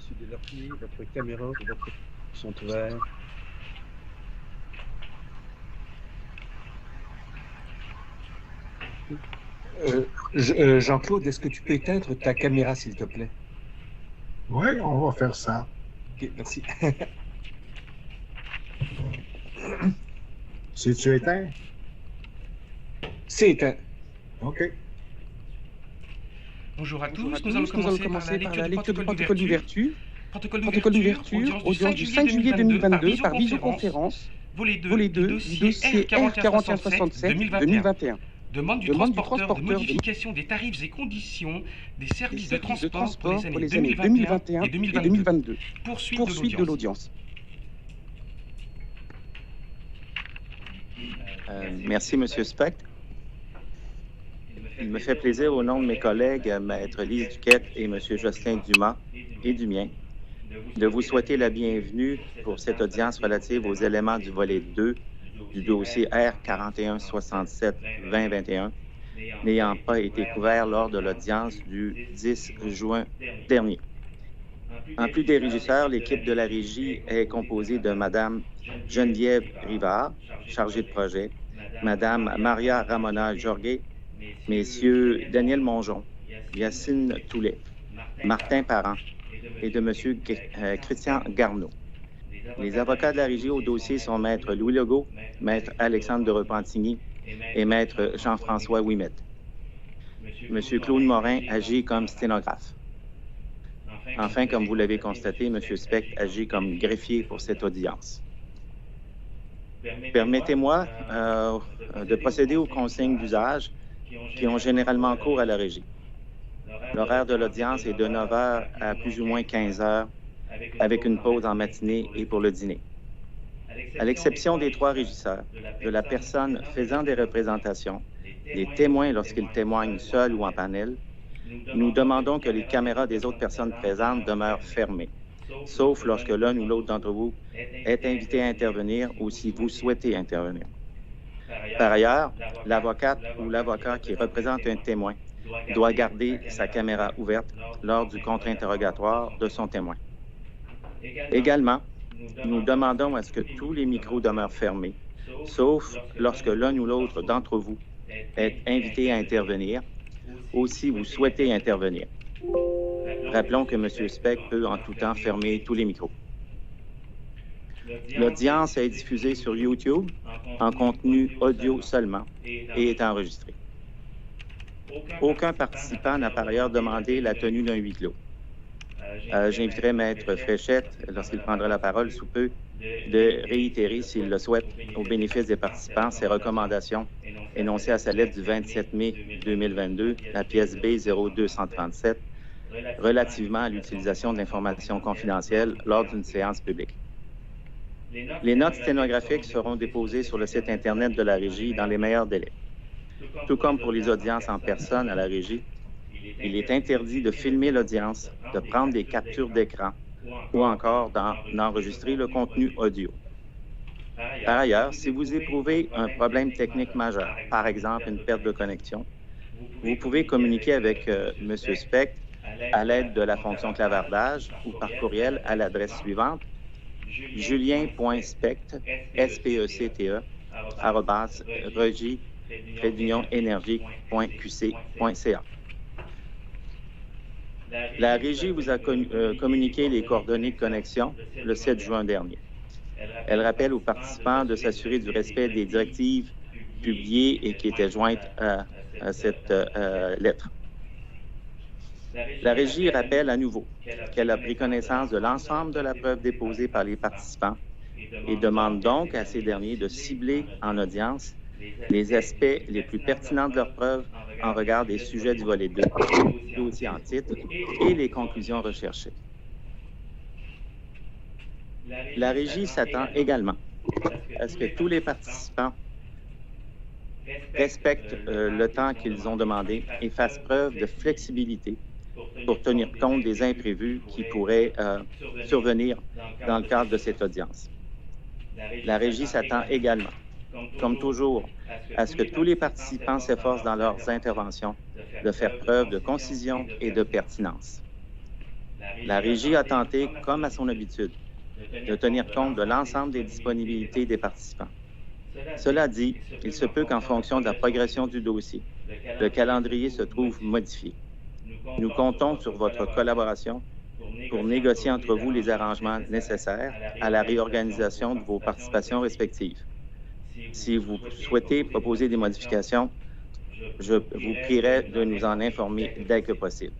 Monsieur Delartier, votre caméra et votre sont ouverts. Jean-Claude, est-ce que tu peux éteindre ta caméra, s'il te plaît? Oui, on va faire ça. OK, merci. C'est-tu éteint? C'est éteint. OK. Bonjour à tous, nous allons commencer par la lecture du protocole d'ouverture. Protocole d'ouverture, audience du 5 juillet 2022 par visioconférence, volet 2 du dossier R-4167-2021. Demande du transporteur de modification des tarifs et conditions des services de transport pour les années 2021 et 2022. Poursuite de l'audience. Merci, M. Spectre. Il me fait plaisir, au nom de mes collègues, Maître Lise Duquette et M. Jocelyn Dumas, et du mien, de vous souhaiter la bienvenue pour cette audience relative aux éléments du volet 2 du dossier R-4167-2021, n'ayant pas été couvert lors de l'audience du 10 juin dernier. En plus des régisseurs, l'équipe de la régie est composée de Mme Geneviève Rivard, chargée de projet, Mme Maria Ramona Jorge, Messieurs Daniel Mongeon, Yacine Toulet, Martin Parent et de M. Christian Garneau. Les avocats de la régie au dossier sont Maître Louis Legault, Maître Alexandre de Repentigny et Maître Jean-François Ouimet. M. Claude Morin agit comme sténographe. Enfin, comme vous l'avez constaté, M. Spectre agit comme greffier pour cette audience. Permettez-moi de procéder aux consignes d'usage qui ont généralement cours à la régie. L'horaire de l'audience est de 9 h à plus ou moins 15 h, avec une pause en matinée et pour le dîner. À l'exception des 3 régisseurs, de la personne faisant des représentations, des témoins lorsqu'ils témoignent seuls ou en panel, nous demandons que les caméras des autres personnes présentes demeurent fermées, sauf lorsque l'un ou l'autre d'entre vous est invité à intervenir ou si vous souhaitez intervenir. Par ailleurs, l'avocate ou l'avocat qui représente un témoin doit garder sa caméra ouverte lors du contre-interrogatoire de son témoin. Également, nous demandons à ce que tous les micros demeurent fermés, sauf lorsque l'un ou l'autre d'entre vous est invité à intervenir ou si vous souhaitez intervenir. Rappelons que M. Spectre peut en tout temps fermer tous les micros. L'audience est diffusée sur YouTube en contenu audio seulement et est enregistrée. Aucun participant n'a par ailleurs demandé la tenue d'un huis clos. J'inviterai Maître Fréchette, lorsqu'il prendra la parole sous peu, de réitérer, s'il le souhaite, au bénéfice des participants, ses recommandations énoncées à sa lettre du 27 mai 2022, la pièce B 0237, relativement à l'utilisation d'informations confidentielles lors d'une séance publique. Les notes sténographiques seront déposées sur le site Internet de la Régie dans les meilleurs délais. Tout comme pour les audiences en personne à la Régie, il est interdit de filmer l'audience, de prendre des captures d'écran ou encore d'enregistrer le contenu audio. Par ailleurs, si vous éprouvez un problème technique majeur, par exemple une perte de connexion, vous pouvez communiquer avec M. Spectre à l'aide de la fonction clavardage ou par courriel à l'adresse suivante: julien.spectre, specte, @regie-énergie.qc.ca. La Régie vous a communiqué les coordonnées de connexion le 7 juin dernier. Elle rappelle aux participants de s'assurer du respect des directives publiées et qui étaient jointes à cette lettre. La Régie rappelle à nouveau qu'elle a pris connaissance de l'ensemble de la preuve déposée par les participants et demande donc à ces derniers de cibler en audience les aspects les plus pertinents de leurs preuves en regard des sujets du volet 2, dossier en titre et les conclusions recherchées. La Régie s'attend également à ce que tous les participants respectent le temps qu'ils ont demandé et fassent preuve de flexibilité pour tenir compte des imprévus qui pourraient survenir dans le cadre de cette audience. La Régie s'attend également, comme toujours, à ce que tous les participants s'efforcent dans leurs interventions de faire preuve de concision et de pertinence. La Régie a tenté, comme à son habitude, de tenir compte de l'ensemble des disponibilités des participants. Cela dit, il se peut qu'en fonction de la progression du dossier, le calendrier se trouve modifié. Nous comptons sur votre collaboration pour négocier entre vous les arrangements nécessaires à la réorganisation de vos participations respectives. Si vous souhaitez proposer des modifications, je vous prierai de nous en informer dès que possible.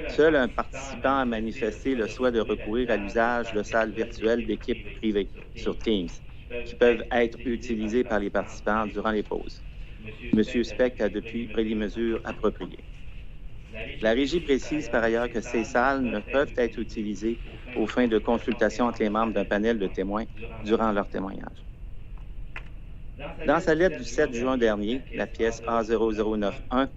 Seul un participant a manifesté le souhait de recourir à l'usage de salles virtuelles d'équipes privées sur Teams, qui peuvent être utilisées par les participants durant les pauses. M. Speck a depuis pris les mesures appropriées. La Régie précise par ailleurs que ces salles ne peuvent être utilisées aux fins de consultation entre les membres d'un panel de témoins durant leur témoignage. Dans sa lettre du 7 juin dernier, la pièce A0091,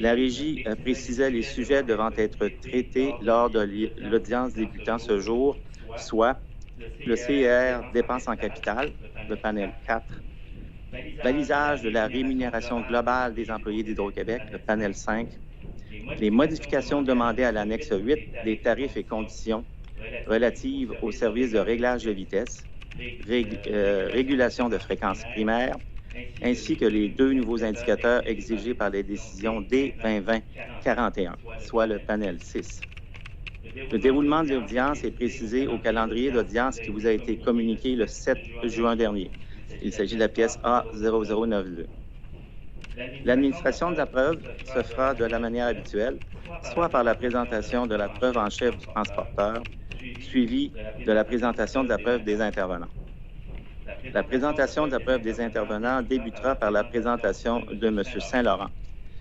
la Régie précisait les sujets devant être traités lors de l'audience débutant ce jour, soit le CER dépenses en capital, le panel 4, balisage de la rémunération globale des employés d'Hydro-Québec, le panel 5, les modifications demandées à l'annexe 8 des tarifs et conditions relatives aux services de réglage de vitesse, régulation de fréquences primaires, ainsi que les 2 nouveaux indicateurs exigés par les décisions D-2020-41, soit le panel 6. Le déroulement de l'audience est précisé au calendrier d'audience qui vous a été communiqué le 7 juin dernier. Il s'agit de la pièce A0092. L'administration de la preuve se fera de la manière habituelle, soit par la présentation de la preuve en chef du transporteur, suivie de la présentation de la preuve des intervenants. La présentation de la preuve des intervenants débutera par la présentation de M. Saint-Laurent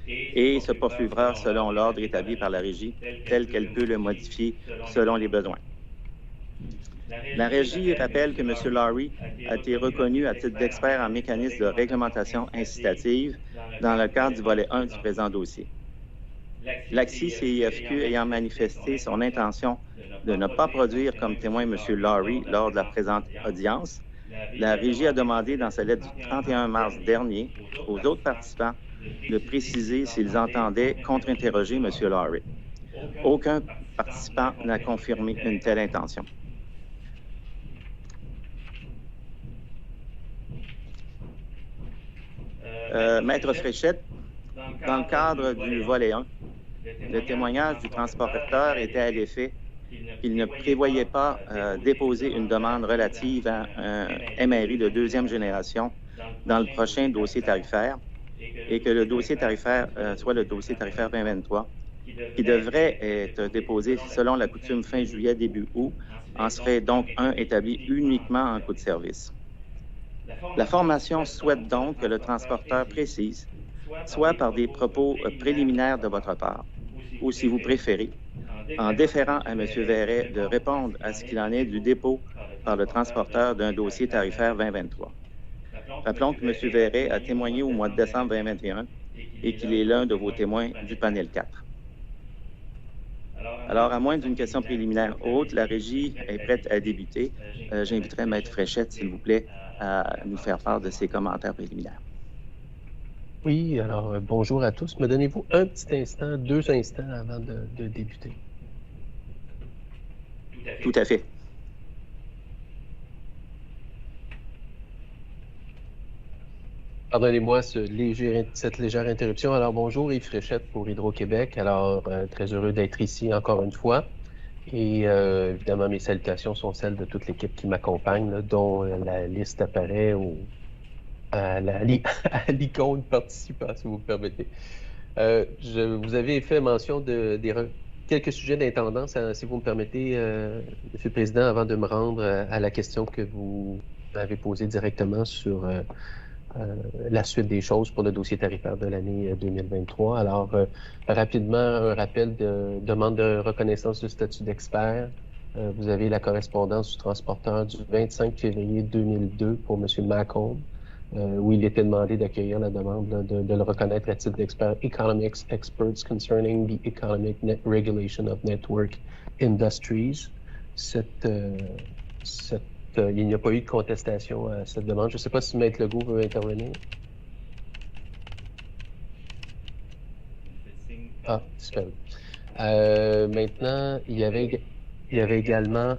et se poursuivra selon l'ordre établi par la Régie, tel qu'elle peut le modifier selon les besoins. La Régie rappelle que M. Lowry a été reconnu à titre d'expert en mécanisme de réglementation incitative dans le cadre du volet 1 du présent dossier. L'AXI-CIFQ ayant manifesté son intention de ne pas produire comme témoin M. Lowry lors de la présente audience, la Régie a demandé dans sa lettre du 31 mars dernier aux autres participants de préciser s'ils entendaient contre-interroger M. Lowry. Aucun participant n'a confirmé une telle intention. Maître Fréchette, dans le cadre du volet 1, le témoignage du transporteur était à l'effet qu'il ne prévoyait pas déposer une demande relative à un MRI de 2e génération dans le prochain dossier tarifaire et que le dossier tarifaire soit le dossier tarifaire 2023, qui devrait être déposé selon la coutume fin juillet, début août, en serait donc un établi uniquement en coût de service. La formation souhaite donc que le transporteur précise, soit par des propos préliminaires de votre part, ou si vous préférez, en déférant à M. Verret de répondre à ce qu'il en est du dépôt par le transporteur d'un dossier tarifaire 2023. Rappelons que M. Verret a témoigné au mois de décembre 2021 et qu'il est l'un de vos témoins du panel 4. Alors, à moins d'une question préliminaire haute, la Régie est prête à débuter. J'inviterai Maître Fréchette, s'il vous plaît, à nous faire part de ses commentaires préliminaires. Oui, alors bonjour à tous. Me donnez-vous un petit instant, 2 instants avant de débuter? Tout à fait. Pardonnez-moi cette légère interruption. Alors bonjour, Yves Fréchette pour Hydro-Québec. Alors très heureux d'être ici encore une fois. Et évidemment, mes salutations sont celles de toute l'équipe qui m'accompagne, dont la liste apparaît à l'icône participant, si vous me permettez. Vous avez fait mention de quelques sujets d'intendance, si vous me permettez, M. le Président, avant de me rendre à la question que vous m'avez posée directement sur la suite des choses pour le dossier tarifaire de l'année 2023. Alors, rapidement, un rappel de demande de reconnaissance du statut d'expert. Vous avez la correspondance du transporteur du 25 février 2002 pour M. Macomb, où il était demandé d'accueillir la demande de le reconnaître à titre d'expert Economics Experts Concerning the Economic Regulation of Network Industries. Il n'y a pas eu de contestation à cette demande. Je ne sais pas si Maître Legault veut intervenir. Ah, super. Maintenant, il y avait également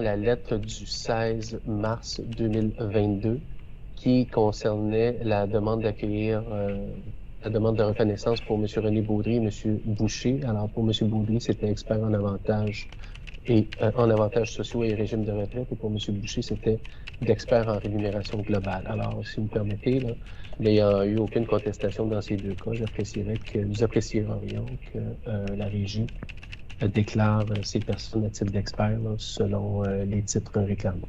la lettre du 16 mars 2022 qui concernait la demande d'accueillir la demande de reconnaissance pour M. René Baudry et M. Boucher. Alors, pour M. Baudry, c'était expert en avantages sociaux et régime de retraite. Et pour M. Boucher, c'était d'expert en rémunération globale. Alors, si vous me permettez, là, n'ayant eu aucune contestation dans ces deux cas, nous apprécierions que la Régie déclare ces personnes à titre d'experts selon les titres réclamés.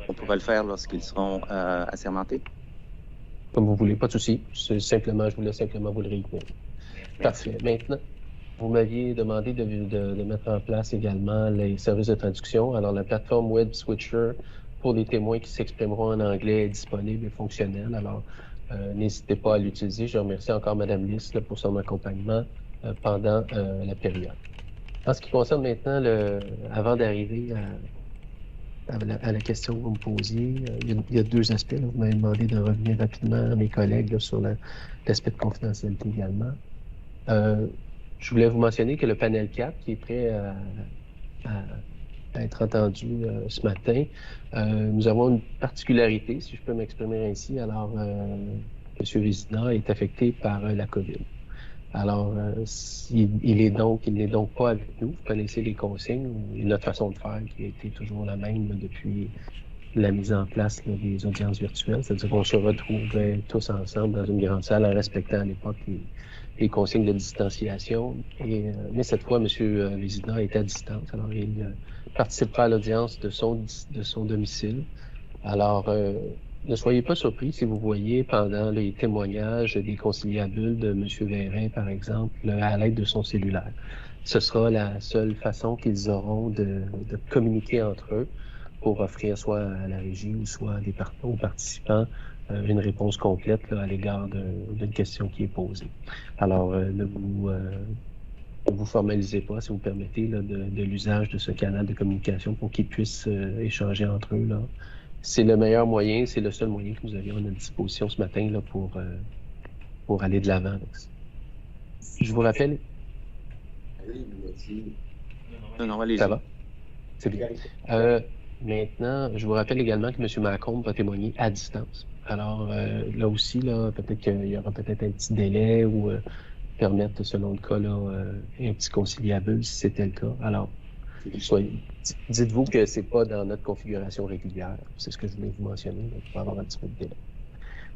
On pourra le faire lorsqu'ils seront assermentés? Comme vous voulez, pas de souci. Je voulais simplement vous le réitérer. Parfait. Maintenant, vous m'aviez demandé de mettre en place également les services de traduction. Alors, la plateforme Web Switcher pour les témoins qui s'exprimeront en anglais est disponible et fonctionnelle. Alors, n'hésitez pas à l'utiliser. Je remercie encore Mme Lys pour son accompagnement pendant la période. En ce qui concerne maintenant, avant d'arriver à la question que vous me posiez, il y a deux aspects. Là. Vous m'avez demandé de revenir rapidement à mes collègues là, sur l'aspect de confidentialité également. Je voulais vous mentionner que le panel 4, qui est prêt à être entendu ce matin, nous avons une particularité, si je peux m'exprimer ainsi. Alors, M. Vézina est affecté par la COVID. Alors, il n'est donc pas avec nous. Vous connaissez les consignes et notre façon de faire qui a été toujours la même là, depuis la mise en place là, des audiences virtuelles. C'est-à-dire qu'on se retrouvait tous ensemble dans une grande salle en respectant à l'époque les consignes de distanciation. Mais cette fois, M. Vézina est à distance. Alors, il ne participe pas à l'audience de son domicile. Alors, ne soyez pas surpris si vous voyez pendant les témoignages des conciliabules de M. Vérin, par exemple, à l'aide de son cellulaire. Ce sera la seule façon qu'ils auront de communiquer entre eux pour offrir soit à la régie ou soit aux participants une réponse complète là, à l'égard d'une question qui est posée. Alors, ne vous formalisez pas, si vous permettez, là, de l'usage de ce canal de communication pour qu'ils puissent échanger entre eux, là. C'est le meilleur moyen, c'est le seul moyen que nous avions à notre disposition ce matin là, pour aller de l'avant. Je vous rappelle... Non, allez-y. Ça va? C'est bien. Maintenant, je vous rappelle également que M. Macomb va témoigner à distance. Alors, là aussi, là, peut-être qu'il y aura peut-être un petit délai ou permettre, selon le cas, là, un petit conciliabule si c'était le cas. Alors, dites-vous que c'est pas dans notre configuration régulière. C'est ce que je voulais vous mentionner. Donc, il va y avoir un petit peu de délai.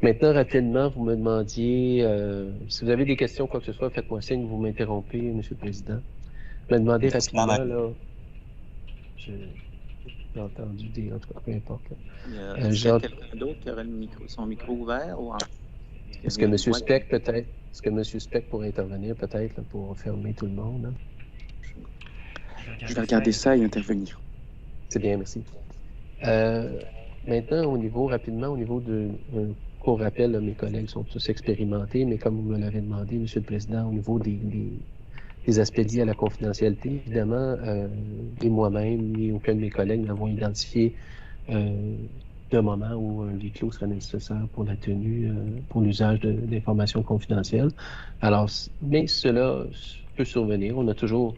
Maintenant, rapidement, vous me demandiez, si vous avez des questions, quoi que ce soit, faites-moi signe, vous m'interrompez, M. le Président. Vous me demandez rapidement, là, j'ai entendu des autres, peu importe. Est-ce qu'il y a quelqu'un d'autre qui aurait son micro ouvert? Est-ce que M. Speck, peut-être, est-ce que M. Speck pourrait intervenir, peut-être, pour fermer tout le monde? Hein? Je vais regarder ça et intervenir. C'est bien, merci. Maintenant, rapidement, au niveau pour rappel, là, mes collègues sont tous expérimentés, mais comme vous me l'avez demandé, M. le Président, au niveau des aspects liés à la confidentialité, évidemment, ni moi-même, ni aucun de mes collègues n'avons identifié de moment où un huis clos serait nécessaire pour la tenue, pour l'usage d'informations confidentielles. Alors, mais cela peut survenir. On a toujours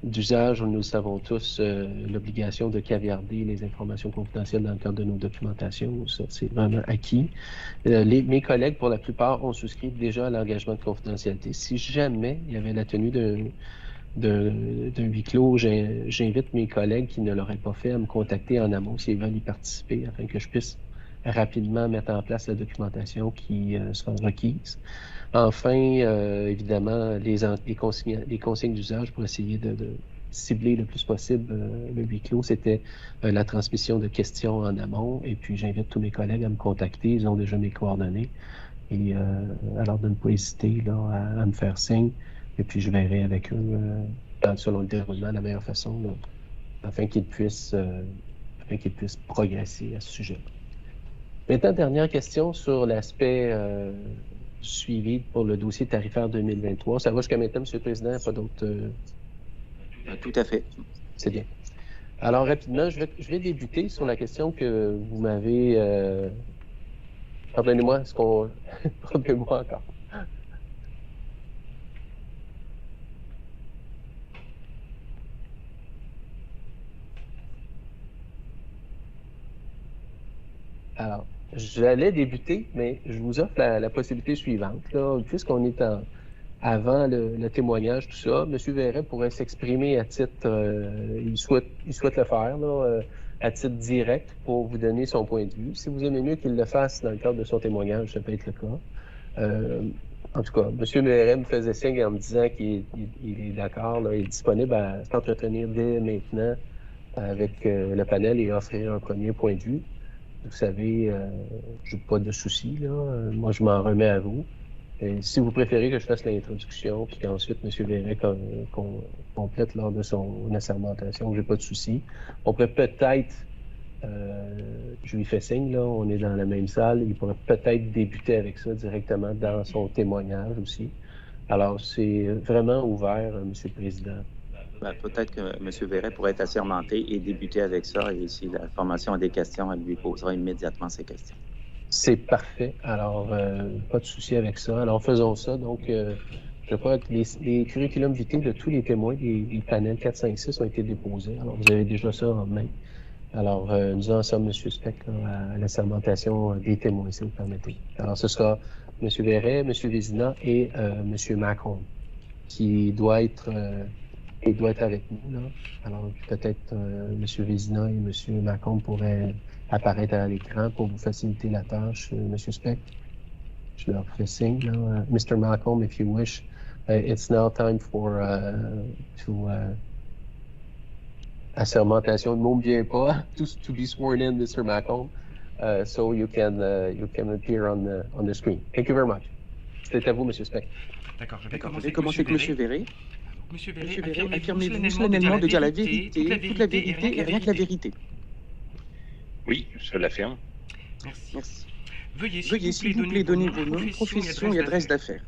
d'usage, nous le savons tous, l'obligation de caviarder les informations confidentielles dans le cadre de nos documentations. Ça, c'est vraiment acquis. Mes collègues, pour la plupart, ont souscrit déjà à l'engagement de confidentialité. Si jamais il y avait la tenue d'un huis clos, j'invite mes collègues qui ne l'auraient pas fait à me contacter en amont s'ils veulent y participer afin que je puisse rapidement mettre en place la documentation qui sera requise. Enfin, évidemment, les consignes d'usage pour essayer de cibler le plus possible le huis clos, c'était la transmission de questions en amont. Et puis, j'invite tous mes collègues à me contacter. Ils ont déjà mes coordonnées. Et alors, de ne pas hésiter là, à me faire signe. Et puis, je verrai avec eux, selon le déroulement, la meilleure façon, là, afin qu'ils puissent progresser à ce sujet. Maintenant, dernière question sur l'aspect suivi pour le dossier tarifaire 2023. Ça va jusqu'à maintenant, M. le Président, il n'y a pas d'autres... Tout à fait. C'est bien. Alors, rapidement, je vais débuter sur la question que vous m'avez Pardonnez-moi, est-ce qu'on... Pardonnez-moi encore. Alors, j'allais débuter, mais je vous offre la possibilité suivante. Là, puisqu'on est avant le témoignage, tout ça, M. Verret pourrait s'exprimer à titre, il souhaite le faire, là, à titre direct pour vous donner son point de vue. Si vous aimez mieux qu'il le fasse dans le cadre de son témoignage, ça peut être le cas. En tout cas, M. Verret me faisait signe en me disant qu'il est d'accord, il est disponible à s'entretenir dès maintenant avec le panel et offrir un premier point de vue. Vous savez, je n'ai pas de soucis, là. Moi, je m'en remets à vous. Et si vous préférez que je fasse l'introduction, puis qu'ensuite M. Verret complète lors de son assermentation, j'ai pas de soucis. On pourrait peut-être, je lui fais signe, là, on est dans la même salle, il pourrait peut-être débuter avec ça directement dans son témoignage aussi. Alors, c'est vraiment ouvert, M. le Président. Ben, peut-être que M. Verret pourrait être assermenté et débuter avec ça. Et si la formation a des questions, elle lui posera immédiatement ses questions. C'est parfait. Alors, pas de souci avec ça. Alors, faisons ça. Donc, je crois que les curriculums vitae de tous les témoins des panels 4, 5, 6 ont été déposés. Alors, vous avez déjà ça en main. Alors, nous en sommes, M. Speck, à la sermentation des témoins, si vous permettez. Alors, ce sera M. Verret, M. Vézina et M. Macron qui doit être... Il doit être avec nous, là. Alors, peut-être M. Vézina et M. Macron pourraient apparaître à l'écran pour vous faciliter la tâche, M. Speck. Je leur fais signe, là. Mr. Malcolm, if you wish, it's now time for assermentation. Le mot ne vient pas. To be sworn in, Mr. Malcolm. So you can appear on the screen. Thank you very much. C'est à vous, M. Speck. D'accord, je vais commencer avec M. Verret. Monsieur Verret, affirmez-vous solennellement de dire la vérité, toute la vérité et rien que la vérité? Oui, je l'affirme. Merci. Veuillez, s'il vous plaît, donner vos noms, profession et adresse d'affaires.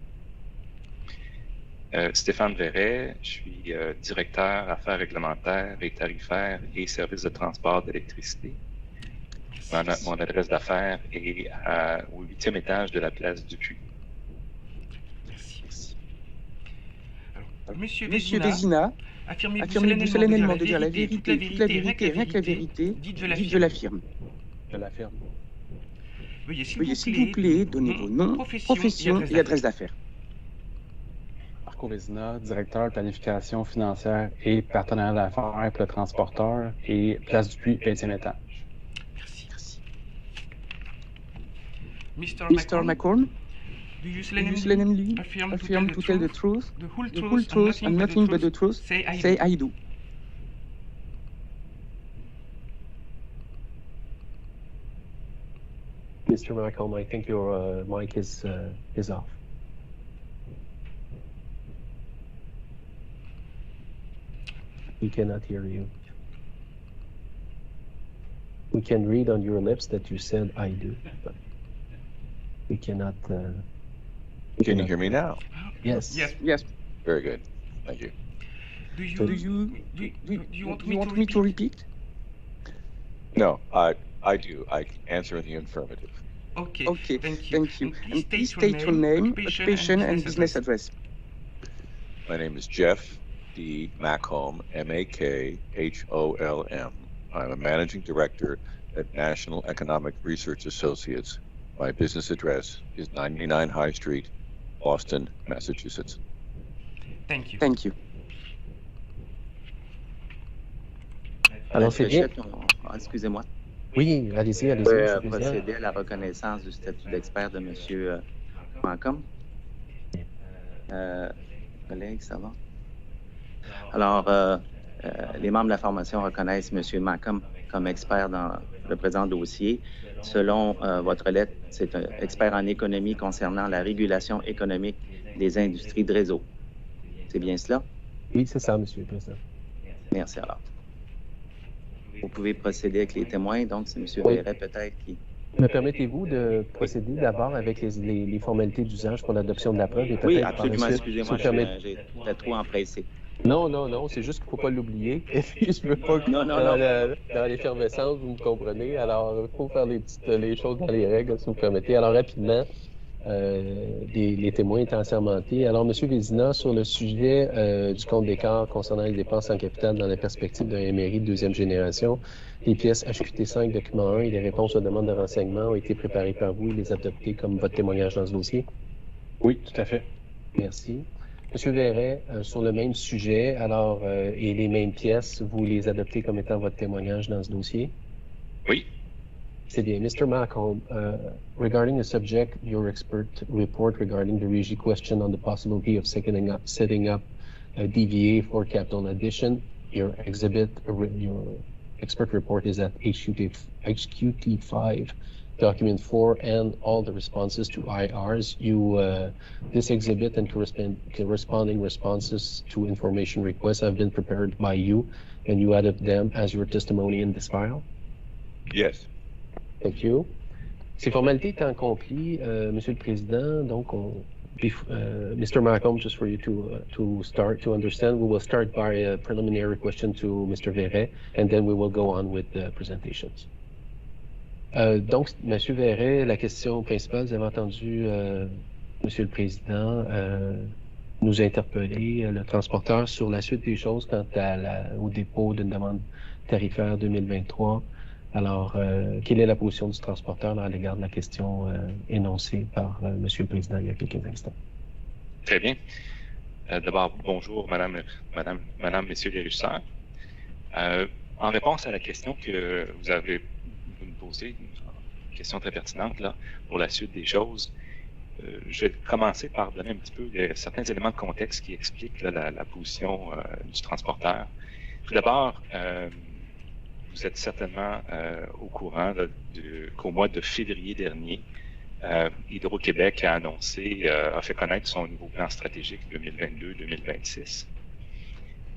Stéphane Verret, je suis directeur affaires réglementaires et tarifaires et services de transport d'électricité. Mon adresse d'affaires est au 8e étage de la place du Puy. Monsieur Vézina, affirmez-vous solennellement de dire la vérité, toute la vérité et rien que la vérité? Dites je l'affirme. Je l'affirme. Veuillez, s'il vous plaît, donner vos noms, profession et adresse d'affaires. Marco Vézina, directeur de planification financière et partenaire d'affaires pour le transporteur et place du Puy, 20e étage. Merci. Mr. McCorn, do you solemnly affirm to tell the truth, the whole truth, and nothing but the truth? Say I do. Mr. Malcolm, I think your mic is off. We cannot hear you. We can read on your lips that you said I do, but we cannot... Can you hear me now? Yes. Yes. Very good. Thank you. Do you want me to repeat? No, I do. I answer in the affirmative. Okay, thank you. And please state your name, occupation, and business address. My name is Jeff D. Macholm, M-A-K-H-O-L-M. I'm a managing director at National Economic Research Associates. My business address is 99 High Street, Boston, Massachusetts. Thank you. Thank you. Alors, c'est bien. Excusez-moi. Oui, allez-y. On peut procéder à la reconnaissance du statut d'expert de M. Malcolm. Collègues, ça va? Alors, les membres de la formation reconnaissent M. Malcolm comme expert dans le présent dossier. Selon votre lettre, c'est un expert en économie concernant la régulation économique des industries de réseau. C'est bien cela? Oui, c'est ça, M. le Président. Merci alors. Vous pouvez procéder avec les témoins, donc c'est M. Verret peut-être qui... Me permettez-vous de procéder d'abord avec les formalités d'usage pour l'adoption de la preuve et oui, peut-être absolument, par la suite, excusez-moi, j'étais trop empressé. Non, c'est juste qu'il ne faut pas l'oublier. Et puis, je ne veux pas que dans l'effervescence, vous me comprenez. Alors, il faut faire les choses dans les règles, si vous permettez. Alors, rapidement, les témoins étant assermentés. Alors, M. Vézina, sur le sujet du compte d'écart concernant les dépenses en capital dans la perspective d'un MRI de deuxième génération, les pièces HQT5 document 1 et les réponses aux demandes de renseignement ont été préparées par vous et les adoptées comme votre témoignage dans ce dossier? Oui, tout à fait. Merci. M. Verret, sur le même sujet, alors, et les mêmes pièces, vous les adoptez comme étant votre témoignage dans ce dossier? Oui. C'est bien. Mr. Malcolm, regarding the subject, your expert report regarding the RIGI question on the possibility of setting up a DVA for capital addition, your expert report is at HQT5. Document 4 and all the responses to IRs. This exhibit and corresponding responses to information requests have been prepared by you, and you added them as your testimony in this file? Yes. Thank you. Ces formalités étant accomplies, Monsieur le Président, donc, Mr. Malcolm, just for you to start to understand, we will start by a preliminary question to Mr. Verret, and then we will go on with the presentations. Donc, M. Verret, la question principale, vous avez entendu Monsieur le Président nous interpeller, le transporteur, sur la suite des choses quant au dépôt d'une demande tarifaire 2023. Alors, quelle est la position du transporteur à l'égard de la question énoncée par Monsieur le Président il y a quelques instants? Très bien. D'abord, bonjour, Madame, Messieurs les régisseurs. En réponse à la question que vous me posez, une question très pertinente là, pour la suite des choses, je vais commencer par donner un petit peu certains éléments de contexte qui expliquent là, la position du transporteur. Tout d'abord, vous êtes certainement au courant qu'au mois de février dernier, Hydro-Québec a fait connaître son nouveau plan stratégique 2022-2026.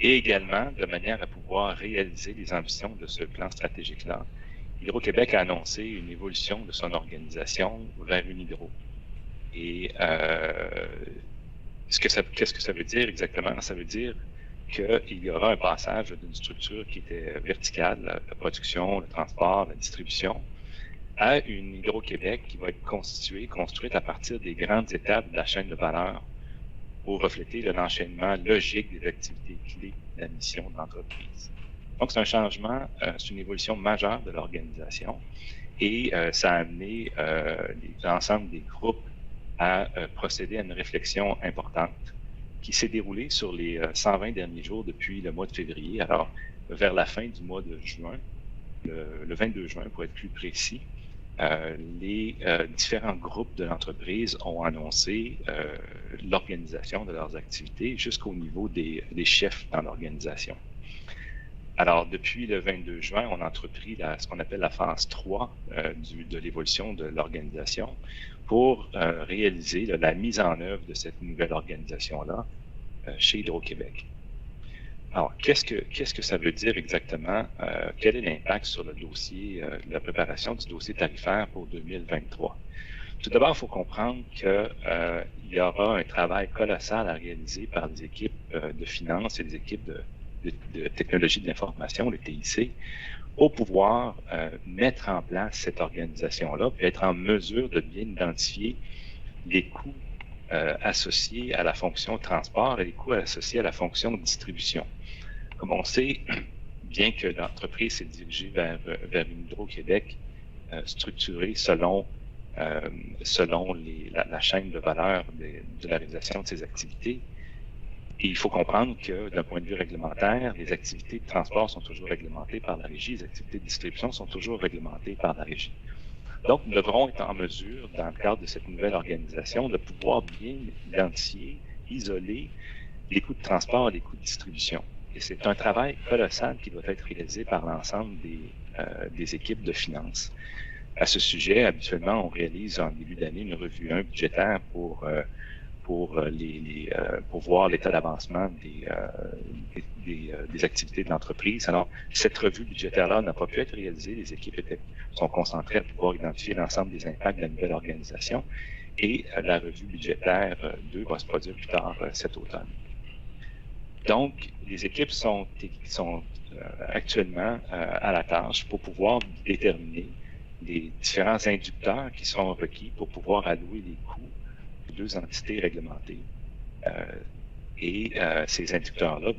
Et également, de manière à pouvoir réaliser les ambitions de ce plan stratégique-là, Hydro-Québec a annoncé une évolution de son organisation vers une hydro. Et qu'est-ce que ça veut dire exactement? Ça veut dire qu'il y aura un passage d'une structure qui était verticale, la production, le transport, la distribution, à une Hydro-Québec qui va être construite à partir des grandes étapes de la chaîne de valeur pour refléter l'enchaînement logique des activités clés de la mission de l'entreprise. Donc, c'est un changement, c'est une évolution majeure de l'organisation et ça a amené l'ensemble des groupes à procéder à une réflexion importante qui s'est déroulée sur les 120 derniers jours depuis le mois de février. Alors, vers la fin du mois de juin, le 22 juin pour être plus précis, les différents groupes de l'entreprise ont annoncé l'organisation de leurs activités jusqu'au niveau des chefs dans l'organisation. Alors, depuis le 22 juin, on a entrepris ce qu'on appelle la phase 3 de l'évolution de l'organisation pour réaliser la mise en œuvre de cette nouvelle organisation-là chez Hydro-Québec. Alors, qu'est-ce que ça veut dire exactement? Quel est l'impact sur le dossier, la préparation du dossier tarifaire pour 2023? Tout d'abord, il faut comprendre qu'il y aura un travail colossal à réaliser par les équipes de finances et les équipes de technologie de l'information, le TIC, pour pouvoir mettre en place cette organisation-là, puis être en mesure de bien identifier les coûts associés à la fonction transport et les coûts associés à la fonction distribution. Comme on sait, bien que l'entreprise s'est dirigée vers une Hydro-Québec structurée selon la chaîne de valeur de la réalisation de ses activités, et il faut comprendre que, d'un point de vue réglementaire, les activités de transport sont toujours réglementées par la régie, les activités de distribution sont toujours réglementées par la régie. Donc, nous devrons être en mesure, dans le cadre de cette nouvelle organisation, de pouvoir bien identifier, isoler les coûts de transport et les coûts de distribution. Et c'est un travail colossal qui doit être réalisé par l'ensemble des équipes de finances. À ce sujet, habituellement, on réalise en début d'année une revue 1 budgétaire pour voir l'état d'avancement des activités de l'entreprise. Alors, cette revue budgétaire-là n'a pas pu être réalisée. Les équipes sont concentrées à pouvoir identifier l'ensemble des impacts de la nouvelle organisation. Et la revue budgétaire 2 va se produire plus tard cet automne. Donc, les équipes sont actuellement à la tâche pour pouvoir déterminer les différents inducteurs qui sont requis pour pouvoir allouer les coûts aux deux entités réglementées. Ces inducteurs-là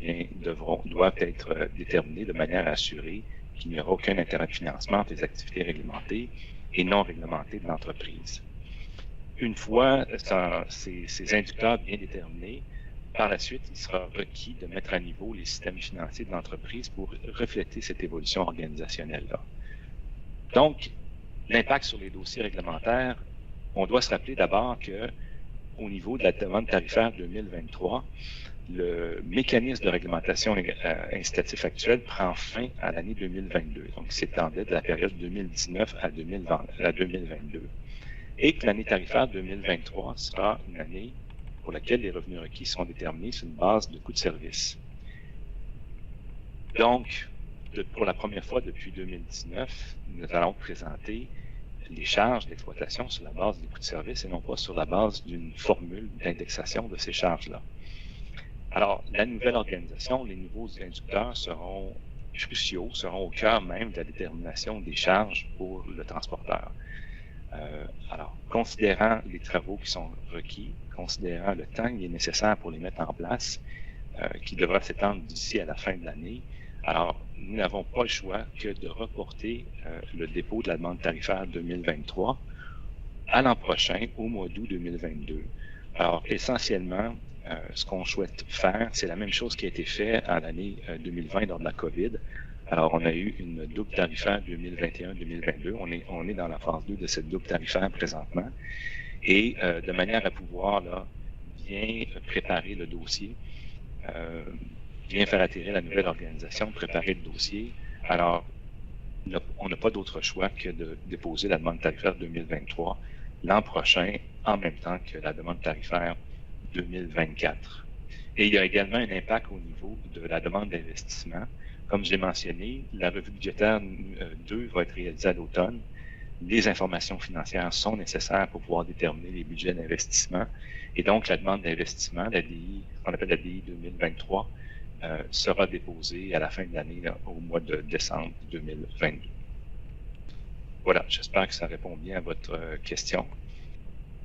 doivent être déterminés de manière à assurer qu'il n'y aura aucun intérêt de financement entre les activités réglementées et non réglementées de l'entreprise. Une fois ces inducteurs bien déterminés, par la suite, il sera requis de mettre à niveau les systèmes financiers de l'entreprise pour refléter cette évolution organisationnelle-là. Donc, l'impact sur les dossiers réglementaires, on doit se rappeler d'abord qu'au niveau de la demande tarifaire 2023, le mécanisme de réglementation incitatif actuel prend fin à l'année 2022. Donc, il s'étendait de la période 2019 à 2022. Et que l'année tarifaire 2023 sera une année pour laquelle les revenus requis sont déterminés sur une base de coût de service. Donc, pour la première fois depuis 2019, nous allons présenter les charges d'exploitation sur la base des coûts de service et non pas sur la base d'une formule d'indexation de ces charges-là. Alors, la nouvelle organisation, les nouveaux inducteurs seront cruciaux, seront au cœur même de la détermination des charges pour le transporteur. Alors, considérant les travaux qui sont requis, considérant le temps qui est nécessaire pour les mettre en place, qui devra s'étendre d'ici à la fin de l'année, alors nous n'avons pas le choix que de reporter le dépôt de la demande tarifaire 2023 à l'an prochain, au mois d'août 2022. Alors, essentiellement, ce qu'on souhaite faire, c'est la même chose qui a été fait en l'année 2020 lors de la COVID. Alors, on a eu une double tarifaire 2021-2022. On est dans la phase 2 de cette double tarifaire présentement. Et de manière à pouvoir là, bien préparer le dossier, bien faire atterrir la nouvelle organisation, préparer le dossier. Alors, on n'a pas d'autre choix que de déposer la demande tarifaire 2023 l'an prochain, en même temps que la demande tarifaire 2024. Et il y a également un impact au niveau de la demande d'investissement. Comme j'ai mentionné, la revue budgétaire 2 va être réalisée à l'automne. Les informations financières sont nécessaires pour pouvoir déterminer les budgets d'investissement. Et donc, la demande d'investissement, la DI, qu'on appelle la DI 2023, sera déposée à la fin de l'année, au mois de décembre 2022. Voilà, j'espère que ça répond bien à votre question.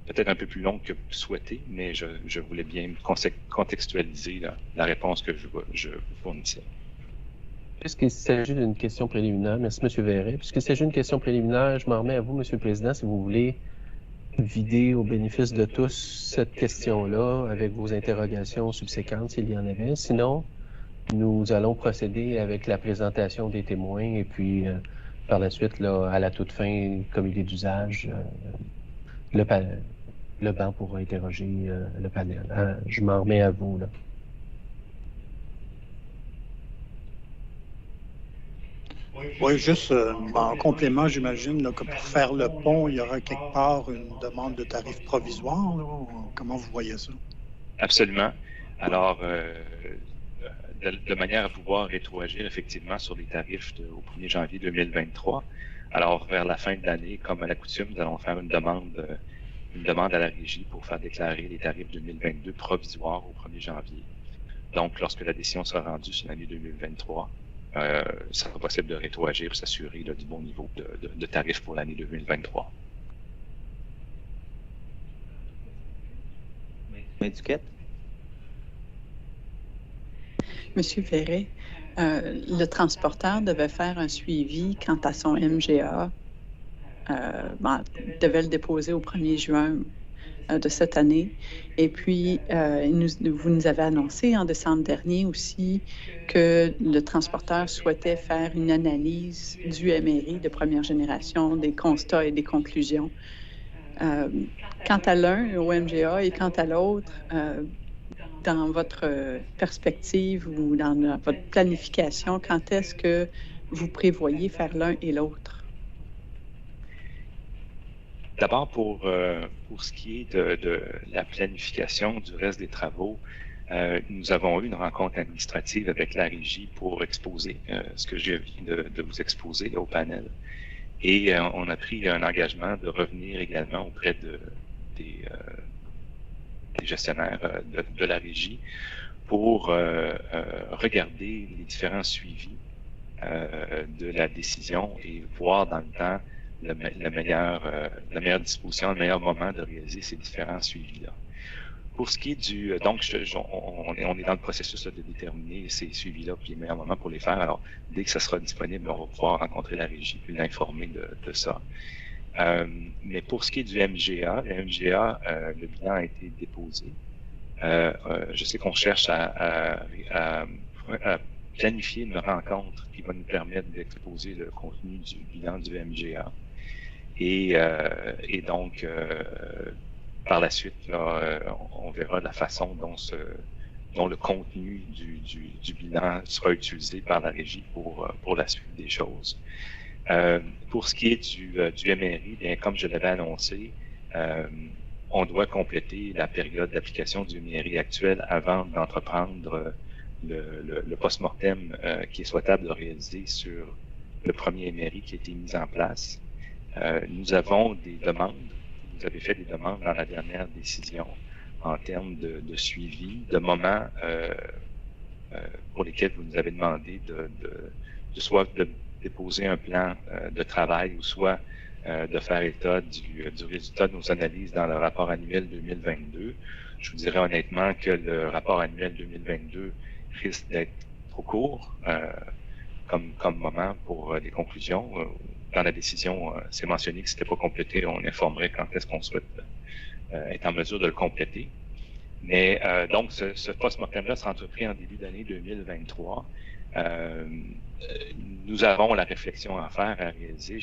Peut-être un peu plus longue que souhaité, mais je voulais bien contextualiser la réponse que je vous fournissais. Puisqu'il s'agit d'une question préliminaire, merci M. Verret. Puisqu'il s'agit d'une question préliminaire, je m'en remets à vous, M. le Président, si vous voulez vider au bénéfice de tous cette question-là avec vos interrogations subséquentes, s'il y en avait. Sinon, nous allons procéder avec la présentation des témoins et puis par la suite, là, à la toute fin, comme il est d'usage, le banc pourra interroger le panel. Je m'en remets à vous, là. Oui, juste en complément, j'imagine que pour faire le pont, il y aura quelque part une demande de tarif provisoire. Là. Comment vous voyez ça? Absolument. Alors, de manière à pouvoir rétroagir effectivement sur les tarifs au 1er janvier 2023. Alors, vers la fin de l'année, comme à la coutume, nous allons faire une demande à la régie pour faire déclarer les tarifs 2022 provisoires au 1er janvier. Donc, lorsque la décision sera rendue sur l'année 2023, ça sera possible de rétroagir pour s'assurer du bon niveau de tarifs pour l'année 2023. Éduquette? Monsieur Verret, le transporteur devait faire un suivi quant à son MGA. Devait le déposer au 1er juin de cette année. Et puis, vous nous avez annoncé en décembre dernier aussi que le transporteur souhaitait faire une analyse du MRI de première génération, des constats et des conclusions. Quant à l'un, au MGA, et quant à l'autre, dans votre perspective ou dans votre planification, quand est-ce que vous prévoyez faire l'un et l'autre? D'abord, pour ce qui est de la planification du reste des travaux, nous avons eu une rencontre administrative avec la régie pour exposer ce que je viens de vous exposer là, au panel. Et on a pris un engagement de revenir également auprès des gestionnaires de la régie pour regarder les différents suivis de la décision et voir dans le temps la meilleure disposition, le meilleur moment de réaliser ces différents suivis-là. Pour ce qui est du... Donc, on est dans le processus là, de déterminer ces suivis-là puis les meilleurs moments pour les faire. Alors, dès que ça sera disponible, on va pouvoir rencontrer la régie puis l'informer de ça. Mais pour ce qui est du MGA, le bilan a été déposé. Je sais qu'on cherche à planifier une rencontre qui va nous permettre d'exposer le contenu du bilan du MGA. Et donc, par la suite, là, on verra la façon dont le contenu du bilan sera utilisé par la régie pour la suite des choses. Pour ce qui est du MRI, bien, comme je l'avais annoncé, on doit compléter la période d'application du MRI actuel avant d'entreprendre le post-mortem qui est souhaitable de réaliser sur le premier MRI qui a été mis en place. Nous avons des demandes. Vous avez fait des demandes dans la dernière décision en termes de suivi, de moments pour lesquels vous nous avez demandé soit de déposer un plan de travail ou soit de faire état du résultat de nos analyses dans le rapport annuel 2022. Je vous dirais honnêtement que le rapport annuel 2022 risque d'être trop court comme moment pour les conclusions. Dans la décision, c'est mentionné que si ce n'était pas complété, on informerait quand est-ce qu'on souhaite être en mesure de le compléter. Mais donc, ce post-mortem-là sera entrepris en début d'année 2023. Nous avons la réflexion à faire, à réaliser.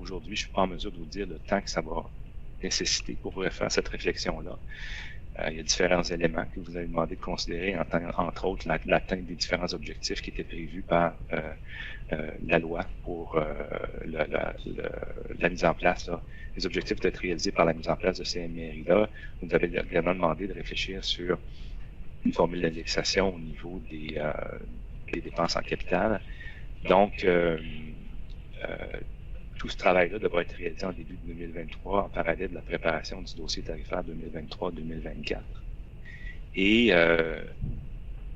Aujourd'hui, je ne suis pas en mesure de vous dire le temps que ça va nécessiter pour faire cette réflexion-là. Il y a différents éléments que vous avez demandé de considérer, entre autres l'atteinte des différents objectifs qui étaient prévus par la loi pour la mise en place. Là. Les objectifs doivent être réalisés par la mise en place de ces MRI-là. Vous avez également demandé de réfléchir sur une formule d'indexation au niveau des dépenses en capital. Donc, tout ce travail-là devra être réalisé en début de 2023 en parallèle de la préparation du dossier tarifaire 2023-2024. Et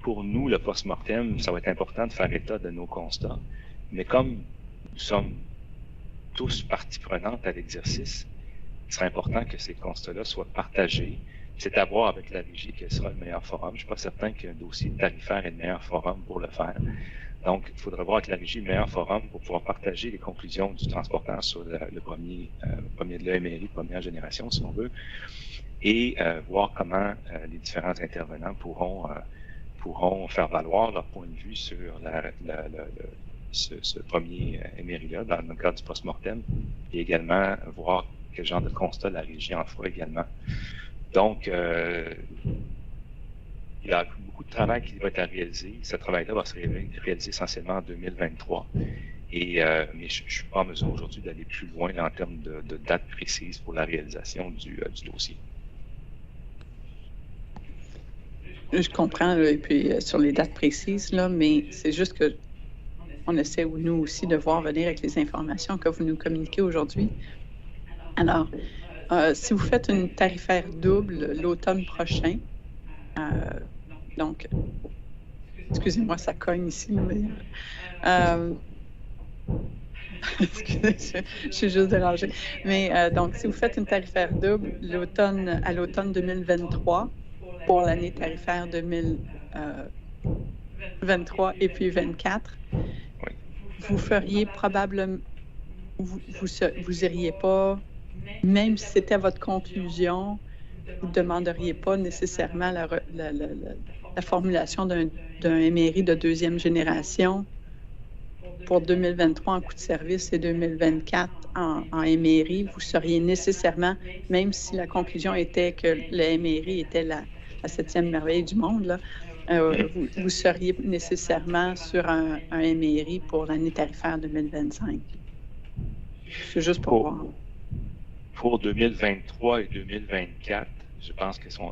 pour nous, le post-mortem, ça va être important de faire état de nos constats, mais comme nous sommes tous partie prenante à l'exercice, il sera important que ces constats-là soient partagés. C'est à voir avec la régie quel sera le meilleur forum. Je ne suis pas certain qu'un dossier tarifaire est le meilleur forum pour le faire. Donc, il faudra voir avec la régie le meilleur forum pour pouvoir partager les conclusions du transporteur sur le premier de l'EMRI, première génération, si on veut, et voir comment les différents intervenants pourront faire valoir leur point de vue sur ce premier MRI-là, dans le cadre du post-mortem, et également voir quel genre de constat la régie en fera également. Donc, il y a beaucoup de travail qui va être à réaliser. Ce travail-là va se réaliser essentiellement en 2023. Mais je ne suis pas en mesure aujourd'hui d'aller plus loin en termes de date précise pour la réalisation du dossier. Je comprends, là, et puis sur les dates précises, là, mais c'est juste que on essaie, nous aussi, de voir venir avec les informations que vous nous communiquez aujourd'hui. Alors, si vous faites une tarifaire double l'automne prochain, donc, excusez-moi, ça cogne ici, mais... excusez, je suis juste dérangée. Mais donc, si vous faites une tarifaire double à l'automne 2023, pour l'année tarifaire 2023 et puis 2024, vous feriez probablement... Vous iriez pas... Même si c'était votre conclusion, vous ne demanderiez pas nécessairement la formulation d'un MRI de deuxième génération pour 2023 en coût de service et 2024 en MRI. Vous seriez nécessairement, même si la conclusion était que le MRI était la 7e merveille du monde, là, vous seriez nécessairement sur un MRI pour l'année tarifaire 2025. C'est juste pour voir. Pour 2023 et 2024, je pense que ce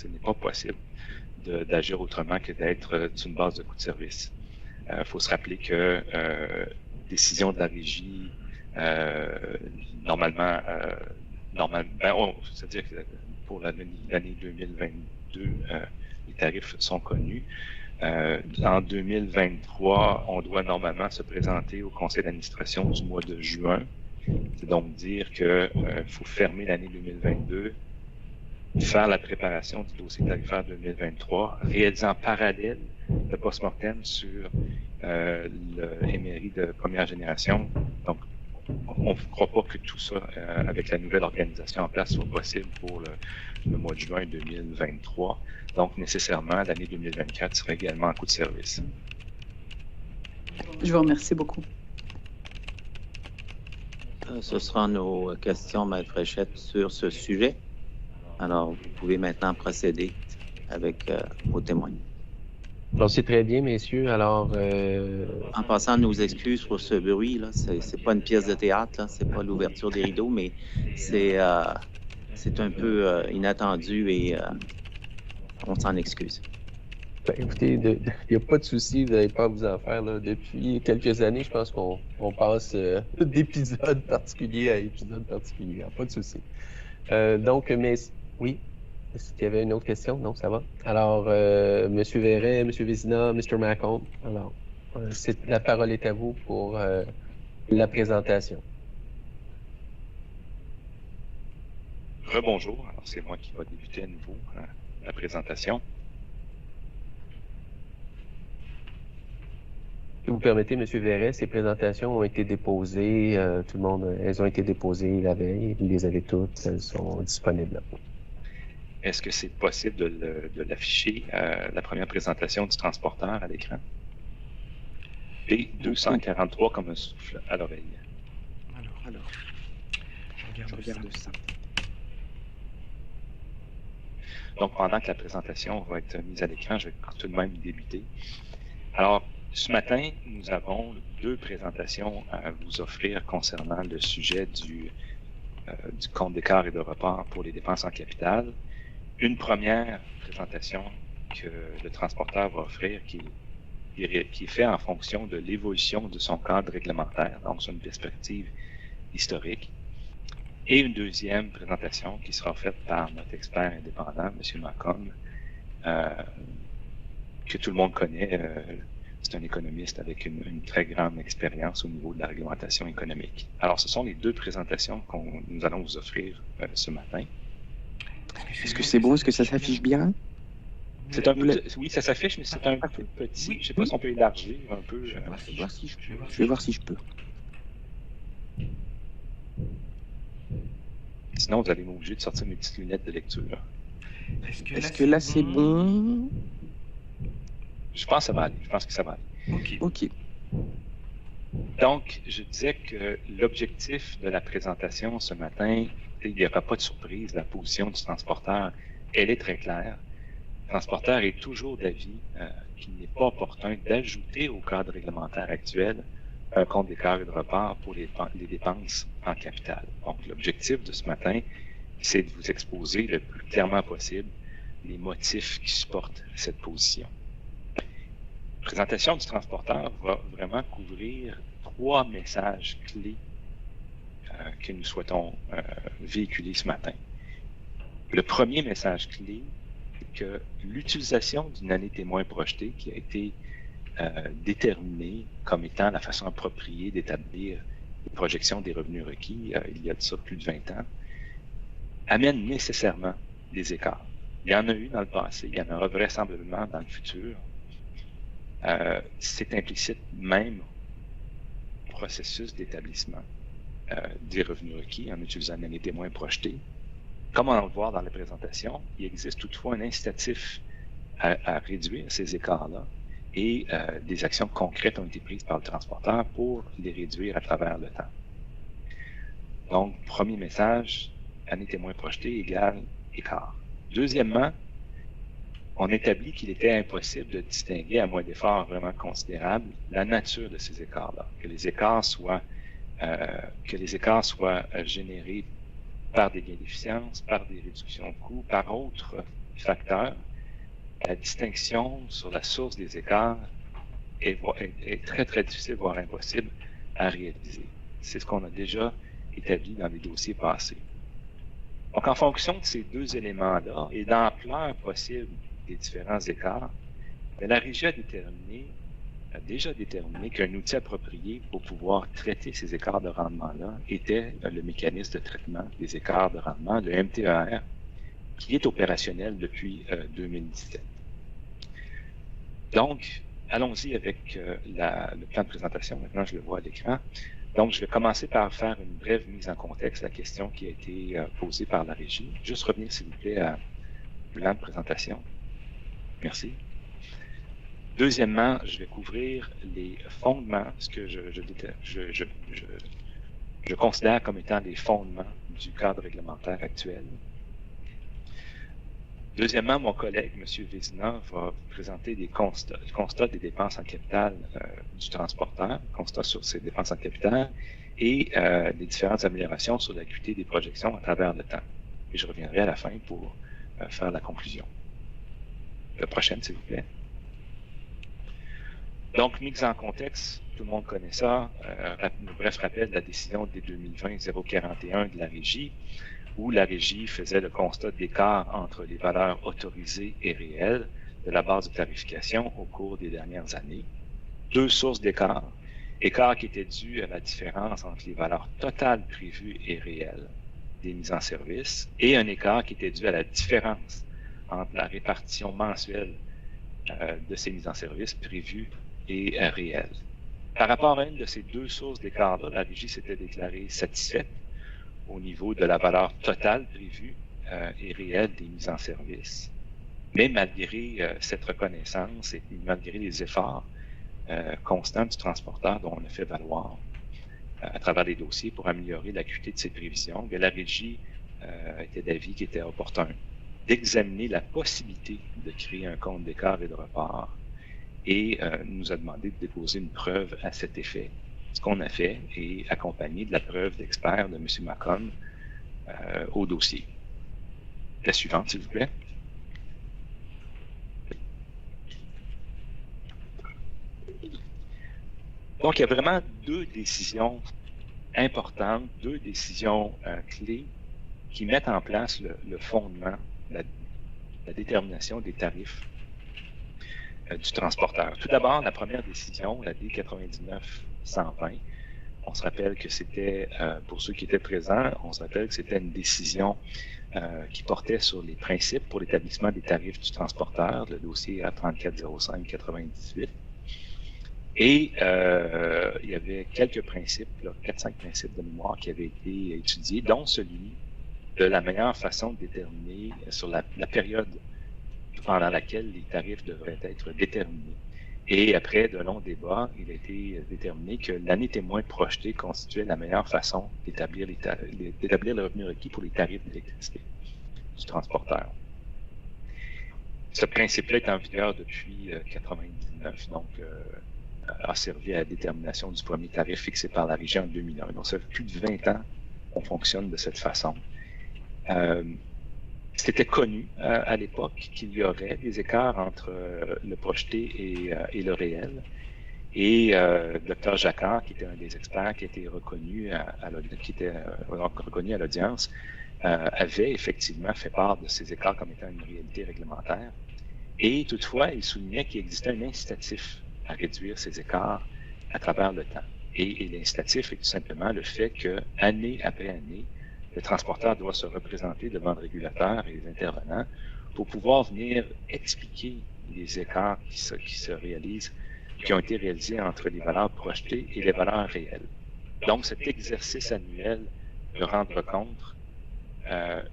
n'est pas possible d'agir autrement que d'être sur une base de coût de service. Il faut se rappeler que décision de la régie, normalement, c'est-à-dire que pour l'année 2022, les tarifs sont connus. En 2023, on doit normalement se présenter au conseil d'administration du mois de juin. C'est donc dire qu'il faut fermer l'année 2022, faire la préparation du dossier tarifaire 2023, réaliser en parallèle le post-mortem sur le MRI de première génération. Donc, on ne croit pas que tout ça, avec la nouvelle organisation en place, soit possible pour le mois de juin 2023. Donc, nécessairement, l'année 2024 sera également en coût de service. Je vous remercie beaucoup. Ce sera nos questions, Maître Fréchette, sur ce sujet. Alors, vous pouvez maintenant procéder avec vos témoins. Alors, c'est très bien, messieurs. Alors... En passant, nos excuses pour ce bruit, là, c'est pas une pièce de théâtre, là, c'est pas l'ouverture des rideaux, mais c'est un peu inattendu et on s'en excuse. Ben, écoutez, il n'y a pas de souci, vous n'avez pas à vous en faire. Là. Depuis quelques années, je pense qu'on passe d'épisode particulier à épisode particulier. Pas de souci. Donc, mais oui, est-ce qu'il y avait une autre question? Non, ça va. Alors, M. Verret, M. Vézina, Mr. Macomb, alors, la parole est à vous pour la présentation. Rebonjour. Alors, c'est moi qui va débuter à nouveau la présentation. Si vous permettez, M. Verret, ces présentations ont été déposées, tout le monde, elles ont été déposées la veille, vous les avez toutes, elles sont disponibles. Est-ce que c'est possible de l'afficher, la première présentation du transporteur à l'écran? P243 comme un souffle à l'oreille. Alors, je regarde ça. Donc, pendant que la présentation va être mise à l'écran, je vais tout de même débuter. Alors, ce matin, nous avons 2 présentations à vous offrir concernant le sujet du compte d'écart et de report pour les dépenses en capital. Une première présentation que le transporteur va offrir qui est fait en fonction de l'évolution de son cadre réglementaire, donc sur une perspective historique. Et une deuxième présentation qui sera faite par notre expert indépendant, M. Macomb, que tout le monde connaît. C'est un économiste avec une très grande expérience au niveau de la réglementation économique. Alors, ce sont les 2 présentations que nous allons vous offrir ce matin. Est-ce que c'est beau? Est-ce que ça s'affiche bien? C'est un peu, oui, ça s'affiche, mais c'est un peu petit. Je ne sais pas si on peut élargir un peu. Je vais voir si je peux. Sinon, vous allez m'obliger de sortir mes petites lunettes de lecture. Est-ce que là, c'est bon? Je pense que ça va aller. Je pense que ça va aller. OK. Donc, je disais que l'objectif de la présentation ce matin, il n'y aura pas de surprise. La position du transporteur, elle est très claire. Le transporteur est toujours d'avis qu'il n'est pas opportun d'ajouter au cadre réglementaire actuel un compte d'écart et de report pour les dépenses en capital. Donc, l'objectif de ce matin, c'est de vous exposer le plus clairement possible les motifs qui supportent cette position. La présentation du transporteur va vraiment couvrir 3 messages clés que nous souhaitons véhiculer ce matin. Le premier message clé, c'est que l'utilisation d'une année témoin projetée qui a été déterminée comme étant la façon appropriée d'établir les projections des revenus requis il y a de ça plus de 20 ans, amène nécessairement des écarts. Il y en a eu dans le passé, il y en aura vraisemblablement dans le futur. C'est implicite même au processus d'établissement des revenus requis en utilisant une année témoin projetée. Comme on va le voir dans la présentation, il existe toutefois un incitatif à réduire ces écarts-là et des actions concrètes ont été prises par le transporteur pour les réduire à travers le temps. Donc, premier message, année témoin projetée égale écart. Deuxièmement, on établit qu'il était impossible de distinguer, à moins d'efforts vraiment considérables, la nature de ces écarts-là, que les écarts soient générés par des gains d'efficience, par des réductions de coûts, par autres facteurs. La distinction sur la source des écarts est très, très difficile, voire impossible à réaliser. C'est ce qu'on a déjà établi dans les dossiers passés. Donc, en fonction de ces 2 éléments-là et d'ampleur possible des différents écarts, mais la régie a déjà déterminé qu'un outil approprié pour pouvoir traiter ces écarts de rendement-là était le mécanisme de traitement des écarts de rendement, le MTER, qui est opérationnel depuis 2017. Donc, allons-y avec le plan de présentation. Maintenant, je le vois à l'écran. Donc, je vais commencer par faire une brève mise en contexte de la question qui a été posée par la régie. Juste revenir, s'il vous plaît, à plan de présentation. Merci. Deuxièmement, je vais couvrir les fondements, ce que je considère comme étant les fondements du cadre réglementaire actuel. Deuxièmement, mon collègue, M. Vézina, va vous présenter des constats des dépenses en capital du transporteur, constats sur ses dépenses en capital et les différentes améliorations sur l'acuité des projections à travers le temps. Et je reviendrai à la fin pour faire la conclusion. La prochaine, s'il vous plaît. Donc, mise en contexte, tout le monde connaît ça. Bref rappel de la décision des 2020-041 de la Régie, où la Régie faisait le constat d'écart entre les valeurs autorisées et réelles de la base de tarification au cours des dernières années. Deux sources d'écart. Écart qui était dû à la différence entre les valeurs totales prévues et réelles des mises en service, et un écart qui était dû à la différence entre la répartition mensuelle de ces mises en service prévues et réelles. Par rapport à une de ces deux sources d'écart-là, la Régie s'était déclarée satisfaite au niveau de la valeur totale prévue et réelle des mises en service. Mais malgré cette reconnaissance et malgré les efforts constants du transporteur dont on a fait valoir à travers les dossiers pour améliorer l'acuité de ses prévisions, la Régie était d'avis qu'il était opportun d'examiner la possibilité de créer un compte d'écart et de report et nous a demandé de déposer une preuve à cet effet. Ce qu'on a fait est accompagné de la preuve d'expert de M. Macomb au dossier. La suivante, s'il vous plaît. Donc, il y a vraiment deux décisions importantes, deux décisions clés qui mettent en place le fondement, la détermination des tarifs du transporteur. Tout d'abord, la première décision, la D-99-120, on se rappelle que c'était, pour ceux qui étaient présents, on se rappelle que c'était une décision qui portait sur les principes pour l'établissement des tarifs du transporteur, le dossier A3405-98. Et il y avait quelques principes, 4-5 principes de mémoire qui avaient été étudiés, dont celui de la meilleure façon de déterminer sur la période pendant laquelle les tarifs devraient être déterminés. Et après de longs débats, il a été déterminé que l'année témoin projetée constituait la meilleure façon d'établir le revenu requis pour les tarifs d'électricité du transporteur. Ce principe-là est en vigueur depuis 1999, donc a servi à la détermination du premier tarif fixé par la Régie en 2001. Donc ça fait plus de 20 ans qu'on fonctionne de cette façon. C'était connu à l'époque qu'il y aurait des écarts entre le projeté et le réel. Et Dr Jacquard, qui était un des experts qui était reconnu à l'audience, avait effectivement fait part de ces écarts comme étant une réalité réglementaire. Et toutefois, il soulignait qu'il existait un incitatif à réduire ces écarts à travers le temps. Et l'incitatif est tout simplement le fait que, année après année, le transporteur doit se représenter devant le régulateur et les intervenants pour pouvoir venir expliquer les écarts qui se réalisent, qui ont été réalisés entre les valeurs projetées et les valeurs réelles. Donc, cet exercice annuel de rendre compte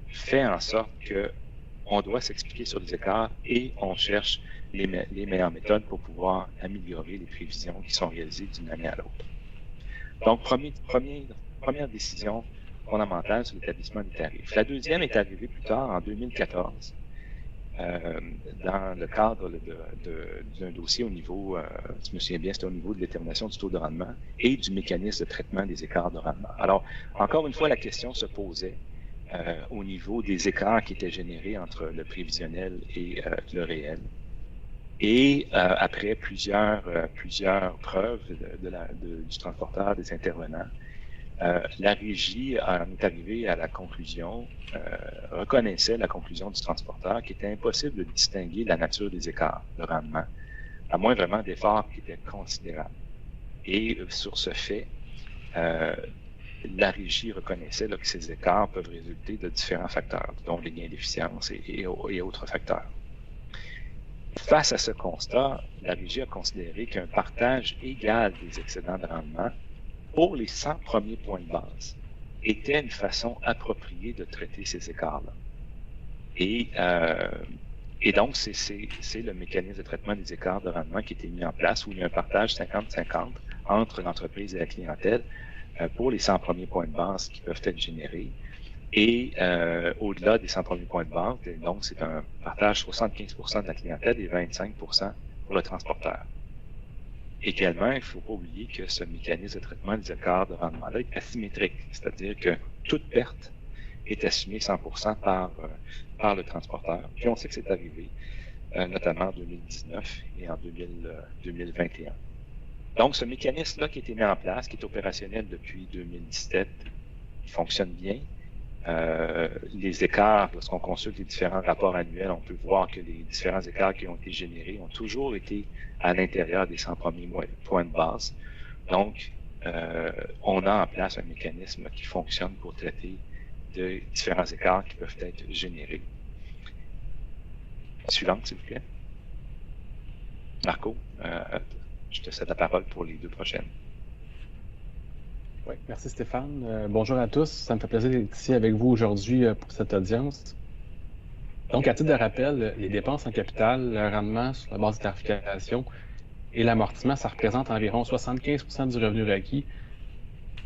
fait en sorte qu'on doit s'expliquer sur les écarts et on cherche les meilleures méthodes pour pouvoir améliorer les prévisions qui sont réalisées d'une année à l'autre. Donc, première décision fondamentale sur l'établissement des tarifs. La deuxième est arrivée plus tard, en 2014, dans le cadre d'un dossier au niveau, si je me souviens bien, c'était au niveau de détermination du taux de rendement et du mécanisme de traitement des écarts de rendement. Alors, encore une fois, la question se posait au niveau des écarts qui étaient générés entre le prévisionnel et le réel. Et après plusieurs preuves du transporteur, des intervenants, la régie en est arrivée à la conclusion, reconnaissait la conclusion du transporteur qu'il était impossible de distinguer la nature des écarts de rendement, à moins vraiment d'efforts qui étaient considérables. Et sur ce fait, la régie reconnaissait là, que ces écarts peuvent résulter de différents facteurs, dont les gains d'efficience et autres facteurs. Face à ce constat, la régie a considéré qu'un partage égal des excédents de rendement pour les 100 premiers points de base était une façon appropriée de traiter ces écarts-là. Et donc, c'est le mécanisme de traitement des écarts de rendement qui a été mis en place, où il y a un partage 50-50 entre l'entreprise et la clientèle pour les 100 premiers points de base qui peuvent être générés. Et au-delà des 100 premiers points de base, donc c'est un partage 75% de la clientèle et 25% pour le transporteur. Également, il ne faut pas oublier que ce mécanisme de traitement des écarts de rendement-là est asymétrique, c'est-à-dire que toute perte est assumée 100% par le transporteur. Puis on sait que c'est arrivé, notamment en 2019 et en 2021. Donc, ce mécanisme-là qui a été mis en place, qui est opérationnel depuis 2017, il fonctionne bien. Les écarts, lorsqu'on consulte les différents rapports annuels, on peut voir que les différents écarts qui ont été générés ont toujours été à l'intérieur des 100 premiers points de base. Donc, on a en place un mécanisme qui fonctionne pour traiter de différents écarts qui peuvent être générés. Suivante, s'il vous plaît. Marco, je te cède la parole pour les deux prochaines. Oui, merci Stéphane. Bonjour à tous. Ça me fait plaisir d'être ici avec vous aujourd'hui pour cette audience. Donc, à titre de rappel, les dépenses en capital, le rendement sur la base de tarification et l'amortissement, ça représente environ 75% du revenu requis,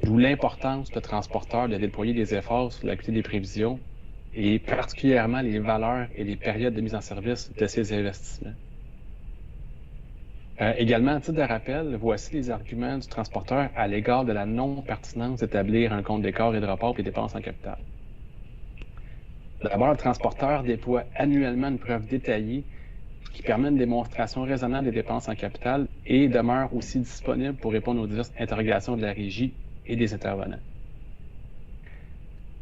d'où l'importance pour le transporteur de déployer des efforts sur l'acuité des prévisions et particulièrement les valeurs et les périodes de mise en service de ces investissements. Également, à titre de rappel, voici les arguments du transporteur à l'égard de la non-pertinence d'établir un compte d'écart et de rapport pour les dépenses en capital. D'abord, le transporteur déploie annuellement une preuve détaillée qui permet une démonstration raisonnable des dépenses en capital et demeure aussi disponible pour répondre aux diverses interrogations de la régie et des intervenants.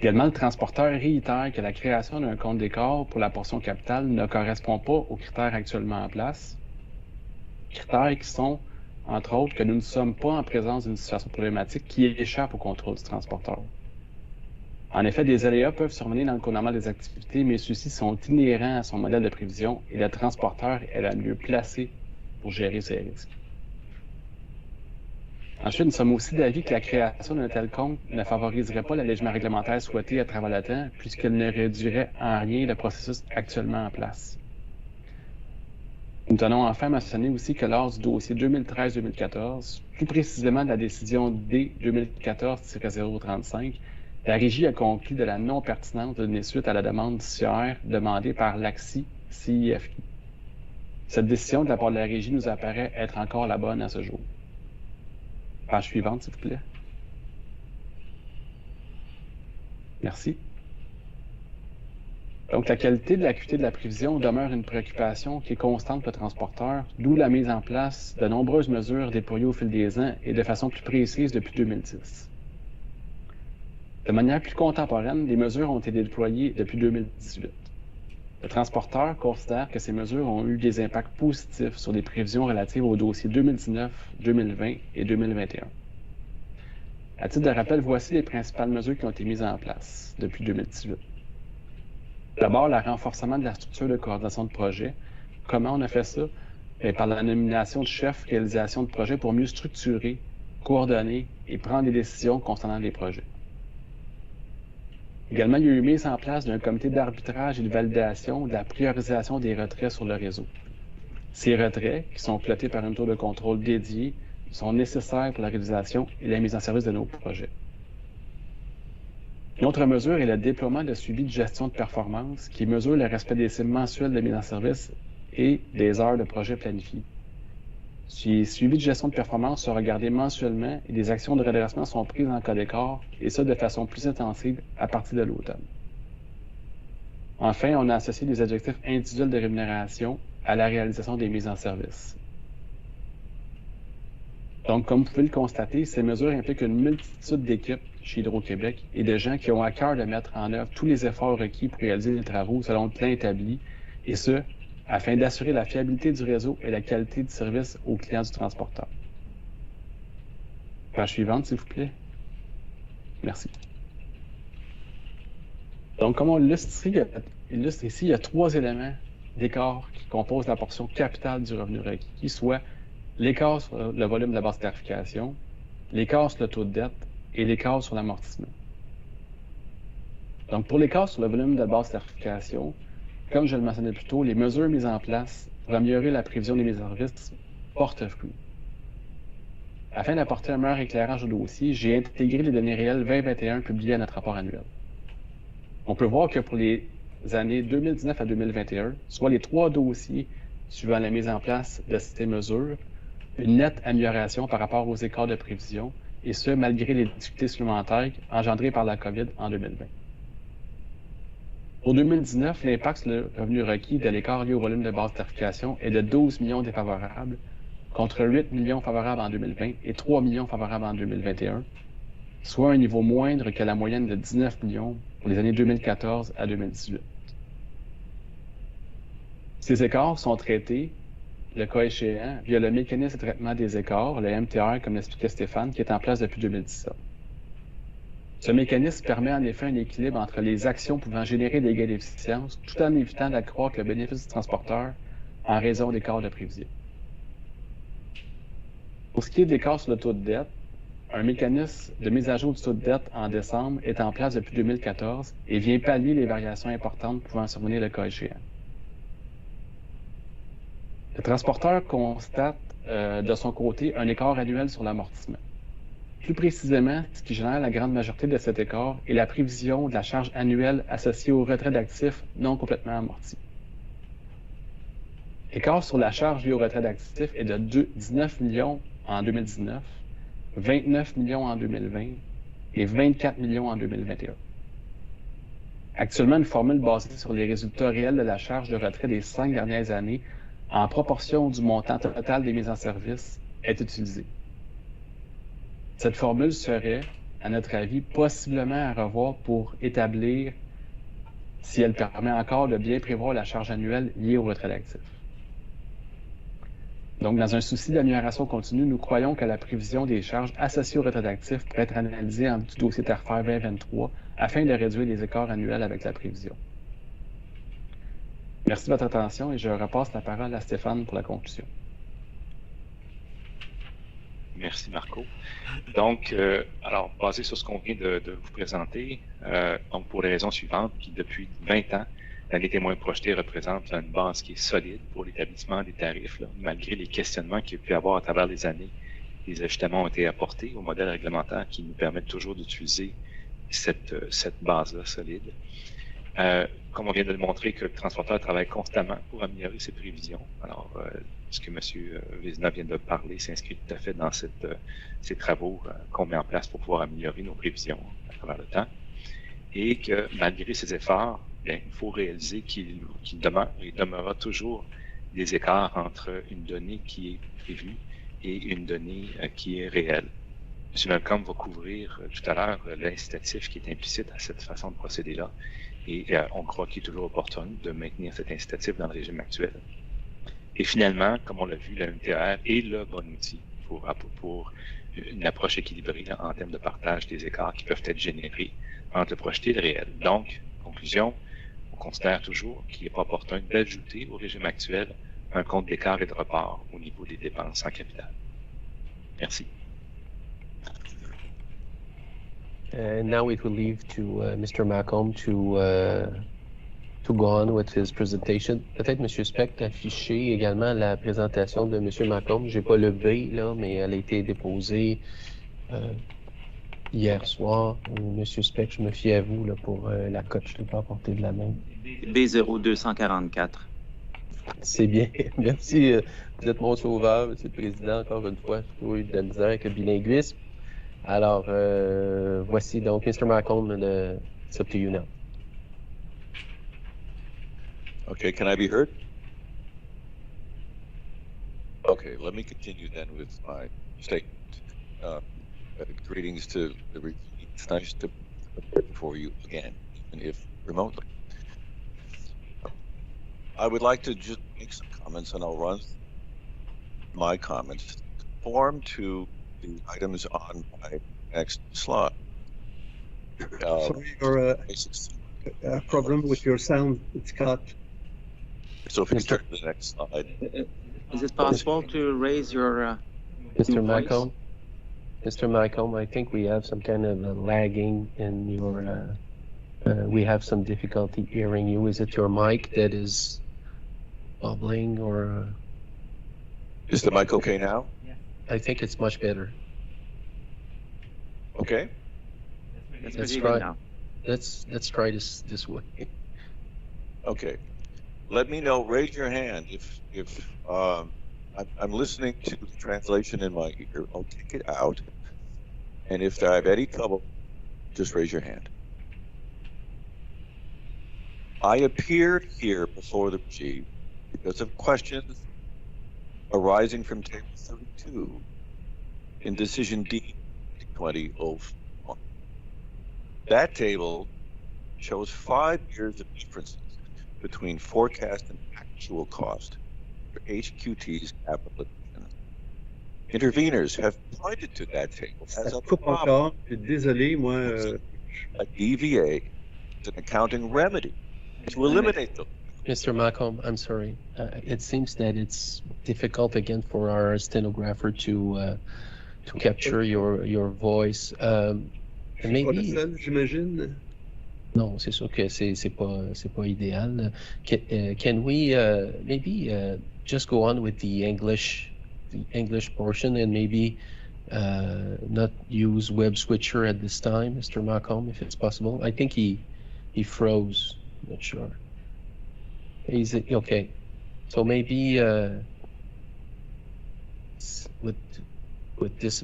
Également, le transporteur réitère que la création d'un compte d'écart pour la portion capitale ne correspond pas aux critères actuellement en place. Critères qui sont, entre autres, que nous ne sommes pas en présence d'une situation problématique qui échappe au contrôle du transporteur. En effet, des aléas peuvent survenir dans le cours normal des activités, mais ceux-ci sont inhérents à son modèle de prévision et le transporteur est le mieux placé pour gérer ces risques. Ensuite, nous sommes aussi d'avis que la création d'un tel compte ne favoriserait pas l'allègement réglementaire souhaité à travers le temps, puisqu'elle ne réduirait en rien le processus actuellement en place. Nous tenons enfin à mentionner aussi que lors du dossier 2013-2014, plus précisément de la décision D 2014-035, la Régie a conclu de la non-pertinence de donner suite à la demande d'ICR demandée par l'AXI-CIFI. Cette décision de la part de la Régie nous apparaît être encore la bonne à ce jour. Page suivante, s'il vous plaît. Merci. Donc, la qualité de l'acuité de la prévision demeure une préoccupation qui est constante pour le transporteur, d'où la mise en place de nombreuses mesures déployées au fil des ans et de façon plus précise depuis 2010. De manière plus contemporaine, des mesures ont été déployées depuis 2018. Le transporteur considère que ces mesures ont eu des impacts positifs sur les prévisions relatives aux dossiers 2019, 2020 et 2021. À titre de rappel, voici les principales mesures qui ont été mises en place depuis 2018. D'abord, le renforcement de la structure de coordination de projet. Comment on a fait ça? Par la nomination de chefs réalisation de projet pour mieux structurer, coordonner et prendre des décisions concernant les projets. Également, il y a eu mise en place d'un comité d'arbitrage et de validation de la priorisation des retraits sur le réseau. Ces retraits, qui sont pilotés par une tour de contrôle dédiée, sont nécessaires pour la réalisation et la mise en service de nos projets. Une autre mesure est le déploiement de suivi de gestion de performance qui mesure le respect des cibles mensuelles de mise en service et des heures de projet planifiées. Ces suivis de gestion de performance sont regardés mensuellement et des actions de redressement sont prises en cas d'écart, et ça de façon plus intensive à partir de l'automne. Enfin, on a associé des objectifs individuels de rémunération à la réalisation des mises en service. Donc, comme vous pouvez le constater, ces mesures impliquent une multitude d'équipes chez Hydro-Québec et de gens qui ont à cœur de mettre en œuvre tous les efforts requis pour réaliser les travaux selon le plan établi, et ce, afin d'assurer la fiabilité du réseau et la qualité du service aux clients du transporteur. Page suivante, s'il vous plaît. Merci. Donc, comme on l'illustre ici, il y a 3 éléments d'écart qui composent la portion capitale du revenu requis, soit l'écart sur le volume de la base de tarification, l'écart sur le taux de dette et l'écart sur l'amortissement. Donc, pour l'écart sur le volume de la base de tarification, comme je le mentionnais plus tôt, les mesures mises en place pour améliorer la prévision des services portent fruit. Afin d'apporter un meilleur éclairage au dossier, j'ai intégré les données réelles 2021 publiées à notre rapport annuel. On peut voir que pour les années 2019 à 2021, soit les 3 dossiers suivant la mise en place de ces mesures, une nette amélioration par rapport aux écarts de prévision, et ce, malgré les difficultés supplémentaires engendrées par la COVID en 2020. Pour 2019, l'impact sur le revenu requis de l'écart lié au volume de base de tarification est de 12 millions défavorables, contre 8 millions favorables en 2020 et 3 millions favorables en 2021, soit un niveau moindre que la moyenne de 19 millions pour les années 2014 à 2018. Ces écarts sont traités, le cas échéant, via le mécanisme de traitement des écarts, le MTR, comme l'expliquait Stéphane, qui est en place depuis 2017. Ce mécanisme permet en effet un équilibre entre les actions pouvant générer des gains d'efficience, tout en évitant d'accroître le bénéfice du transporteur en raison d'écarts de prévision. Pour ce qui est de l'écart sur le taux de dette, un mécanisme de mise à jour du taux de dette en décembre est en place depuis 2014 et vient pallier les variations importantes pouvant survenir le cas échéant. Le transporteur constate de son côté un écart annuel sur l'amortissement. Plus précisément, ce qui génère la grande majorité de cet écart est la prévision de la charge annuelle associée au retrait d'actifs non complètement amortis. L'écart sur la charge liée au retrait d'actifs est de 19 millions en 2019, 29 millions en 2020 et 24 millions en 2021. Actuellement, une formule basée sur les résultats réels de la charge de retrait des 5 dernières années en proportion du montant total des mises en service est utilisée. Cette formule serait, à notre avis, possiblement à revoir pour établir si elle permet encore de bien prévoir la charge annuelle liée au retrait d'actifs. Donc, dans un souci d'amélioration continue, nous croyons que la prévision des charges associées au retrait d'actifs pourrait être analysée en du dossier tarifaire 2023 afin de réduire les écarts annuels avec la prévision. Merci de votre attention et je repasse la parole à Stéphane pour la conclusion. Merci Marco. Donc, alors, basé sur ce qu'on vient de vous présenter, donc pour les raisons suivantes, puis depuis 20 ans, l'année témoin projetée représente une base qui est solide pour l'établissement des tarifs, là, malgré les questionnements qu'il y a pu avoir à travers les années. Les ajustements ont été apportés au modèle réglementaire qui nous permettent toujours d'utiliser cette base-là solide. Comme on vient de le montrer, que le transporteur travaille constamment pour améliorer ses prévisions. Alors, ce que M. Vézina vient de parler s'inscrit tout à fait dans ces travaux qu'on met en place pour pouvoir améliorer nos prévisions à travers le temps. Et que malgré ces efforts, bien, il faut réaliser qu'il demeurera toujours des écarts entre une donnée qui est prévue et une donnée qui est réelle. M. Malcolm va couvrir tout à l'heure l'incitatif qui est implicite à cette façon de procéder-là. Et on croit qu'il est toujours opportun de maintenir cet incitatif dans le régime actuel. Et finalement, comme on l'a vu, la MTR est le bon outil pour une approche équilibrée en termes de partage des écarts qui peuvent être générés entre le projeté et le réel. Donc, conclusion, on considère toujours qu'il n'est pas opportun d'ajouter au régime actuel un compte d'écart et de report au niveau des dépenses en capital. Merci. Now it will leave to Mr. Malcolm to go on with his presentation. Peut-être M. Speck afficher également la présentation de M. Malcolm. J'ai pas le B là, mais elle a été déposée hier soir. M. Speck, je me fie à vous là, pour la cote. Je ne l'ai pas apporté de la main. B0244. C'est bien. Merci. Vous êtes mon sauveur, M. le Président. Encore une fois, j'ai toujours eu de la misère avec le bilinguisme. Alors, voici donc Mr. Malcolm, it's up to you now. Okay, can I be heard? Okay, let me continue then with my statement. Greetings to the regime. It's nice to appear before you again, even if remotely. I would like to just make some comments, and I'll run my comments conform to the items on my next slide. Sorry, you're a problem with your sound. It's cut. So if you turn to the next slide. Is it possible to raise your Mr. Malcolm? Mr. Malcolm, I think we have some kind of lagging in your, we have some difficulty hearing you. Is it your mic that is bubbling or? Is the mic okay now? I think it's much better. Okay. Let's try. Let's try this way. Okay. Let me know. Raise your hand if I'm listening to the translation in my ear. I'll take it out, and if I have any trouble, just raise your hand. I appeared here before the chief because of questions arising from Table 32 in Decision D 2001. That table shows 5 years of differences between forecast and actual cost for HQT's capital additions. Interveners have pointed to that table as a problem. Désolé, moi. A DVA is an accounting remedy to eliminate them. Mr. Malcolm, I'm sorry. It seems that it's difficult again for our stenographer to capture your voice. Maybe. J'imagine. Non, c'est sûr que c'est pas idéal. Can we maybe just go on with the English portion and maybe not use web switcher at this time, Mr. Malcolm, if it's possible? I think he froze. Not sure. Is it okay? So maybe with this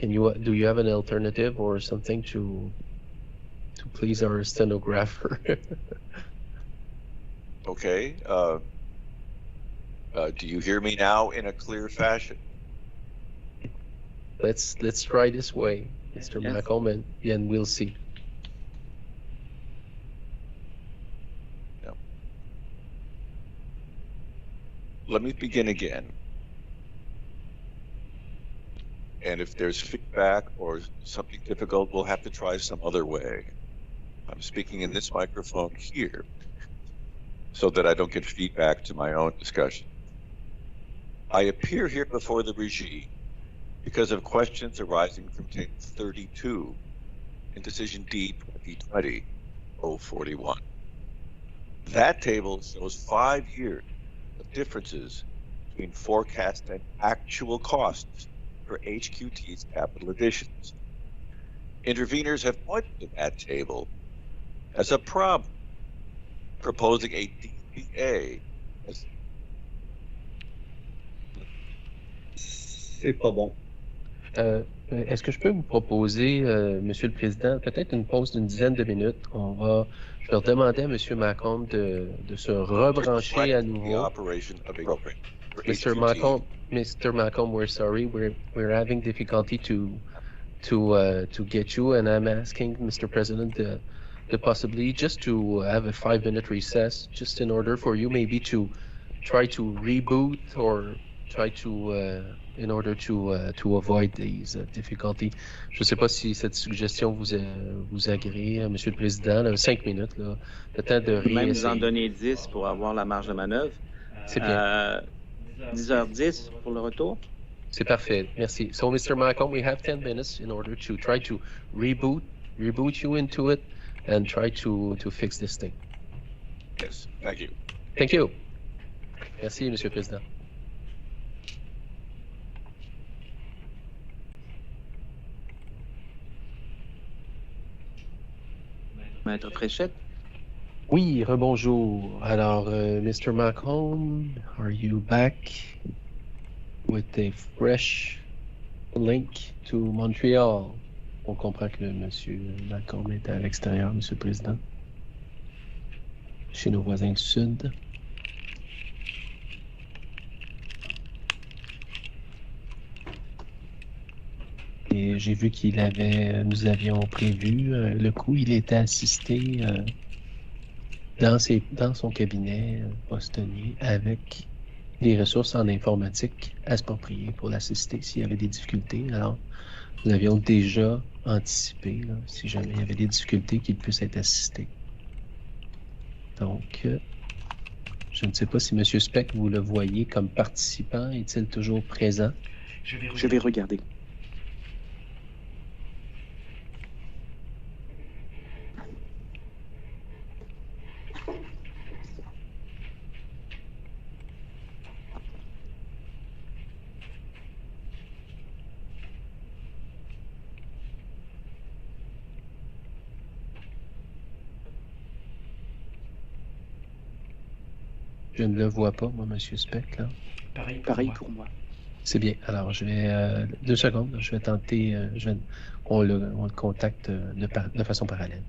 do you have an alternative or something to please our stenographer? Okay. Do you hear me now in a clear fashion? Let's try this way, Mr. Yes. Malcolm, and we'll see. Yeah. Let me begin again. And if there's feedback or something difficult, we'll have to try some other way. I'm speaking in this microphone here so that I don't get feedback to my own discussion. I appear here before the regime because of questions arising from Table 32 in Decision D 2020-041. That table shows 5 years of differences between forecast and actual costs for HQT's capital additions. Interveners have pointed to that table as a problem, proposing a DVA. C'est pas bon. Est-ce que je peux vous proposer, Monsieur le Président, peut-être une pause d'une dizaine de minutes? Je vais demander à Monsieur Malcolm de se rebrancher à nouveau. Mr. Malcolm, we're sorry, we're having difficulty to get you, and I'm asking Mr. President to possibly just to have a 5-minute recess, just in order for you maybe to try to reboot or try to in order to avoid these difficulties. Je ne sais pas si cette suggestion vous agrée, Monsieur le Président, là, 5 minutes, là, le temps de réessayer. Même nous en donner 10 pour avoir la marge de manœuvre. C'est bien. 10h10 pour le retour. C'est parfait, merci. So, Mr. Malcolm, we have 10 minutes in order to try to reboot you into it and try to fix this thing. Yes, thank you. Thank you. Merci, Monsieur le Président. Maître Fréchette. Oui, rebonjour. Alors, Mr. Malcolm, are you back with a fresh link to Montreal? On comprend que Monsieur Malcolm est à l'extérieur, Monsieur le Président, chez nos voisins du Sud. Et j'ai vu nous avions prévu le coup. Il était assisté dans son cabinet bostonien avec des ressources en informatique appropriées pour l'assister s'il y avait des difficultés. Alors, nous avions déjà anticipé, là, si jamais il y avait des difficultés, qu'il puisse être assisté. Donc, je ne sais pas si M. Speck, vous le voyez comme participant. Est-il toujours présent? Je vais regarder. Je ne le vois pas, moi, M. Speck, là. Pareil pour moi. C'est bien. Alors, je vais... 2 secondes. Je vais tenter... on le contacte de façon parallèle.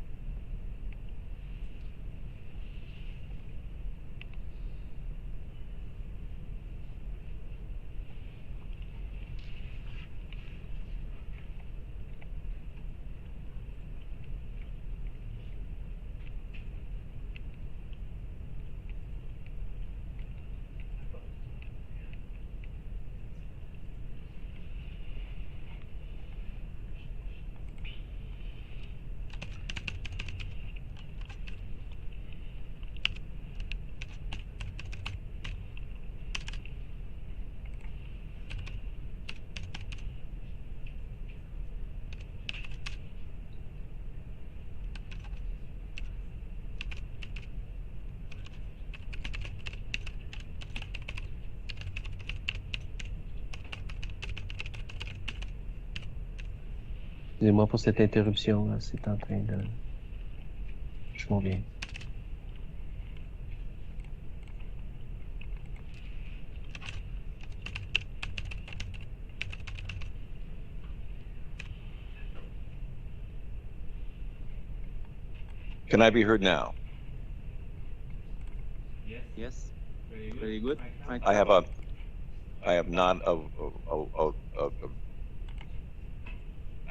Excusez-moi pour cette interruption, là. C'est en train de... Je m'en viens. Can I be heard now? Yes. Very good. I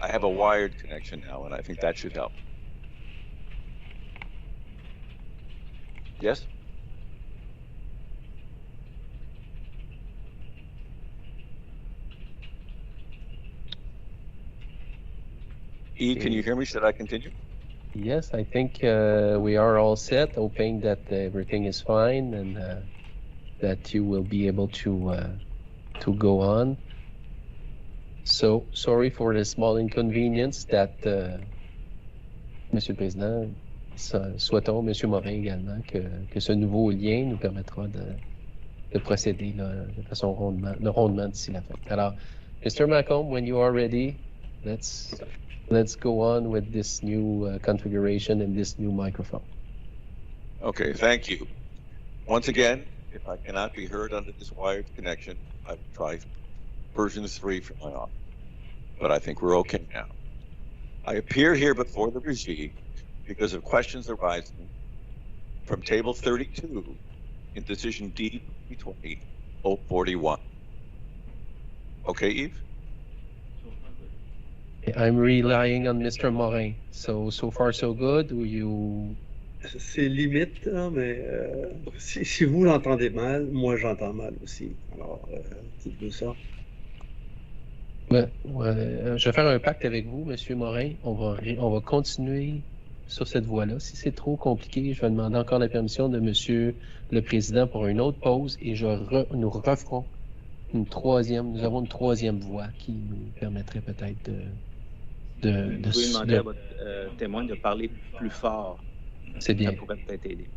have a wired connection now, and I think that should help. Yes? E, can you hear me? Should I continue? Yes, I think we are all set, hoping that everything is fine and that you will be able to go on. So, sorry for the small inconvenience that, Monsieur le Président, souhaitons, Monsieur Morin également, que ce nouveau lien nous permettra de procéder là, de façon rondement d'ici la fin. Alors, Mr. Malcolm, when you are ready, let's go on with this new configuration and this new microphone. Okay, thank you. Once again, if I cannot be heard under this wired connection, I've tried version 3 from my office, but I think we're okay now. I appear here before the Regie because of questions arising from Table 32 in Decision D 2020-041. Okay, Yves? I'm relying on Mr. Morin. So far so good, ou you... C'est limite, hein, mais si vous l'entendez mal, moi j'entends mal aussi. Alors, dites-nous ça. Ouais, je vais faire un pacte avec vous, Monsieur Morin. On va continuer sur cette voie-là. Si c'est trop compliqué, je vais demander encore la permission de Monsieur le Président pour une autre pause et nous referons nous avons une troisième voie qui nous permettrait peut-être Vous pouvez demander à votre témoin de parler plus fort. C'est bien. Ça pourrait peut-être aider.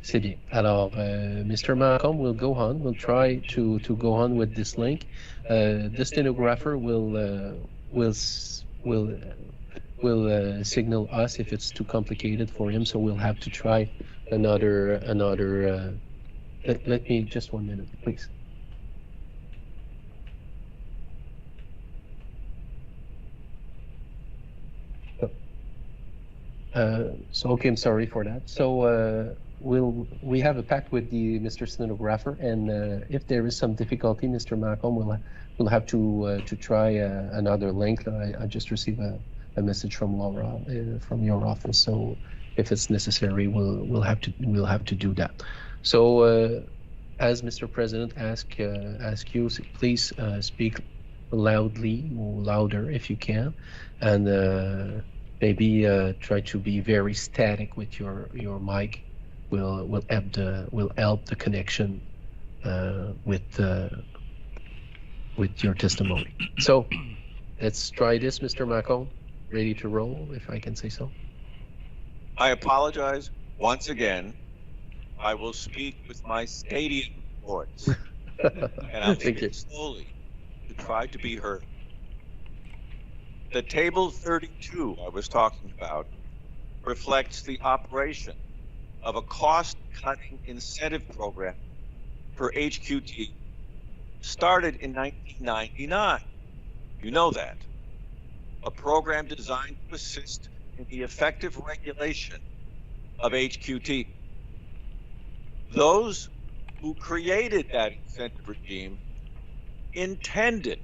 C'est bien. Alors, Mr. Malcolm will go on. We'll try to go on with this link. The stenographer will signal us if it's too complicated for him. So we'll have to try another. Let me just 1 minute, please. Okay, I'm sorry for that. So, we have a pact with the Mr. Stenographer, and if there is some difficulty, Mr. Malcolm will have to try another link. I just received a message from Laura from your office, so if it's necessary, we'll have to do that. So, as Mr. President ask you, please speak loudly or louder if you can, and maybe try to be very static with your mic. Will help the connection with your testimony. So let's try this, Mr. Malcolm. Ready to roll, if I can say so. I apologize once again. I will speak with my stadium voice, and I'll speak slowly to try to be heard. The table 32 I was talking about reflects the operation of a cost-cutting incentive program for HQT started in 1999. You know that. A program designed to assist in the effective regulation of HQT. Those who created that incentive regime intended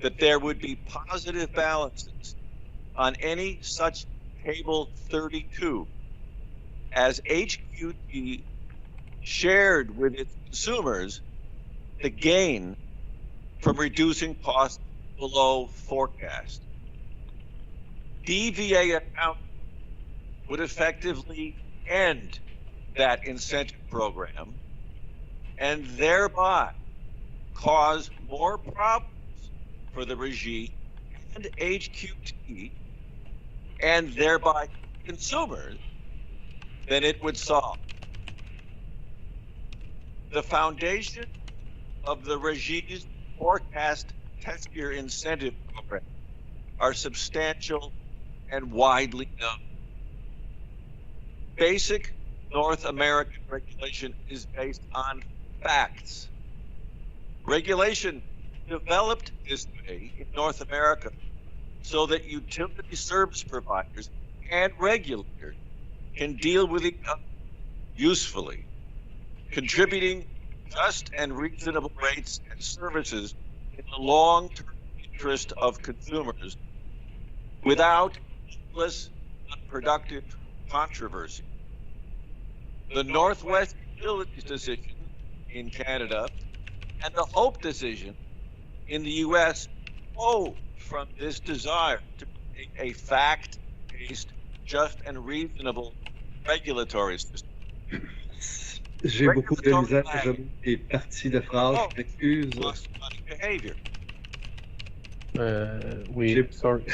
that there would be positive balances on any such table 32 as HQT shared with its consumers the gain from reducing costs below forecast. DVA account would effectively end that incentive program and thereby cause more problems for the regime and HQT and thereby consumers than it would solve. The foundation of the regime's forecast test year incentive program are substantial and widely known. Basic North American regulation is based on facts. Regulation developed this way in North America so that utility service providers and regulators can deal with each other usefully, contributing just and reasonable rates and services in the long-term interest of consumers without needless, unproductive controversy. The Northwest Utilities decision in Canada and the Hope decision in the U.S. flow from this desire to create a fact-based, just and reasonable regulatory system. J'ai beaucoup de misère, j'aime des parties de phrases, je m'excuse.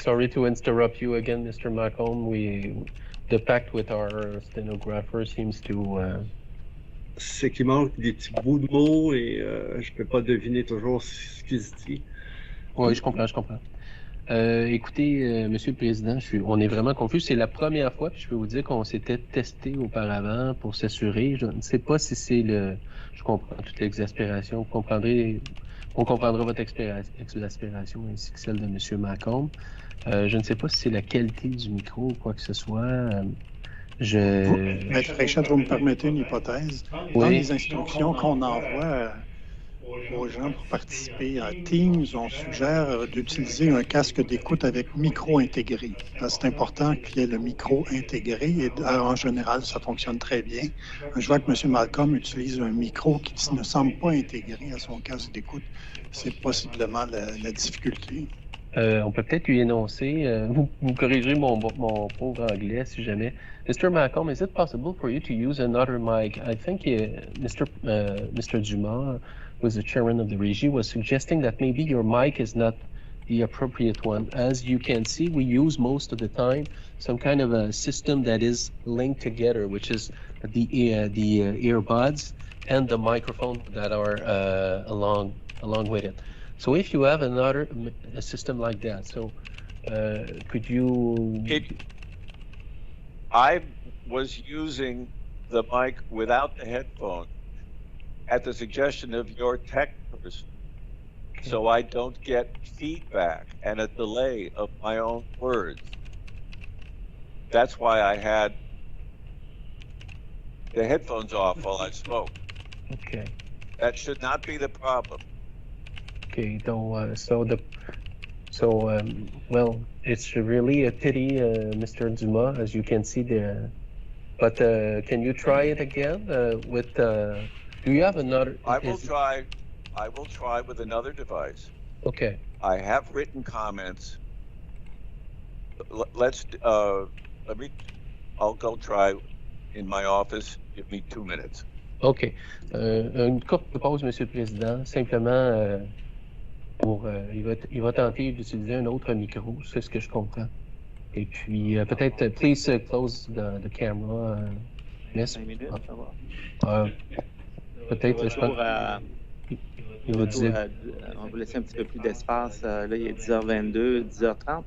Sorry to interrupt you again, Mr. Malcolm. The pact with our stenographer seems to... C'est qu'il manque des petits bouts de mots et je peux pas deviner toujours ce qu'il se dit. Oui, je comprends. Écoutez, Monsieur le Président, on est vraiment confus. C'est la première fois, puis je peux vous dire qu'on s'était testé auparavant pour s'assurer. Je ne sais pas si c'est le... Je comprends toute l'exaspération. On comprendra votre exaspération ainsi que celle de Monsieur Malcolm. Je ne sais pas si c'est la qualité du micro ou quoi que ce soit. Maître Richard, vous me permettez une hypothèse? Dans les instructions qu'on envoie aux gens pour participer à Teams, on suggère d'utiliser un casque d'écoute avec micro intégré. C'est important qu'il y ait le micro intégré et en général, ça fonctionne très bien. Je vois que M. Malcolm utilise un micro qui ne semble pas intégré à son casque d'écoute. C'est possiblement la difficulté. On peut peut-être lui énoncer, vous corrigerez mon pauvre anglais si jamais. Mr. Malcolm, is it possible for you to use another mic? I think Mr. Dumas, who is the chairman of the regie, was suggesting that maybe your mic is not the appropriate one. As you can see, we use most of the time some kind of a system that is linked together, which is the earbuds and the microphone that are along with it. So if you have a system like that, so could you... I was using the mic without the headphone at the suggestion of your tech person, so I don't get feedback and a delay of my own words. That's why I had the headphones off while I spoke. Okay. That should not be the problem. Okay, well, it's really a pity, Mr. Dumas, as you can see there. But can you try it again with? Do you have another? I will try with another device. Okay. I have written comments. I'll go try in my office. Give me 2 minutes. OK. Une courte pause, Monsieur le Président. Simplement, il va tenter d'utiliser un autre micro, c'est ce que je comprends. Et puis, peut-être, please close the camera, miss. 5 minutes, ça va. Peut-être, je pense. Il va dire. On va laisser un petit peu plus d'espace. Là, il est 10h22, 10h30.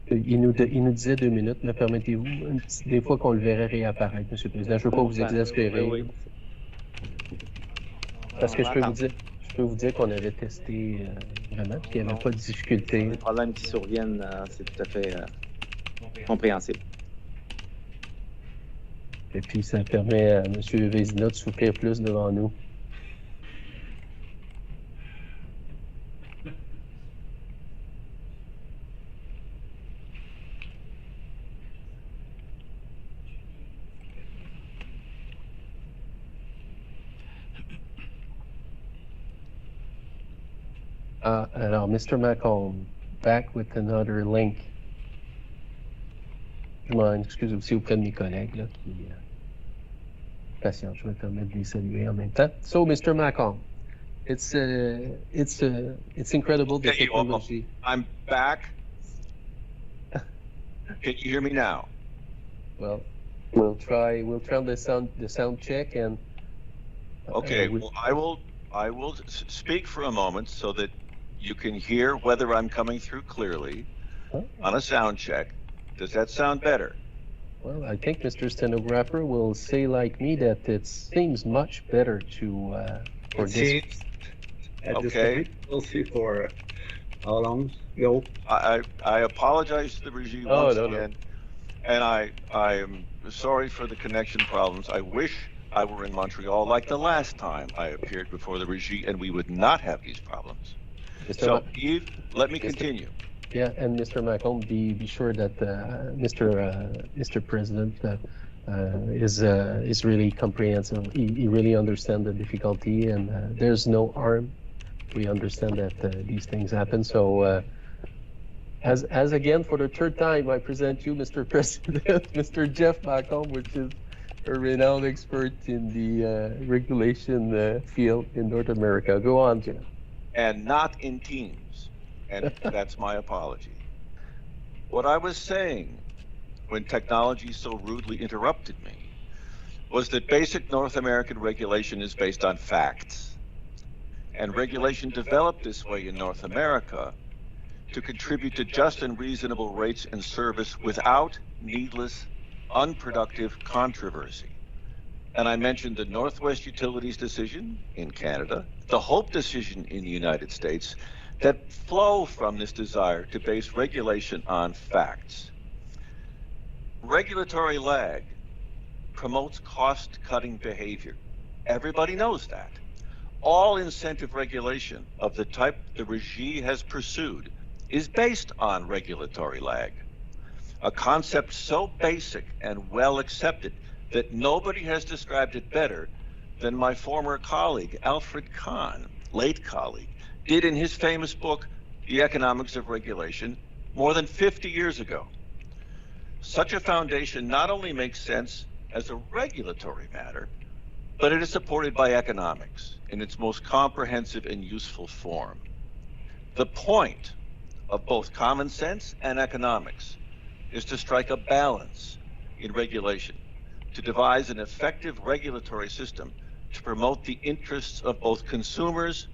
Il nous disait 2 minutes, mais permettez-vous, des fois qu'on le verrait réapparaître, M. le Président. Je ne veux pas vous exaspérer. Oui. Parce que je peux vous dire qu'on avait testé vraiment, qu'il n'y avait pas de difficulté. Les problèmes qui surviennent, c'est tout à fait compréhensible. Et puis, ça permet à M. Vézina de souffrir plus devant nous. Alors, Mr. Macomb, back with another link. Je m'en excuse aussi auprès de mes collègues là, qui patients, je vais me permettre de les saluer en même temps. So, Mr. Macomb, it's incredible the technology. I'm back. Can you hear me now? Well, we'll try the sound check and. Okay, well, I will speak for a moment so that you can hear whether I'm coming through clearly on a sound check. Does that sound better? Well, I think Mr. Stenographer will say like me that it seems much better for this. Okay. We'll see for how long. Go. I apologize to the regime once again, and I am sorry for the connection problems. I wish I were in Montreal like the last time I appeared before the regime, and we would not have these problems. So, Yves, let me continue. Yeah, and Mr. Macomb, be sure that Mr. President is really comprehensive. He really understands the difficulty, and there's no harm. We understand that these things happen. So, as again for the third time, I present you, Mr. President, Mr. Jeff Macomb, which is a renowned expert in the regulation field in North America. Go on, Jeff. And not in Teams. And that's my apology. What I was saying when technology so rudely interrupted me was that basic North American regulation is based on facts. And regulation developed this way in North America to contribute to just and reasonable rates and service without needless, unproductive controversy. And I mentioned the Northwest Utilities decision in Canada, the Hope decision in the United States, that flow from this desire to base regulation on facts. Regulatory lag promotes cost-cutting behavior. Everybody knows that. All incentive regulation of the type the regime has pursued is based on regulatory lag, a concept so basic and well accepted that nobody has described it better than my former colleague, Alfred Kahn, late colleague, did in his famous book, The Economics of Regulation, more than 50 years ago. Such a foundation not only makes sense as a regulatory matter, but it is supported by economics in its most comprehensive and useful form. The point of both common sense and economics is to strike a balance in regulation, to devise an effective regulatory system to promote the interests of both consumers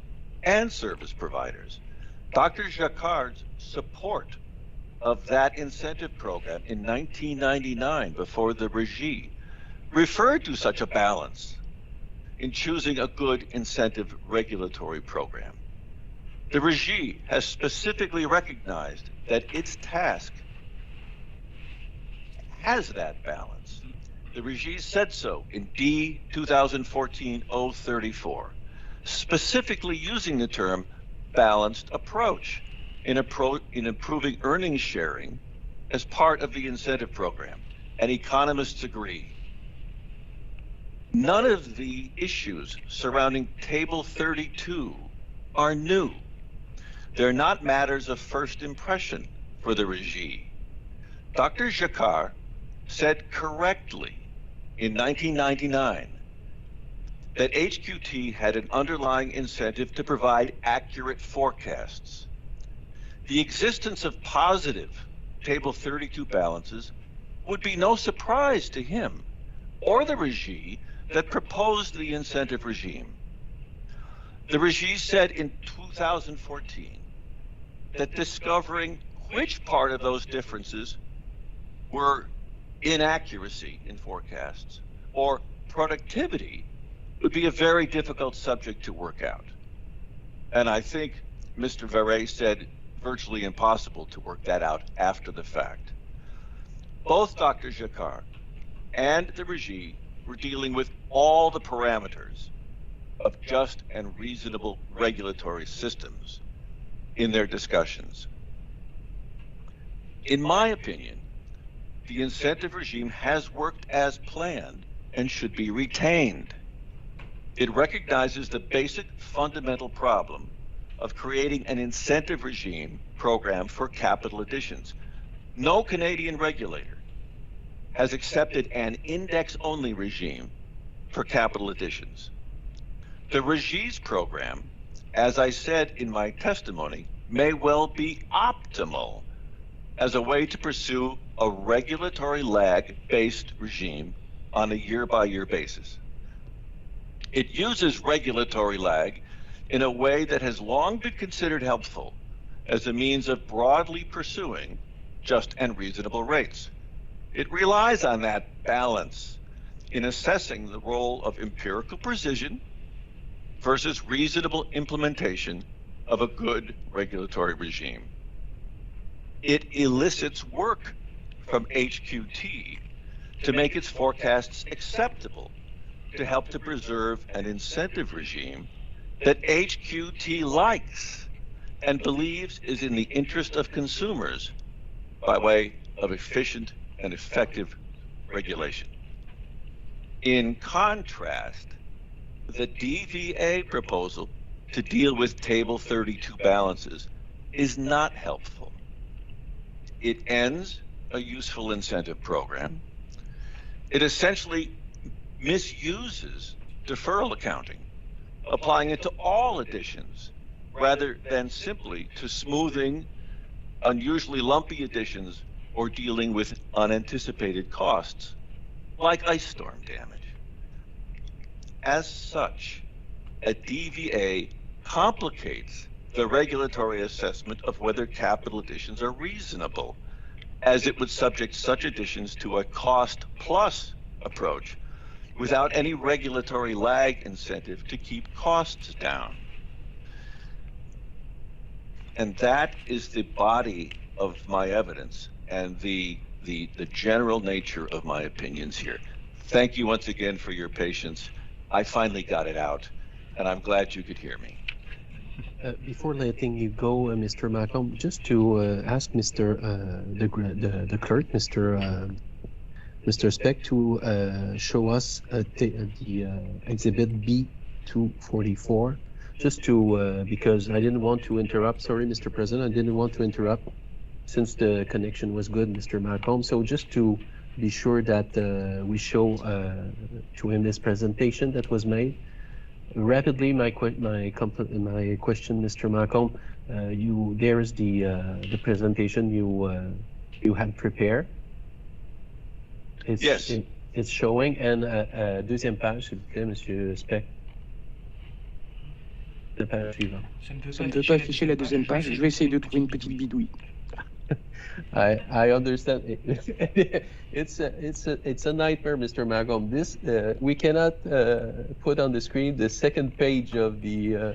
and service providers. Dr. Jacquard's support of that incentive program in 1999 before the regime referred to such a balance in choosing a good incentive regulatory program. The regime has specifically recognized that its task has that balance The RIGI said so in D 2014-034, specifically using the term balanced approach in improving earnings sharing as part of the incentive program, and economists agree. None of the issues surrounding Table 32 are new. They're not matters of first impression for the RIGI. Dr. Jacquard said correctly in 1999 that HQT had an underlying incentive to provide accurate forecasts. The existence of positive Table 32 balances would be no surprise to him or the RIGI that proposed the incentive regime. The RIGI said in 2014 that discovering which part of those differences were inaccuracy in forecasts or productivity would be a very difficult subject to work out. And I think Mr. Volet said virtually impossible to work that out after the fact. Both Dr. Jacquard and the RIGI were dealing with all the parameters of just and reasonable regulatory systems in their discussions. In my opinion, the incentive regime has worked as planned and should be retained. It recognizes the basic fundamental problem of creating an incentive regime program for capital additions. No Canadian regulator has accepted an index-only regime for capital additions. The RIGI's program, as I said in my testimony, may well be optimal as a way to pursue a regulatory lag-based regime on a year-by-year basis. It uses regulatory lag in a way that has long been considered helpful as a means of broadly pursuing just and reasonable rates. It relies on that balance in assessing the role of empirical precision versus reasonable implementation of a good regulatory regime. It elicits work from HQT to make its forecasts acceptable to help to preserve an incentive regime that HQT likes and believes is in the interest of consumers by way of efficient and effective regulation. In contrast, the DVA proposal to deal with Table 32 balances is not helpful. It ends a useful incentive program. It essentially misuses deferral accounting, applying it to all additions rather than simply to smoothing unusually lumpy additions or dealing with unanticipated costs, like ice storm damage. As such, a DVA complicates the regulatory assessment of whether capital additions are reasonable, as it would subject such additions to a cost-plus approach without any regulatory lag incentive to keep costs down. And that is the body of my evidence and the general nature of my opinions here. Thank you once again for your patience. I finally got it out, and I'm glad you could hear me. Before letting you go, Mr. Malcolm, just to ask Mr. the clerk, Mr. Speck, to show us the Exhibit B244, just to because I didn't want to interrupt. Sorry, Mr. President, I didn't want to interrupt since the connection was good, Mr. Malcolm. So just to be sure that we show to him this presentation that was made. Rapidly, my question, Mr. Malcolm. There is the presentation you had prepared. Yes. It's showing, and deuxième page, s'il vous plaît, Monsieur Speck. La page suivante. Ça ne veut pas afficher la deuxième page. Je vais essayer de trouver une petite bidouille. I understand. It's a nightmare, Mr. Malcolm. This we cannot put on the screen the second page of the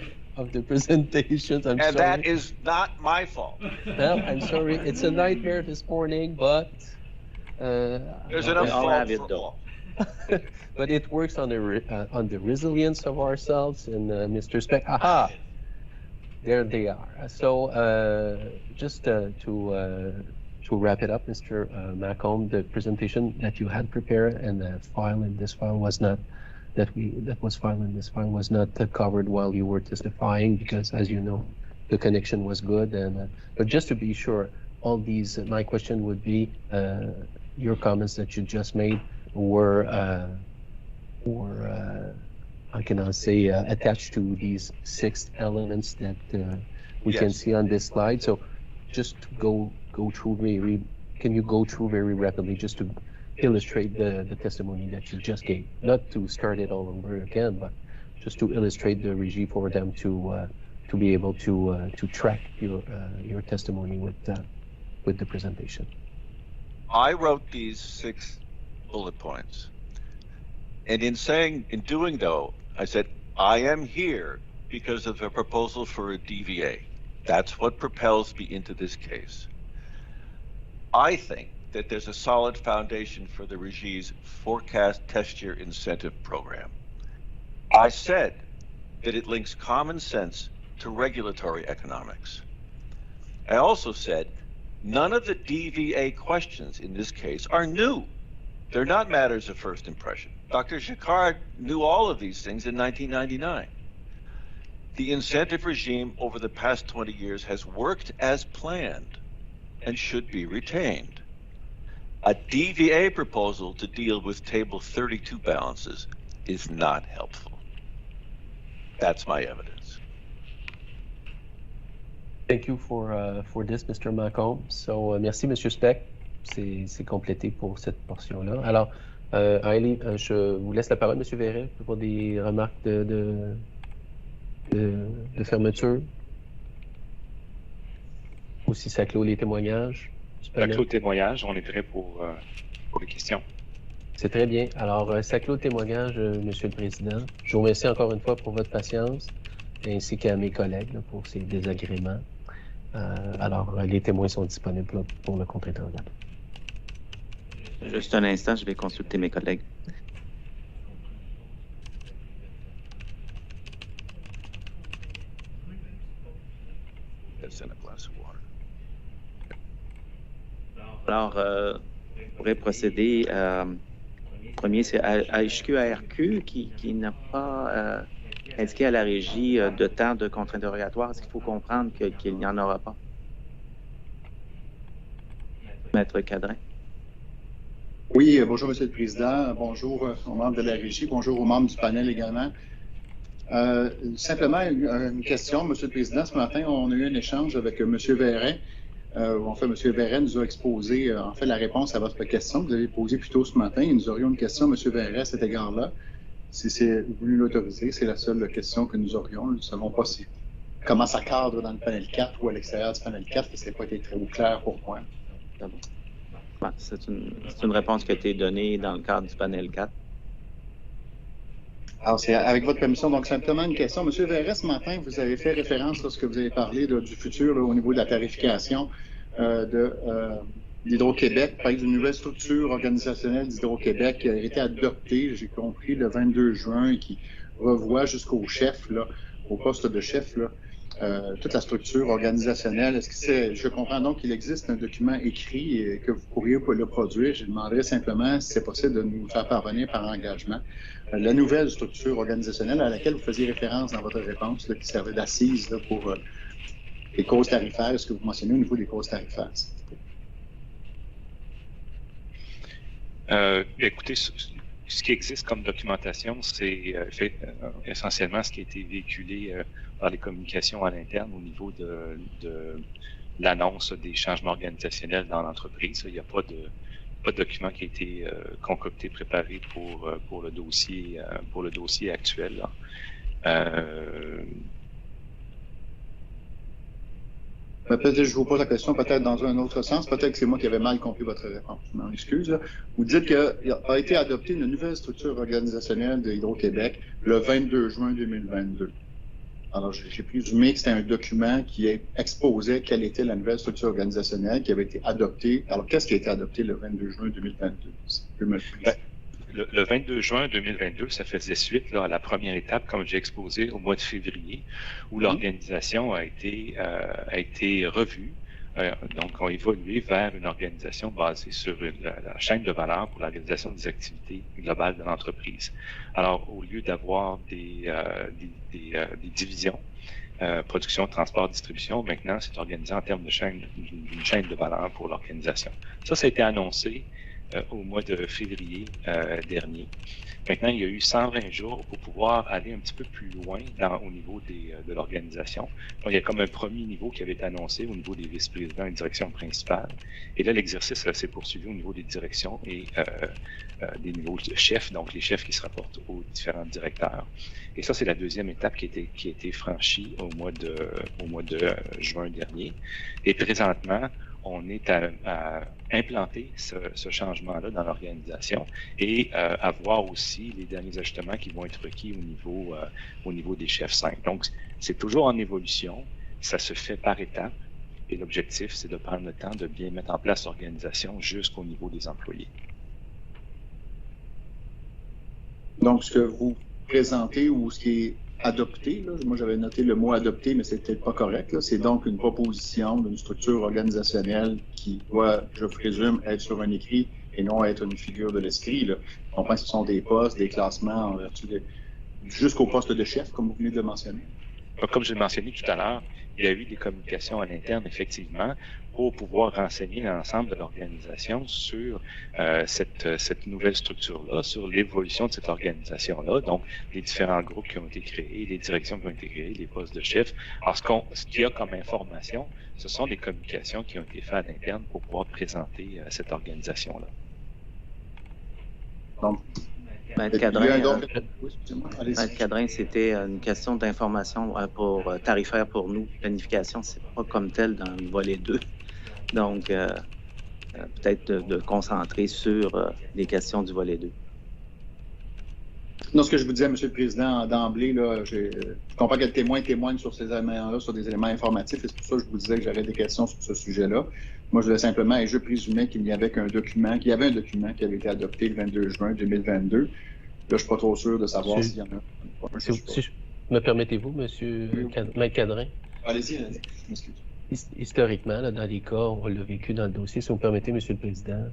presentations. I'm sorry. And that is not my fault. Well, I'm sorry. It's a nightmare this morning, but there's enough fault for all. but it works on the resilience of ourselves. And Mr. Speck, aha, there they are. So just to wrap it up, Mr. Macomb, the presentation that you had prepared and the file in this file was not covered while you were testifying, because, as you know, the connection was good. And but just to be sure, all these, my question would be, your comments that you just made were how can I say, attached to these 6 elements that we can see on this slide. So just go through can you go through very rapidly just to illustrate the testimony that you just gave? Not to start it all over again, but just to illustrate the regie for them to be able to track your testimony with the presentation. I wrote these 6 bullet points. And in doing though, I said, I am here because of a proposal for a DVA. That's what propels me into this case. I think that there's a solid foundation for the Regie's forecast test year incentive program. I said that it links common sense to regulatory economics. I also said none of the DVA questions in this case are new. They're not matters of first impression. Dr. Jacquard knew all of these things in 1999. The incentive regime over the past 20 years has worked as planned and should be retained. A DVA proposal to deal with Table 32 balances is not helpful. That's my evidence. Thank you for this, Mr. Macomb. So, merci, Monsieur Speck. C'est complété pour cette portion-là. Alors, Hailey, je vous laisse la parole, Monsieur Verret, pour des remarques de fermeture. Ou si ça clôt les témoignages. Ça clôt le témoignage, on est prêt pour les questions. C'est très bien. Alors, ça clôt le témoignage, Monsieur le Président. Je vous remercie encore une fois pour votre patience, ainsi qu'à mes collègues là, pour ces désagréments. Alors, les témoins sont disponibles là, pour le contre-interrogatoire. Juste un instant, je vais consulter mes collègues. Alors, on pourrait procéder. Premier, c'est HQ-ARQ qui n'a pas indiqué à la régie de temps de contre-interrogatoire. Est-ce qu'il faut comprendre qu'il n'y en aura pas? Maître Cadrin. Oui, bonjour, Monsieur le Président. Bonjour aux membres de la régie. Bonjour aux membres du panel également. Simplement, une question, Monsieur le Président. Ce matin, on a eu un échange avec Monsieur Verret. En fait, Monsieur Verret nous a exposé la réponse à votre question que vous avez posée plus tôt ce matin. Et nous aurions une question, Monsieur Verret, à cet égard-là. Si c'est voulu l'autoriser, c'est la seule question que nous aurions. Nous ne savons pas comment ça cadre dans le panel 4 ou à l'extérieur du panel 4, ça n'a pas été très clair pour moi. C'est une réponse qui a été donnée dans le cadre du panel 4. Alors, c'est avec votre permission, donc simplement une question. Monsieur Verret, ce matin, vous avez fait référence lorsque vous avez parlé du futur au niveau de la tarification d'Hydro-Québec, par exemple, d'une nouvelle structure organisationnelle d'Hydro-Québec qui a été adoptée, j'ai compris, le 22 juin et qui revoit jusqu'au chef, là, au poste de chef, là, toute la structure organisationnelle. Est-ce que je comprends donc qu'il existe un document écrit et que vous pourriez le produire. Je demanderais simplement si c'est possible de nous faire parvenir par engagement la nouvelle structure organisationnelle à laquelle vous faisiez référence dans votre réponse, là, qui servait d'assise pour les causes tarifaires. Est-ce que vous mentionnez au niveau des causes tarifaires? Écoutez, ce qui existe comme documentation, c'est essentiellement ce qui a été véhiculé par les communications à l'interne au niveau de l'annonce des changements organisationnels dans l'entreprise. Il n'y a pas de document qui a été concocté, préparé pour le dossier actuel. Peut-être je vous pose la question peut-être dans un autre sens. Peut-être que c'est moi qui avais mal compris votre réponse. Je m'en excuse. Là. Vous dites qu'il a été adoptée une nouvelle structure organisationnelle de Hydro-Québec le 22 juin 2022. Alors, j'ai présumé que c'était un document qui exposait quelle était la nouvelle structure organisationnelle qui avait été adoptée. Alors, qu'est-ce qui a été adopté le 22 juin 2022? le 22 juin 2022, ça faisait suite là, à la première étape, comme j'ai exposé, au mois de février, où l'organisation a été revue. Donc, on a évolué vers une organisation basée sur la chaîne de valeur pour l'organisation des activités globales de l'entreprise. Alors, au lieu d'avoir des divisions, production, transport, distribution, maintenant, c'est organisé en termes d'une chaîne de valeur pour l'organisation. Ça a été annoncé au mois de février dernier. Maintenant, il y a eu 120 jours pour pouvoir aller un petit peu plus loin au niveau de l'organisation. Donc, il y a comme un premier niveau qui avait été annoncé au niveau des vice-présidents et directions principales. Et là, l'exercice s'est poursuivi au niveau des directions et des niveaux de chefs, donc les chefs qui se rapportent aux différents directeurs. Et ça, c'est la deuxième étape qui a été franchie au mois de juin dernier. Et présentement, on est à implanter ce changement-là dans l'organisation et à voir aussi les derniers ajustements qui vont être requis au niveau des chefs 5. Donc, c'est toujours en évolution, ça se fait par étapes et l'objectif, c'est de prendre le temps de bien mettre en place l'organisation jusqu'au niveau des employés. Donc, ce que vous présentez ou ce qui est adopté, là, moi j'avais noté le mot adopté, mais c'est peut-être pas correct. C'est donc une proposition d'une structure organisationnelle qui doit, je présume, être sur un écrit et non être une figure de l'esprit. Là. On pense que ce sont des postes, des classements en vertu jusqu'au poste de chef, comme vous venez de le mentionner. Comme je l'ai mentionné tout à l'heure, il y a eu des communications à l'interne, effectivement, pour pouvoir renseigner l'ensemble de l'organisation sur cette nouvelle structure-là, sur l'évolution de cette organisation-là, donc les différents groupes qui ont été créés, les directions qui ont été créées, les postes de chef. Alors, ce qu'il y a comme information, ce sont des communications qui ont été faites à l'interne pour pouvoir présenter cette organisation-là. Donc, Maître Cadrin, c'était une question d'information tarifaire pour nous. Planification, c'est pas comme tel dans le volet 2. Donc, peut-être de concentrer sur les questions du volet 2. Non, ce que je vous disais, M. le Président, d'emblée, là, je comprends que le témoin témoigne sur ces éléments-là, sur des éléments informatifs, et c'est pour ça que je vous disais que j'avais des questions sur ce sujet-là. Moi, je voulais simplement, et je présumais qu'il n'y avait qu'un document, qu'il y avait un document qui avait été adopté le 22 juin 2022. Là, je ne suis pas trop sûr de savoir s'il y en a. Si me permettez-vous, Maître Cadrin? Allez-y, je m'excuse. Historiquement, là, dans les cas, on l'a vécu dans le dossier, si vous me permettez, M. le Président,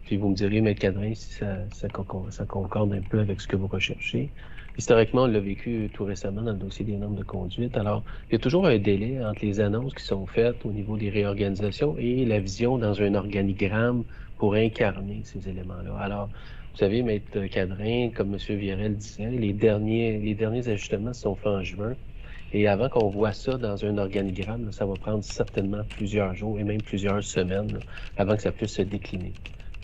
puis vous me direz, Maître Cadrin, si ça concorde un peu avec ce que vous recherchez. Historiquement, on l'a vécu tout récemment dans le dossier des normes de conduite. Alors, il y a toujours un délai entre les annonces qui sont faites au niveau des réorganisations et la vision dans un organigramme pour incarner ces éléments-là. Alors, vous savez, Maître Cadrin, comme M. Virel disait, les derniers ajustements se sont faits en juin. Et avant qu'on voit ça dans un organigramme, là, ça va prendre certainement plusieurs jours et même plusieurs semaines là, avant que ça puisse se décliner.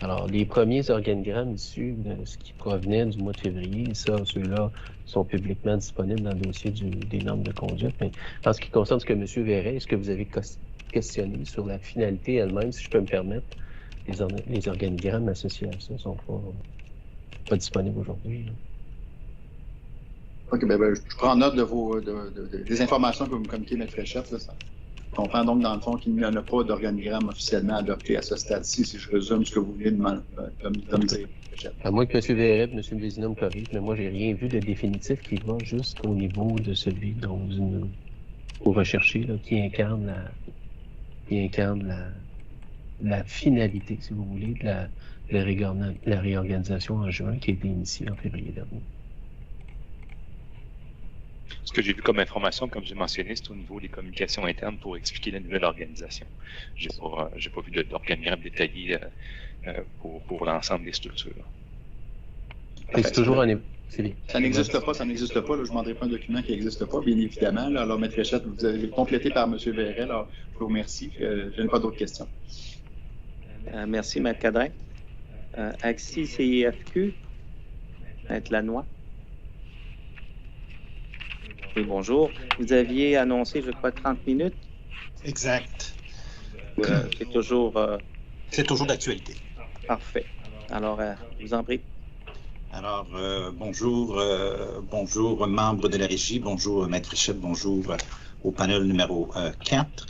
Alors, les premiers organigrammes issus de ce qui provenait du mois de février, ceux-là sont publiquement disponibles dans le dossier des normes de conduite. Mais en ce qui concerne ce que M. Verret, est-ce que vous avez questionné sur la finalité elle-même, si je peux me permettre, les organigrammes associés à ça ne sont pas disponibles aujourd'hui. OK, je prends note des informations que vous me communiquez, M. Fréchette. Là, ça. Je comprends donc, dans le fond, qu'il n'y en a pas d'organigramme officiellement adopté à ce stade-ci, si je résume ce que vous venez de me dire. À moins que M. Verret et M. Vézina me corrigent, mais moi, j'ai rien vu de définitif qui va jusqu'au niveau de celui dont vous recherchez, là, qui incarne la finalité, si vous voulez, de la réorganisation en juin qui a été initiée en février dernier. Ce que j'ai vu comme information, comme j'ai mentionné, c'est au niveau des communications internes pour expliquer la nouvelle organisation. J'ai pas vu d'organigramme détaillé pour l'ensemble des structures. C'est toujours un... Ça n'existe pas. Là, je ne demanderai pas un document qui n'existe pas, bien évidemment. Là. Alors, M. Fréchette, vous avez complété par M. Verret. Alors, je vous remercie. Je n'ai pas d'autres questions. Merci, M. Cadrin. Axi CIFQ, M. Lannoy. Oui, bonjour. Vous aviez annoncé, je crois, 30 minutes. Exact. C'est toujours... C'est toujours d'actualité. Parfait. Alors, je vous en prie. Alors, bonjour membres de la régie, bonjour Maître Fréchette, bonjour au panel numéro 4.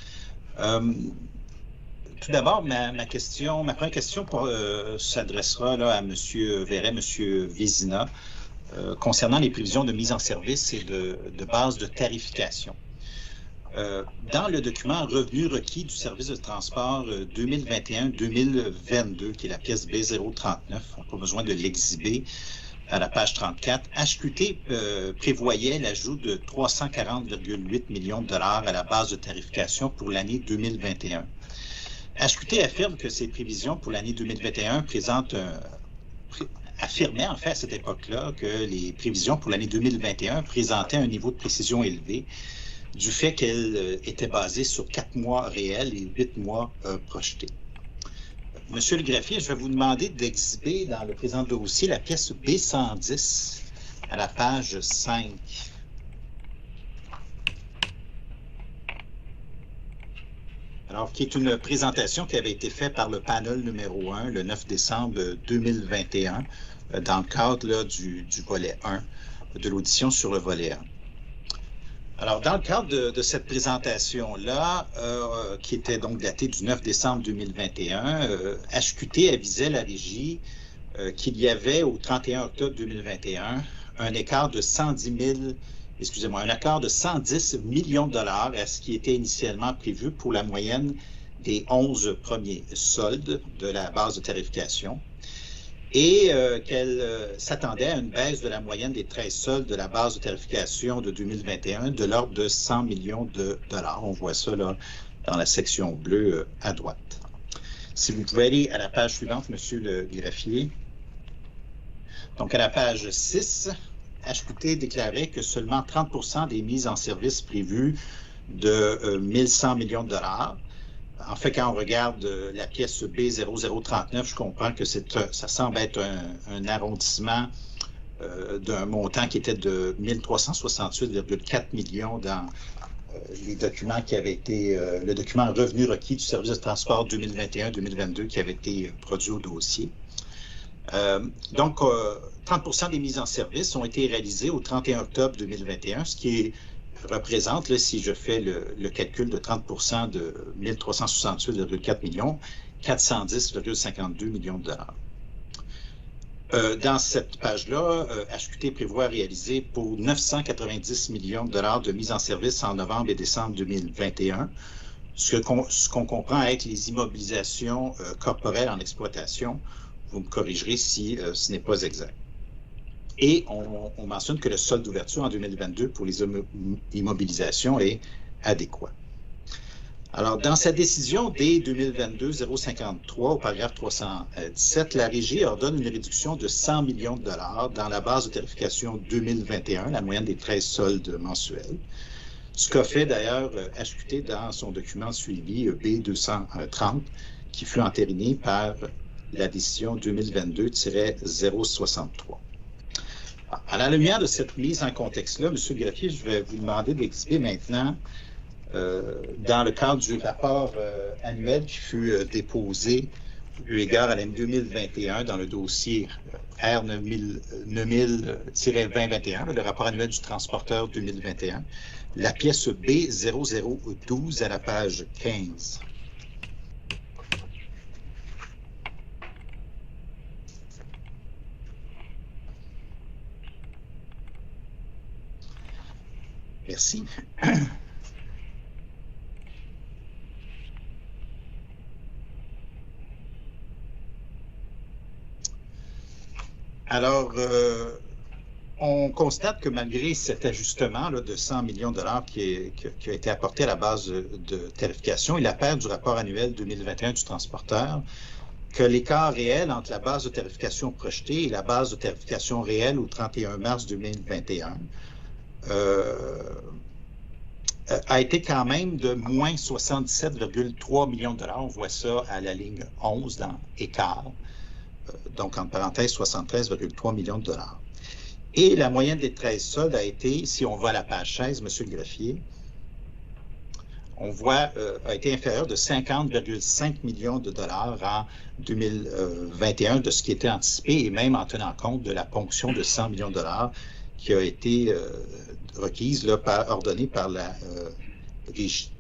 tout d'abord, ma première question s'adressera là, à M. Verret, M. Vézina, concernant les prévisions de mise en service et de base de tarification. Dans le document Revenus requis du service de transport 2021-2022, qui est la pièce B039, on n'a pas besoin de l'exhiber, à la page 34, HQT prévoyait l'ajout de 340,8 millions de dollars à la base de tarification pour l'année 2021. HQT affirme que ces prévisions pour l'année 2021 affirmait en fait à cette époque-là que les prévisions pour l'année 2021 présentaient un niveau de précision élevé du fait qu'elles étaient basées sur 4 mois réels et 8 mois projetés. Monsieur le greffier, je vais vous demander d'exhiber dans le présent dossier la pièce B110 à la page 5. Alors, qui est une présentation qui avait été faite par le panel numéro 1 le 9 décembre 2021 dans le cadre là, du volet 1, de l'audition sur le volet 1. Alors, dans le cadre de cette présentation-là, qui était donc datée du 9 décembre 2021, HQT avisait la régie qu'il y avait au 31 octobre 2021 un écart de 110 millions de dollars à ce qui était initialement prévu pour la moyenne des 11 premiers soldes de la base de tarification, et qu'elle s'attendait à une baisse de la moyenne des 13 soldes de la base de tarification de 2021 de l'ordre de 100 millions de dollars. On voit ça là dans la section bleue à droite. Si vous pouvez aller à la page suivante, Monsieur le greffier. Donc, à la page 6, HQT déclarait que seulement 30% des mises en service prévues de 1100 millions de dollars. En fait, quand on regarde la pièce B0039, je comprends que ça semble être un arrondissement d'un montant qui était de 1368,4 millions dans les documents qui avaient été, le document Revenus requis du service de transport 2021-2022 qui avait été produit au dossier. Donc, 30% des mises en service ont été réalisées au 31 octobre 2021, ce qui représente, là, si je fais le calcul de 30% de 1368,4 millions, 410,52 millions de dollars. Dans cette page-là, HQT prévoit réaliser pour 990 millions de dollars de mise en service en novembre et décembre 2021, ce qu'on comprend être les immobilisations corporelles en exploitation. Vous me corrigerez si ce n'est pas exact. Et on mentionne que le solde d'ouverture en 2022 pour les immobilisations est adéquat. Alors, dans sa décision D 2022-053 au paragraphe 317, la Régie ordonne une réduction de 100 millions de dollars dans la base de tarification 2021, la moyenne des 13 soldes mensuels. Ce qu'a fait d'ailleurs HQT dans son document de suivi B230, qui fut entériné par la décision 2022-063. À la lumière de cette mise en contexte-là, M. le greffier, je vais vous demander d'exhiber maintenant, dans le cadre du rapport annuel qui fut déposé eu égard à l'année 2021 dans le dossier R-9000-2021, le rapport annuel du transporteur 2021, la pièce B0012 à la page 15. Merci. Alors, on constate que malgré cet ajustement là, de 100 millions de dollars qui a été apporté à la base de tarification et la perte du rapport annuel 2021 du transporteur, que l'écart réel entre la base de tarification projetée et la base de tarification réelle au 31 mars 2021 a été quand même de moins 77,3 millions de dollars. On voit ça à la ligne 11 dans écart. Donc, en parenthèse, 73,3 millions de dollars. Et la moyenne des 13 soldes a été, si on va à la page 16, M. le greffier, on voit, a été inférieure de 50,5 millions de dollars en 2021 de ce qui était anticipé, et même en tenant compte de la ponction de 100 millions de dollars qui a été requise, là, ordonnée par la Régie.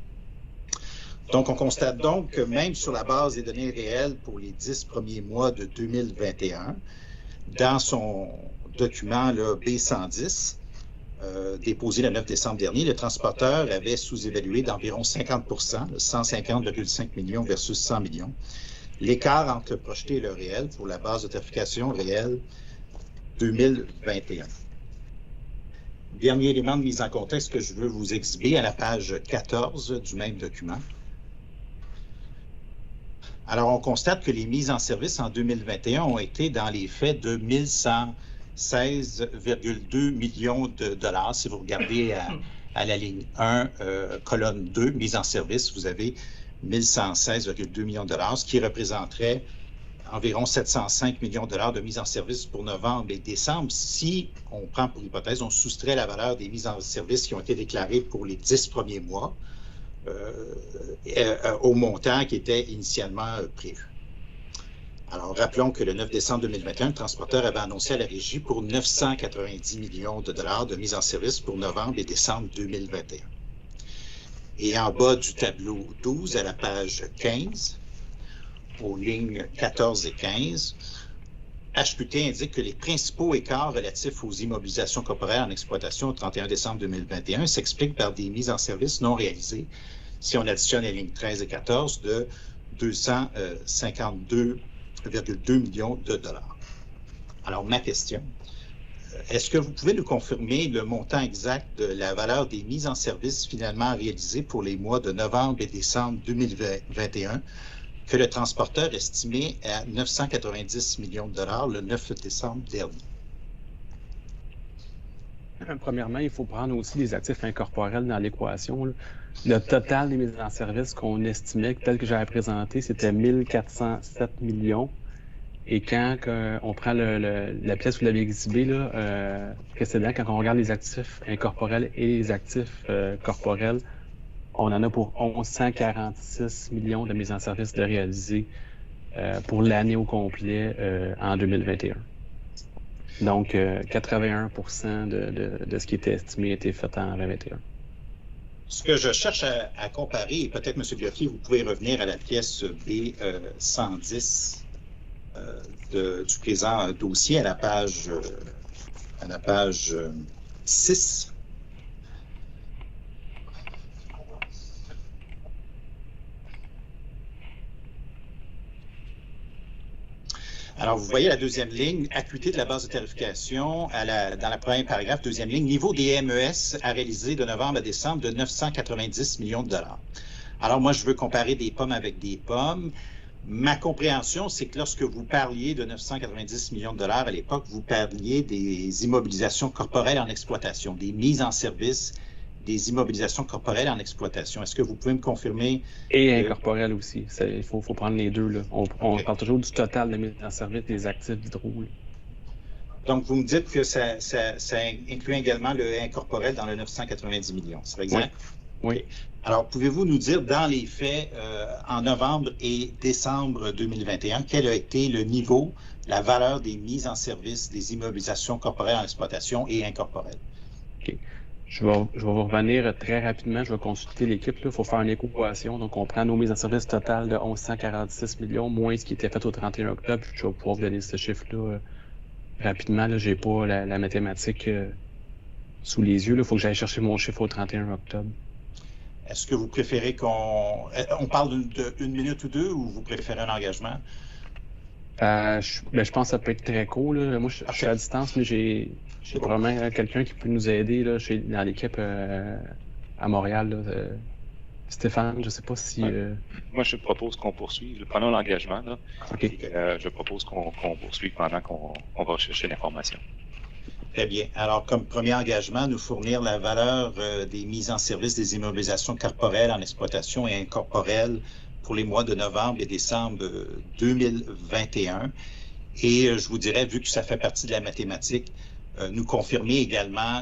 Donc, on constate donc que même sur la base des données réelles pour les 10 premiers mois de 2021, dans son document là, B110, déposé le 9 décembre dernier, le transporteur avait sous-évalué d'environ 50 150,5 millions versus 100 millions. L'écart entre le projeté et le réel pour la base de tarification réelle 2021. Dernier élément de mise en contexte que je veux vous exhiber à la page 14 du même document. Alors, on constate que les mises en service en 2021 ont été dans les faits de 1116,2 millions de dollars. Si vous regardez à la ligne 1, colonne 2, mise en service, vous avez 1116,2 millions de dollars, ce qui représenterait environ 705 millions de dollars de mise en service pour novembre et décembre. Si on prend pour hypothèse, on soustrait la valeur des mises en service qui ont été déclarées pour les 10 premiers mois au montant qui était initialement prévu. Alors, rappelons que le 9 décembre 2021, le transporteur avait annoncé à la régie pour 990 millions de dollars de mise en service pour novembre et décembre 2021. Et en bas du tableau 12, à la page 15, aux lignes 14 et 15, HQT indique que les principaux écarts relatifs aux immobilisations corporelles en exploitation au 31 décembre 2021 s'expliquent par des mises en service non réalisées, si on additionne les lignes 13 et 14, de 252,2 millions de dollars. Alors, ma question, est-ce que vous pouvez nous confirmer le montant exact de la valeur des mises en service finalement réalisées pour les mois de novembre et décembre 2021 que le transporteur estimait à 990 millions de dollars le 9 décembre dernier? Premièrement, il faut prendre aussi les actifs incorporels dans l'équation. Le total des mises en service qu'on estimait, tel que j'avais présenté, c'était 1407 millions. Et quand on prend la pièce que vous l'avez exhibée là, précédent, quand on regarde les actifs incorporels et les actifs corporels, on en a pour 1146 millions de mises en service de réaliser pour l'année au complet en 2021. Donc, 81% de ce qui était estimé a été fait en 2021. Ce que je cherche à comparer, et peut-être, M. Bioffi, vous pouvez revenir à la pièce B110 du présent dossier, à la page 6. Alors, vous voyez la deuxième ligne, acuité de la base de tarification, dans la première paragraphe, deuxième ligne, niveau des MES à réaliser de novembre à décembre de 990 millions de dollars. Alors, moi, je veux comparer des pommes avec des pommes. Ma compréhension, c'est que lorsque vous parliez de 990 millions de dollars à l'époque, vous parliez des immobilisations corporelles en exploitation, des mises en service, des immobilisations corporelles en exploitation. Est-ce que vous pouvez me confirmer? Et incorporelles aussi. Il faut prendre les deux. Là. On parle toujours du total de mise en service des actifs d'hydro. Donc, vous me dites que ça inclut également le incorporel dans le 990 millions. C'est exact? Oui. Alors, pouvez-vous nous dire, dans les faits, en novembre et décembre 2021, quel a été le niveau, la valeur des mises en service des immobilisations corporelles en exploitation et incorporelles? OK. Je vais vous revenir très rapidement. Je vais consulter l'équipe. Il faut faire une équation. Donc, on prend nos mises en service totales de 1146 millions, moins ce qui était fait au 31 octobre. Je vais pouvoir vous donner ce chiffre-là rapidement. Je n'ai pas la mathématique sous les yeux. Il faut que j'aille chercher mon chiffre au 31 octobre. Est-ce que vous préférez qu'on parle d'une minute ou deux, ou vous préférez un engagement? Je pense que ça peut être très court. Là. Moi, je suis à distance, mais j'ai probablement quelqu'un qui peut nous aider là, dans l'équipe à Montréal. Là, Stéphane, je ne sais pas si... Moi, je propose qu'on poursuive. Prenons l'engagement. Okay. Je propose qu'on poursuive pendant qu'on va chercher l'information. Très bien. Alors, comme premier engagement, nous fournir la valeur des mises en service des immobilisations corporelles en exploitation et incorporelles pour les mois de novembre et décembre 2021. Et je vous dirais, vu que ça fait partie de la mathématique, nous confirmer également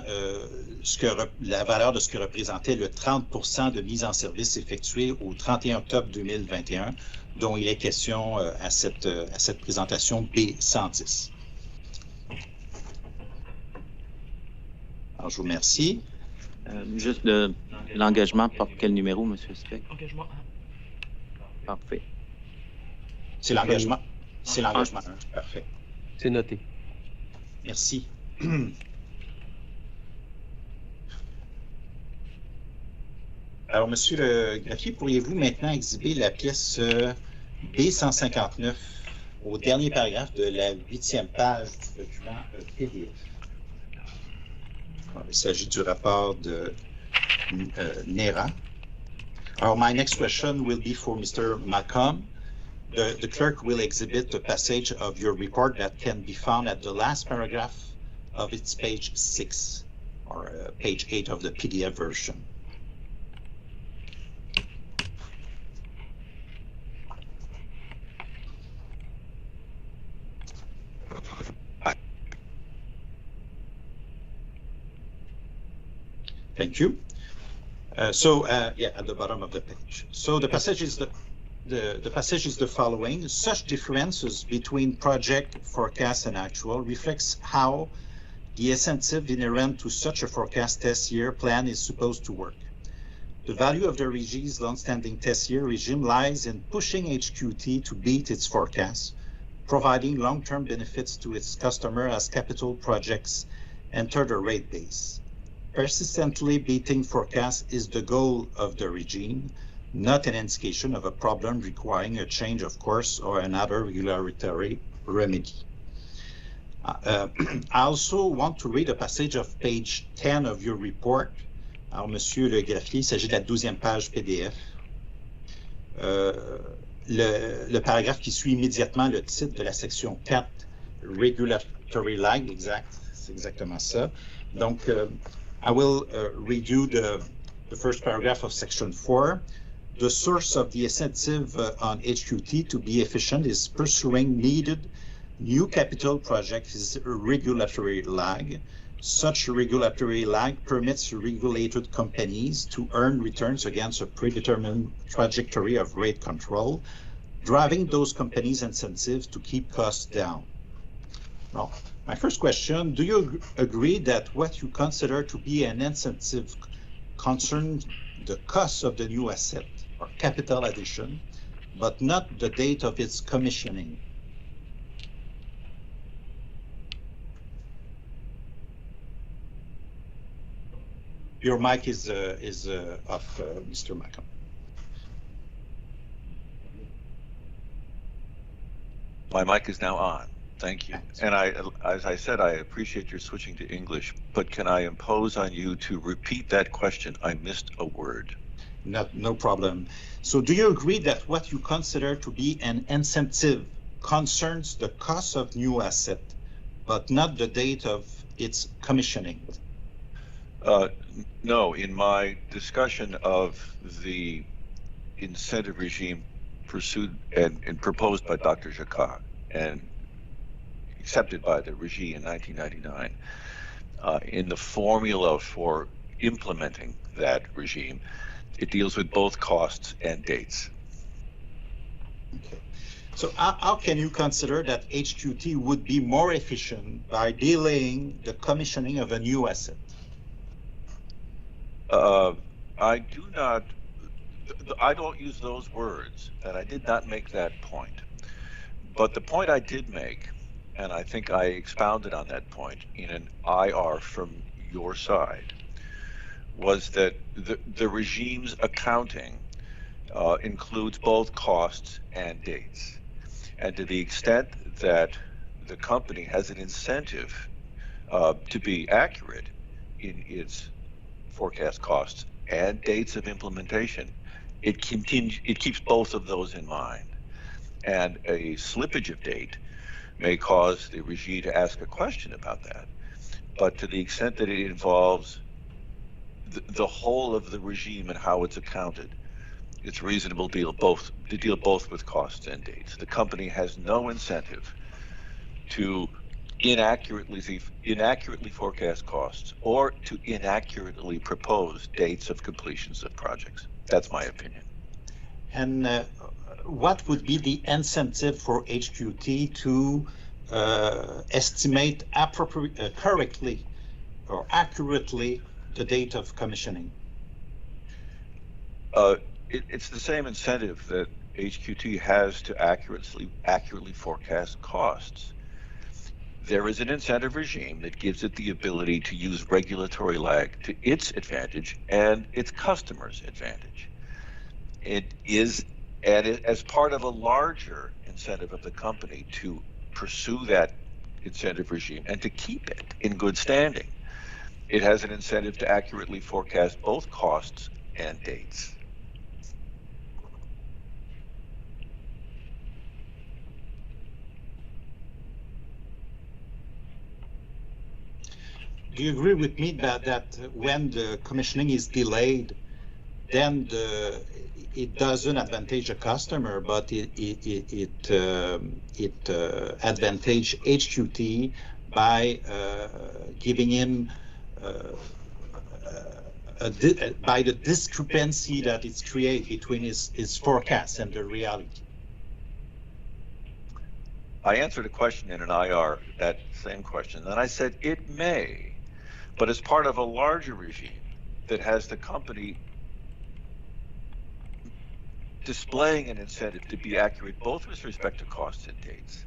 la valeur de ce que représentait le 30% de mise en service effectuée au 31 octobre 2021, dont il est question à cette présentation B110. Alors, je vous remercie. Juste l'engagement porte quel numéro, M. Speck? Engagement Parfait. C'est l'engagement. C'est l'engagement 1. Parfait. C'est noté. Merci. Alors, Monsieur le greffier, pourriez-vous maintenant exhiber la pièce B159 au dernier paragraphe de la 8e page du document PDF? Alors, il s'agit du rapport de NERA. Alors, my next question will be for Mr. Malcolm. The clerk will exhibit a passage of your report that can be found at the last paragraph of its page 6, or page 8 of the PDF version. Thank you. Yeah, at the bottom of the page. So the passage is the passage is the following. Such differences between project forecast and actual reflects how the incentive inherent to such a forecast test year plan is supposed to work. The value of the regime's long-standing test year regime lies in pushing HQT to beat its forecast, providing long-term benefits to its customer as capital projects enter the rate base. Persistently beating forecast is the goal of the regime, not an indication of a problem requiring a change of course or another regulatory remedy. I also want to read a passage of page 10 of your report. Alors, Monsieur le greffier, il s'agit de la 12e page PDF. Le paragraphe qui suit immédiatement le titre de la section 4, Regulatory Lag, exact, c'est exactement ça. Donc, I will read you the first paragraph of section 4. The source of the incentive on HQT to be efficient is pursuing needed new capital projects is regulatory lag. Such regulatory lag permits regulated companies to earn returns against a predetermined trajectory of rate control, driving those companies' incentives to keep costs down. Well, my first question, do you agree that what you consider to be an incentive concerns the cost of the new asset or capital addition, but not the date of its commissioning? Your mic is off, Mr. Malcolm. My mic is now on. Thank you. And as I said, I appreciate your switching to English, but can I impose on you to repeat that question? I missed a word. No problem. So do you agree that what you consider to be an incentive concerns the cost of new asset, but not the date of its commissioning? No, in my discussion of the incentive regime pursued and proposed by Dr. Jacquard and accepted by the regime in 1999, in the formula for implementing that regime, it deals with both costs and dates. Okay. So how can you consider that HQT would be more efficient by delaying the commissioning of a new asset? I don't use those words, and I did not make that point. But the point I did make, and I think I expounded on that point in an IR from your side, was that the regime's accounting includes both costs and dates. And to the extent that the company has an incentive to be accurate in its forecast costs and dates of implementation, it keeps both of those in mind. And a slippage of date may cause the regime to ask a question about that. But to the extent that it involves the whole of the regime and how it's accounted, it's reasonable to deal both with costs and dates. The company has no incentive to inaccurately forecast costs or to inaccurately propose dates of completions of projects. That's my opinion. And what would be the incentive for HQT to estimate correctly or accurately the date of commissioning? It's the same incentive that HQT has to accurately forecast costs. There is an incentive regime that gives it the ability to use regulatory lag to its advantage and its customers' advantage. It is, as part of a larger incentive of the company to pursue that incentive regime and to keep it in good standing, it has an incentive to accurately forecast both costs and dates. Do you agree with me that when the commissioning is delayed, then it doesn't advantage the customer, but it advantage HQT by giving him by the discrepancy that it's created between his forecast and the reality? I answered a question in an IR, that same question, and I said it may, but as part of a larger regime that has the company displaying an incentive to be accurate both with respect to costs and dates.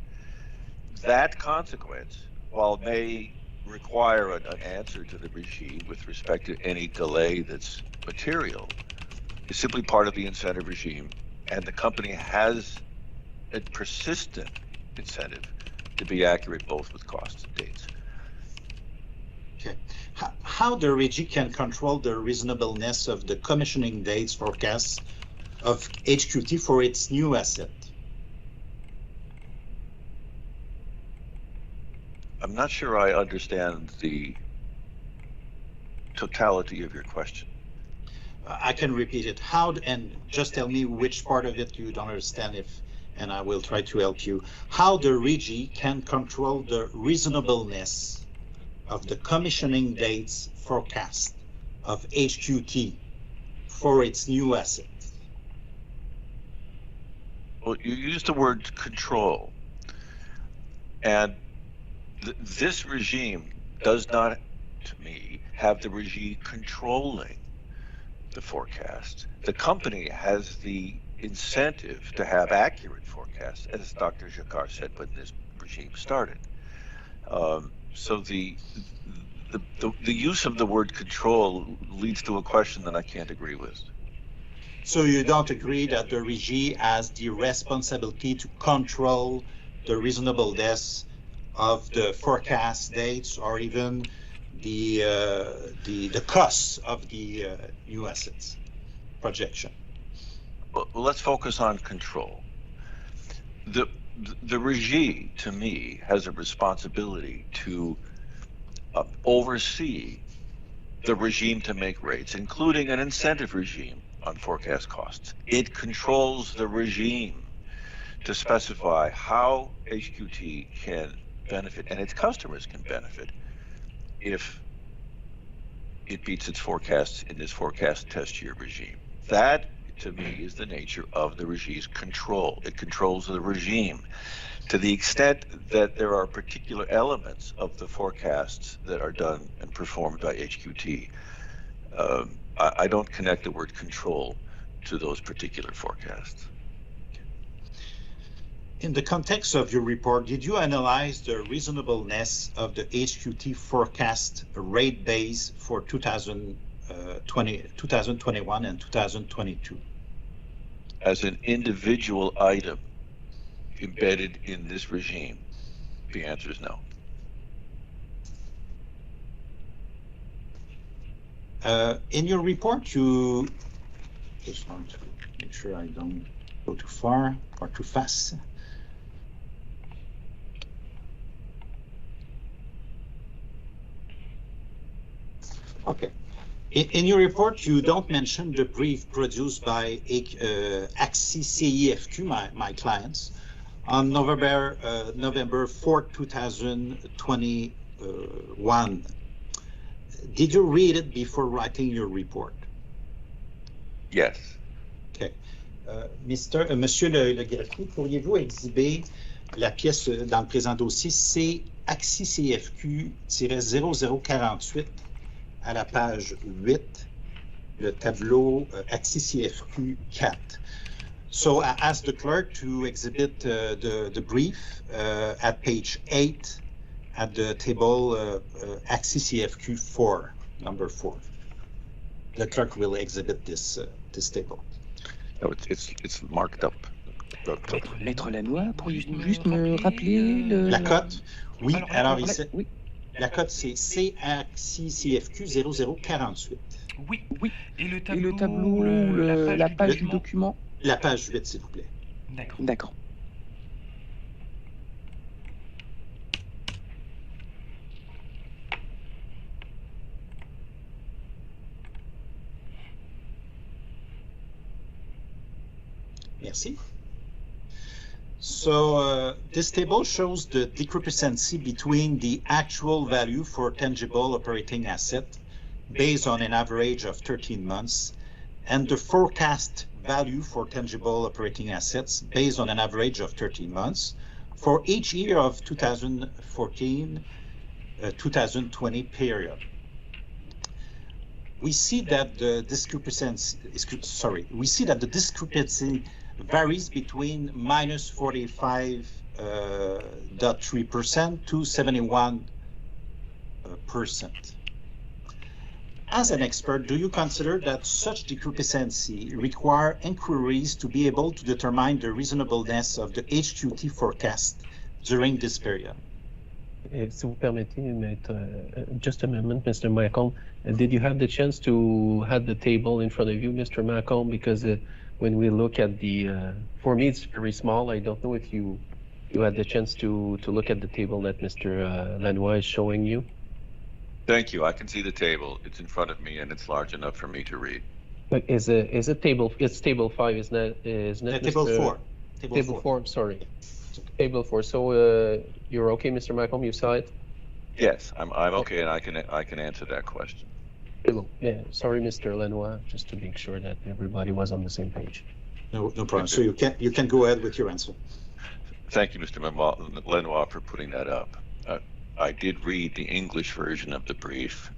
That consequence, while it may require an answer to the regime with respect to any delay that's material, is simply part of the incentive regime, and the company has a persistent incentive to be accurate both with costs and dates. Okay. How the RIGI can control the reasonableness of the commissioning dates forecasts of HQT for its new asset? I'm not sure I understand the totality of your question. I can repeat it. How, and just tell me which part of it you don't understand, and I will try to help you. How the RIGI can control the reasonableness of the commissioning dates forecast of HQT for its new asset? Well, you used the word control, and this regime does not, to me, have the regime controlling the forecast. The company has the incentive to have accurate forecasts, as Dr. Jacquard said when this regime started. So the use of the word control leads to a question that I can't agree with. So you don't agree that the RIGI has the responsibility to control the reasonableness of the forecast dates or even the costs of the new assets projection? Well, let's focus on control. The RIGI, to me, has a responsibility to oversee the regime to make rates, including an incentive regime on forecast costs. It controls the regime to specify how HQT can benefit, and its customers can benefit, if it beats its forecasts in this forecast test year regime. That, to me, is the nature of the regime's control. It controls the regime to the extent that there are particular elements of the forecasts that are done and performed by HQT. I don't connect the word control to those particular forecasts. In the context of your report, did you analyze the reasonableness of the HQT forecast rate base for 2021 and 2022? As an individual item embedded in this regime, the answer is no. In your report, you just want to make sure I don't go too far or too fast. Okay. In your report, you don't mention the brief produced by AXI CEFQ, my clients, on November 4, 2021. Did you read it before writing your report? Yes. Okay. Monsieur le greffier, pourriez-vous exhiber la pièce dans le présent dossier, c'est AXI CFQ-0048 à la page 8, le tableau AXI CFQ 4. So I asked the clerk to exhibit the brief at page 8 at the table AXI-CFQ 4, number 4. The clerk will exhibit this table. No, it's marked up. Maître Lannoy, pourriez-vous juste me rappeler le... La cote? Oui, alors ici, oui. La cote c'est CAXI-CFQ 0048. Oui. Et le tableau, la page du document? La page 8, s'il vous plaît. D'accord. Merci. So this table shows the discrepancy between the actual value for tangible operating asset based on an average of 13 months and the forecast value for tangible operating assets based on an average of 13 months for each year of 2014-2020 period. We see that the discrepancy varies between minus 45.3% to 71%. As an expert, do you consider that such discrepancy require inquiries to be able to determine the reasonableness of the HQT forecast during this period? Si vous permettez, just a moment, Mr. Malcolm. Did you have the chance to have the table in front of you, Mr. Malcolm? Because when we look at the, for me, it's very small. I don't know if you had the chance to look at the table that Mr. Lannoy is showing you. Thank you. I can see the table. It's in front of me, and it's large enough for me to read. But is it table? It's table 5, isn't it? Table 4. Table 4. I'm sorry. Table 4. So you're okay, Mr. Malcolm? You saw it? Yes, I'm okay, and I can answer that question. Yeah. Sorry, Mr. Lannoy, just to make sure that everybody was on the same page. No problem. So you can go ahead with your answer. Thank you, Mr. Lenoir, for putting that up. I did read the English version of the brief,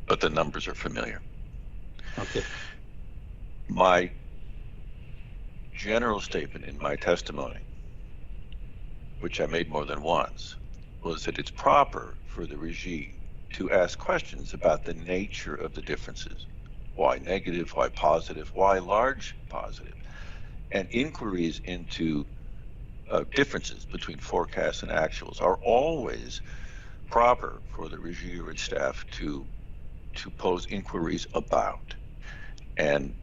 but the numbers are familiar. Okay. My general statement in my testimony, which I made more than once, was that it's proper for the regime to ask questions about the nature of the differences. Why negative, why positive, why large positive, and inquiries into differences between forecasts and actuals are always proper for the regime or its staff to pose inquiries about. And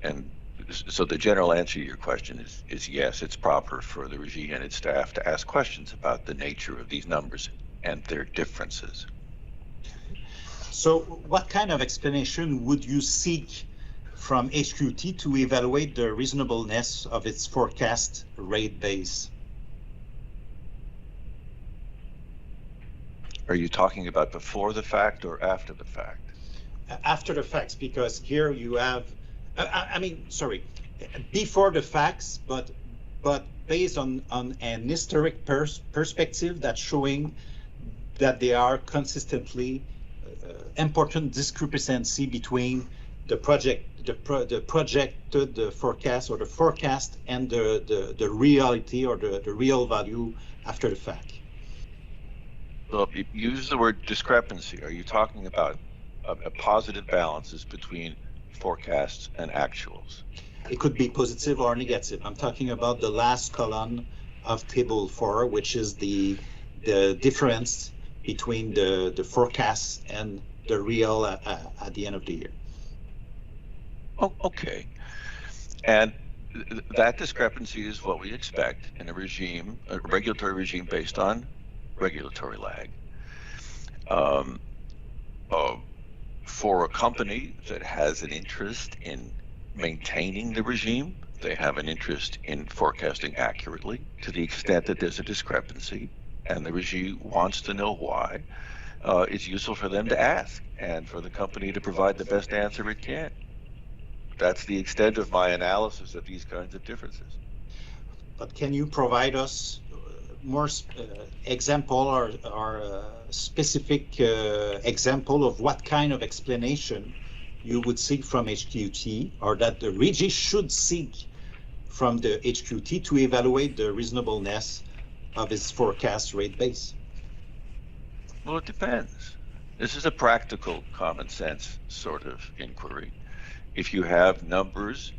so the general answer to your question is yes, it's proper for the regime and its staff to ask questions about the nature of these numbers and their differences. So what kind of explanation would you seek from HQT to evaluate the reasonableness of its forecast rate base? Are you talking about before the fact or after the fact? After the facts, because here you have, before the facts, but based on an historic perspective that's showing that there are consistently important discrepancy between the projected forecast or the forecast and the reality or the real value after the fact. Well, you use the word discrepancy. Are you talking about a positive balances between forecasts and actuals? It could be positive or negative. I'm talking about the last column of table 4, which is the difference between the forecast and the real at the end of the year. Oh, okay. And that discrepancy is what we expect in a regime, a regulatory regime based on regulatory lag. For a company that has an interest in maintaining the regime, they have an interest in forecasting accurately to the extent that there's a discrepancy and the regime wants to know why. It's useful for them to ask and for the company to provide the best answer it can. That's the extent of my analysis of these kinds of differences. But can you provide us more example or specific example of what kind of explanation you would seek from HQT or that the RIGI should seek from the HQT to evaluate the reasonableness of its forecast rate base? Well, it depends. This is a practical, common sense sort of inquiry. If you have numbers,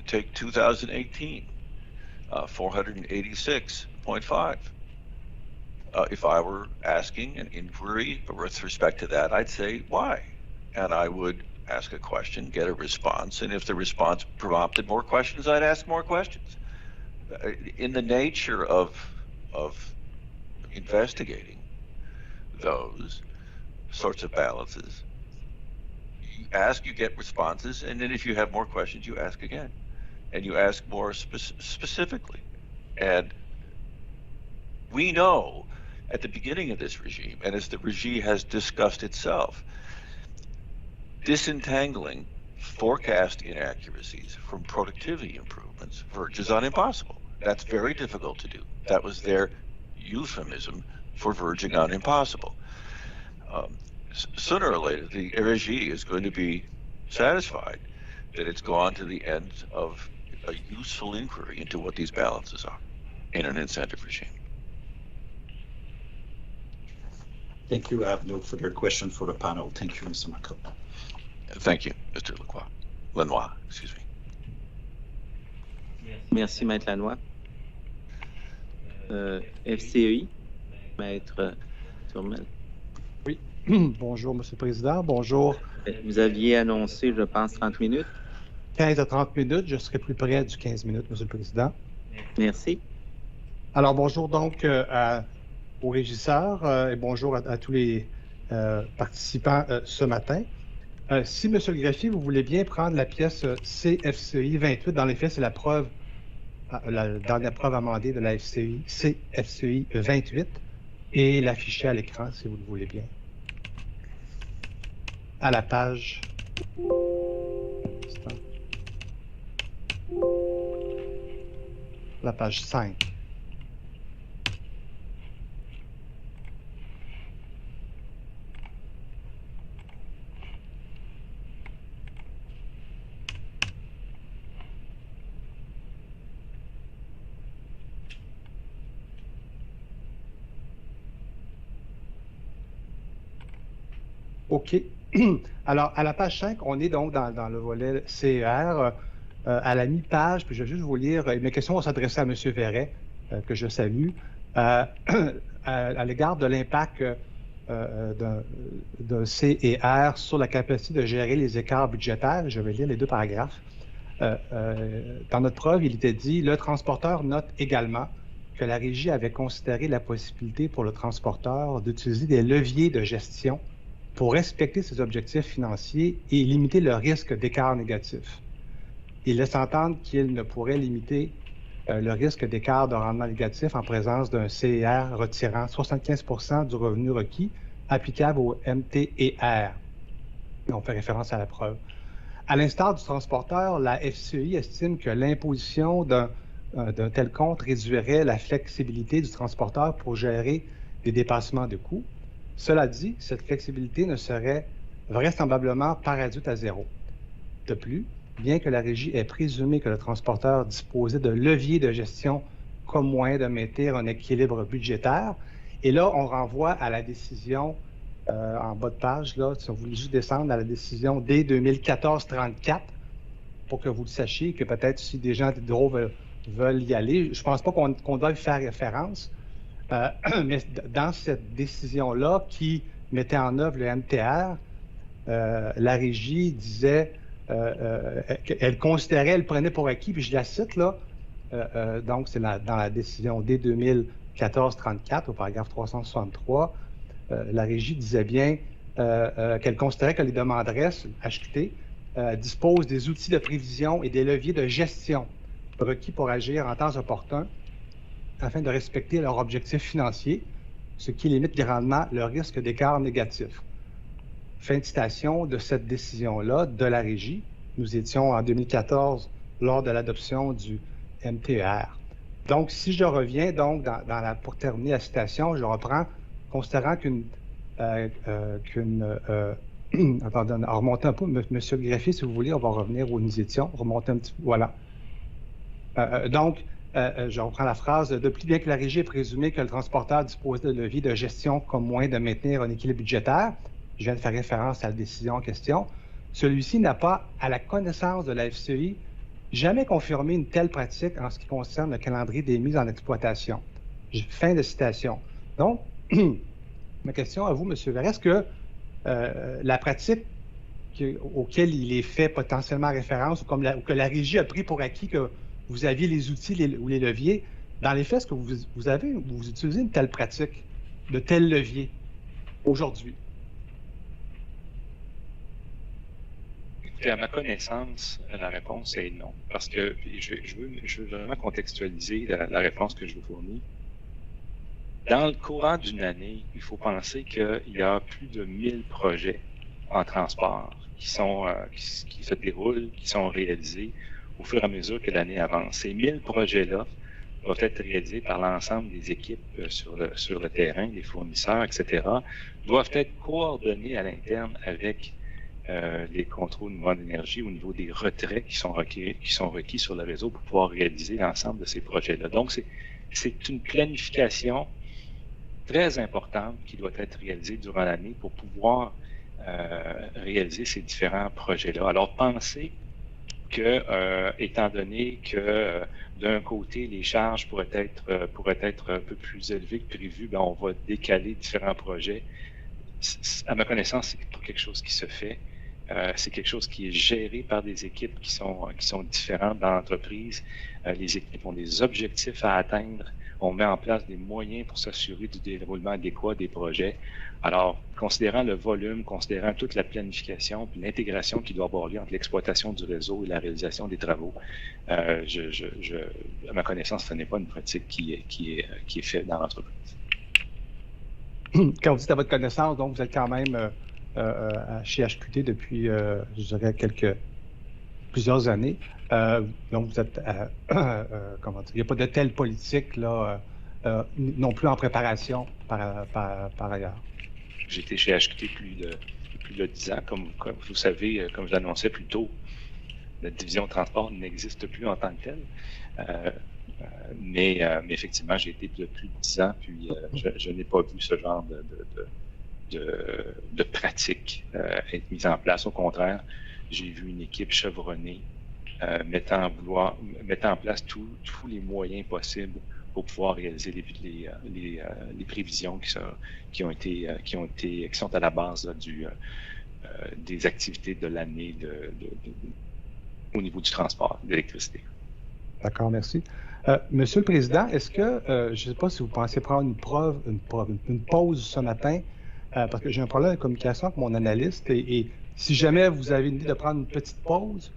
take 2018, 486.5. If I were asking an inquiry with respect to that, I'd say, why? And I would ask a question, get a response, and if the response prompted more questions, I'd ask more questions. In the nature of investigating those sorts of balances, you ask, you get responses, and then if you have more questions, you ask again, and you ask more specifically. And we know at the beginning of this regime, and as the regime has discussed itself, disentangling forecast inaccuracies from productivity improvements verges on impossible. That's very difficult to do. That was their euphemism for verging on impossible. Sooner or later, the regime is going to be satisfied that it's gone to the end of a useful inquiry into what these balances are in an incentive regime. Thank you. I have no further question for the panel. Thank you, Mr. Marco. Thank you, Mr. Lenoir, excuse me. Merci, Maître Lanois. FCEI, Maître Turmel. Oui, bonjour, Monsieur le Président. Bonjour. Vous aviez annoncé, je pense, 30 minutes. 15 à 30 minutes. Je serai plus près du 15 minutes, Monsieur le Président. Merci. Alors, bonjour donc aux régisseurs et bonjour à tous les participants ce matin. Si, Monsieur le greffier, vous voulez bien prendre la pièce CFCI 28, dans les faits, c'est la preuve, la dernière preuve amendée de la FCI, CFCI 28, et l'afficher à l'écran, si vous le voulez bien. À la page... La page 5. OK. Alors, à la page 5, on est donc dans le volet CER, à la mi-page, puis je vais juste vous lire, mes questions vont s'adresser à M. Verret, que je salue, à l'égard de l'impact d'un CER sur la capacité de gérer les écarts budgétaires. Je vais lire les deux paragraphes. Dans notre preuve, il était dit, le transporteur note également que la Régie avait considéré la possibilité pour le transporteur d'utiliser des leviers de gestion pour respecter ses objectifs financiers et limiter le risque d'écart négatif. Il laisse entendre qu'il ne pourrait limiter le risque d'écart de rendement négatif en présence d'un CER retirant 75% du revenu requis applicable au MTER. On fait référence à la preuve. À l'instar du transporteur, la FCEI estime que l'imposition d'un tel compte réduirait la flexibilité du transporteur pour gérer des dépassements de coûts. Cela dit, cette flexibilité ne serait vraisemblablement pas réduite à zéro. De plus, bien que la Régie ait présumé que le transporteur disposait de leviers de gestion comme moyen de maintenir un équilibre budgétaire, et là, on renvoie à la décision en bas de page, là, si on voulait juste descendre à la décision D 2014-34, pour que vous le sachiez, que peut-être si des gens d'Hydro veulent y aller, je ne pense pas qu'on doive faire référence, mais dans cette décision-là qui mettait en œuvre le MTR, la Régie disait qu'elle considérait, elle prenait pour acquis, puis je la cite là, donc c'est dans la décision D 2014-34 au paragraphe 363, la Régie disait bien qu'elle considérait que les demanderesses HQT disposent des outils de prévision et des leviers de gestion requis pour agir en temps opportun afin de respecter leurs objectifs financiers, ce qui limite grandement le risque d'écart négatif. Fin de citation de cette décision-là de la Régie. Nous étions en 2014 lors de l'adoption du MTER. Donc, si je reviens donc pour terminer la citation, je reprends, considérant qu'une Attendez, on remonte un peu, Monsieur le greffier, si vous voulez, on va revenir où nous étions. Remonter un petit peu, voilà. Je reprends la phrase. De plus bien que la régie est présumée que le transporteur dispose de leviers de gestion comme moyen de maintenir un équilibre budgétaire, je viens de faire référence à la décision en question, celui-ci n'a pas, à la connaissance de la FCI, jamais confirmé une telle pratique en ce qui concerne le calendrier des mises en exploitation. Fin de citation. Donc, ma question à vous, M. Verret, est-ce que la pratique auquel il est fait potentiellement référence ou que la régie a pris pour acquis que vous aviez les outils ou les leviers, dans les faits, est-ce que vous utilisez une telle pratique, de tels leviers aujourd'hui? Écoutez, à ma connaissance, la réponse est non. Parce que je veux vraiment contextualiser la réponse que je vous fournis. Dans le courant d'une année, il faut penser qu'il y a plus de 1000 projets en transport qui se déroulent, qui sont réalisés au fur et à mesure que l'année avance. Ces 1000 projets-là doivent être réalisés par l'ensemble des équipes sur le terrain, les fournisseurs, etc., doivent être coordonnés à l'interne avec les contrôles de niveau d'énergie au niveau des retraits qui sont requis sur le réseau pour pouvoir réaliser l'ensemble de ces projets-là. Donc, c'est une planification très importante qui doit être réalisée durant l'année pour pouvoir réaliser ces différents projets-là. Alors, pensez que, étant donné que d'un côté, les charges pourraient être un peu plus élevées que prévu, on va décaler différents projets. À ma connaissance, c'est pas quelque chose qui se fait. C'est quelque chose qui est géré par des équipes qui sont différentes dans l'entreprise. Les équipes ont des objectifs à atteindre. On met en place des moyens pour s'assurer du déroulement adéquat des projets. Alors, considérant le volume, considérant toute la planification puis l'intégration qui doit avoir lieu entre l'exploitation du réseau et la réalisation des travaux, à ma connaissance, ce n'est pas une pratique qui est faite dans l'entreprise. Quand vous dites à votre connaissance, donc vous êtes quand même chez HQT depuis, je dirais, plusieurs années. Donc, vous êtes, comment dire, il n'y a pas de telle politique là, non plus en préparation par ailleurs. J'ai été chez HQT plus de 10 ans. Comme vous savez, comme je l'annonçais plus tôt, la division transport n'existe plus en tant que telle. Mais effectivement, j'ai été de plus de 10 ans, puis je n'ai pas vu ce genre de pratique être mise en place. Au contraire, j'ai vu une équipe chevronnée mettant en place tous les moyens possibles pour pouvoir réaliser les prévisions qui sont à la base là, des activités de l'année au niveau du transport d'électricité. D'accord, merci. Monsieur le Président, est-ce que, je ne sais pas si vous pensez prendre une pause ce matin, parce que j'ai un problème de communication avec mon analyste, et si jamais vous avez une idée de prendre une petite pause,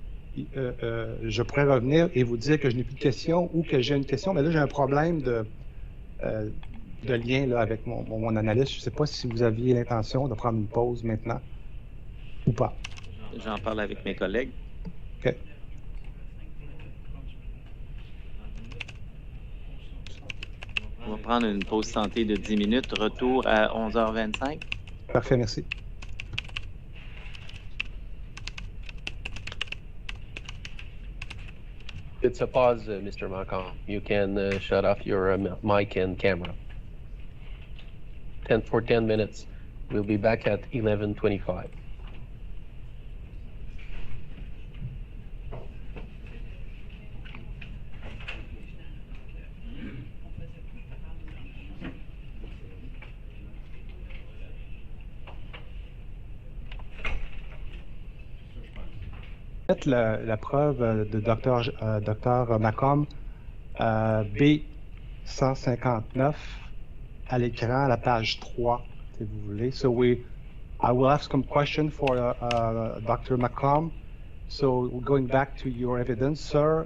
je pourrais revenir et vous dire que je n'ai plus de questions ou que j'ai une question, mais là, j'ai un problème de lien là, avec mon analyste. Je ne sais pas si vous aviez l'intention de prendre une pause maintenant ou pas. J'en parle avec mes collègues. OK. On va prendre une pause santé de 10 minutes. Retour à 11h25. Parfait, merci. It's a pause, Mr. Malcolm. You can shut off your mic and camera. 10 minutes. We'll be back at 11:25. La preuve de Dr. Malcolm B159 à l'écran, à la page 3, si vous voulez. So I will ask some question for Dr. Malcolm. So going back to your evidence, sir.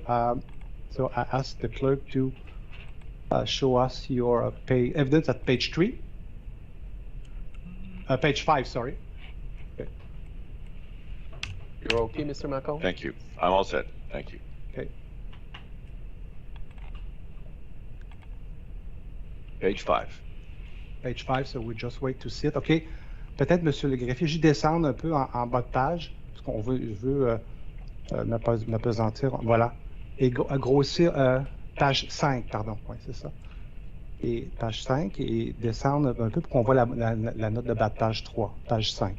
So I ask the clerk to show us your evidence at page 3. Page 5, sorry. You're okay, Mr. Malcolm? Thank you. I'm all set. Thank you. Okay. Page 5. Page 5, so we just wait to see it. Okay. peut-être, Monsieur le greffier, je descendre un peu en bas de page, parce qu'on veut m'apesantir, voilà, et grossir page 5, pardon, oui, c'est ça. Et page 5, et descendre un peu pour qu'on voit la note de bas de page 3, page 5.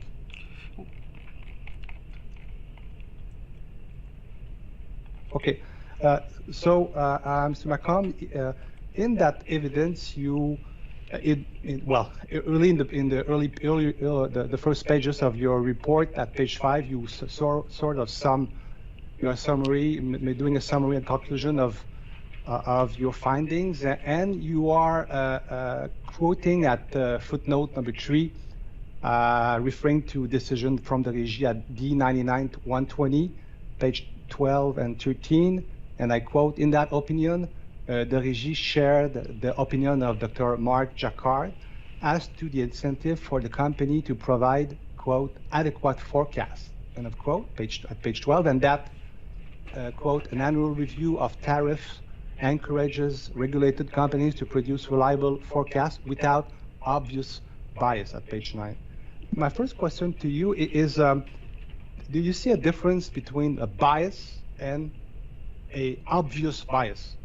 Okay, so Mr. Macomb, in that evidence, you, early in the first pages of your report at page 5, you sort of doing a summary and conclusion of your findings, and you are quoting at footnote number 3, referring to decision from the Régie at D99-120, page 12 and 13, and I quote, in that opinion, the Régie shared the opinion of Dr. Mark Jacquard as to the incentive for the company to provide, quote, adequate forecasts, end of quote, at page 12, and that, quote, an annual review of tariffs encourages regulated companies to produce reliable forecasts without obvious bias, at page 9. My first question to you is, do you see a difference between a bias and an obvious bias?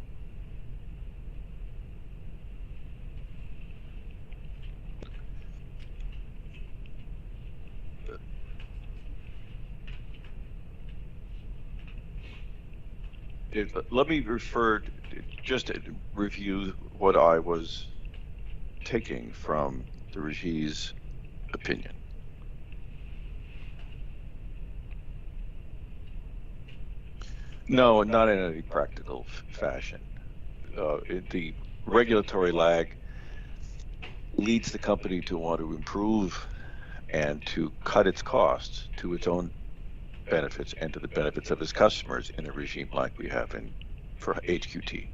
Let me just review what I was taking from the Régie's opinion. No, not in any practical fashion. The regulatory lag leads the company to want to improve and to cut its costs to its own benefits and to the benefits of its customers in a regime like we have for HQT.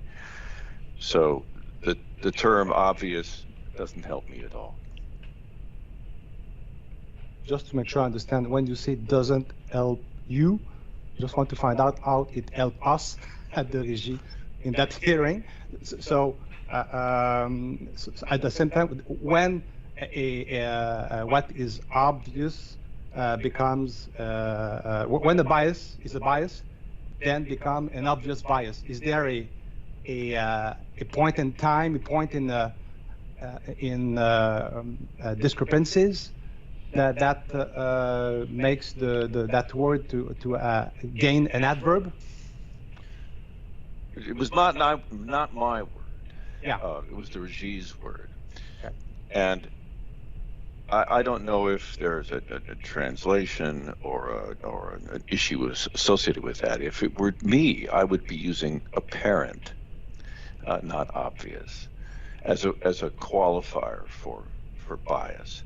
So the term obvious doesn't help me at all. Just to make sure I understand, when you say doesn't help you, just want to find out how it helped us at the Régie in that hearing. So at the same time, when what is obvious becomes, when the bias is a bias, then become an obvious bias. Is there a point in time, a point in discrepancies that makes that word to gain an adverb? It was not my word. Yeah. It was the Régie's word. Okay. And I don't know if there's a translation or an issue associated with that. If it were me, I would be using apparent, not obvious, as a qualifier for bias.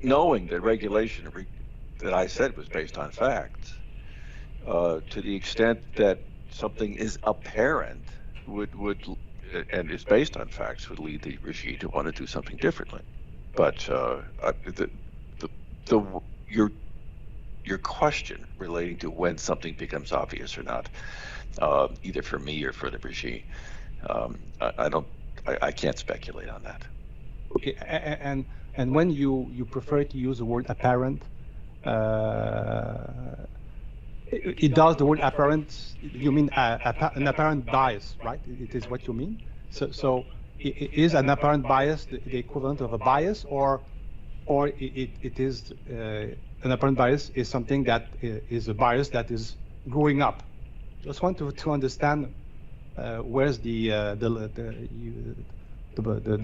Knowing that regulation that I said was based on facts, to the extent that something is apparent and is based on facts would lead the Régie to want to do something differently. But your question relating to when something becomes obvious or not, either for me or for the Régie, I can't speculate on that. Okay, and when you prefer to use the word apparent, it does the word apparent, you mean an apparent bias, right? It is what you mean? So is an apparent bias the equivalent of a bias, or it is an apparent bias is something that is a bias that is growing up? Just want to understand where's the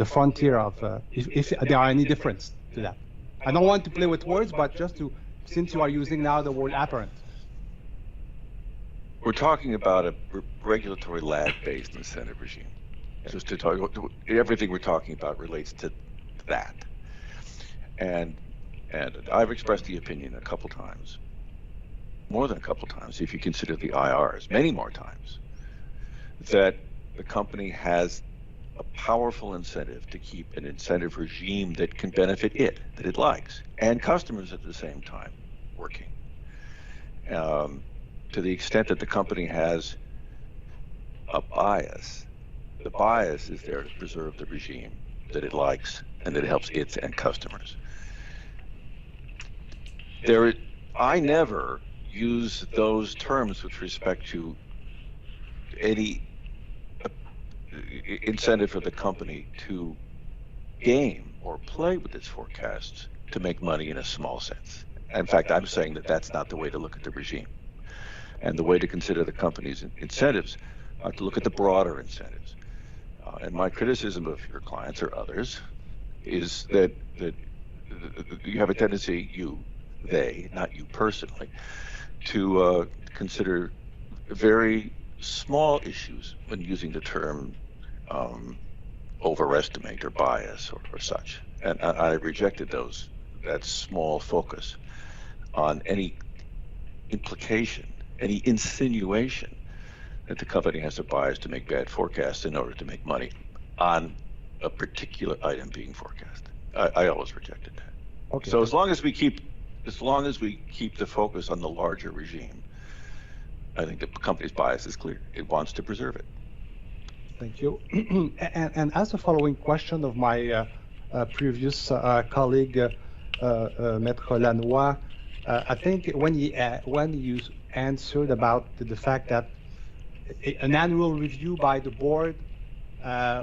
frontier of if there are any difference to that. I don't want to play with words, but just to, since you are using now the word apparent. We're talking about a regulatory lag-based incentive regime. Just to talk, everything we're talking about relates to that. And I've expressed the opinion a couple times, more than a couple times, if you consider the IRs, many more times, that the company has a powerful incentive to keep an incentive regime that can benefit it, that it likes, and customers at the same time working. To the extent that the company has a bias, the bias is there to preserve the regime that it likes and that it helps its end customers. I never use those terms with respect to any incentive for the company to game or play with its forecasts to make money in a small sense. In fact, I'm saying that that's not the way to look at the regime. And the way to consider the company's incentives are to look at the broader incentives. And my criticism of your clients or others is that you have a tendency, they, not you personally, to consider very small issues when using the term overestimate or bias or such. And I rejected that small focus on any implication, any insinuation that the company has a bias to make bad forecasts in order to make money on a particular item being forecast. I always rejected that. Okay. So as long as we keep the focus on the larger regime, I think the company's bias is clear. It wants to preserve it. Thank you. And as a following question of my previous colleague, Maître Lanois, I think when you answered about the fact that an annual review by the board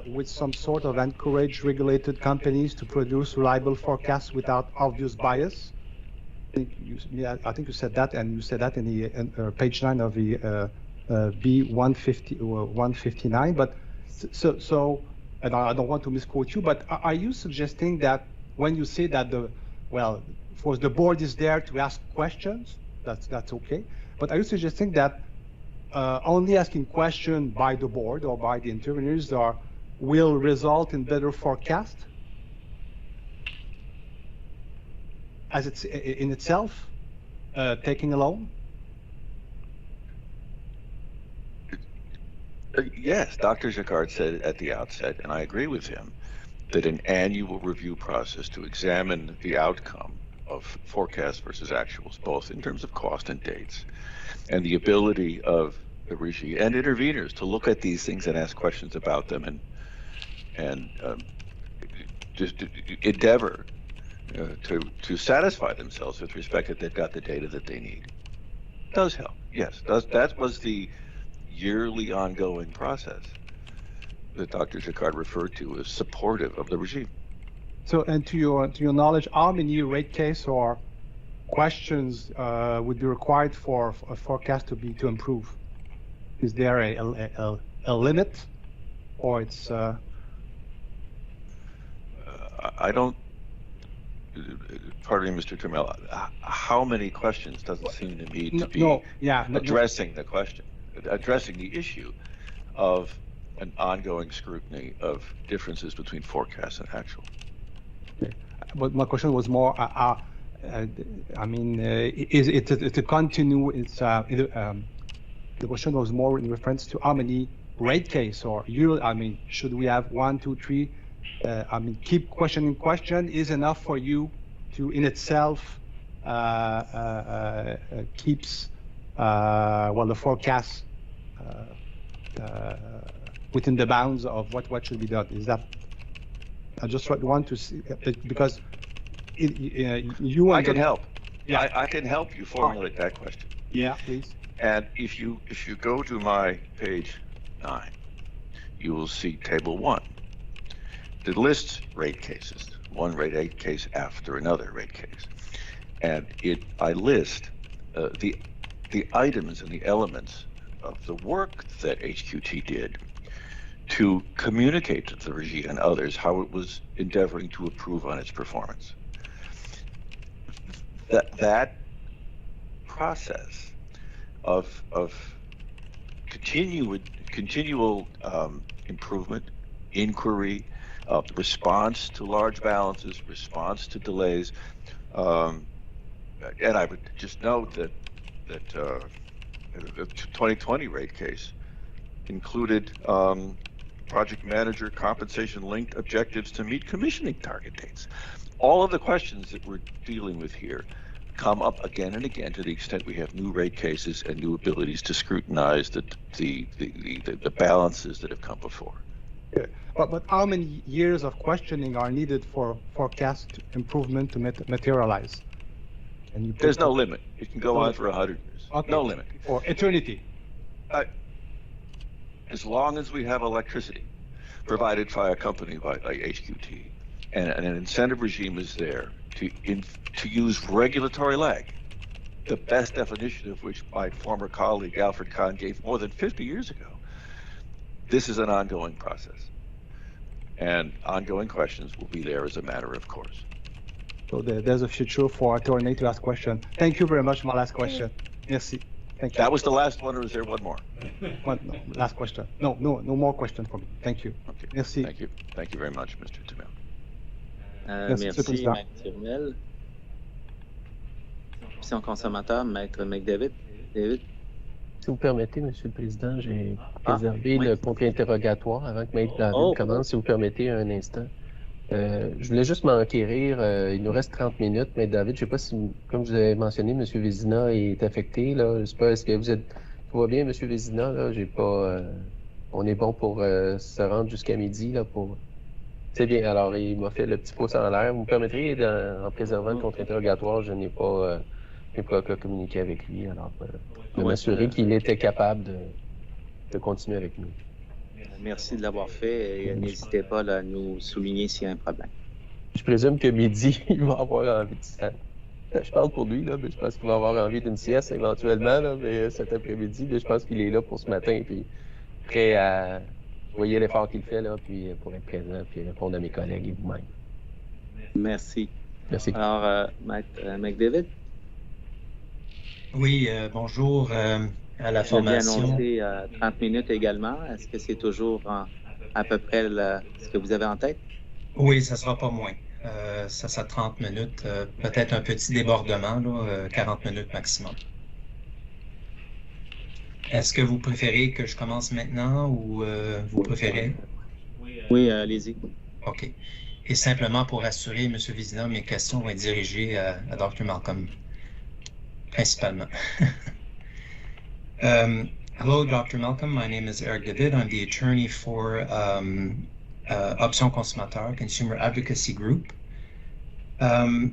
with some sort of encourage regulated companies to produce reliable forecasts without obvious bias. I think you said that, and you said that in page 9 of the B150 or 159. But so, and I don't want to misquote you, but are you suggesting that when you say that for the board is there to ask questions, that's okay? But are you suggesting that only asking questions by the board or by the interveners will result in better forecast as it's in itself, taking alone? Yes, Dr. Jacquard said at the outset, and I agree with him, that an annual review process to examine the outcome of forecasts versus actuals, both in terms of cost and dates, and the ability of the regime and interveners to look at these things and ask questions about them and just endeavor to satisfy themselves with respect that they've got the data that they need. Does help, yes. That was the yearly ongoing process that Dr. Jacquard referred to as supportive of the regime. So, and to your knowledge, how many rate case or questions would be required for a forecast to improve? Is there a limit, or it's? I don't. Pardon me, Mr. Turmel. How many questions doesn't seem to me to be addressing the question, addressing the issue of an ongoing scrutiny of differences between forecasts and actual. Okay. But my question was more. I mean, is it's a continue? The question was more in reference to how many rate case or should we have 1, 2, 3? Keep questioning question is enough for you to in itself keeps the forecast within the bounds of what should be done. Is that? I just want to see because you. I can help. Yeah, I can help you formulate that question. Yeah, please. And if you go to my page 9, you will see table 1. It lists rate cases, one rate case after another rate case, and I list the items and the elements of the work that HQT did to communicate to the regime and others how it was endeavoring to improve on its performance. That process of continual improvement, inquiry, response to large balances, response to delays, and I would just note that the 2020 rate case included project manager compensation-linked objectives to meet commissioning target dates. All of the questions that we're dealing with here come up again and again to the extent we have new rate cases and new abilities to scrutinize the balances that have come before. But how many years of questioning are needed for forecast improvement to materialize? There's no limit. It can go on for 100 years. Okay. No limit. Or eternity. As long as we have electricity provided by a company like HQT, and an incentive regime is there to use regulatory lag, the best definition of which my former colleague Alfred Kahn gave more than 50 years ago. This is an ongoing process, and ongoing questions will be there as a matter of course. So there's a future for attorney to ask questions. Thank you very much. My last question. Merci. Thank you. That was the last one, or is there one more? No, last question. No more question for me. Thank you. Okay. Merci. Thank you. Thank you very much, Mr. Timel. Merci, Maître Timel. Option consommateur, Maître McDavid. David? Si vous permettez, Monsieur le Président, j'ai réservé le contre-interrogatoire avant que Maître David commence, si vous permettez un instant. Je voulais juste m'enquérir, il nous reste 30 minutes, Maître David, je ne sais pas si, comme je vous avais mentionné, M. Vézina est affecté, là, je ne sais pas, est-ce que vous êtes, tout va bien, M. Vézina, là, j'ai pas, on est bon pour se rendre jusqu'à midi, là, pour... C'est bien, alors il m'a fait le petit pouce en l'air, vous me permettrez, en préservant le contre-interrogatoire, je n'ai pas communiqué avec lui, alors de m'assurer qu'il était capable de continuer avec nous. Merci de l'avoir fait et n'hésitez pas à nous souligner s'il y a un problème. Je présume que midi, il va avoir envie de sieste. Je parle pour lui, là, mais je pense qu'il va avoir envie d'une sieste éventuellement, là, mais cet après-midi, je pense qu'il est là pour ce matin, puis prêt à... Vous voyez l'effort qu'il fait, là, puis pour être présent, puis répondre à mes collègues et vous-même. Merci. Merci. Alors, Maître McDavid? Oui, bonjour. À la formation. Vous aviez annoncé 30 minutes également. Est-ce que c'est toujours à peu près ce que vous avez en tête? Oui, ça ne sera pas moins. Ça sera 30 minutes. Peut-être un petit débordement, là, 40 minutes maximum. Est-ce que vous préférez que je commence maintenant ou vous préférez? Oui, allez-y. OK. Et simplement pour assurer, M. Vézina, mes questions vont être dirigées à Dr. Malcolm, principalement. Hello, Dr. Malcolm. My name is Eric David. I'm the attorney for Option Consommateur Consumer Advocacy Group.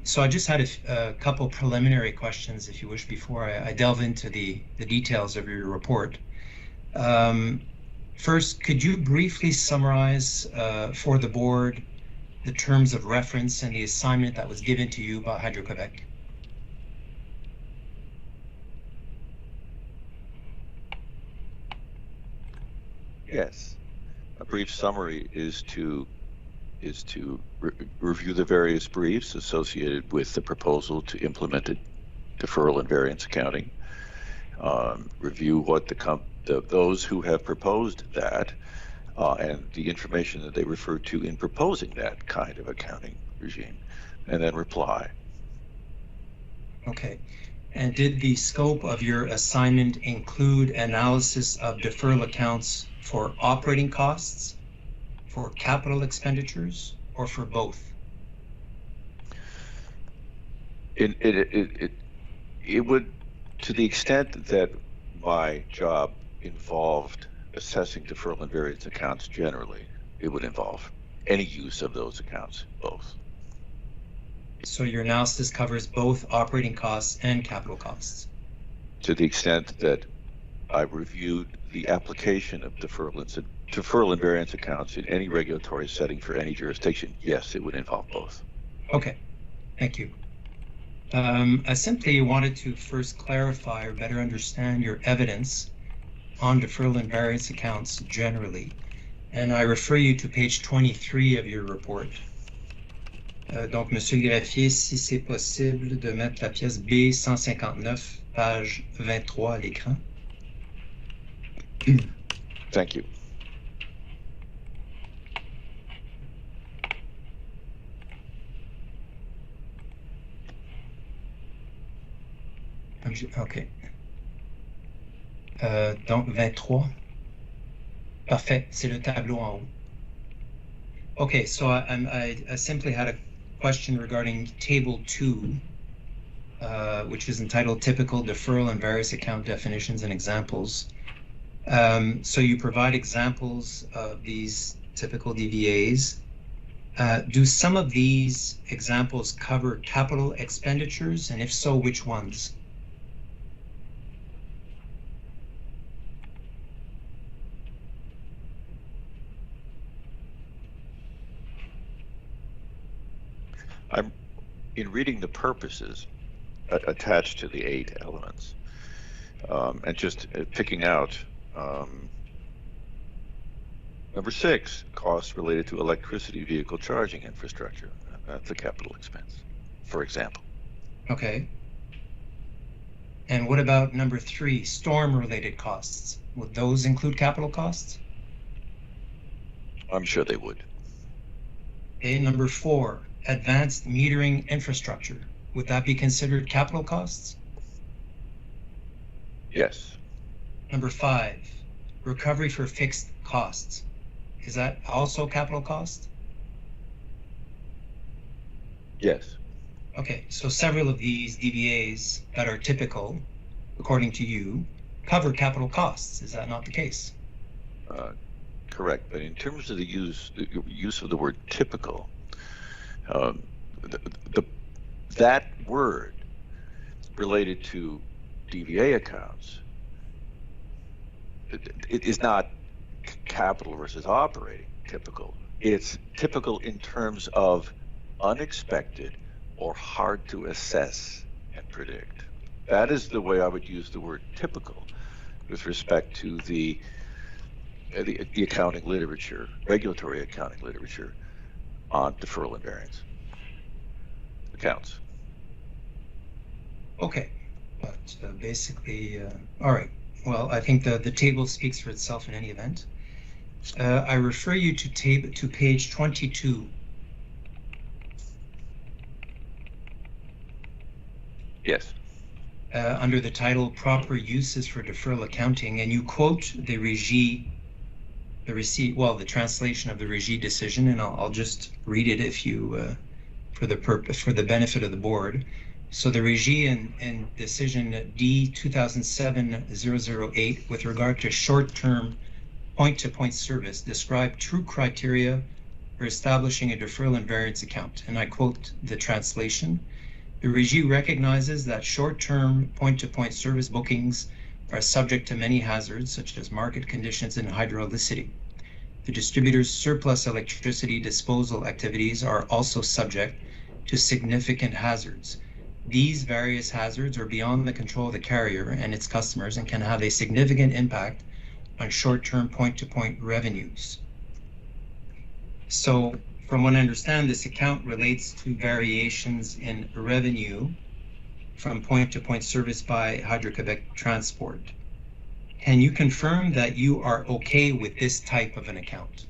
So I just had a couple preliminary questions, if you wish, before I delve into the details of your report. First, could you briefly summarize for the board the terms of reference and the assignment that was given to you by Hydro-Québec? Yes. A brief summary is to review the various briefs associated with the proposal to implement deferral and variance accounting, review what those who have proposed that and the information that they refer to in proposing that kind of accounting regime, and then reply. Okay. And did the scope of your assignment include analysis of deferral accounts for operating costs, for capital expenditures, or for both? It would, to the extent that my job involved assessing deferral and variance accounts generally, it would involve any use of those accounts, both. So your analysis covers both operating costs and capital costs? To the extent that I reviewed the application of deferral and variance accounts in any regulatory setting for any jurisdiction, yes, it would involve both. Okay, thank you. I simply wanted to first clarify or better understand your evidence on deferral and variance accounts generally, and I refer you to page 23 of your report. Donc, Monsieur le greffier, si c'est possible de mettre la pièce B159, page 23 à l'écran. Thank you. OK. Donc, 23. Parfait, c'est le tableau en haut. Okay, so I simply had a question regarding Table 2, which is entitled Typical Deferral and Various Account Definitions and Examples. So you provide examples of these typical DVAs. Do some of these examples cover capital expenditures, and if so, which ones? I'm in reading the purposes attached to the 8 elements, and just picking out number 6, costs related to electricity vehicle charging infrastructure. That's a capital expense, for example. Okay. And what about number 3, storm-related costs? Would those include capital costs? I'm sure they would. Okay, number 4, advanced metering infrastructure. Would that be considered capital costs? Yes. Number 5, recovery for fixed costs. Is that also capital cost? Yes. Okay, so several of these DVAs that are typical, according to you, cover capital costs. Is that not the case? Correct, but in terms of the use of the word typical, that word related to DVA accounts, it is not capital versus operating typical. It's typical in terms of unexpected or hard to assess and predict. That is the way I would use the word typical with respect to the accounting literature, regulatory accounting literature on deferral and variance accounts. Okay, but basically, all right. Well, I think the table speaks for itself in any event. I refer you to page 22. Yes. Under the title "Proper Uses for Deferral Accounting," and you quote the translation of the Régie decision, and I'll just read it if you, for the benefit of the board. So the Régie in decision D 2007-008 with regard to short-term point-to-point service describe true criteria for establishing a deferral and variance account. And I quote the translation: the Régie recognizes that short-term point-to-point service bookings are subject to many hazards, such as market conditions and hydraulicity. The distributor's surplus electricity disposal activities are also subject to significant hazards. These various hazards are beyond the control of the carrier and its customers and can have a significant impact on short-term point-to-point revenues. So, from what I understand, this account relates to variations in revenue from point-to-point service by Hydro-Québec Transport. Can you confirm that you are okay with this type of an account?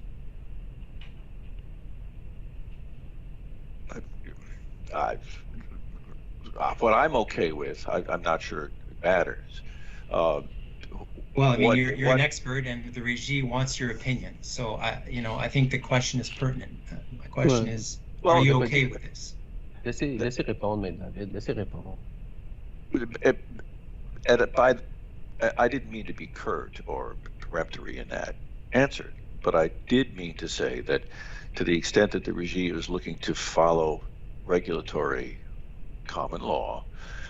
What I'm okay with, I'm not sure it matters. Well, I mean, you're an expert, and the Régie wants your opinion. So, I think the question is pertinent. My question is, are you okay with this? Laissez répondre, David. Laissez répondre. I didn't mean to be curt or peremptory in that answer, but I did mean to say that to the extent that the Régie is looking to follow regulatory common law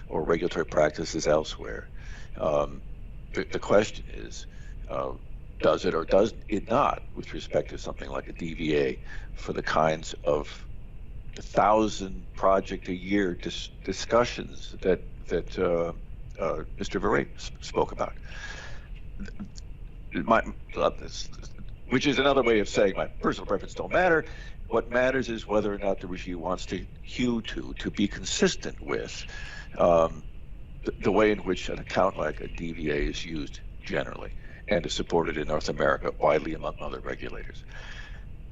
or regulatory practices elsewhere, the question is, does it or does it not, with respect to something like a DVA, for the kinds of 1,000 project a year discussions that Mr. Volet spoke about. Which is another way of saying my personal preference don't matter. What matters is whether or not the Régie wants to hew to be consistent with the way in which an account like a DVA is used generally and is supported in North America widely among other regulators.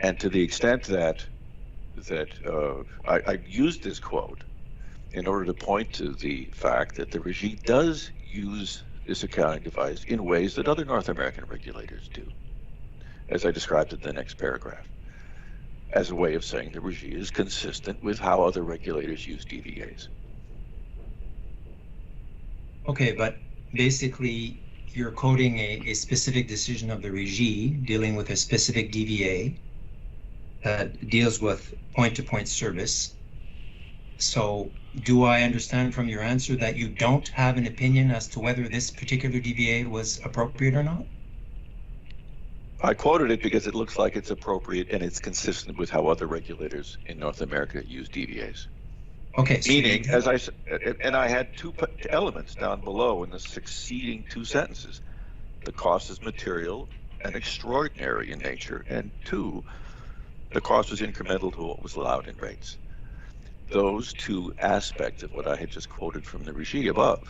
And to the extent that I used this quote in order to point to the fact that the Régie does use this accounting device in ways that other North American regulators do, as I described in the next paragraph, as a way of saying the Régie is consistent with how other regulators use DVAs. Okay, but basically you're quoting a specific decision of the Régie dealing with a specific DVA, that deals with point-to-point service. So do I understand from your answer that you don't have an opinion as to whether this particular DVA was appropriate or not? I quoted it because it looks like it's appropriate and it's consistent with how other regulators in North America use DVAs. Okay. So meaning, as I said, and I had two elements down below in the succeeding two sentences. The cost is material and extraordinary in nature, and two, the cost was incremental to what was allowed in rates. Those two aspects of what I had just quoted from the regime above,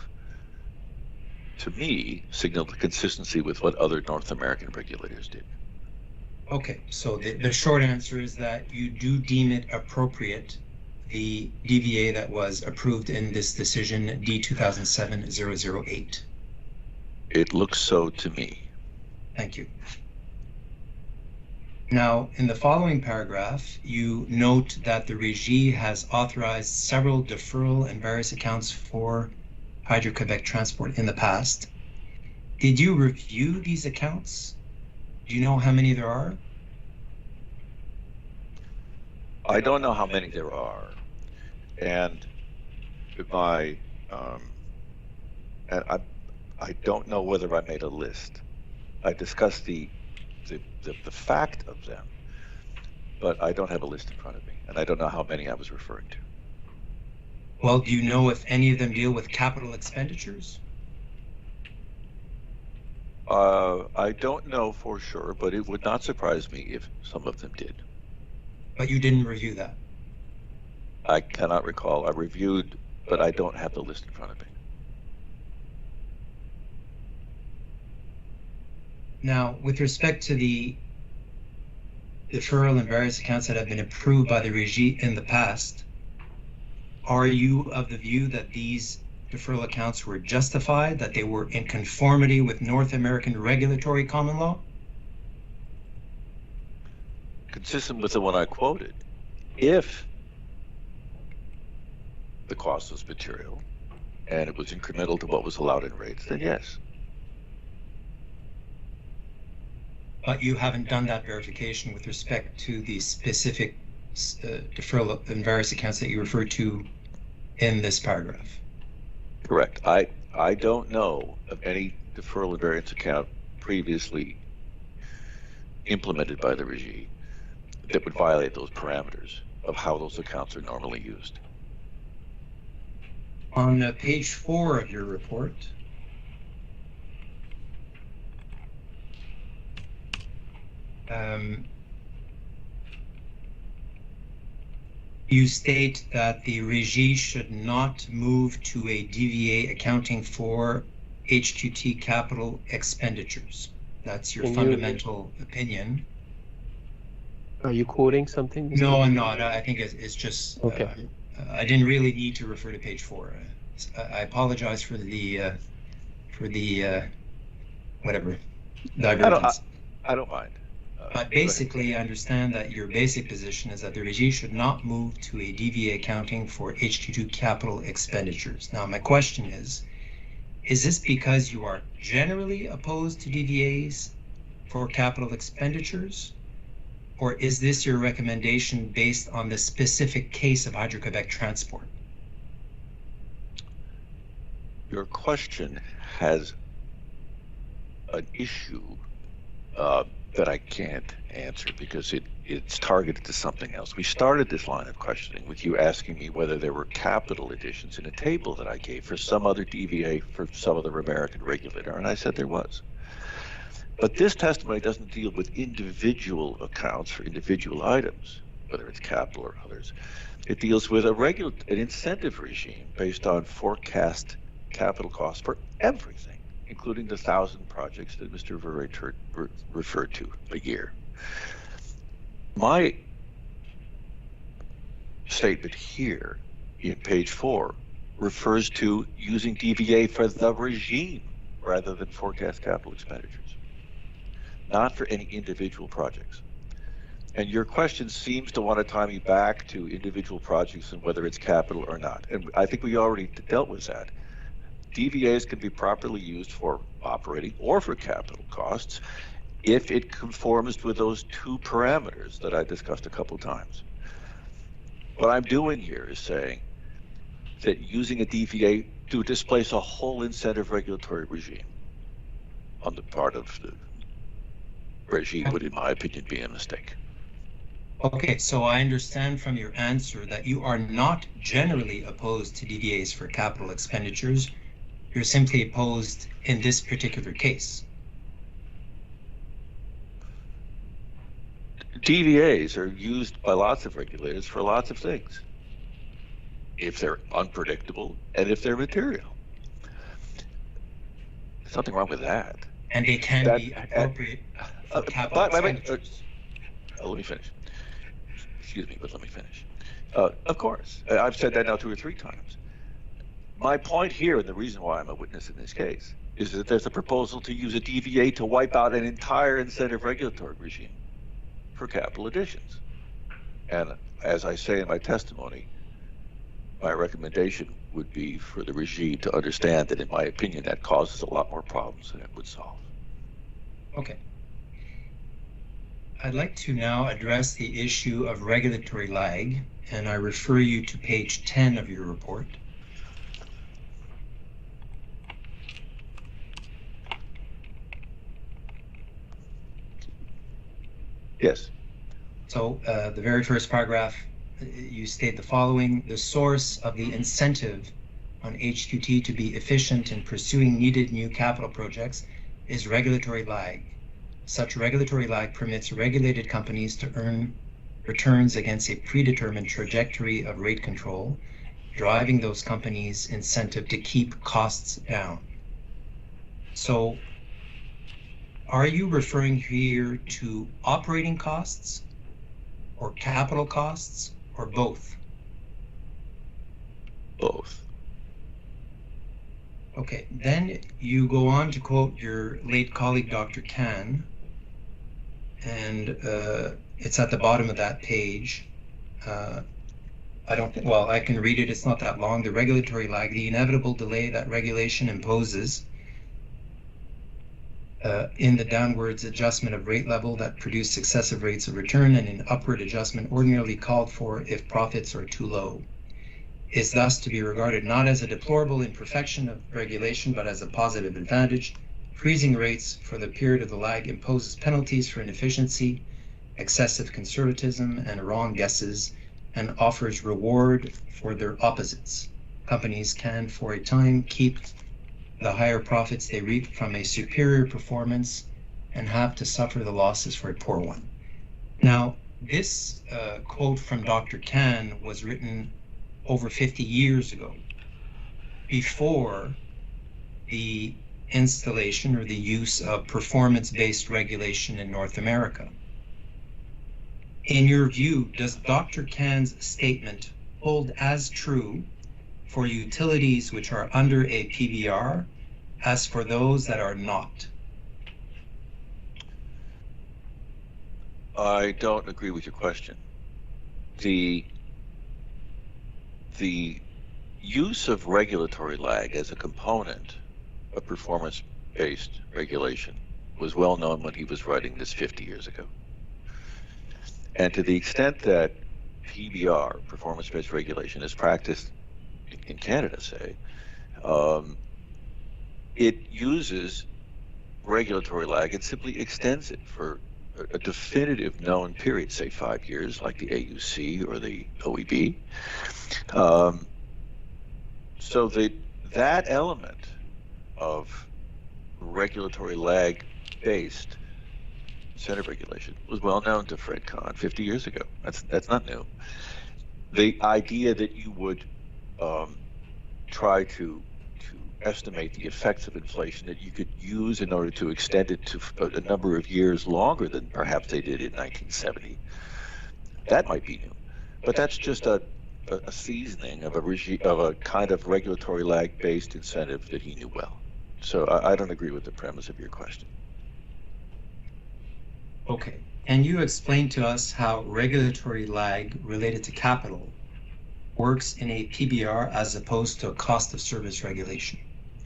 to me, signaled the consistency with what other North American regulators did. Okay, so the short answer is that you do deem it appropriate, the DVA that was approved in this decision, D 2007-008. It looks so to me. Thank you. Now, in the following paragraph, you note that the Régie has authorized several deferral and various accounts for Hydro-Québec Transport in the past. Did you review these accounts? Do you know how many there are? I don't know how many there are, and I don't know whether I made a list. I discussed the fact of them, but I don't have a list in front of me, and I don't know how many I was referring to. Well, do you know if any of them deal with capital expenditures? I don't know for sure, but it would not surprise me if some of them did. But you didn't review that? I cannot recall. I reviewed, but I don't have the list in front of me. Now, with respect to the deferral and various accounts that have been approved by the Régie in the past, are you of the view that these deferral accounts were justified, that they were in conformity with North American regulatory common law? Consistent with the one I quoted. If the cost was material and it was incremental to what was allowed in rates, then yes. But you haven't done that verification with respect to the specific deferral and various accounts that you referred to in this paragraph. Correct. I don't know of any deferral and variance account previously implemented by the Régie that would violate those parameters of how those accounts are normally used. On page 4 of your report, you state that the Régie should not move to a DVA accounting for HQT capital expenditures. That's your fundamental opinion. Are you quoting something? No, I'm not. I think it's just, okay. I didn't really need to refer to page 4. I apologize for the whatever, divergence. I don't mind. But basically, I understand that your basic position is that the Régie should not move to a DVA accounting for HQ2 capital expenditures. Now, my question is this because you are generally opposed to DVAs for capital expenditures? Or is this your recommendation based on the specific case of Hydro-Québec Transport? Your question has an issue that I can't answer because it's targeted to something else. We started this line of questioning with you asking me whether there were capital additions in a table that I gave for some other DVA for some other American regulator, and I said there was. But this testimony doesn't deal with individual accounts for individual items, whether it's capital or others. It deals with an incentive regime based on forecast capital costs for everything, including the 1,000 projects that Mr. Volet referred to a year. My statement here in page 4 refers to using DVA for the regime rather than forecast capital expenditures, not for any individual projects. And your question seems to want to tie me back to individual projects and whether it's capital or not. And I think we already dealt with that. DVAs can be properly used for operating or for capital costs if it conforms with those two parameters that I discussed a couple times. What I'm doing here is saying that using a DVA to displace a whole incentive regulatory regime on the part of the regime would, in my opinion, be a mistake. Okay, so I understand from your answer that you are not generally opposed to DVAs for capital expenditures. You're simply opposed in this particular case. DVAs are used by lots of regulators for lots of things, if they're unpredictable and if they're material. There's nothing wrong with that. And they can be appropriate for capital expenditures. Let me finish. Excuse me, but let me finish. Of course, I've said that now 2 or 3 times. My point here, and the reason why I'm a witness in this case, is that there's a proposal to use a DVA to wipe out an entire incentive regulatory regime for capital additions. And as I say in my testimony, my recommendation would be for the regime to understand that, in my opinion, that causes a lot more problems than it would solve. Okay. I'd like to now address the issue of regulatory lag, and I refer you to page 10 of your report. Yes. So the very first paragraph, you state the following: the source of the incentive on HQT to be efficient in pursuing needed new capital projects is regulatory lag. Such regulatory lag permits regulated companies to earn returns against a predetermined trajectory of rate control, driving those companies' incentive to keep costs down. So are you referring here to operating costs or capital costs or both? Both. Okay, then you go on to quote your late colleague, Dr. Khan, and it's at the bottom of that page. Well, I can read it, it's not that long. The regulatory lag, the inevitable delay that regulation imposes in the downwards adjustment of rate level that produce successive rates of return, and an upward adjustment ordinarily called for if profits are too low, is thus to be regarded not as a deplorable imperfection of regulation, but as a positive advantage. Freezing rates for the period of the lag imposes penalties for inefficiency, excessive conservatism, and wrong guesses, and offers reward for their opposites. Companies can, for a time, keep the higher profits they reap from a superior performance and have to suffer the losses for a poor one. Now, this quote from Dr. Khan was written over 50 years ago, before the installation or the use of performance-based regulation in North America. In your view, does Dr. Khan's statement hold as true for utilities which are under a PBR as for those that are not? I don't agree with your question. The use of regulatory lag as a component of performance-based regulation was well known when he was writing this 50 years ago. And to the extent that PBR, performance-based regulation, is practiced in Canada, say, it uses regulatory lag and simply extends it for a definitive known period, say 5 years, like the AUC or the OEB. So that element of regulatory lag-based incentive regulation was well known to Fred Kahn 50 years ago. That's not new. The idea that you would try to estimate the effects of inflation that you could use in order to extend it to a number of years longer than perhaps they did in 1970, that might be new. But that's just a seasoning of a kind of regulatory lag-based incentive that he knew well. So I don't agree with the premise of your question. Okay. Can you explain to us how regulatory lag related to capital works in a PBR as opposed to a cost of service regulation?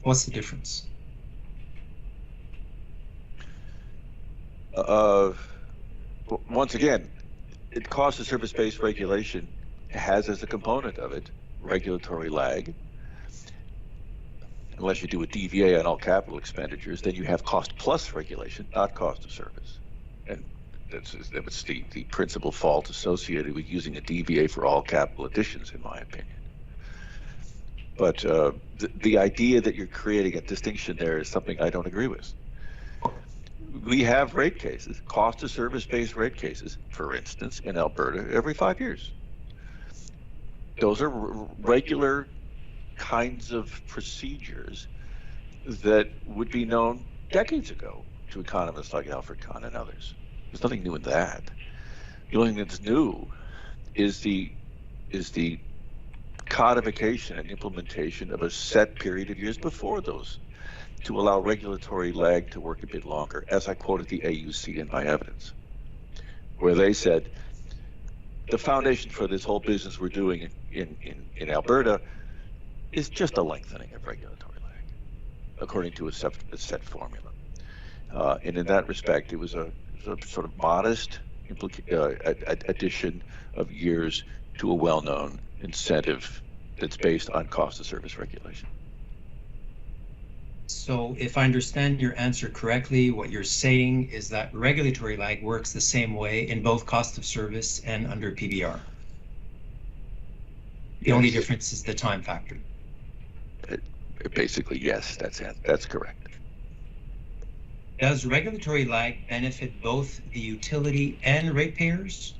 What's the difference? Once again, cost of service-based regulation has as a component of it regulatory lag. Unless you do a DVA on all capital expenditures, then you have cost plus regulation, not cost of service. And that's the principal fault associated with using a DVA for all capital additions, in my opinion. But the idea that you're creating a distinction there is something I don't agree with. We have rate cases, cost of service-based rate cases, for instance, in Alberta, every 5 years. Those are regular kinds of procedures that would be known decades ago to economists like Alfred Kahn and others. There's nothing new in that. The only thing that's new is the codification and implementation of a set period of years before those to allow regulatory lag to work a bit longer, as I quoted the AUC in my evidence, where they said the foundation for this whole business we're doing in Alberta is just a lengthening of regulatory lag, according to a set formula. And in that respect, it was a sort of modest addition of years to a well-known incentive that's based on cost of service regulation. So if I understand your answer correctly, what you're saying is that regulatory lag works the same way in both cost of service and under PBR. The only difference is the time factor. Basically, yes, that's correct. Does regulatory lag benefit both the utility and ratepayers?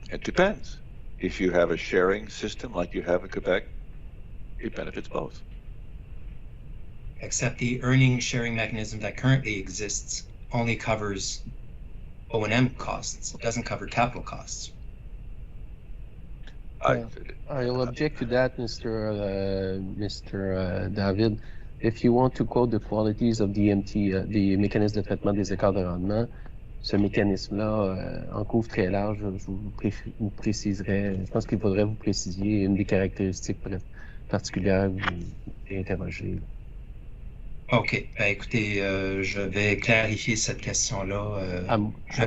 It depends. If you have a sharing system like you have in Quebec, it benefits both. Except the earning sharing mechanism that currently exists only covers O&M costs. It doesn't cover capital costs. I'll object to that, Mr. David. If you want to quote the qualities of DMT, the mécanisme de traitement des écarts de rendement, ce mécanisme-là en couvre très large. Je vous préciserai, je pense qu'il faudrait vous préciser une des caractéristiques particulières que vous interrogez. OK. Ben, écoutez, je vais clarifier cette question-là. À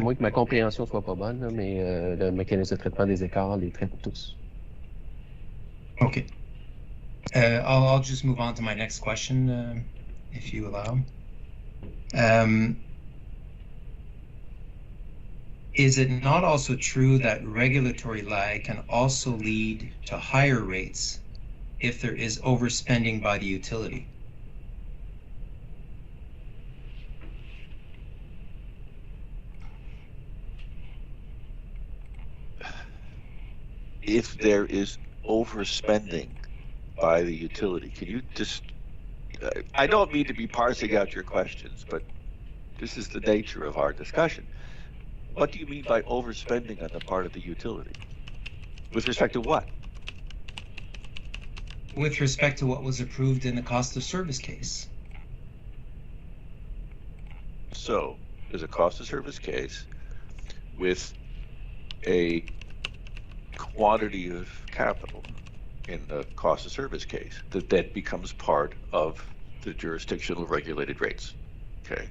moins que ma compréhension soit pas bonne, là, mais le mécanisme de traitement des écarts les traite tous. OK. I'll just move on to my next question, if you allow. Is it not also true that regulatory lag can also lead to higher rates if there is overspending by the utility? If there is overspending by the utility, can you just, I don't mean to be parsing out your questions, but this is the nature of our discussion. What do you mean by overspending on the part of the utility? With respect to what? With respect to what was approved in the cost of service case. So, there's a cost of service case with a quantity of capital in the cost of service case that then becomes part of the jurisdictional regulated rates. Okay.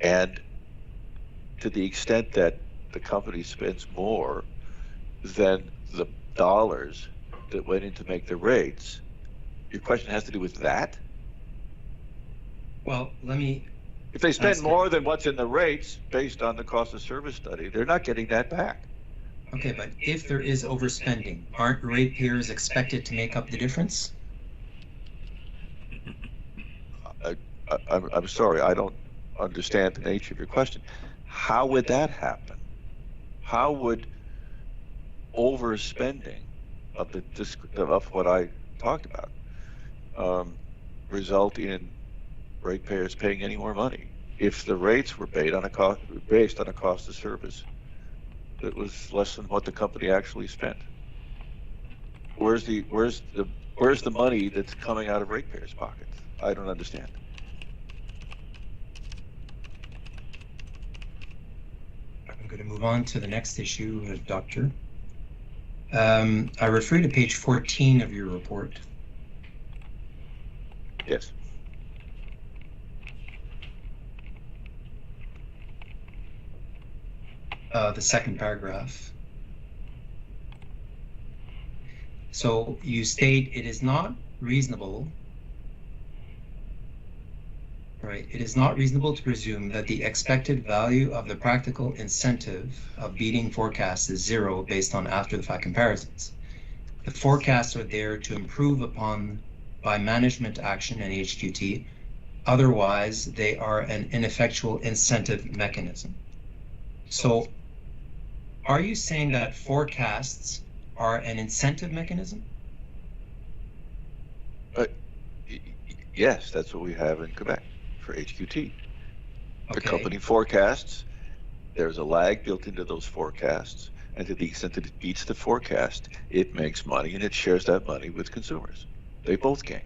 And to the extent that the company spends more than the dollars that went in to make the rates, your question has to do with that? Well, let me... If they spend more than what's in the rates based on the cost of service study, they're not getting that back. Okay, but if there is overspending, aren't ratepayers expected to make up the difference? I'm sorry, I don't understand the nature of your question. How would that happen? How would overspending of what I talked about result in ratepayers paying any more money if the rates were based on a cost of service that was less than what the company actually spent? Where's the money that's coming out of ratepayers' pockets? I don't understand. I'm going to move on to the next issue, Doctor. I refer to page 14 of your report. Yes. the second paragraph. So you state it is not reasonable, right? It is not reasonable to presume that the expected value of the practical incentive of beating forecasts is zero based on after-the-fact comparisons. The forecasts are there to improve upon by management action and HQT. Otherwise, they are an ineffectual incentive mechanism. So are you saying that forecasts are an incentive mechanism? Yes, that's what we have in Quebec for HQT. The Okay. company forecasts, there's a lag built into those forecasts, and to the extent that it beats the forecast, it makes money and it shares that money with consumers. They both gain.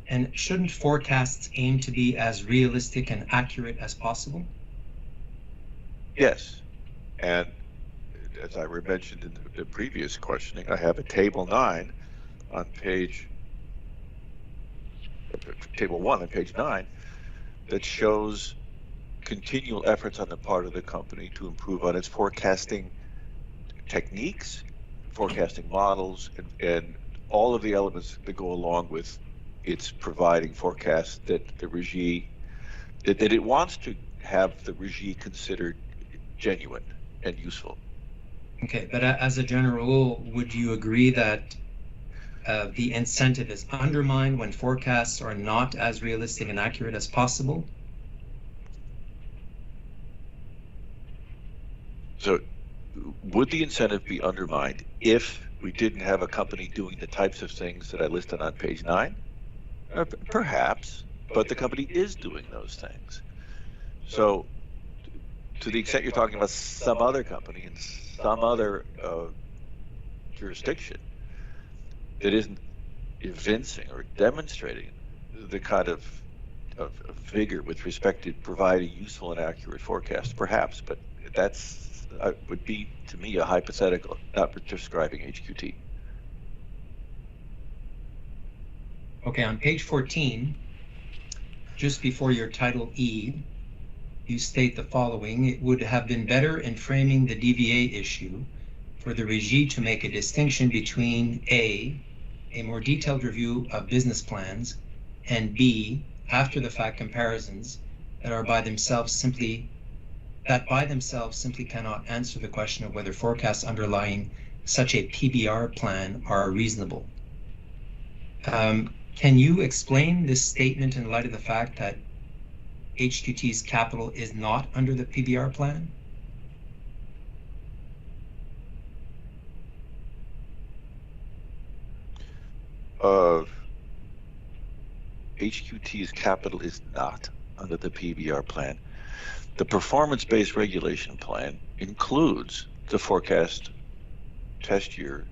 And shouldn't forecasts aim to be as realistic and accurate as possible? Yes, and as I mentioned in the previous questioning, I have a table 9 on table 1 on page 9 that shows continual efforts on the part of the company to improve on its forecasting techniques, forecasting models, and all of the elements that go along with its providing forecasts that the regime, that it wants to have the regime considered genuine and useful. Okay, but as a general rule, would you agree that the incentive is undermined when forecasts are not as realistic and accurate as possible? So would the incentive be undermined if we didn't have a company doing the types of things that I listed on page 9? Perhaps, but the company is doing those things. So to the extent you're talking about some other company in some other jurisdiction that isn't evincing or demonstrating the kind of vigor with respect to providing useful and accurate forecasts, perhaps, but that's would be, to me, a hypothetical, not describing HQT. Okay, on page 14, just before your title E, you state the following: it would have been better in framing the DVA issue for the regie to make a distinction between A, a more detailed review of business plans, and B, after-the-fact comparisons that by themselves simply cannot answer the question of whether forecasts underlying such a PBR plan are reasonable. Can you explain this statement in light of the fact that HQT's capital is not under the PBR plan? HQT's capital is not under the PBR plan. The performance-based regulation plan includes the forecast test year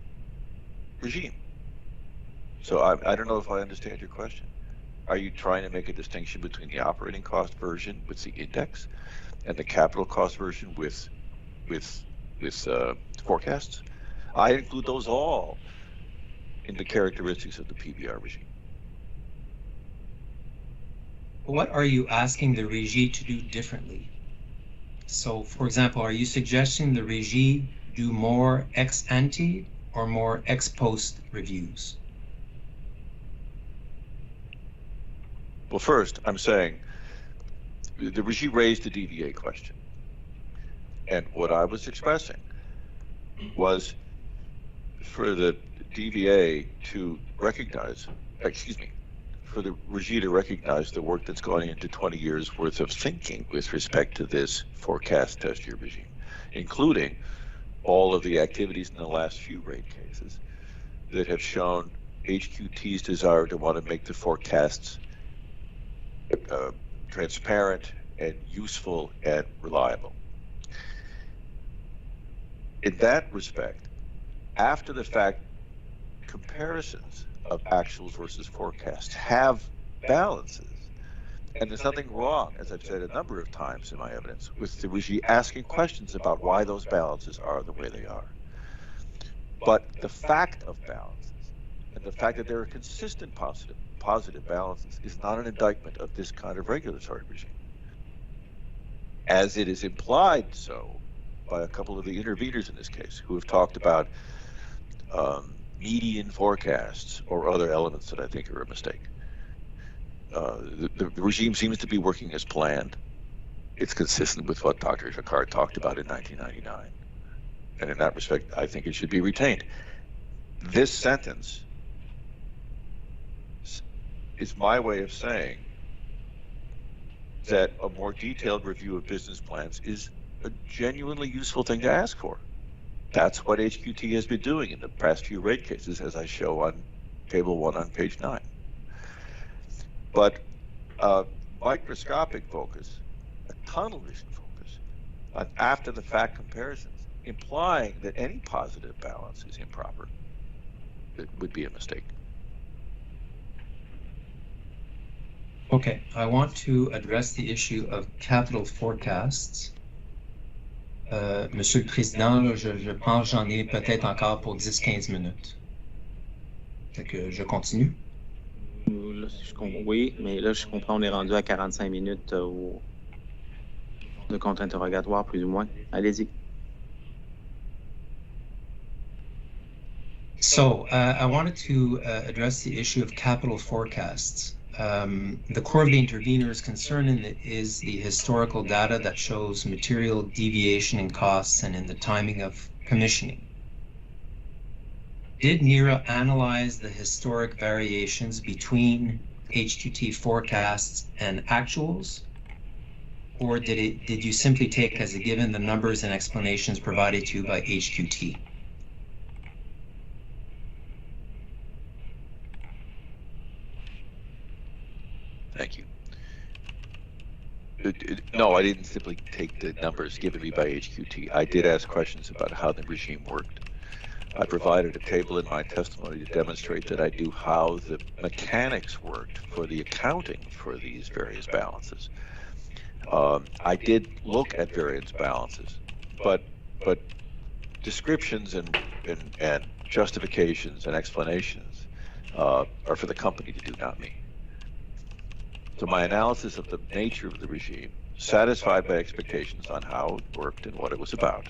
regime. So I don't know if I understand your question. Are you trying to make a distinction between the operating cost version with the index and the capital cost version with forecasts? I include those all in the characteristics of the PBR regime. What are you asking the regie to do differently? So, for example, are you suggesting the regie do more ex ante or more ex post reviews? Well, first, I'm saying the regie raised the DVA question. And what I was expressing was for the DVA to recognize, for the regie to recognize the work that's gone into 20 years worth of thinking with respect to this forecast test year regime, including all of the activities in the last few rate cases that have shown HQT's desire to want to make the forecasts transparent and useful and reliable. In that respect, after the fact comparisons of actuals versus forecasts have balances, and there's nothing wrong, as I've said a number of times in my evidence, with the regie asking questions about why those balances are the way they are. But the fact of balances and the fact that there are consistent positive balances is not an indictment of this kind of regulatory regime, as it is implied so by a couple of the interveners in this case who have talked about median forecasts or other elements that I think are a mistake. The regime seems to be working as planned. It's consistent with what Dr. Jacquard talked about in 1999. And in that respect, I think it should be retained. This sentence is my way of saying that a more detailed review of business plans is a genuinely useful thing to ask for. That's what HQT has been doing in the past few rate cases, as I show on Table 1 on page 9. But microscopic focus, a tunnel vision focus, on after-the-fact comparisons, implying that any positive balance is improper, it would be a mistake. Okay, I want to address the issue of capital forecasts. Monsieur le Président, je pense que j'en ai peut-être encore pour 10-15 minutes. Fait que je continue. Là, oui, mais là, je comprends, on est rendu à 45 minutes de contre-interrogatoire, plus ou moins. Allez-y. So, I wanted to address the issue of capital forecasts. The core of the intervener's concern is the historical data that shows material deviation in costs and in the timing of commissioning. Did NERA analyze the historic variations between HQT forecasts and actuals? Or did you simply take as a given the numbers and explanations provided to you by HQT? Thank you. No, I didn't simply take the numbers given me by HQT. I did ask questions about how the regime worked. I provided a table in my testimony to demonstrate that I knew how the mechanics worked for the accounting for these various balances. I did look at variance balances, but descriptions and justifications and explanations are for the company to do, not me. So my analysis of the nature of the regime, satisfied by expectations on how it worked and what it was about,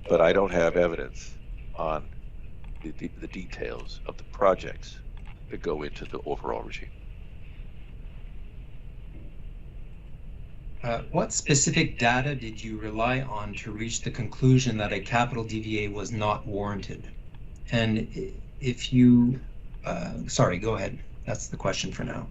but I don't have evidence on the details of the projects that go into the overall regime. What specific data did you rely on to reach the conclusion that a capital DVA was not warranted? And if you, sorry, go ahead. That's the question for now.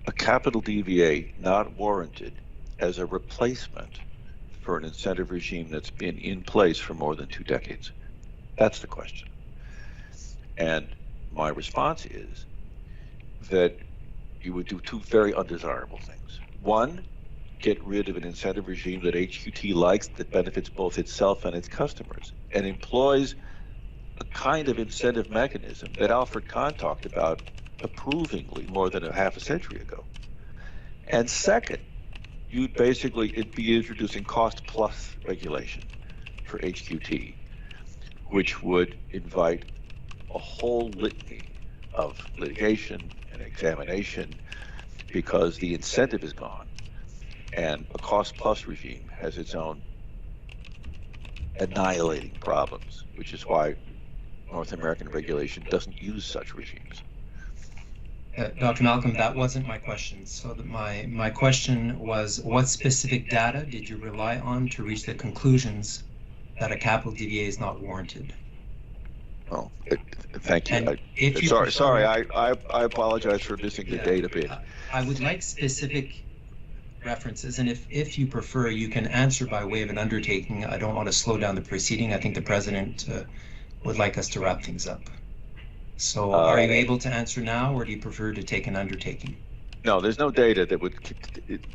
A capital DVA not warranted as a replacement for an incentive regime that's been in place for more than 2 decades? That's the question. And my response is that you would do 2 very undesirable things. One, get rid of an incentive regime that HQT likes that benefits both itself and its customers and employs a kind of incentive mechanism that Alfred Kahn talked about approvingly more than a half a century ago. And second, you'd basically be introducing cost plus regulation for HQT, which would invite a whole litany of litigation and examination because the incentive is gone. And a cost plus regime has its own annihilating problems, which is why North American regulation doesn't use such regimes. Dr. Malcolm, that wasn't my question. So my question was, what specific data did you rely on to reach the conclusions that a capital DVA is not warranted? Oh, thank you. Sorry, I apologize for missing the data bit. I would like specific references, and if you prefer, you can answer by way of an undertaking. I don't want to slow down the proceeding. I think the President would like us to wrap things up. So are you able to answer now, or do you prefer to take an undertaking? No, there's no data that would,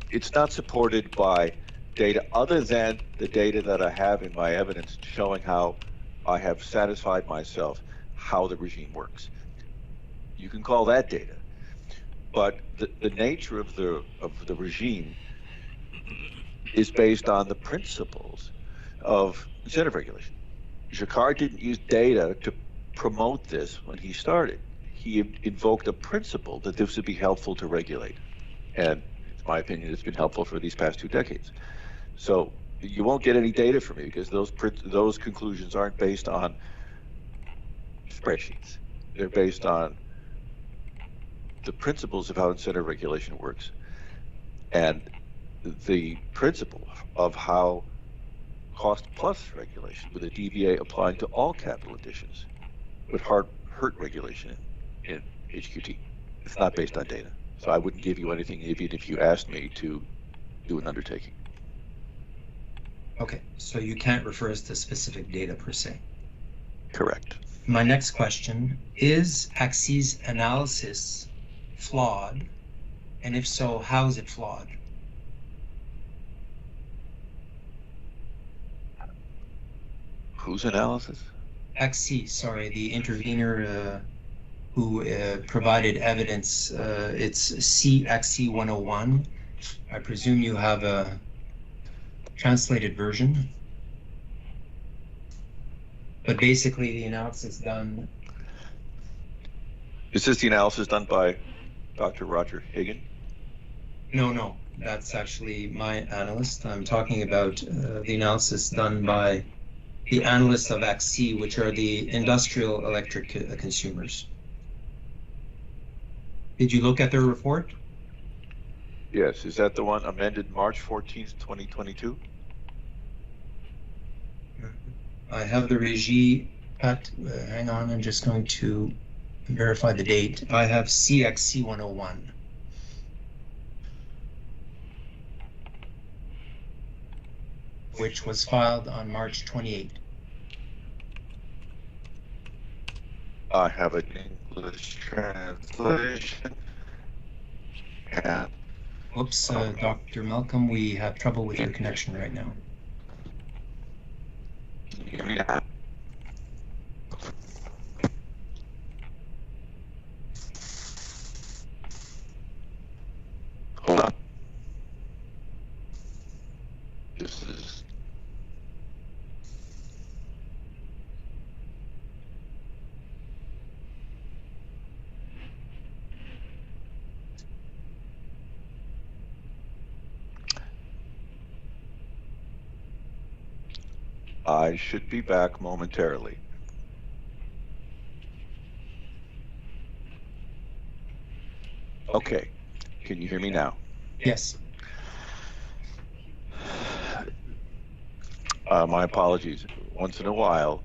it's not supported by data other than the data that I have in my evidence showing how I have satisfied myself how the regime works. You can call that data, but the nature of the regime is based on the principles of incentive regulation. Jacquard didn't use data to promote this when he started. He invoked a principle that this would be helpful to regulate. And my opinion, it's been helpful for these past 2 decades. So you won't get any data from me because those conclusions aren't based on spreadsheets. They're based on the principles of how incentive regulation works and the principle of how cost plus regulation with a DVA applying to all capital additions would hurt regulation in HQT. It's not based on data. So I wouldn't give you anything even if you asked me to do an undertaking. Okay, so you can't refer us to specific data per se. Correct. My next question, is AXI's analysis flawed? And if so, how is it flawed? Whose analysis? AXI, sorry, the intervener who provided evidence. It's AXI 101. I presume you have a translated version. But basically the analysis done. Is this the analysis done by Dr. Roger Hagan? No, that's actually my analyst. I'm talking about the analysis done by the analysts of AXI, which are the industrial electric consumers. Did you look at their report? Yes, is that the one amended March 14th, 2022? I have the regie at, hang on, I'm just going to verify the date. I have CXC 101. Which was filed on March 28th. I have an English translation. And Oops, Dr. Malcolm, we have trouble with your connection right now. Can you hear me now? Hold on. This is I should be back momentarily. Okay, can you hear me now? Yes. My apologies. Once in a while,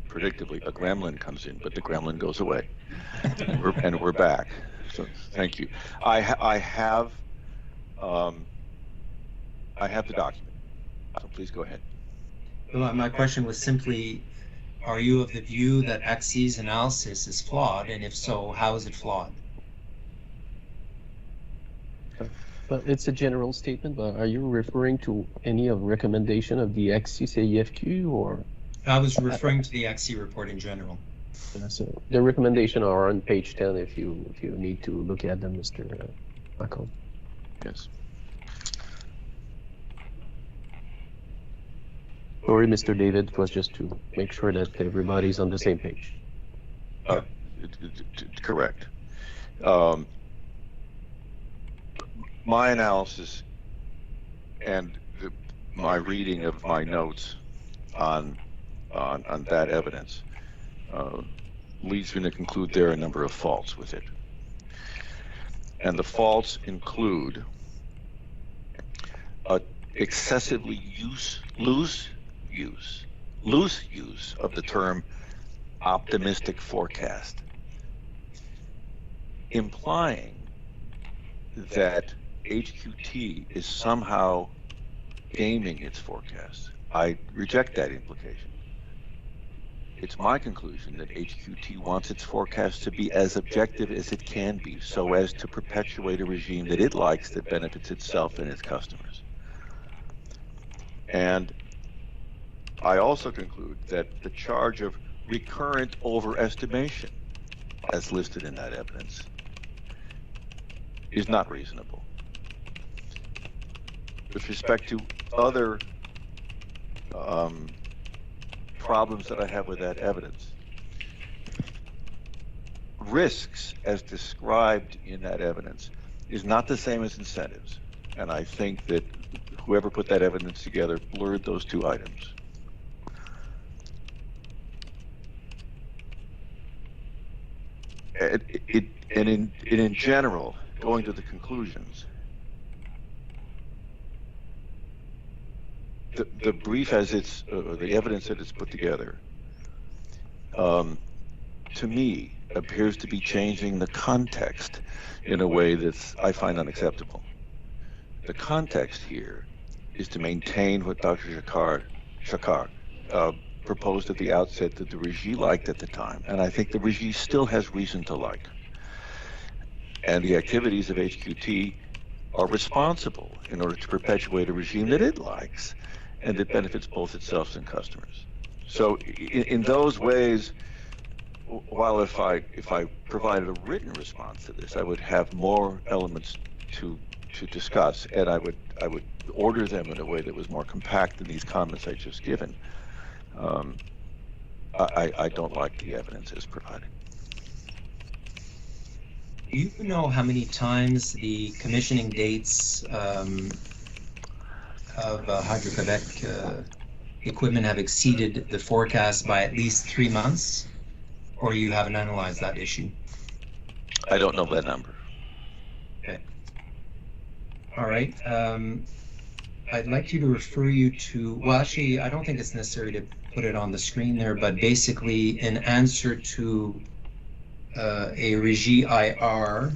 predictably, a gremlin comes in, but the gremlin goes away, and we're back. So thank you. I have the document. So please go ahead. My question was simply, are you of the view that AXI's analysis is flawed, and if so, how is it flawed? But it's a general statement, but are you referring to any of recommendation of the AXI CIFQ or? I was referring to the AXI report in general. So the recommendation are on page 10 if you need to look at them, Mr. Michael. Yes. Sorry, Mr. David, it was just to make sure that everybody's on the same page. Correct. My analysis and my reading of my notes on that evidence leads me to conclude there are a number of faults with it. And the faults include excessively loose use of the term optimistic forecast, implying that HQT is somehow gaming its forecast. I reject that implication. It's my conclusion that HQT wants its forecast to be as objective as it can be, so as to perpetuate a regime that it likes that benefits itself and its customers. And I also conclude that the charge of recurrent overestimation, as listed in that evidence, is not reasonable. With respect to other problems that I have with that evidence, risks as described in that evidence is not the same as incentives. And I think that whoever put that evidence together blurred those two items. And in general, going to the conclusions, the brief as it's, the evidence that it's put together, to me, appears to be changing the context in a way that I find unacceptable. The context here is to maintain what Dr. Shakar proposed at the outset that the regime liked at the time, and I think the regime still has reason to like. And the activities of HQT are responsible in order to perpetuate a regime that it likes and that benefits both itself and customers. So in those ways, while if I provided a written response to this, I would have more elements to discuss, and I would order them in a way that was more compact than these comments I just given. I don't like the evidence as provided. Do you know how many times the commissioning dates of Hydro-Quebec equipment have exceeded the forecast by at least 3 months, or you haven't analyzed that issue? I don't know that number. Okay. All right. I'd like you to refer you to, well, actually, I don't think it's necessary to put it on the screen there, but basically in answer to a Régie IR,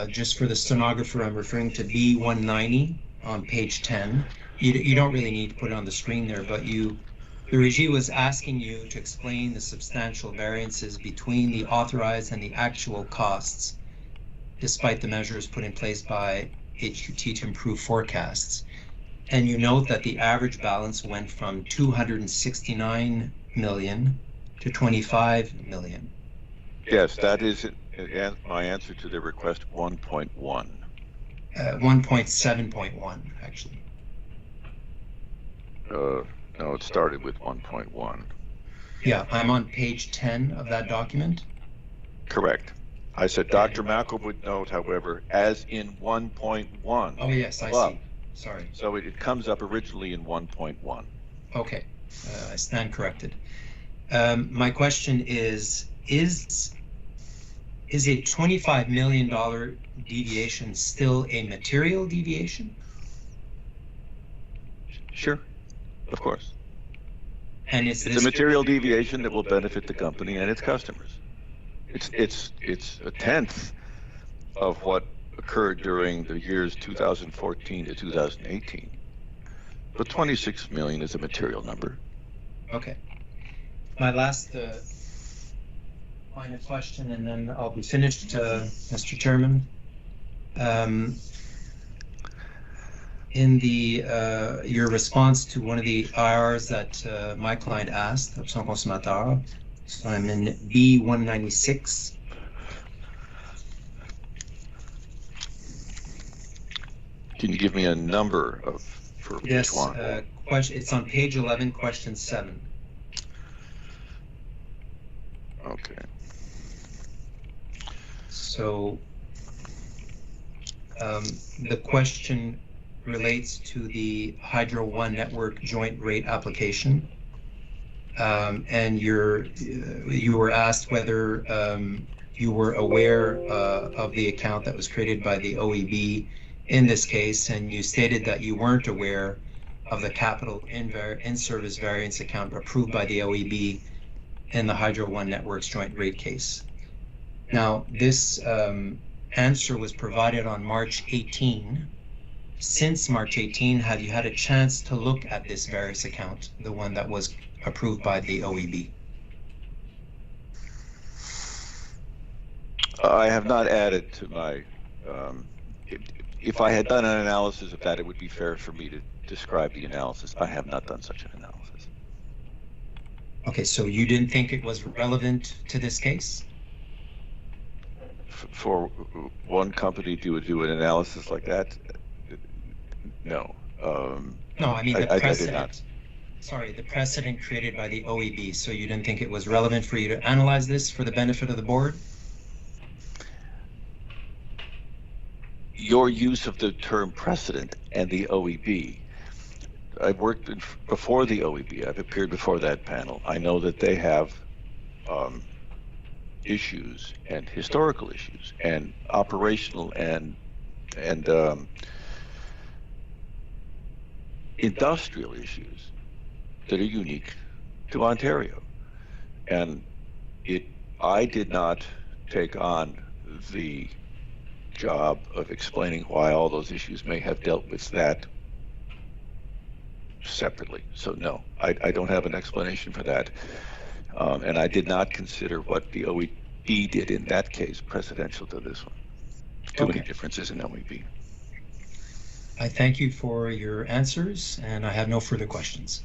just for the stenographer, I'm referring to B190 on page 10. You don't really need to put it on the screen there, but the Régie was asking you to explain the substantial variances between the authorized and the actual costs, despite the measures put in place by HQT to improve forecasts. And you note that the average balance went from 269 million to 25 million. Yes, that is my answer to the request 1.1. 1.7.1, actually. No, it started with 1.1. Yeah, I'm on page 10 of that document. Correct. I said Dr. Mackel would note, however, as in 1.1. Oh, yes, I see. Sorry. So it comes up originally in 1.1. Okay, I stand corrected. My question is a $25 million deviation still a material deviation? Sure, of course. And it's a material deviation that will benefit the company and its customers. It's a tenth of what occurred during the years 2014 to 2018. But 26 million is a material number. Okay. My last final question, and then I'll be finished, Mr. Chairman. In your response to one of the IRs that my client asked, Option Consommateur, so I'm in B196. Can you give me a number for yes, each one? It's on page 11, question 7. Okay. So the question relates to the Hydro One network joint rate application, and you were asked whether you were aware of the account that was created by the OEB in this case, and you stated that you weren't aware of the capital in-service variance account approved by the OEB in the Hydro One Networks joint rate case. Now, this answer was provided on March 18. Since March 18, have you had a chance to look at this variance account, the one that was approved by the OEB? I have not added to my, if I had done an analysis of that, it would be fair for me to describe the analysis. I have not done such an analysis. Okay, so you didn't think it was relevant to this case? For one company to do an analysis like that? No. No, I mean the I precedent. did not. Sorry, the precedent created by the OEB, so you didn't think it was relevant for you to analyze this for the benefit of the board? your use of the term precedent and the OEB. I've worked before the OEB. I've appeared before that panel. I know that they have issues and historical issues and operational and industrial issues that are unique to Ontario. And I did not take on the job of explaining why all those issues may have dealt with that separately. So no, I don't have an explanation for that. And I did not consider what the OEB did in that case precedential to this one. Too many differences in OEB. I thank you for your answers, and I have no further questions.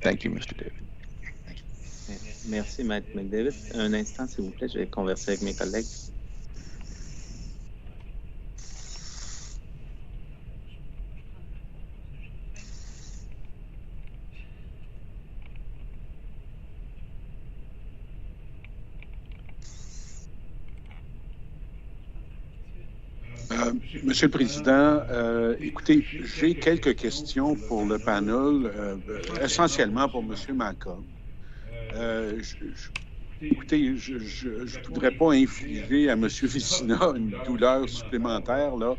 Thank you, Mr. David. Merci, Maître McDavid. Un instant, s'il vous plaît, je vais converser avec mes collègues. Monsieur le Président, écoutez, j'ai quelques questions pour le panel, essentiellement pour Monsieur Malcolm. Écoutez, je ne voudrais pas infliger à M. Vicina une douleur supplémentaire, là,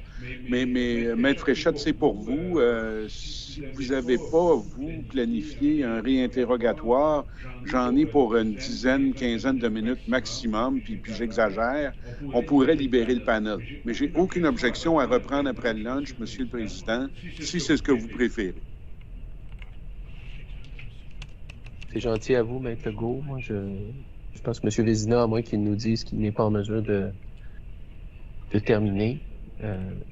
mais Maître Fréchette, c'est pour vous. Si vous n'avez pas, vous, planifié un réinterrogatoire, j'en ai pour une dizaine, quinzaine de minutes maximum, puis j'exagère, on pourrait libérer le panel. Mais j'ai aucune objection à reprendre après le lunch, M. le Président, si c'est ce que vous préférez. C'est gentil à vous, Maître Legault. Moi, je pense que M. Vézina, à moins qu'il nous dise qu'il n'est pas en mesure de terminer.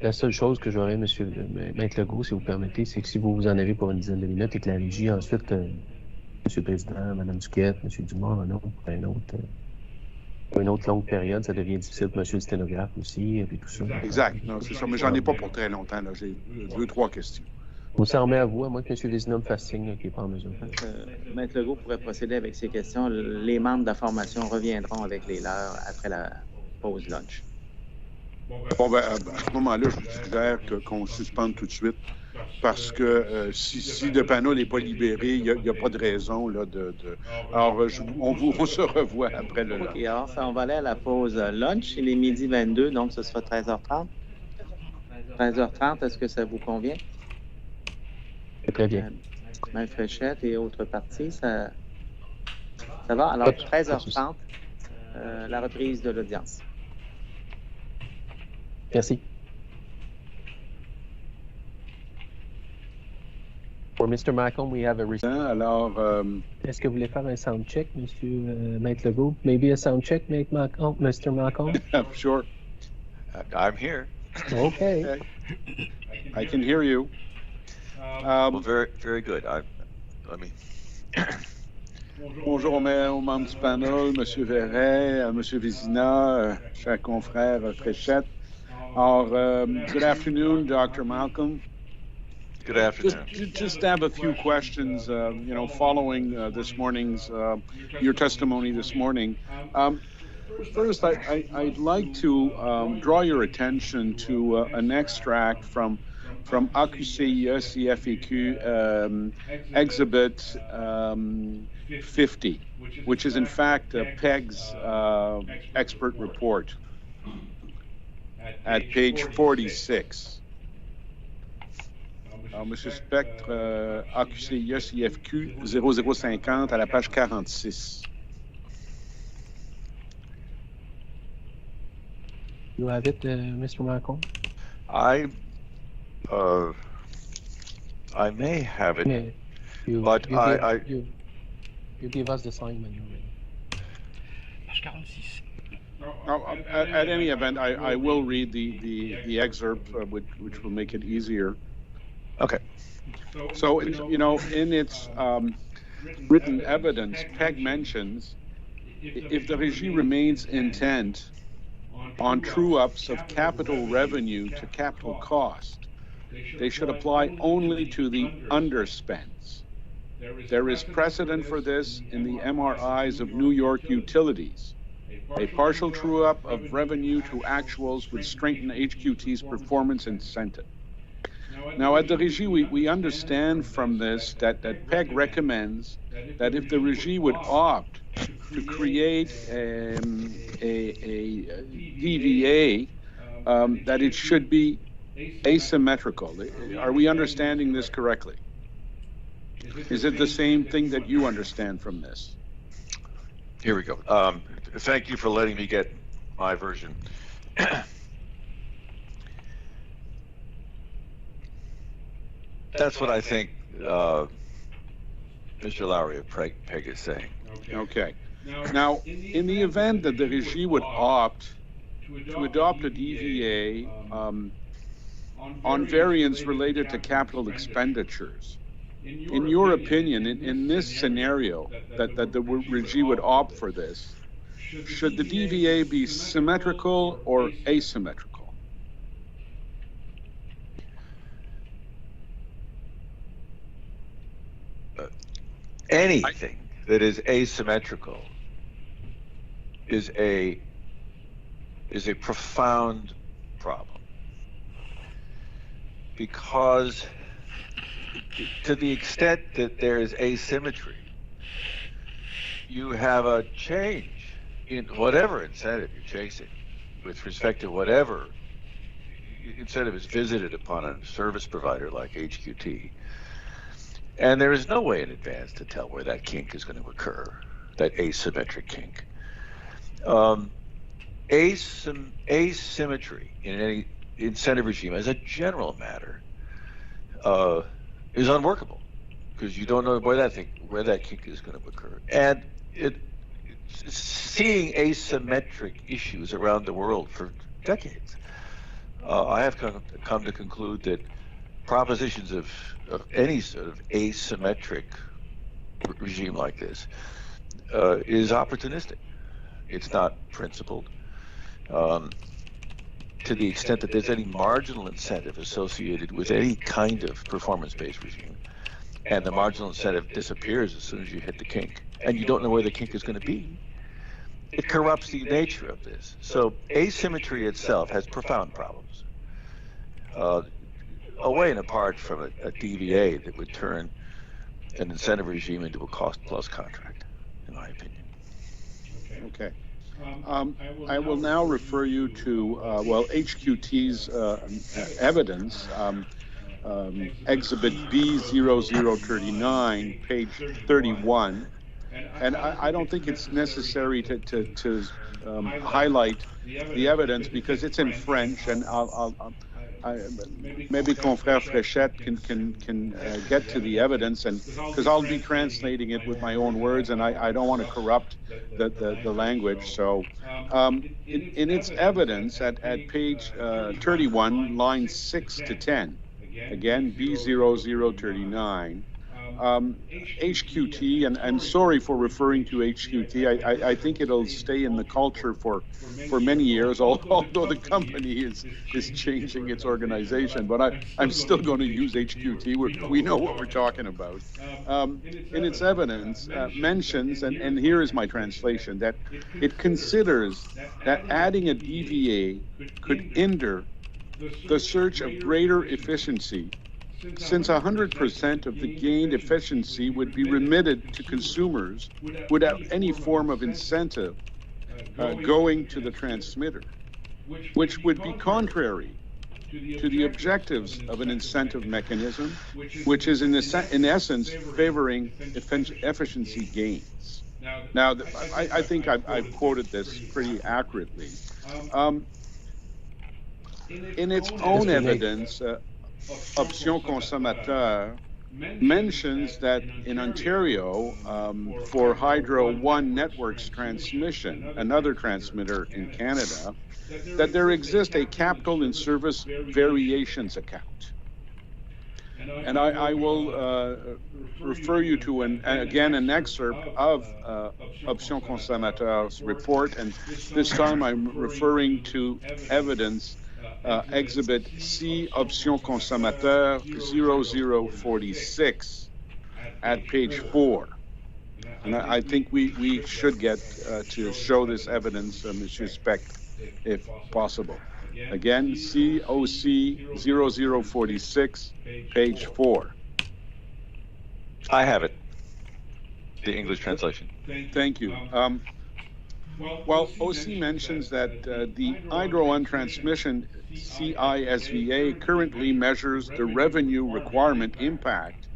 La seule chose que j'aurais, Maître Legault, si vous permettez, c'est que si vous en avez pour une dizaine de minutes et que la régie, ensuite, M. le Président, Mme Duquette, M. Dumont, pour une autre longue période, ça devient difficile pour M. le sténographe aussi, et puis tout ça. Exact. Non, c'est ça. Mais j'en ai pas pour très longtemps. Là. J'ai 2-3 questions. On s'en remet à vous, à moins que M. Vézina me fasse signe qu'il n'est pas en mesure. Maître Legault pourrait procéder avec ces questions. Les membres de la formation reviendront avec les leurs après la pause lunch. Bon, ben, à ce moment-là, je vous suggère qu'on suspende tout de suite parce que si le panneau n'est pas libéré, il n'y a pas de raison là, Alors, on se revoit après le lunch. OK, alors on va aller à la pause lunch. Il est midi 22, donc ce sera 13h30. 13h30, est-ce que ça vous convient? Très bien. Maître Fréchette et autres parties, ça va? Alors, 13h30, la reprise de l'audience. Merci. For Mr. Malcolm, we have a... Alors, est-ce que vous voulez faire un sound check, Monsieur Maître Legault? Maybe a sound check, Mr. Malcolm? Sure. I'm here. Okay. I can hear you. Well, very, very good. Let me... Bonjour aux membres du panel, M. Verret, M. Vézina, chers confrères Fréchette. Alors, good afternoon, Dr. Malcolm. Good afternoon. Just have a few questions, following this morning's, your testimony this morning. First, I'd like to draw your attention to an extract from AQCIE CFEQ Exhibit 50, which is in fact PEG's expert report at page 46. Monsieur Spectre, AQCIE CFQ 0050 à la page 46. You have it, Mr. Malcolm? I may have it, yeah. but you give us the sign when you're ready. Page 46. At any event, I will read the excerpt, which will make it easier. Okay. So, in its written evidence, PEG mentions if the Régie remains intent on true-ups of capital revenue to capital cost, they should apply only to the underspends. There is precedent for this in the MRIs of New York utilities, A partial true-up of revenue to actuals would strengthen HQT's performance incentive. Now, at the Régie, we understand from this that PEG recommends that if the Régie would opt to create a DVA, that it should be asymmetrical. Are we understanding this correctly? Is it the same thing that you understand from this? Here we go. Thank you for letting me get my version. That's what I think Mr. Lowry of PEG is saying. Okay. Now, in the event that the Régie would opt to adopt a DVA on variance related to capital expenditures, in your opinion, in this scenario, that the Régie would opt for this, should the DVA be symmetrical or asymmetrical? Anything that is asymmetrical is a profound problem, because to the extent that there is asymmetry, you have a change in whatever incentive you're chasing with respect to whatever incentive is visited upon a service provider like HQT. And there is no way in advance to tell where that kink is going to occur, that asymmetric kink. Asymmetry in any incentive regime, as a general matter, is unworkable, because you don't know where that kink is going to occur. And seeing asymmetric issues around the world for decades, I have come to conclude that propositions of any sort of asymmetric regime like this is opportunistic. It's not principled. To the extent that there's any marginal incentive associated with any kind of performance-based regime, and the marginal incentive disappears as soon as you hit the kink, and you don't know where the kink is going to be, it corrupts the nature of this. So asymmetry itself has profound problems. Away and apart from a DVA that would turn an incentive regime into a cost-plus contract, in my opinion. Okay. I will now refer you to, HQT's evidence, Exhibit B0039, page 31. And I don't think it's necessary to highlight the evidence because it's in French, and maybe Confrère Fréchette can get to the evidence, and because I'll be translating it with my own words, and I don't want to corrupt the language. So in its evidence at page 31, lines 6 to 10, again, B0039, HQT, and sorry for referring to HQT, I think it'll stay in the culture for many years, although the company is changing its organization, but I'm still going to use HQT. We know what we're talking about. In its evidence, mentions, and here is my translation, that it considers that adding a DVA could hinder the search of greater efficiency, since 100% of the gained efficiency would be remitted to consumers without any form of incentive going to the transmitter, which would be contrary to the objectives of an incentive mechanism, which is in essence favoring efficiency gains. Now, I think I've quoted this pretty accurately. In its own evidence, Option Consommateur mentions that in Ontario, for Hydro One Networks transmission, another transmitter in Canada, that there exists a capital in service variations account. And I will refer you to, again, an excerpt of Option Consommateur's report, and this time I'm referring to evidence Exhibit C, Option Consommateur 0046 at page 4. And I think we should get to show this evidence, Monsieur Specht, if possible. Again, COC 0046, page 4. I have it. The English translation. Thank you. Well, OC mentions that the Hydro-On transmission CISVA currently measures the revenue requirement impact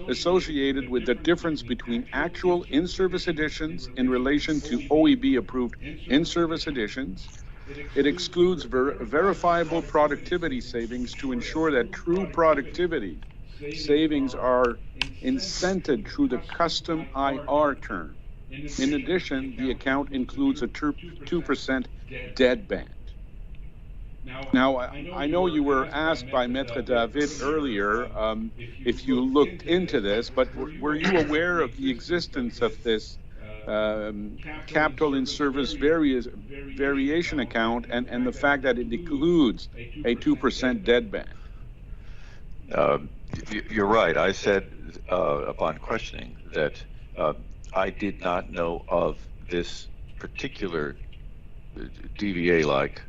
associated with the difference between actual in-service additions in relation to OEB-approved in-service additions. It excludes verifiable productivity savings to ensure that true productivity savings are incented through the custom IR term. In addition, the account includes a 2% dead band. Now, I know you were asked by Maître David earlier if you looked into this, but were you aware of the existence of this capital in service variation account and the fact that it includes a 2% dead band? You're right. I said upon questioning that I did not know of this particular DVA-like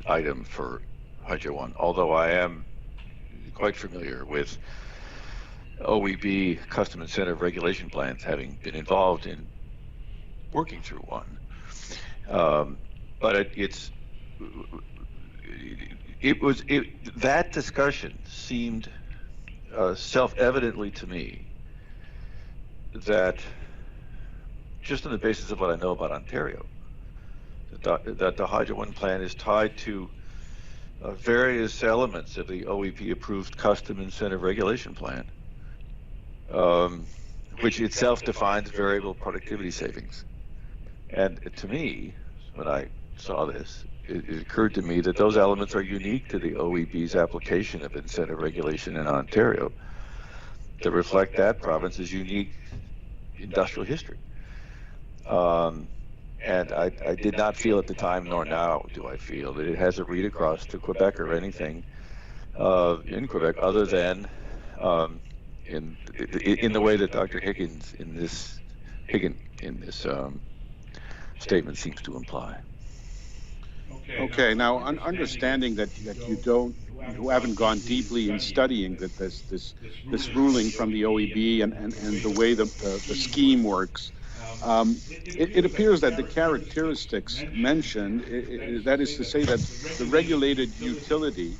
item for Hydro-One, although I am quite familiar with OEB custom incentive regulation plans, having been involved in working through one. But that discussion seemed self-evidently to me that, just on the basis of what I know about Ontario, that the Hydro-One plan is tied to various elements of the OEP-approved custom incentive regulation plan, which itself defines variable productivity savings. And to me, when I saw this, it occurred to me that those elements are unique to the OEB's application of incentive regulation in Ontario to reflect that province's unique industrial history. And I did not feel at the time, nor now do I feel, that it has a read across to Quebec or anything in Quebec other than in the way that Dr. Higgins in this statement seems to imply. Okay, now understanding that you haven't gone deeply in studying that this ruling from the OEB and the way the scheme works, it appears that the characteristics mentioned, that is to say that the regulated utility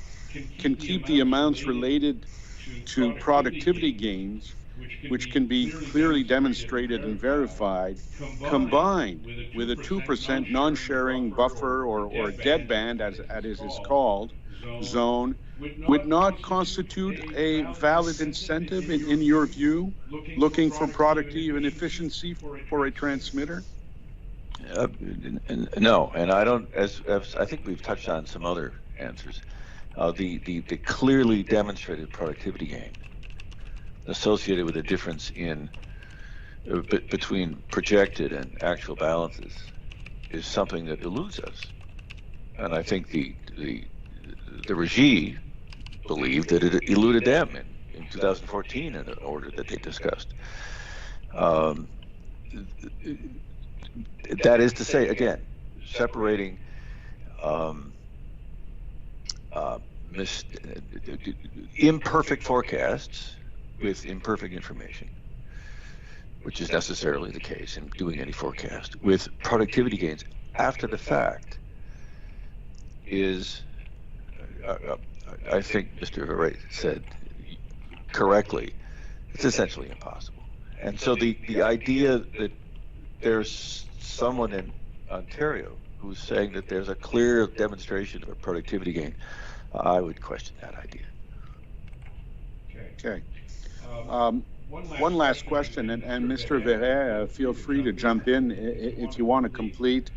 can keep the amounts related to productivity gains, which can be clearly demonstrated and verified, combined with a 2% non-sharing buffer or dead band, as it is called, zone, would not constitute a valid incentive, in your view, looking for productivity and efficiency for a transmitter? No, and I don't, as I think we've touched on some other answers, the clearly demonstrated productivity gain associated with the difference in between projected and actual balances is something that eludes us. And I think the regime believed that it eluded them in 2014 in an order that they discussed. That is to say, again, separating imperfect forecasts with imperfect information, which is necessarily the case in doing any forecast, with productivity gains after the fact is, I think Mr. Volet said correctly, it's essentially impossible. And so the idea that there's someone in Ontario who's saying that there's a clear demonstration of a productivity gain, I would question that idea. Okay. One last question, and Mr. Volet, feel free to jump in if you want to complete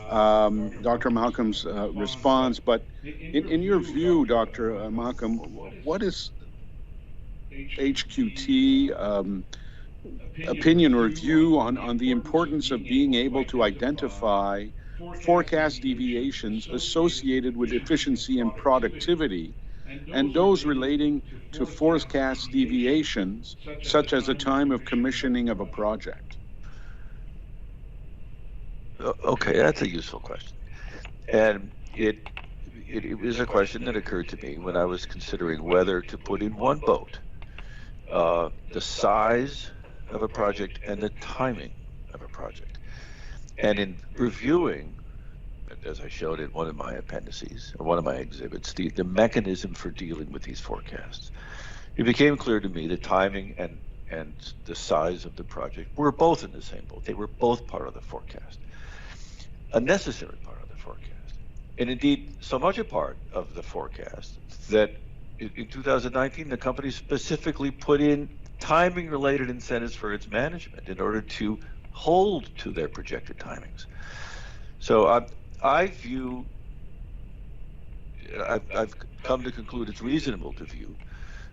Dr. Malcolm's response. But in your view, Dr. Malcolm, what is HQT opinion or view on the importance of being able to identify forecast deviations associated with efficiency and productivity and those relating to forecast deviations, such as the time of commissioning of a project? Okay, that's a useful question. And it was a question that occurred to me when I was considering whether to put in one boat the size of a project and the timing of a project. And in reviewing, as I showed in one of my appendices, or one of my exhibits, the mechanism for dealing with these forecasts, it became clear to me that timing and the size of the project were both in the same boat. They were both part of the forecast, a necessary part of the forecast. And indeed, so much a part of the forecast that in 2019, the company specifically put in timing-related incentives for its management in order to hold to their projected timings. So I've come to conclude it's reasonable to view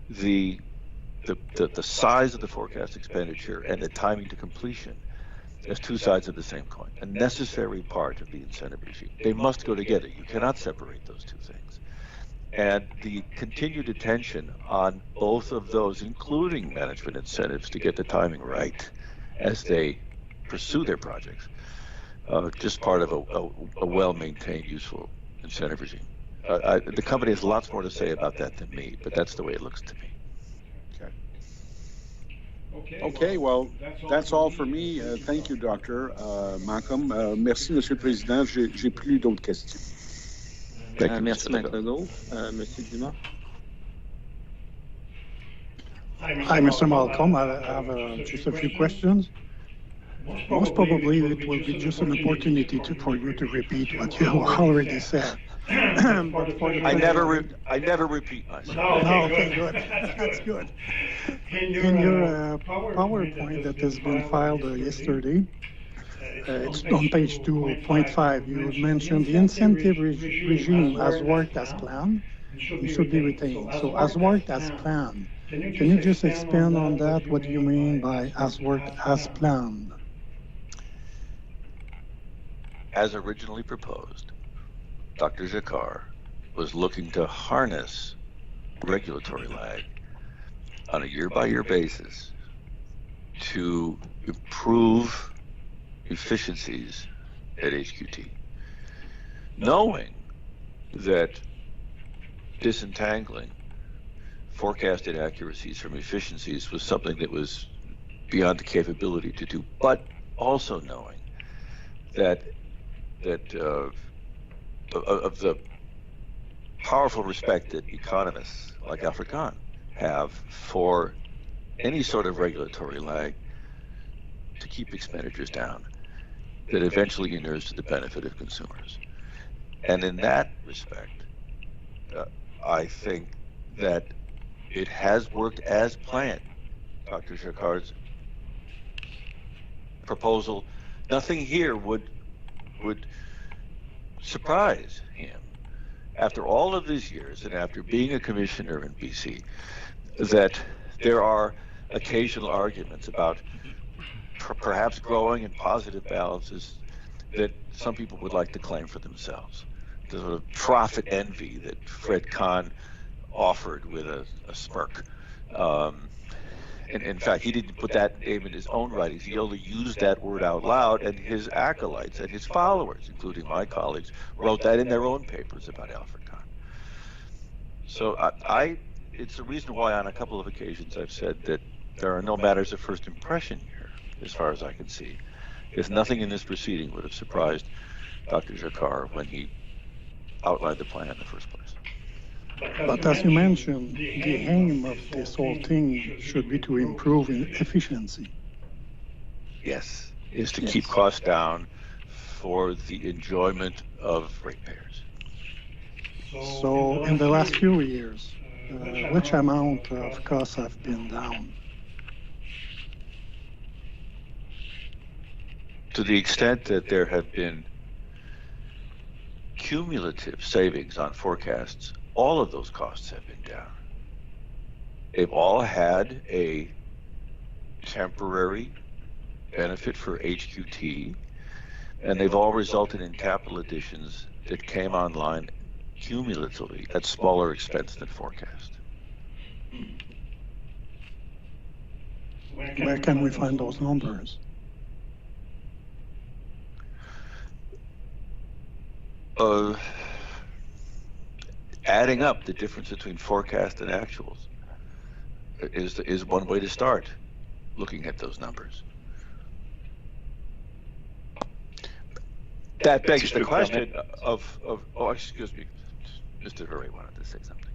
the size of the forecast expenditure and the timing to completion as two sides of the same coin, a necessary part of the incentive regime. They must go together. You cannot separate those two things. And the continued attention on both of those, including management incentives to get the timing right as they pursue their projects, just part of a well-maintained, useful incentive regime. The company has lots more to say about that than me, but that's the way it looks to me. Okay, well, that's all for me. Thank you, Dr. Malcolm. Merci, Monsieur le Président. J'ai plus d'autres questions. Merci, Maître Legault. Monsieur Dumas. Hi, Mr. Malcolm. I have just a few questions. Most probably, it will be just an opportunity for you to repeat what you already said. But for the I never repeat myself. No, okay, good. That's good. In your PowerPoint that has been filed yesterday, it's on page 2.5, you mentioned the incentive regime has worked as planned and should be retained. So as worked as planned, can you just expand on that? What do you mean by as worked as planned? As originally proposed, Dr. Jacquard was looking to harness regulatory lag on a year-by-year basis to improve efficiencies at HQT, knowing that disentangling forecast inaccuracies from efficiencies was something that was beyond the capability to do, but also knowing that of the powerful respect that economists like Alfred Kahn have for any sort of regulatory lag to keep expenditures down, that eventually inures to the benefit of consumers. And in that respect, I think that it has worked as planned. Dr. Jacquard's proposal, nothing here would surprise him. After all of these years and after being a commissioner in BC, that there are occasional arguments about perhaps growing and positive balances that some people would like to claim for themselves. The sort of profit envy that Fred Kahn offered with a smirk. And in fact, he didn't put that name in his own writings. He only used that word out loud, and his acolytes and his followers, including my colleagues, wrote that in their own papers about Alfred Kahn. So it's the reason why on a couple of occasions I've said that there are no matters of first impression here, as far as I can see, because nothing in this proceeding would have surprised Dr. Jacquard when he outlined the plan in the first place. But as you mentioned, the aim of this whole thing should be to improve efficiency. Yes, is to keep costs down for the enjoyment of ratepayers. So in the last few years, which amount of costs have been down? To the extent that there have been cumulative savings on forecasts, all of those costs have been down. They've all had a temporary benefit for HQT, and they've all resulted in capital additions that came online cumulatively at smaller expense than forecast. Where can we find those numbers? Adding up the difference between forecast and actuals is one way to start looking at those numbers. That begs the question of oh, excuse me, Mr. Hurry wanted to say something.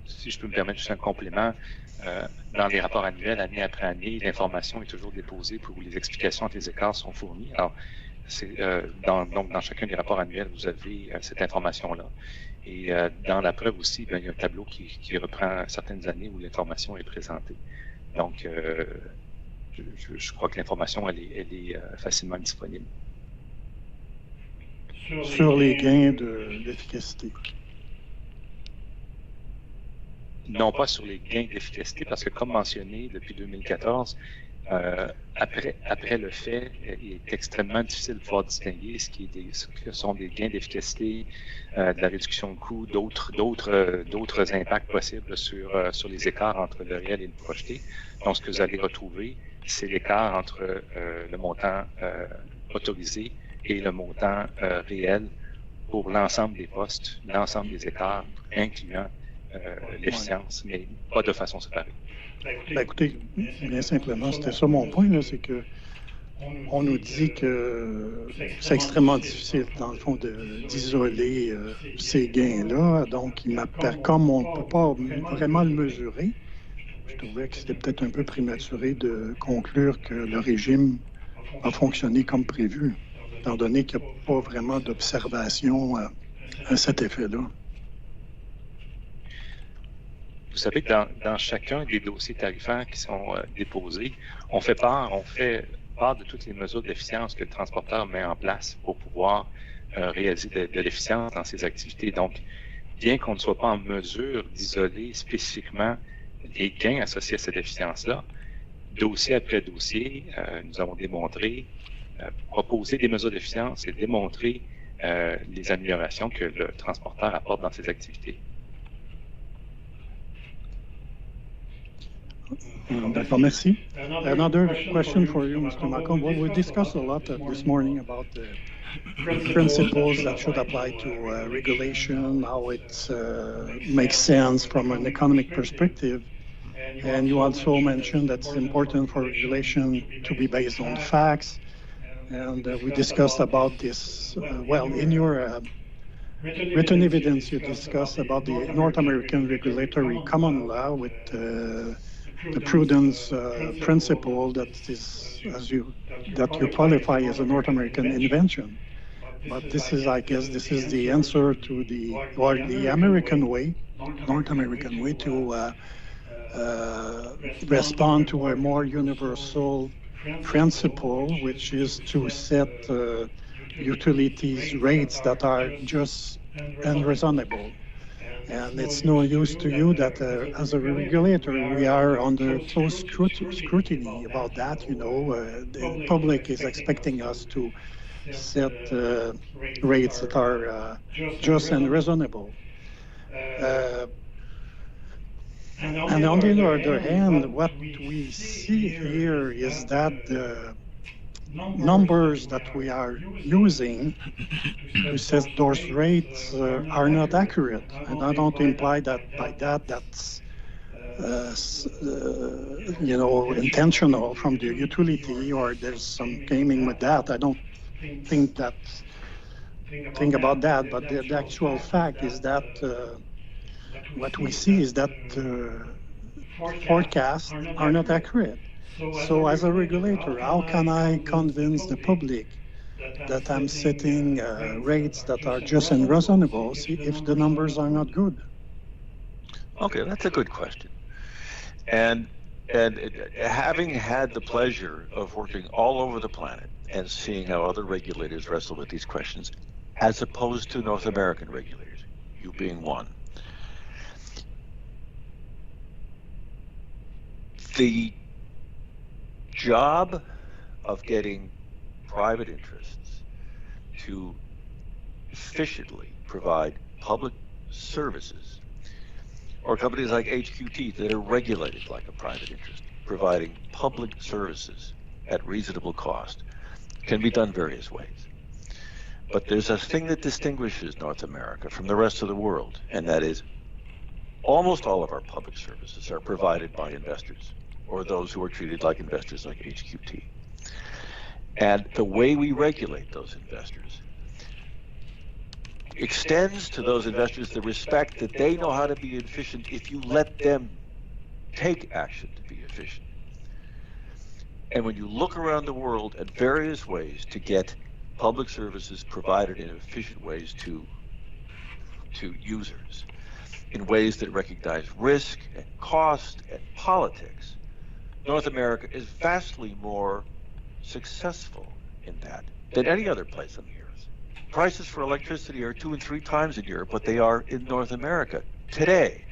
Si je peux me permettre juste un complément, dans les rapports annuels, année après année, l'information est toujours déposée pour où les explications entre les écarts sont fournies. Alors, donc, dans chacun des rapports annuels, vous avez cette information-là. Et dans la preuve aussi, il y a un tableau qui reprend certaines années où l'information est présentée. Donc, je crois que l'information, elle est facilement disponible. Sur les gains d'efficacité. Non pas sur les gains d'efficacité, parce que comme mentionné depuis 2014, après le fait, il est extrêmement difficile de pouvoir distinguer ce que sont des gains d'efficacité, de la réduction de coûts, d'autres impacts possibles sur les écarts entre le réel et le projeté. Donc, ce que vous allez retrouver, c'est l'écart entre le montant autorisé et le montant réel pour l'ensemble des postes, l'ensemble des écarts, incluant l'efficience, mais pas de façon séparée. Ben, écoutez, bien simplement, c'était ça mon point, c'est que on nous dit que c'est extrêmement difficile, dans le fond, d'isoler ces gains-là. Donc, comme on ne peut pas vraiment le mesurer, je trouvais que c'était peut-être un peu prématuré de conclure que le régime a fonctionné comme prévu, étant donné qu'il n'y a pas vraiment d'observation à cet effet-là. Vous savez que dans chacun des dossiers tarifaires qui sont déposés, on fait part de toutes les mesures d'efficience que le transporteur met en place pour pouvoir réaliser de l'efficience dans ses activités. Donc, bien qu'on ne soit pas en mesure d'isoler spécifiquement les gains associés à cette efficience-là, dossier après dossier, nous avons démontré, proposer des mesures d'efficience et démontrer les améliorations que le transporteur apporte dans ses activités. D'accord, merci. Another question for you, Mr. Malcolm. Well, we discussed a lot this morning about the principles that should apply to regulation, how it makes sense from an economic perspective. And you also mentioned that it's important for regulation to be based on facts. And we discussed about this, in your written evidence, you discussed about the North American regulatory common law with the prudence principle that you qualify as a North American invention. But this is, I guess, the answer to the American way, North American way to respond to a more universal principle, which is to set utilities rates that are just and reasonable. And it's no use to you that as a regulator, we are under close scrutiny about that. The public is expecting us to set rates that are just and reasonable. And on the other hand, what we see here is that the numbers that we are using to set those rates are not accurate. And I don't imply that by that's intentional from the utility or there's some gaming with that. I don't think about that, but the actual fact is that what we see is that forecasts are not accurate. So as a regulator, how can I convince the public that I'm setting rates that are just and reasonable if the numbers are not good? Okay, that's a good question. And having had the pleasure of working all over the planet and seeing how other regulators wrestle with these questions, as opposed to North American regulators, you being one, the job of getting private interests to efficiently provide public services, or companies like HQT that are regulated like a private interest, providing public services at reasonable cost, can be done various ways. But there's a thing that distinguishes North America from the rest of the world, and that is almost all of our public services are provided by investors, or those who are treated like investors like HQT. And the way we regulate those investors extends to those investors the respect that they know how to be efficient if you let them take action to be efficient. And when you look around the world at various ways to get public services provided in efficient ways to users, in ways that recognize risk and cost and politics, North America is vastly more successful in that than any other place on the earth. Prices for electricity are 2 and 3 times in Europe what they are in North America today.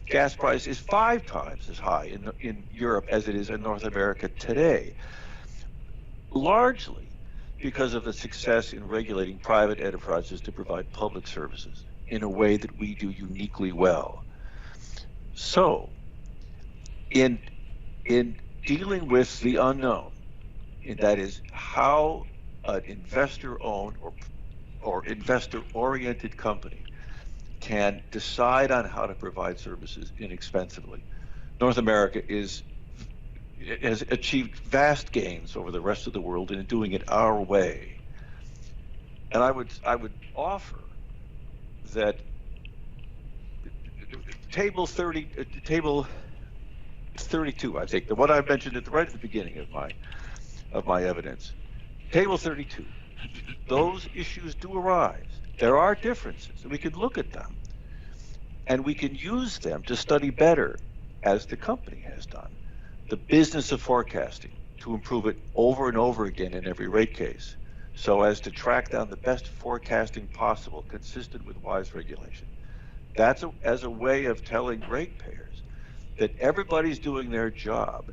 Gas price is 5 times as high in Europe as it is in North America today, largely because of the success in regulating private enterprises to provide public services in a way that we do uniquely well. So, in dealing with the unknown, and that is how an investor-owned or investor-oriented company can decide on how to provide services inexpensively, North America has achieved vast gains over the rest of the world in doing it our way. And I would offer that table 32, I think, the one I mentioned right at the beginning of my evidence, table 32, those issues do arise. There are differences, and we can look at them, and we can use them to study better, as the company has done, the business of forecasting, to improve it over and over again in every rate case, so as to track down the best forecasting possible, consistent with wise regulation. That's as a way of telling ratepayers that everybody's doing their job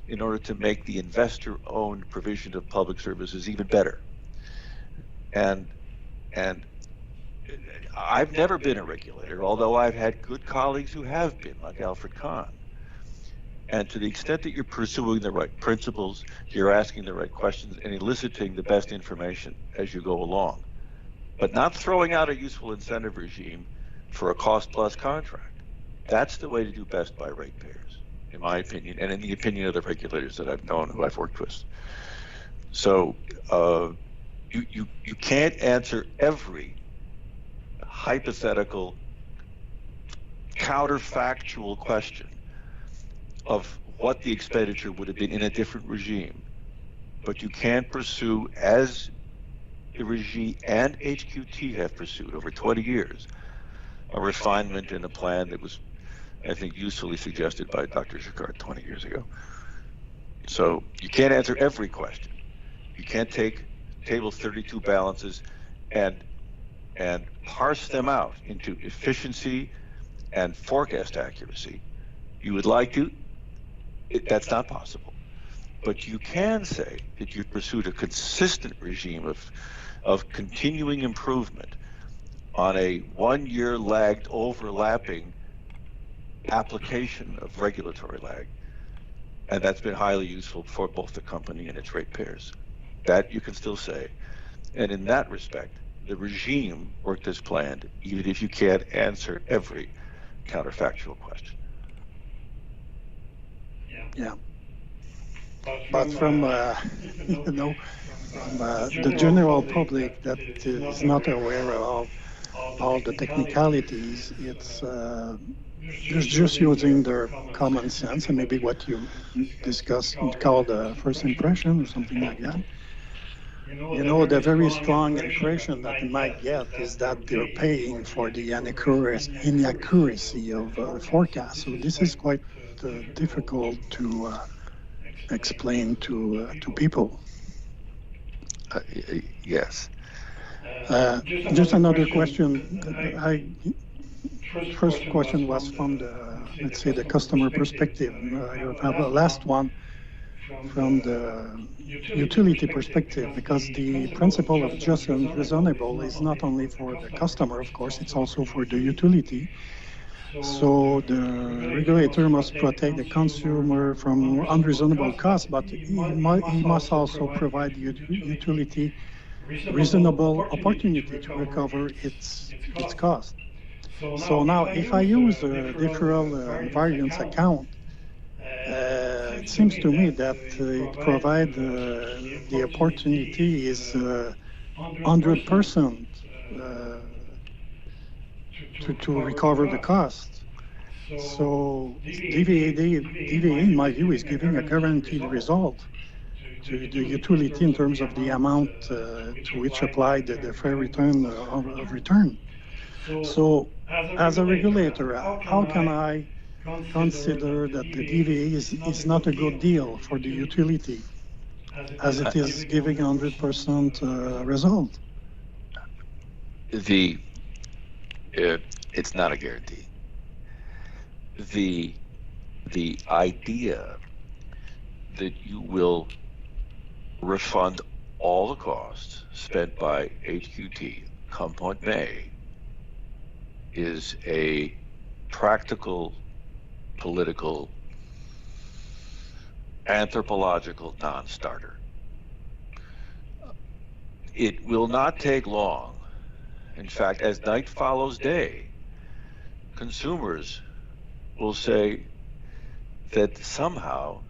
in order to make the investor-owned provision of public services even better. And I've never been a regulator, although I've had good colleagues who have been, like Alfred Kahn. And to the extent that you're pursuing the right principles, you're asking the right questions and eliciting the best information as you go along, but not throwing out a useful incentive regime for a cost-plus contract. That's the way to do best by ratepayers, in my opinion, and in the opinion of the regulators that I've known, who I've worked with. So you can't answer every hypothetical, counterfactual question of what the expenditure would have been in a different regime, but you can pursue, as the regime and HQT have pursued over 20 years, a refinement in a plan that was, I think, usefully suggested by Dr. Jacquard 20 years ago. So you can't answer every question. You can't take table 32 balances and parse them out into efficiency and forecast accuracy. You would like to. That's not possible. But you can say that you've pursued a consistent regime of continuing improvement on a 1-year lagged overlapping application of regulatory lag. And that's been highly useful for both the company and its ratepayers. That you can still say. And in that respect, the regime worked as planned, even if you can't answer every counterfactual question. Yeah. But from, from the general public that is not aware of all the technicalities, it's just using their common sense and maybe what you discussed called first impression or something like that. You know, the very strong impression that you might get is that they're paying for the inaccuracy of forecasts. So this is quite difficult to explain to people. Yes. Just another question. First question was from the, let's say, the customer perspective. You have a last one. the utility perspective, because the principle of just and reasonable is not only for the customer, of course, it's also for the utility. So the regulator must protect the consumer from unreasonable costs, but he must also provide the utility reasonable opportunity to recover its cost. So now, if I use a deferral variance account, it seems to me that it provides the opportunity is 100% to recover the cost. So DVA, in my view, is giving a guaranteed result to the utility in terms of the amount to which applied the fair return of return. So as a regulator, how can I consider that the DVA is not a good deal for the utility as it is giving 100% result? It's not a guarantee. The idea that you will refund all the costs spent by HQT come what may is a practical, political, anthropological non-starter. It will not take long. In fact, as night follows day, consumers will say that somehow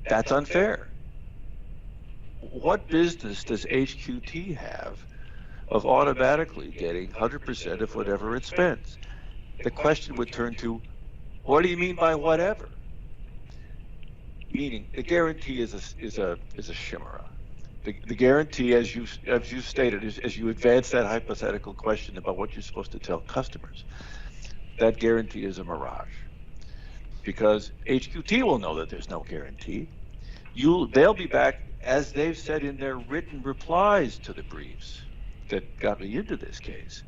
that's unfair. What business does HQT have of automatically getting 100% of whatever it spends? The question would turn to, what do you mean by whatever? Meaning, the guarantee is a chimera. The guarantee, as you stated, is as you advance that hypothetical question about what you're supposed to tell customers, that guarantee is a mirage. Because HQT will know that there's no guarantee. They'll be back, as they've said in their written replies to the briefs that got me into this case.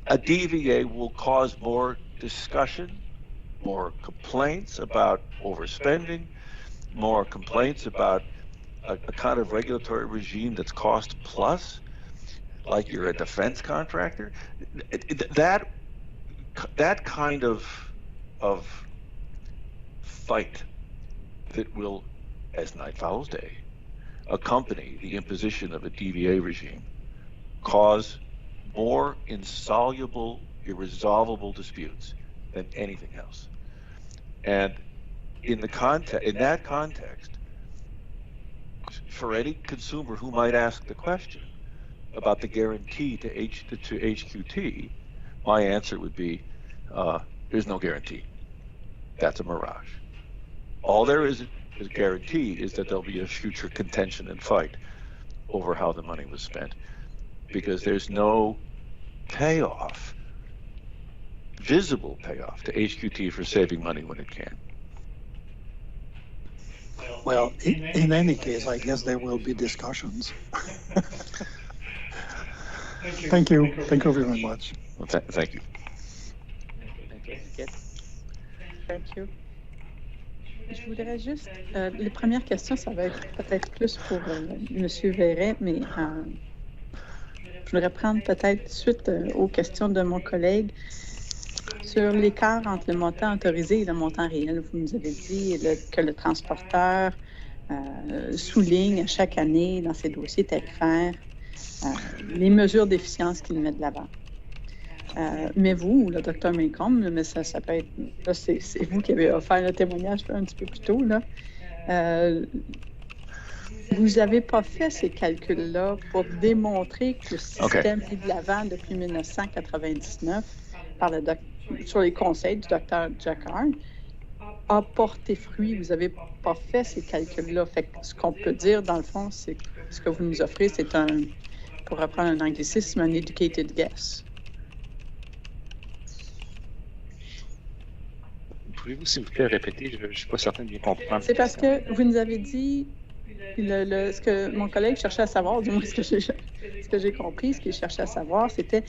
A DVA will cause more discussion, more complaints about overspending, more complaints about a kind of regulatory regime that's cost plus, like you're a defense contractor. That kind of fight that will, as night follows day, accompany the imposition of a DVA regime, cause more insoluble, irresolvable disputes than anything else. And in that context, for any consumer who might ask the question about the guarantee to HQT, my answer would be, there's no guarantee. That's a mirage. All there is a guarantee is that there'll be a future contention and fight over how the money was spent, because there's no payoff, visible payoff to HQT for saving money when it can. Well, in any case, I guess there will be discussions. Thank you. Thank you very much. Well, thank you. Thank you. Je voudrais juste, les premières questions, ça va être peut-être plus pour M. Verret, mais je voudrais prendre peut-être suite aux questions de mon collègue sur l'écart entre le montant autorisé et le montant réel. Vous nous avez dit que le transporteur souligne chaque année dans ses dossiers tarifaires les mesures d'efficience qu'il met de l'avant. Mais vous, le Dr. Maycomb, mais ça peut être... Là, c'est vous qui avez offert le témoignage un petit peu plus tôt, là. Vous n'avez pas fait ces calculs-là pour démontrer que le système mis de l'avant depuis 1999 sur les conseils du Dr. Jacquard a porté fruit. Vous n'avez pas fait ces calculs-là. Fait que ce qu'on peut dire, dans le fond, c'est que ce que vous nous offrez, c'est pour reprendre un anglicisme, un educated guess. Pouvez-vous, s'il vous plaît, répéter? Je ne suis pas certain de bien comprendre. C'est parce que vous nous avez dit ce que mon collègue cherchait à savoir, du moins ce que j'ai compris, ce qu'il cherchait à savoir, c'était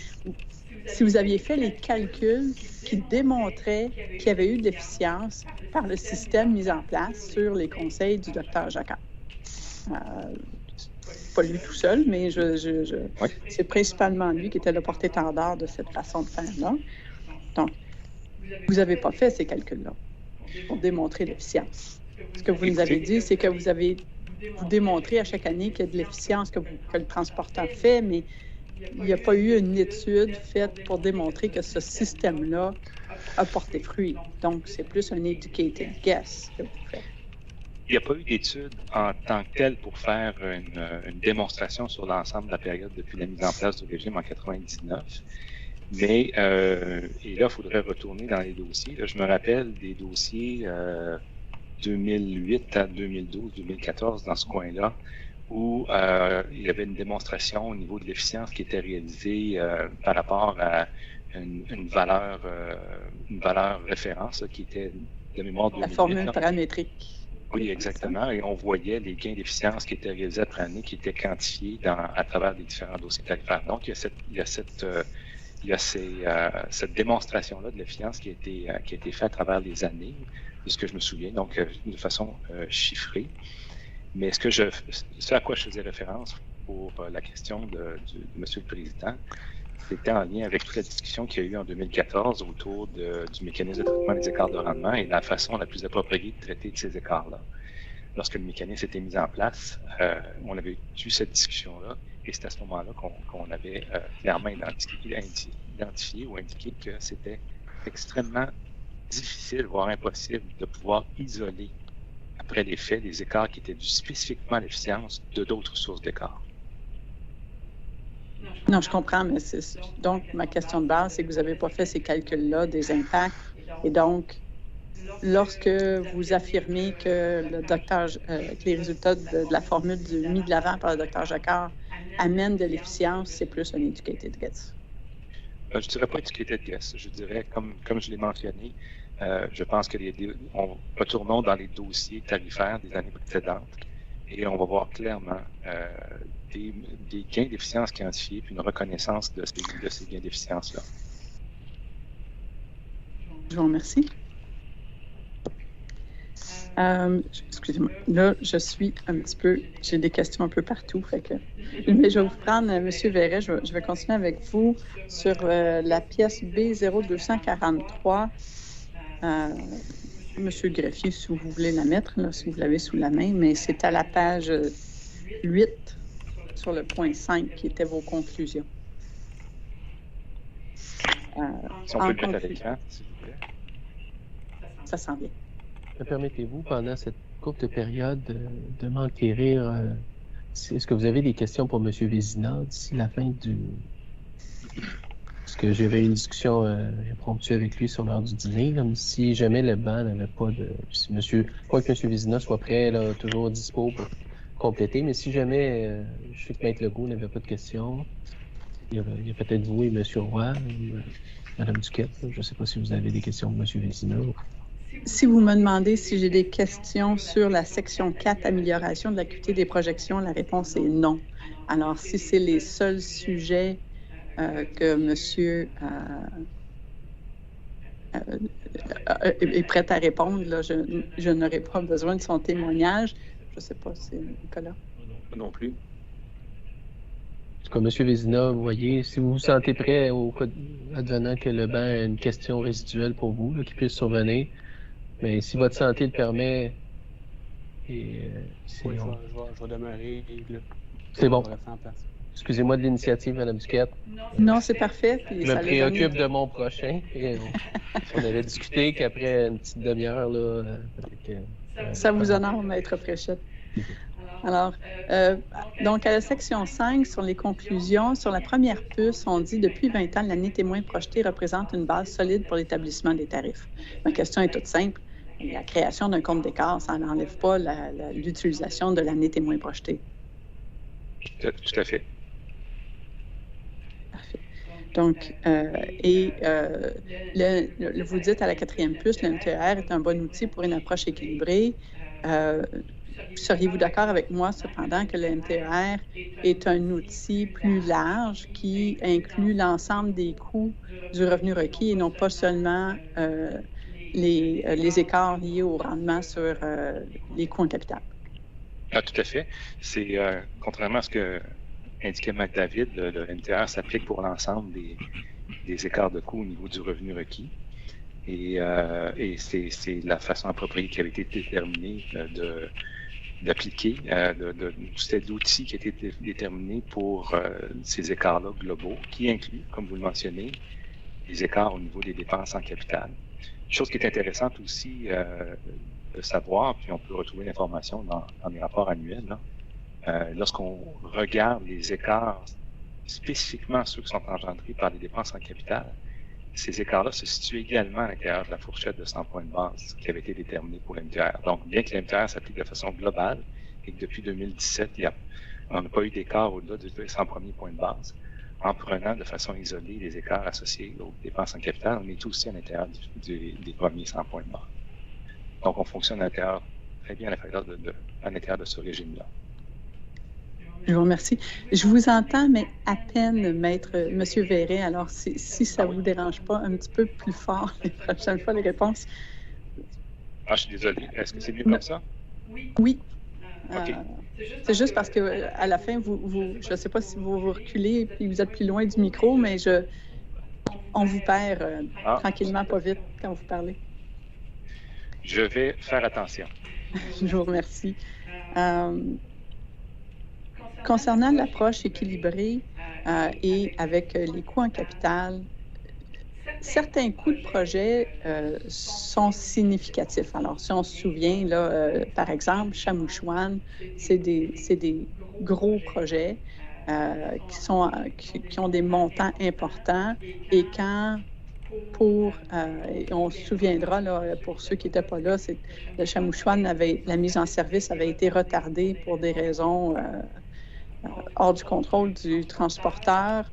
si vous aviez fait les calculs qui démontraient qu'il y avait eu de l'efficience par le système mis en place sur les conseils du Dr Jacquard. Pas lui tout seul, mais c'est principalement lui qui était le porte-étendard de cette façon de faire-là. Donc, vous n'avez pas fait ces calculs-là pour démontrer l'efficience. Ce que vous nous avez dit, c'est que vous démontrez à chaque année qu'il y a de l'efficience que le transporteur fait, mais il n'y a pas eu une étude faite pour démontrer que ce système-là a porté fruit. Donc, c'est plus un educated guess que vous faites. Il n'y a pas eu d'étude en tant que telle pour faire une démonstration sur l'ensemble de la période depuis la mise en place du régime en 99. Mais, et là, il faudrait retourner dans les dossiers. Là, je me rappelle des dossiers 2008 à 2012, 2014, dans ce coin-là, où il y avait une démonstration au niveau de l'efficience qui était réalisée par rapport à une valeur référence qui était de mémoire 2008. La formule paramétrique. Oui, exactement. Et on voyait les gains d'efficience qui étaient réalisés après année, qui étaient quantifiés à travers les différents dossiers tarifaires. Donc, il y a cette démonstration-là de l'efficience qui a été faite à travers les années, de ce que je me souviens, donc de façon chiffrée. Mais ce à quoi je faisais référence pour la question de M. le Président, c'était en lien avec toute la discussion qu'il y a eu en 2014 autour du mécanisme de traitement des écarts de rendement et la façon la plus appropriée de traiter de ces écarts-là. Lorsque le mécanisme était mis en place, on avait eu cette discussion-là et c'est à ce moment-là qu'on avait clairement identifié ou indiqué que c'était extrêmement difficile, voire impossible, de pouvoir isoler après les faits les écarts qui étaient dus spécifiquement à l'efficience de d'autres sources d'écarts. Non, je comprends, mais donc ma question de base, c'est que vous n'avez pas fait ces calculs-là des impacts. Et donc, lorsque vous affirmez que que les résultats de la formule mis de l'avant par le Dr Jacquard amènent de l'efficience, c'est plus un educated guess. Je ne dirais pas educated guess. Je dirais, comme je l'ai mentionné, je pense que retournons dans les dossiers tarifaires des années précédentes et on va voir clairement des gains d'efficience quantifiés puis une reconnaissance de ces gains d'efficience-là. Je vous remercie. Excusez-moi. Là, j'ai des questions un peu partout. Mais je vais vous prendre, M. Verret, je vais continuer avec vous sur la pièce B0243. Monsieur Greffier, si vous voulez la mettre, là, si vous l'avez sous la main, mais c'est à la page 8, sur le point 5, qui étaient vos conclusions. Si on peut le mettre à l'écran, s'il vous plaît. Ça s'en vient. Permettez-vous, pendant cette courte période, de m'enquérir, est-ce que vous avez des questions pour M. Vézina d'ici la fin du... Parce que j'avais une discussion impromptue avec lui sur l'heure du dîner, comme si jamais le banc n'avait pas de... Pas que M. Vézina soit prêt, là, toujours dispo pour compléter, mais si jamais, je sais que Maître Legault n'avait pas de questions, il y a peut-être vous et M. Roy, ou Mme Duquette, je ne sais pas si vous avez des questions pour M. Vézina. Si vous me demandez si j'ai des questions sur la section 4, amélioration de l'acuité des projections, la réponse est non. Alors, si c'est les seuls sujets que monsieur est prêt à répondre, là, je n'aurai pas besoin de son témoignage. Je ne sais pas si c'est Nicolas. Non plus. En tout cas, M. Vézina, vous voyez, si vous vous sentez prêt, advenant que le banc a une question résiduelle pour vous, là, qui puisse survenir, mais si votre santé le permet, je vais demeurer. C'est bon. Excusez-moi de l'initiative, Mme Duquette. Non, c'est parfait. Puis je me préoccupe de mon prochain. On avait discuté qu'après une petite demi-heure, là... Ça vous honore, Maître Fréchette. Alors, donc, à la section 5, sur les conclusions, sur la première puce, on dit « Depuis 20 ans, l'année témoin projetée représente une base solide pour l'établissement des tarifs. » Ma question est toute simple. La création d'un compte d'écart, ça n'enlève pas l'utilisation de l'année témoin projetée. Tout à fait. Parfait. Donc, vous dites à la quatrième puce, le MTER est un bon outil pour une approche équilibrée. Seriez-vous d'accord avec moi, cependant, que le MTER est un outil plus large qui inclut l'ensemble des coûts du revenu requis et non pas seulement les écarts liés au rendement sur les coûts en capital? Ah, tout à fait. C'est contrairement à ce que indiquait McDavid, le MTR s'applique pour l'ensemble des écarts de coûts au niveau du revenu requis. Et c'est la façon appropriée qui avait été déterminée d'appliquer. C'était l'outil qui a été déterminé pour ces écarts-là globaux, qui inclut, comme vous le mentionnez, les écarts au niveau des dépenses en capital. Chose qui est intéressante aussi de savoir, puis on peut retrouver l'information dans les rapports annuels, lorsqu'on regarde les écarts, spécifiquement ceux qui sont engendrés par les dépenses en capital, ces écarts-là se situent également à l'intérieur de la fourchette de 100 points de base qui avait été déterminée pour l'MTR. Donc, bien que l'MTR s'applique de façon globale et que depuis 2017, on n'a pas eu d'écart au-delà des 100 premiers points de base, en prenant de façon isolée les écarts associés aux dépenses en capital, on est aussi à l'intérieur des premiers 100 points de base. Donc, on fonctionne très bien à l'intérieur de ce régime-là. Je vous remercie. Je vous entends, mais à peine, M. Verret. Alors, si ça ne vous dérange pas, un petit peu plus fort les prochaines fois, les réponses. Ah, je suis désolé. Est-ce que c'est mieux comme ça? Oui. OK. C'est juste parce qu'à la fin, je ne sais pas si vous reculez et vous êtes plus loin du micro, mais on vous perd tranquillement, pas vite, quand vous parlez. Je vais faire attention. Je vous remercie. Concernant l'approche équilibrée et avec les coûts en capital, certains coûts de projet sont significatifs. Alors, si on se souvient, là, par exemple, Chamouchouane, c'est des gros projets qui ont des montants importants et on se souviendra, là, pour ceux qui n'étaient pas là, le Chamouchouane la mise en service avait été retardée pour des raisons hors du contrôle du transporteur.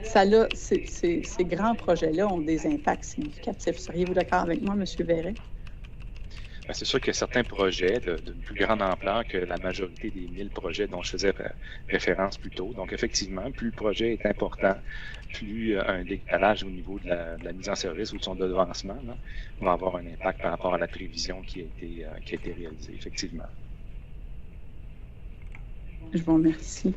Ces grands projets-là ont des impacts significatifs. Seriez-vous d'accord avec moi, M. Verret? C'est sûr qu'il y a certains projets de plus grande ampleur que la majorité des 1000 projets dont je faisais référence plus tôt. Donc, effectivement, plus le projet est important, plus un décalage au niveau de la mise en service ou de son devancement va avoir un impact par rapport à la prévision qui a été réalisée, effectivement. Je vous remercie.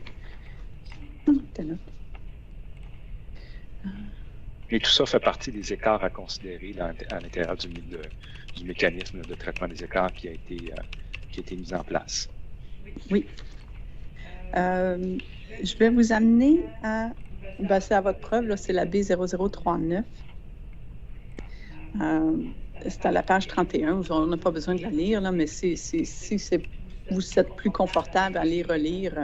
Et tout ça fait partie des écarts à considérer à l'intérieur du mécanisme de traitement des écarts qui a été mis en place. Oui. Je vais vous amener à... c'est à votre preuve, là, c'est la B0039. C'est à la page 31. On n'a pas besoin de la lire, là, mais si vous êtes plus confortable à les relire...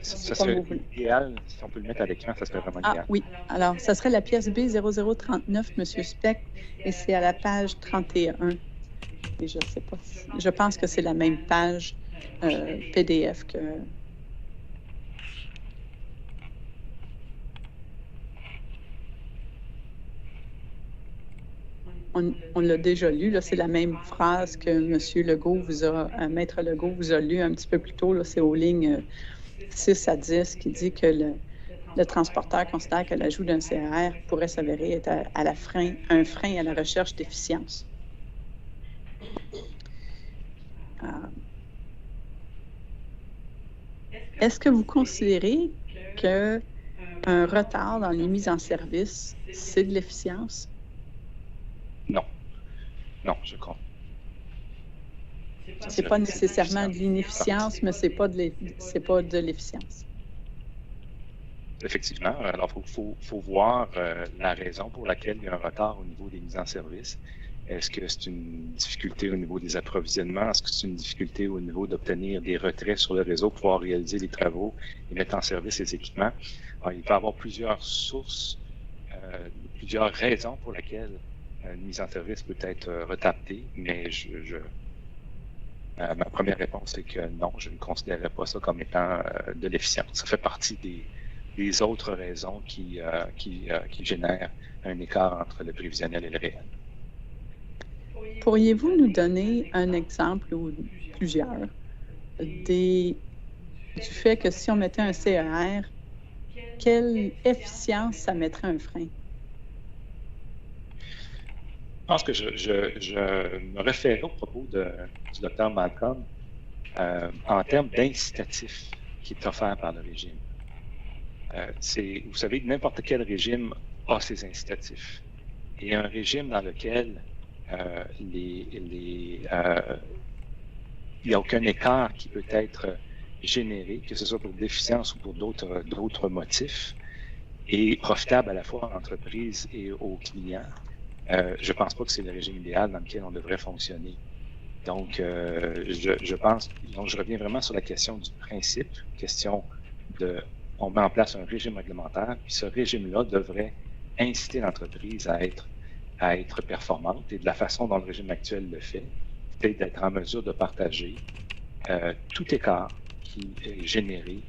ça serait idéal, si on peut le mettre à l'écran, ça serait vraiment idéal. Oui, alors, ça serait la pièce B0039, M. Speck, et c'est à la page 31. Et je sais pas, je pense que c'est la même page PDF que... On l'a déjà lu, là, c'est la même phrase que Maître Legault vous a lu un petit peu plus tôt, là, c'est aux lignes 6 à 10 qui dit que le transporteur considère que l'ajout d'un CER pourrait s'avérer être un frein à la recherche d'efficience. Est-ce que vous considérez qu'un retard dans les mises en service, c'est de l'efficience? Non. Non, je crois. C'est pas nécessairement de l'inefficience, mais c'est pas de l'efficience. Effectivement. Alors, il faut voir la raison pour laquelle il y a un retard au niveau des mises en service. Est-ce que c'est une difficulté au niveau des approvisionnements? Est-ce que c'est une difficulté au niveau d'obtenir des retraits sur le réseau pour pouvoir réaliser les travaux et mettre en service les équipements? Alors, il peut y avoir plusieurs sources, plusieurs raisons pour lesquelles une mise en service peut être retardée, mais ma première réponse est que non, je ne considérerais pas ça comme étant de l'efficience. Ça fait partie des autres raisons qui génèrent un écart entre le prévisionnel et le réel. Pourriez-vous nous donner un exemple ou plusieurs du fait que si on mettait un CER, quelle efficience ça mettrait un frein? Je pense que je me référais au propos du Dr Malcolm en termes d'incitatif qui est offert par le régime. Vous savez, n'importe quel régime a ses incitatifs. Et un régime dans lequel il n'y a aucun écart qui peut être généré, que ce soit pour déficience ou pour d'autres motifs, et profitable à la fois à l'entreprise et aux clients, je ne pense pas que c'est le régime idéal dans lequel on devrait fonctionner. Donc, je reviens vraiment sur la question du principe, question on met en place un régime réglementaire, puis ce régime-là devrait inciter l'entreprise à être performante, et de la façon dont le régime actuel le fait, c'est d'être en mesure de partager tout écart qui est généré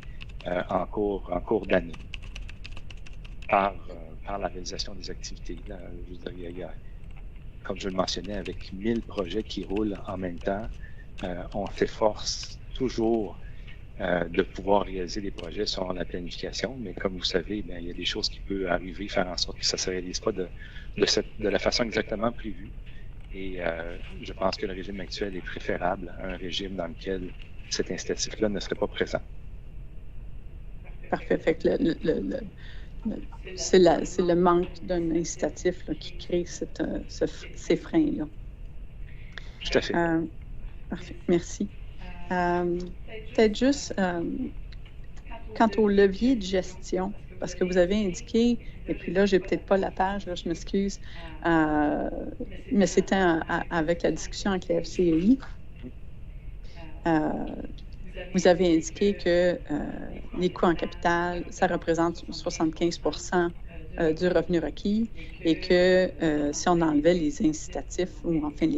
en cours d'année par la réalisation des activités. Là, je veux dire, comme je le mentionnais, avec 1000 projets qui roulent en même temps, on s'efforce toujours de pouvoir réaliser des projets selon la planification, mais comme vous savez, il y a des choses qui peuvent arriver, faire en sorte que ça ne se réalise pas de la façon exactement prévue. Et je pense que le régime actuel est préférable à un régime dans lequel cet incitatif-là ne serait pas présent. Parfait. Fait que c'est le manque d'un incitatif là, qui crée ces freins-là. Tout à fait. Parfait. Merci. Peut-être juste quant au levier de gestion, parce que vous avez indiqué, et puis là, j'ai peut-être pas la page, là, je m'excuse, mais c'était avec la discussion avec la FCEI. Vous avez indiqué que les coûts en capital, ça représente 75% du revenu requis et que si on enlevait les incitatifs ou enfin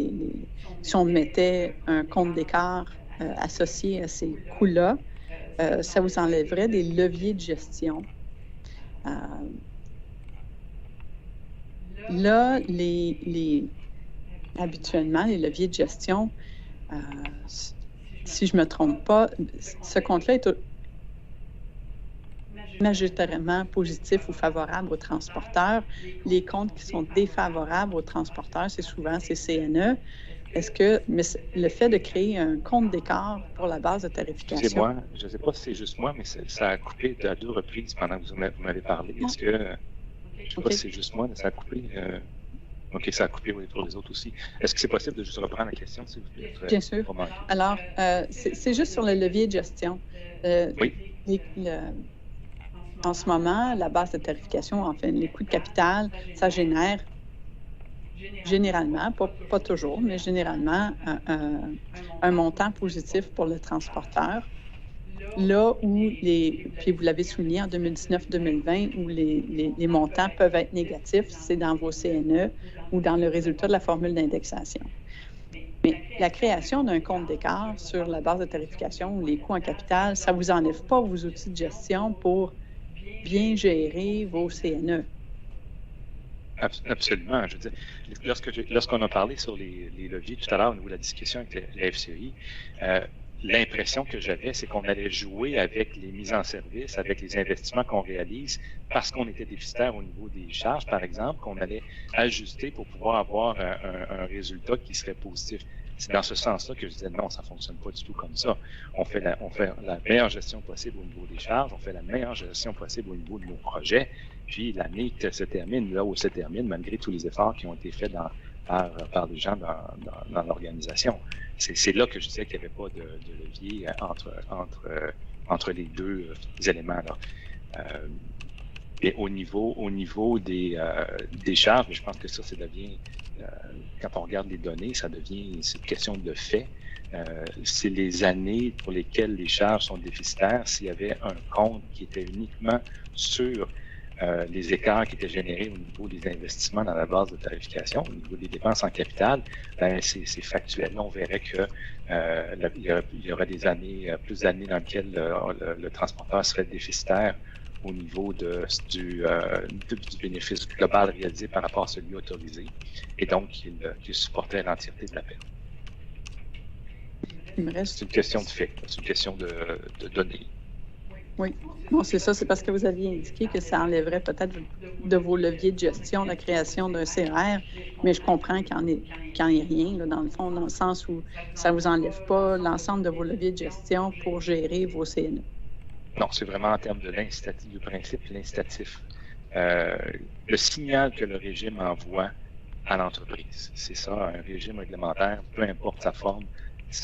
si on mettait un compte d'écart associé à ces coûts-là, ça vous enlèverait des leviers de gestion. Là, habituellement, les leviers de gestion, si je ne me trompe pas, ce compte-là est majoritairement positif ou favorable aux transporteurs. Les comptes qui sont défavorables aux transporteurs, c'est souvent ces CNE. Mais le fait de créer un compte d'écart pour la base de tarification... C'est moi, je ne sais pas si c'est juste moi, mais ça a coupé à 2 reprises pendant que vous m'avez parlé. Est-ce que... Je ne sais pas si c'est juste moi, mais ça a coupé... OK, ça a coupé pour les autres aussi. Est-ce que c'est possible de juste reprendre la question, s'il vous plaît? Bien sûr. Alors, c'est juste sur le levier de gestion. Oui. En ce moment, la base de tarification, enfin, les coûts de capital, ça génère généralement, pas toujours, mais généralement, un montant positif pour le transporteur. Là où puis vous l'avez souligné en 2019-2020, où les montants peuvent être négatifs, c'est dans vos CNE ou dans le résultat de la formule d'indexation. Mais la création d'un compte d'écart sur la base de tarification ou les coûts en capital, ça ne vous enlève pas vos outils de gestion pour bien gérer vos CNE. Absolument. Je veux dire, lorsqu'on a parlé sur les leviers tout à l'heure au niveau de la discussion avec la FCEI, l'impression que j'avais, c'est qu'on allait jouer avec les mises en service, avec les investissements qu'on réalise, parce qu'on était déficitaire au niveau des charges, par exemple, qu'on allait ajuster pour pouvoir avoir un résultat qui serait positif. C'est dans ce sens-là que je disais non, ça ne fonctionne pas du tout comme ça. On fait la meilleure gestion possible au niveau des charges, on fait la meilleure gestion possible au niveau de nos projets, puis l'année se termine là où elle se termine, malgré tous les efforts qui ont été faits par les gens dans l'organisation. C'est là que je disais qu'il n'y avait pas de levier entre les deux éléments-là. Et au niveau des charges, je pense que ça devient, quand on regarde les données, c'est une question de fait. C'est les années pour lesquelles les charges sont déficitaires. S'il y avait un compte qui était uniquement sur les écarts qui étaient générés au niveau des investissements dans la base de tarification, au niveau des dépenses en capital, c'est factuel. Là, on verrait que il y aurait plus d'années dans lesquelles le transporteur serait déficitaire au niveau du bénéfice global réalisé par rapport à celui autorisé, et donc qu'il supportait l'entièreté de la perte. C'est une question de fait, c'est une question de données. Oui, non, c'est ça, c'est parce que vous aviez indiqué que ça enlèverait peut-être de vos leviers de gestion la création d'un CRR, mais je comprends qu'il n'y en ait rien, là, dans le fond, dans le sens où ça ne vous enlève pas l'ensemble de vos leviers de gestion pour gérer vos CNE. Non, c'est vraiment en termes de l'incitatif, du principe l'incitatif. Le signal que le régime envoie à l'entreprise, c'est ça, un régime réglementaire, peu importe sa forme,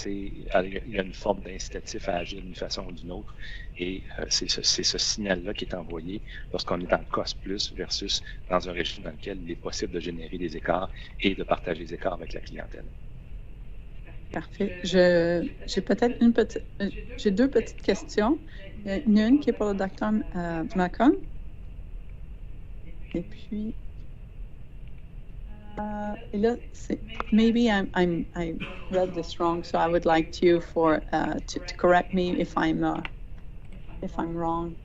il y a une forme d'incitatif à agir d'une façon ou d'une autre, et c'est ce signal-là qui est envoyé lorsqu'on est dans le cost plus versus dans un régime dans lequel il est possible de générer des écarts et de partager les écarts avec la clientèle. Parfait. J'ai peut-être j'ai deux petites questions. Une qui est pour le docteur Macon. Et puis, et là, maybe I read this wrong, so I would like you to correct me if I'm wrong.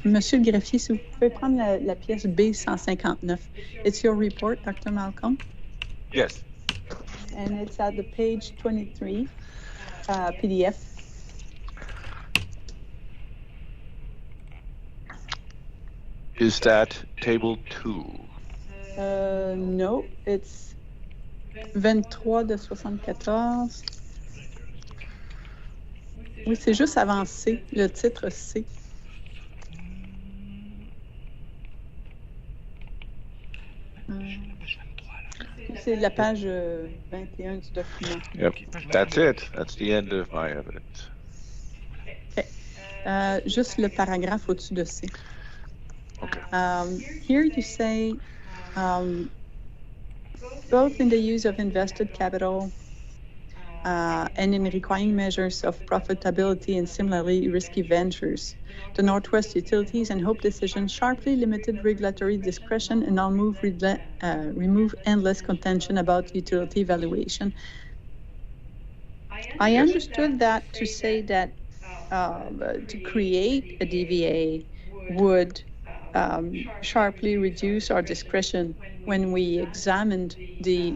Monsieur le greffier, si vous pouvez prendre la pièce B159. It's your report, Dr. Malcolm? Yes. And it's at the page 23, PDF. Is that table 2? No, it's 23 de 74. Oui, c'est juste avant C, le titre C. C'est la page 21 du document. Yep, that's it. That's the end of my evidence. Okay. Juste le paragraphe au-dessus de C. Okay. Here you say, both in the use of invested capital and in requiring measures of profitability and similarly risky ventures, the Northwest Utilities and Hope decision sharply limited regulatory discretion and remove endless contention about utility valuation. I understood that to say that to create a DVA would sharply reduce our discretion when we examined the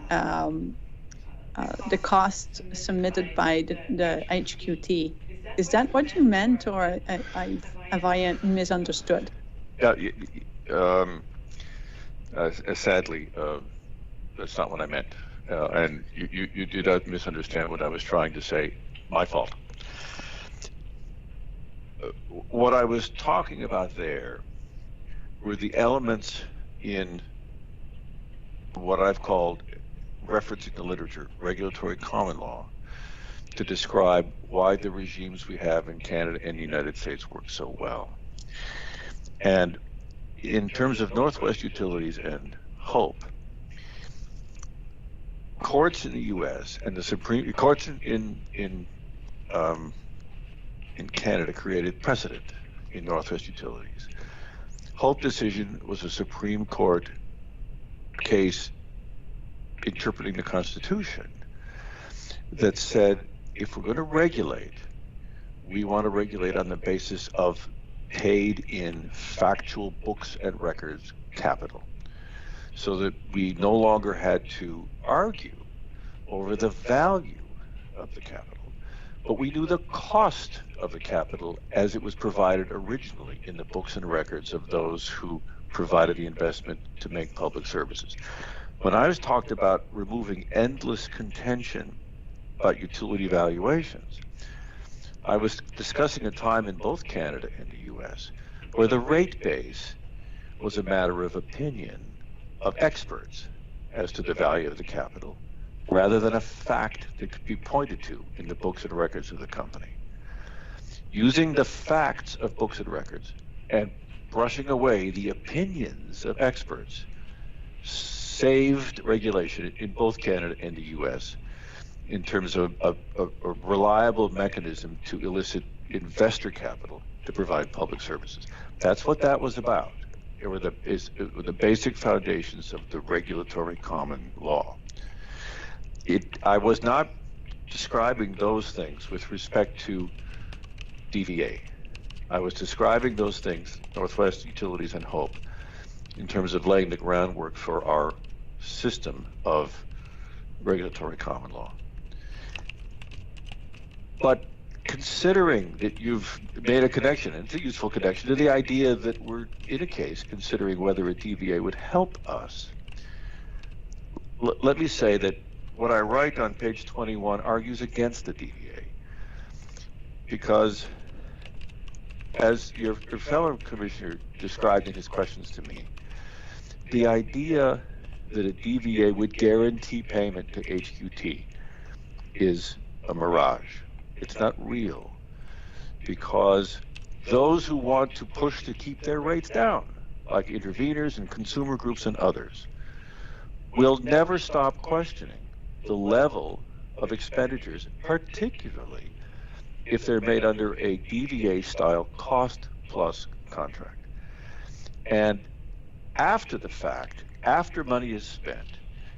cost submitted by the HQT. Is that what you meant, or have I misunderstood? Sadly, that's not what I meant. And you did not misunderstand what I was trying to say. My fault. What I was talking about there were the elements in what I've called, referencing the literature, regulatory common law, to describe why the regimes we have in Canada and the United States work so well. And in terms of Northwest Utilities and Hope, courts in the U.S. and the Supreme Courts in Canada created precedent in Northwest Utilities. Hope decision was a Supreme Court case interpreting the Constitution that said, if we're going to regulate, we want to regulate on the basis of paid in factual books and records capital, so that we no longer had to argue over the value of the capital, but we knew the cost of the capital as it was provided originally in the books and records of those who provided the investment to make public services. When I was talked about removing endless contention about utility valuations, I was discussing a time in both Canada and the U.S. where the rate base was a matter of opinion of experts as to the value of the capital, rather than a fact that could be pointed to in the books and records of the company. Using the facts of books and records and brushing away the opinions of experts saved regulation in both Canada and the U.S. in terms of a reliable mechanism to elicit investor capital to provide public services. That's what that was about. It were the basic foundations of the regulatory common law. I was not describing those things with respect to DVA. I was describing those things, Northwest Utilities and Hope, in terms of laying the groundwork for our system of regulatory common law. But considering that you've made a connection, and it's a useful connection, to the idea that we're in a case considering whether a DVA would help us, let me say that what I write on page 21 argues against the DVA, because as your fellow commissioner described in his questions to me, the idea that a DVA would guarantee payment to HQT is a mirage. It's not real, because those who want to push to keep their rates down, like interveners and consumer groups and others, will never stop questioning the level of expenditures, particularly if they're made under a DVA-style cost-plus contract. And after the fact, after money is spent,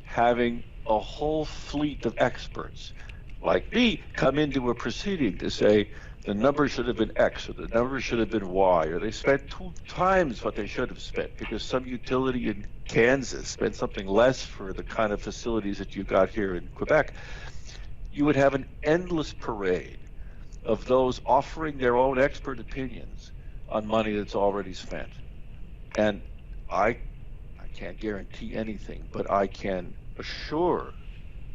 having a whole fleet of experts like me come into a proceeding to say the number should have been X or the number should have been Y, or they spent 2 times what they should have spent because some utility in Kansas spent something less for the kind of facilities that you got here in Quebec, you would have an endless parade of those offering their own expert opinions on money that's already spent. And I can't guarantee anything, but I can assure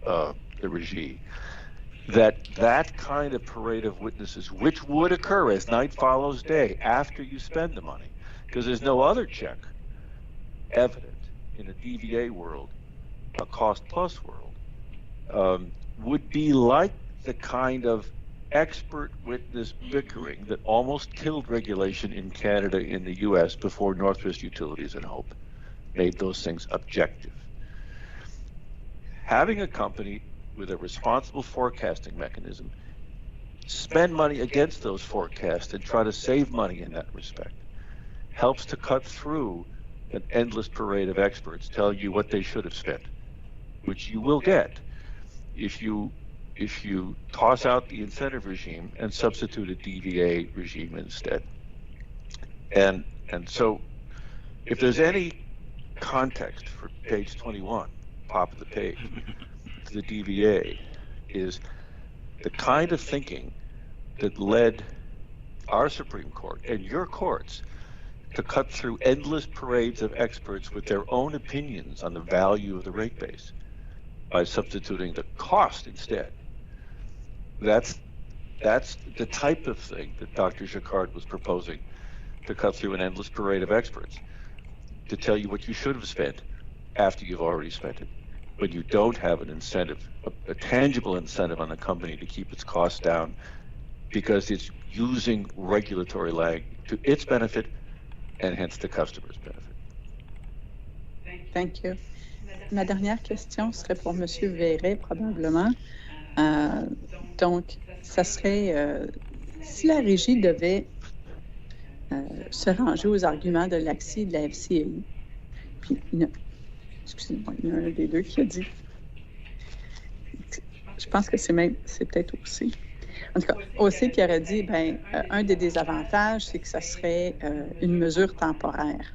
the regime that that kind of parade of witnesses, which would occur as night follows day after you spend the money, because there's no other check evident in a DVA world, a cost-plus world, would be like the kind of expert witness bickering that almost killed regulation in Canada and the US before Northwest Utilities and Hope made those things objective. Having a company with a responsible forecasting mechanism spend money against those forecasts and try to save money in that respect helps to cut through an endless parade of experts telling you what they should have spent, which you will get if you toss out the incentive regime and substitute a DVA regime instead. And so if there's any context for page 21, top of the page, the DVA is the kind of thinking that led our Supreme Court and your courts to cut through endless parades of experts with their own opinions on the value of the rate base by substituting the cost instead. That's the type of thing that Dr. Jacquard was proposing, to cut through an endless parade of experts to tell you what you should have spent after you've already spent it, when you don't have an incentive, a tangible incentive on the company to keep its costs down because it's using regulatory lag to its benefit and hence the customer's benefit. Thank you. Ma dernière question serait pour M. Verret, probablement. Donc, ça serait si la régie devait se ranger aux arguments de l'AXI et de la FCI, puis excusez-moi, il y en a un des deux qui a dit. Je pense que c'est peut-être aussi. En tout cas, aussi qui aurait dit, ben, un des désavantages, c'est que ça serait une mesure temporaire.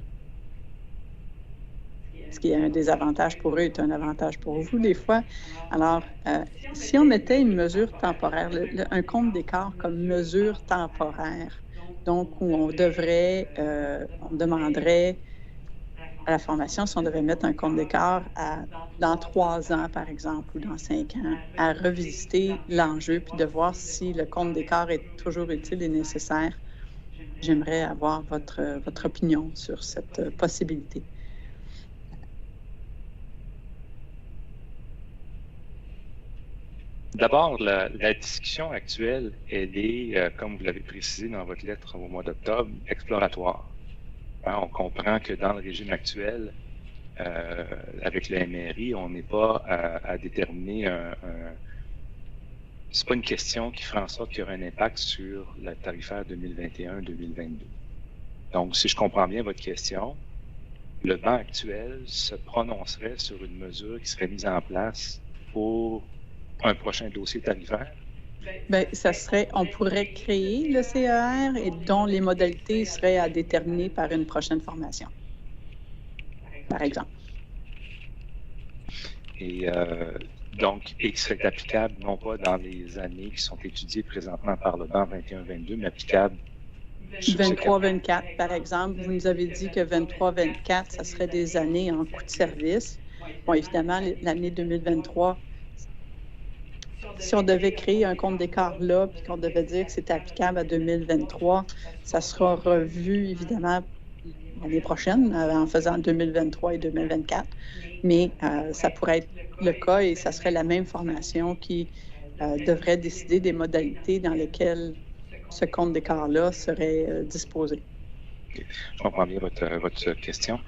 Ce qui est un désavantage pour eux est un avantage pour vous, des fois. Alors, si on mettait une mesure temporaire, un compte d'écart comme mesure temporaire, donc où on demanderait à la formation, si on devait mettre un compte d'écart dans 3 ans, par exemple, ou dans 5 ans, à revisiter l'enjeu puis de voir si le compte d'écart est toujours utile et nécessaire, j'aimerais avoir votre opinion sur cette possibilité. D'abord, la discussion actuelle, elle est, comme vous l'avez précisé dans votre lettre au mois d'octobre, exploratoire. On comprend que dans le régime actuel, avec le MRI, on n'est pas à déterminer c'est pas une question qui fera en sorte qu'il y aura un impact sur la tarifaire 2021-2022. Donc, si je comprends bien votre question, le banc actuel se prononcerait sur une mesure qui serait mise en place pour un prochain dossier tarifaire Bien, ça serait, on pourrait créer le CER et dont les modalités seraient à déterminer par une prochaine formation, par exemple. Et donc, et qui serait applicable non pas dans les années qui sont étudiées présentement par le banc 21-22, mais applicable 23-24, par exemple. Vous nous avez dit que 23-24, ça serait des années en coût de service. Bon, évidemment, l'année 2023, si on devait créer un compte d'écart là, puis qu'on devait dire que c'était applicable à 2023, ça sera revu, évidemment, l'année prochaine, en faisant 2023 et 2024. Mais ça pourrait être le cas et ça serait la même formation qui devrait décider des modalités dans lesquelles ce compte d'écart-là serait disposé. Okay. Je comprends bien votre question.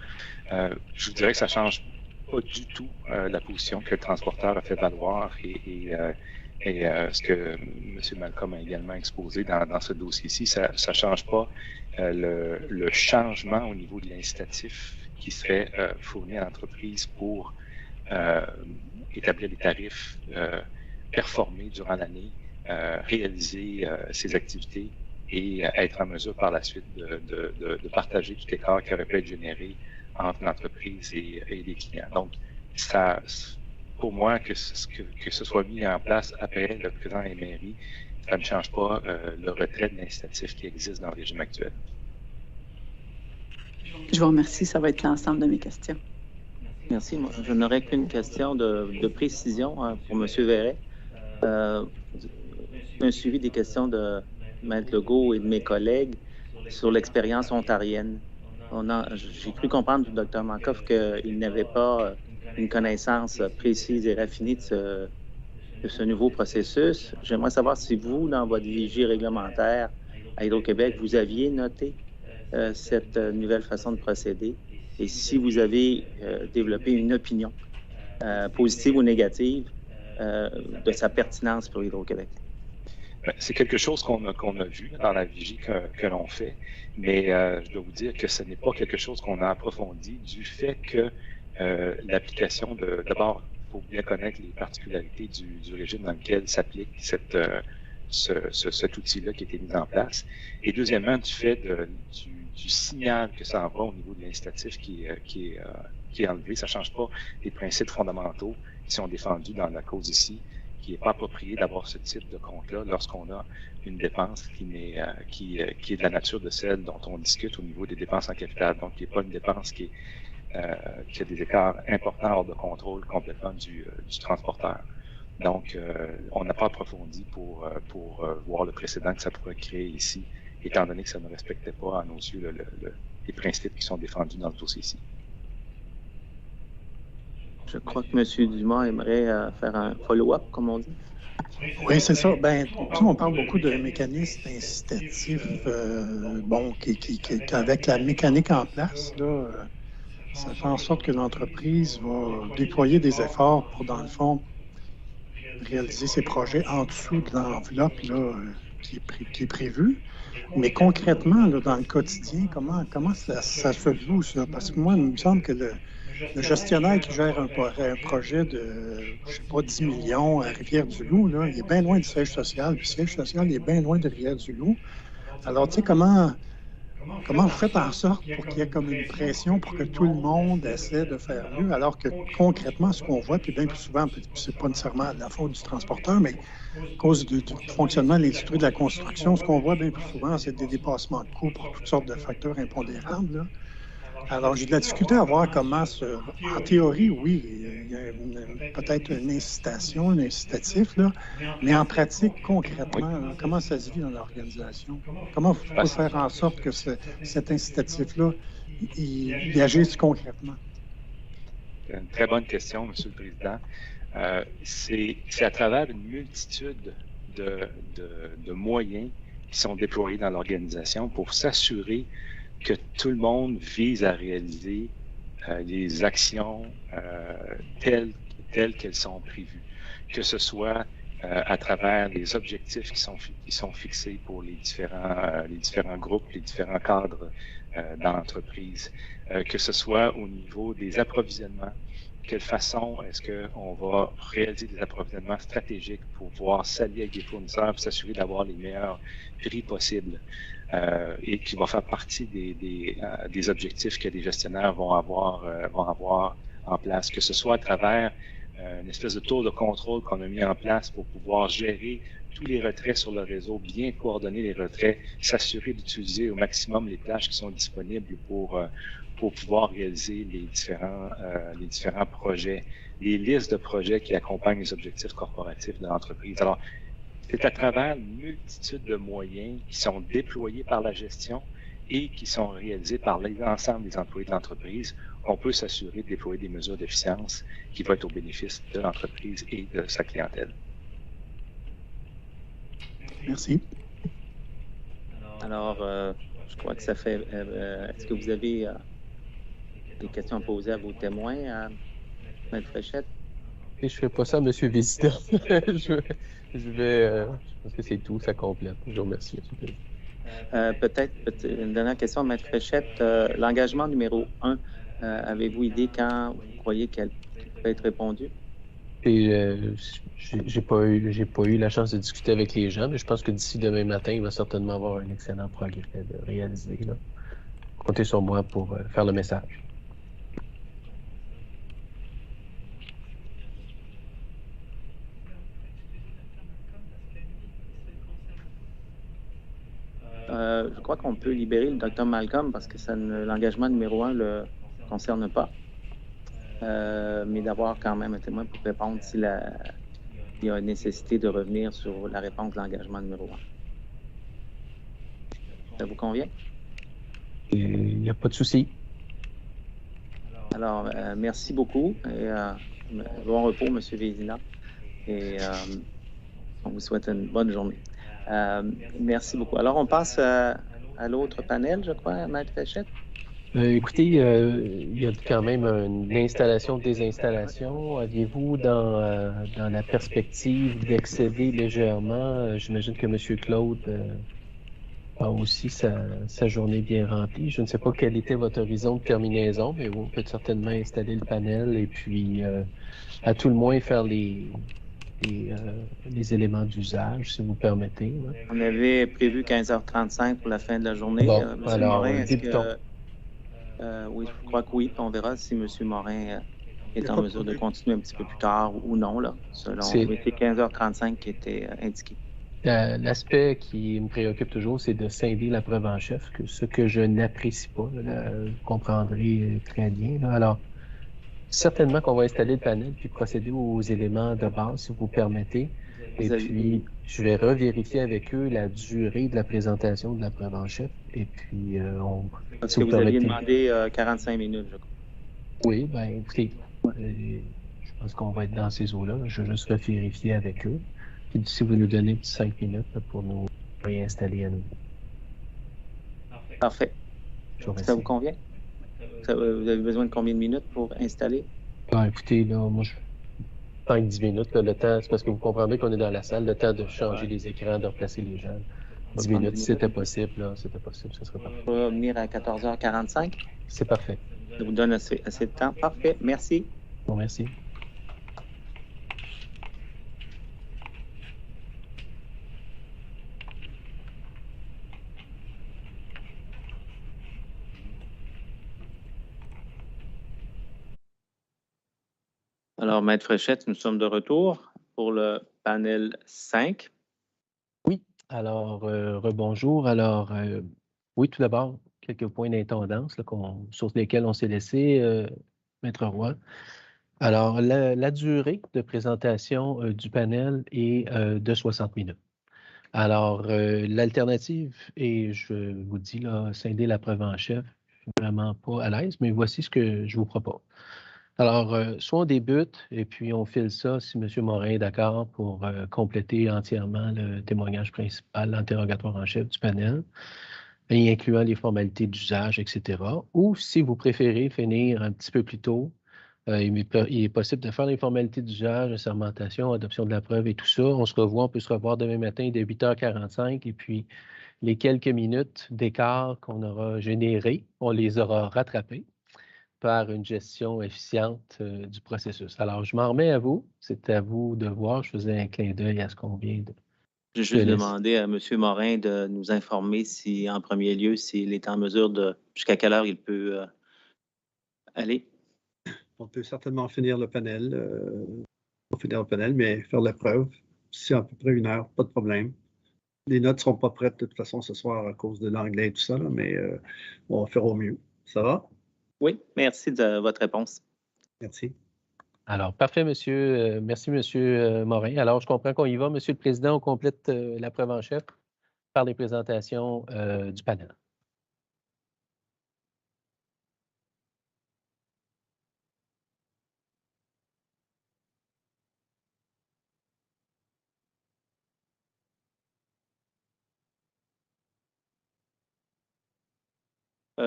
Je vous dirais que ça ne change pas du tout la position que le transporteur a fait valoir et ce que M. Malcolm a également exposé dans ce dossier-ci. Ça ne change pas le changement au niveau de l'incitatif qui serait fourni à l'entreprise pour établir des tarifs, performer durant l'année, réaliser ses activités et être en mesure par la suite de partager tout l'écart qui aurait pu être généré entre l'entreprise et les clients. Donc, ça, pour moi, que ce soit mis en place après le présent MRI, ça ne change pas le retrait de l'incitatif qui existe dans le régime actuel. Je vous remercie. Ça va être l'ensemble de mes questions. Merci. Moi, je n'aurais qu'une question de précision pour M. Verret. Un suivi des questions de Maître Legault et de mes collègues sur l'expérience ontarienne. J'ai cru comprendre du Dr. Mankoff qu'il n'avait pas une connaissance précise et raffinée de ce nouveau processus. J'aimerais savoir si vous, dans votre vigie réglementaire à Hydro-Québec, vous aviez noté cette nouvelle façon de procéder et si vous avez développé une opinion positive ou négative de sa pertinence pour Hydro-Québec. C'est quelque chose qu'on a vu dans la vigie que l'on fait, mais je dois vous dire que ce n'est pas quelque chose qu'on a approfondi du fait que l'application d'abord, il faut bien connaître les particularités du régime dans lequel s'applique cet outil-là qui a été mis en place, et deuxièmement, du fait du signal que ça envoie au niveau de l'incitatif qui est enlevé. Ça ne change pas les principes fondamentaux qui sont défendus dans la cause ici, qui n'est pas approprié d'avoir ce type de compte-là lorsqu'on a une dépense qui est de la nature de celle dont on discute au niveau des dépenses en capital. Donc, qui n'est pas une dépense qui a des écarts importants hors de contrôle complètement du transporteur. Donc, on n'a pas approfondi pour voir le précédent que ça pourrait créer ici, étant donné que ça ne respectait pas, à nos yeux, les principes qui sont défendus dans le dossier-ci. Je crois que M. Dumas aimerait faire un follow-up, comme on dit. Oui, c'est ça. Bien, on parle beaucoup de mécanismes incitatifs, avec la mécanique en place, là, ça fait en sorte que l'entreprise va déployer des efforts pour, dans le fond, réaliser ses projets en dessous de l'enveloppe qui est prévue. Mais concrètement, là, dans le quotidien, comment ça se joue, ça? Parce que moi, il me semble que le gestionnaire qui gère un projet de, je sais pas, 10 millions à Rivière-du-Loup, là, il est bien loin du siège social. Puis le siège social, il est bien loin de Rivière-du-Loup. Alors, tu sais, comment vous faites en sorte pour qu'il y ait comme une pression pour que tout le monde essaie de faire mieux, alors que concrètement, ce qu'on voit, puis bien plus souvent, c'est pas nécessairement la faute du transporteur, mais à cause du fonctionnement de l'industrie de la construction, ce qu'on voit bien plus souvent, c'est des dépassements de coûts pour toutes sortes de facteurs impondérables, là. Alors, j'ai de la difficulté à voir comment, en théorie, oui, il y a peut-être une incitation, un incitatif, là, mais en pratique, concrètement, là, comment ça se vit dans l'organisation? Comment vous pouvez faire en sorte que cet incitatif-là, il agisse concrètement? Une très bonne question, M. le Président. C'est à travers une multitude de moyens qui sont déployés dans l'organisation pour s'assurer que tout le monde vise à réaliser les actions telles qu'elles sont prévues, que ce soit à travers les objectifs qui sont fixés pour les différents groupes, les différents cadres dans l'entreprise, que ce soit au niveau des approvisionnements, quelle façon est-ce qu'on va réaliser des approvisionnements stratégiques pour pouvoir s'allier avec des fournisseurs pour s'assurer d'avoir les meilleurs prix possibles et qui va faire partie des objectifs que les gestionnaires vont avoir en place, que ce soit à travers une espèce de tour de contrôle qu'on a mis en place pour pouvoir gérer tous les retraits sur le réseau, bien coordonner les retraits, s'assurer d'utiliser au maximum les plages qui sont disponibles pour pouvoir réaliser les différents projets, les listes de projets qui accompagnent les objectifs corporatifs de l'entreprise. Alors, c'est à travers une multitude de moyens qui sont déployés par la gestion et qui sont réalisés par l'ensemble des employés de l'entreprise qu'on peut s'assurer de déployer des mesures d'efficience qui vont être au bénéfice de l'entreprise et de sa clientèle. Merci. Alors, je crois que ça fait... est-ce que vous avez des questions à poser à vos témoins, Maître Fréchette? Et je ne ferai pas ça, M. Visiteur. je pense que c'est tout, ça complète. Je vous remercie, M. Peut-être une dernière question, Maître Fréchette. L'engagement numéro 1, avez-vous idée quand vous croyez qu'elle peut être répondue? Et j'ai pas eu la chance de discuter avec les gens, mais je pense que d'ici demain matin, il va certainement avoir un excellent progrès de réaliser. Là. Comptez sur moi pour faire le message. Je crois qu'on peut libérer le Dr Malcolm parce que l'engagement numéro 1 ne le concerne pas. Mais d'avoir quand même un témoin pour répondre s'il y a une nécessité de revenir sur la réponse de l'engagement numéro 1. Ça vous convient? Il n'y a pas de souci. Alors, merci beaucoup et bon repos, M. Vézina. Et on vous souhaite une bonne journée. Merci beaucoup. Alors, on passe à l'autre panel, je crois, Maître Fréchette. Écoutez, il y a quand même une installation-désinstallation. Aviez-vous dans la perspective d'accéder légèrement? J'imagine que M. Claude a aussi sa journée bien remplie. Je ne sais pas quel était votre horizon de terminaison, mais on peut certainement installer le panel et puis à tout le moins faire les éléments d'usage, si vous permettez. Là. On avait prévu 15h35 pour la fin de la journée. Bon, Monsieur alors, Morin, est-ce débutons. oui, je crois que oui. Puis on verra si M. Morin est en mesure de continuer un petit peu plus tard ou non, là, selon c'est 15h35 qui était indiqué. L'aspect qui me préoccupe toujours, c'est de scinder la preuve en chef, ce que je n'apprécie pas. Là, vous comprendrez très bien. Là. Alors, certainement qu'on va installer le panel puis procéder aux éléments de base, si vous permettez. Et puis, je vais revérifier avec eux la durée de la présentation de la preuve en chef. Et puis, Parce que vous aviez demandé 45 minutes, je crois. Oui, bien, écoutez, je pense qu'on va être dans ces eaux-là. Je vais juste revérifier avec eux. Puis, si vous nous donnez 5 minutes là, pour nous réinstaller à nous. Parfait. Ça vous convient? Vous avez besoin de combien de minutes pour installer? Ben, écoutez, là, moi, 5-10 minutes, là, le temps, c'est parce que vous comprendrez qu'on est dans la salle, le temps de changer les écrans, de replacer les gens. 10 minutes, si c'était possible, là, c'était possible, ça serait parfait. On va venir à 14h45? C'est parfait. Ça vous donne assez de temps? Parfait, merci. Bon, merci. Alors, Maître Fréchette, nous sommes de retour pour le panel 5. Oui, alors, rebonjour. Alors, oui, tout d'abord, quelques points d'intendance sur lesquels on s'est laissé, Maître Roy. Alors, la durée de présentation du panel est de 60 minutes. Alors, l'alternative, et je vous dis, là, scinder la preuve en chef, je suis vraiment pas à l'aise, mais voici ce que je vous propose. Alors, soit on débute et puis on file ça si M. Morin est d'accord pour compléter entièrement le témoignage principal, l'interrogatoire en chef du panel, et incluant les formalités d'usage, etc. Ou si vous préférez finir un petit peu plus tôt, il est possible de faire les formalités d'usage, assermentation, adoption de la preuve et tout ça. On peut se revoir demain matin dès 8h45 et puis les quelques minutes d'écart qu'on aura générés, on les aura rattrapés. par une gestion efficiente du processus. Alors, je m'en remets à vous. C'est à vous de voir. Je faisais un clin d'œil à ce qu'on vient de... J'ai juste demandé à M. Morin de nous informer si, en premier lieu, s'il est en mesure de... jusqu'à quelle heure il peut aller. On peut certainement finir le panel, mais faire l'épreuve. C'est à peu près 1 heure, pas de problème. Les notes ne seront pas prêtes de toute façon ce soir à cause de l'anglais et tout ça, là, mais on va faire au mieux. Ça va? Oui, merci de votre réponse. Merci. Alors, parfait, monsieur. Merci, monsieur Morin. Alors, je comprends qu'on y va. Monsieur le Président, on complète la preuve en chef par les présentations du panel.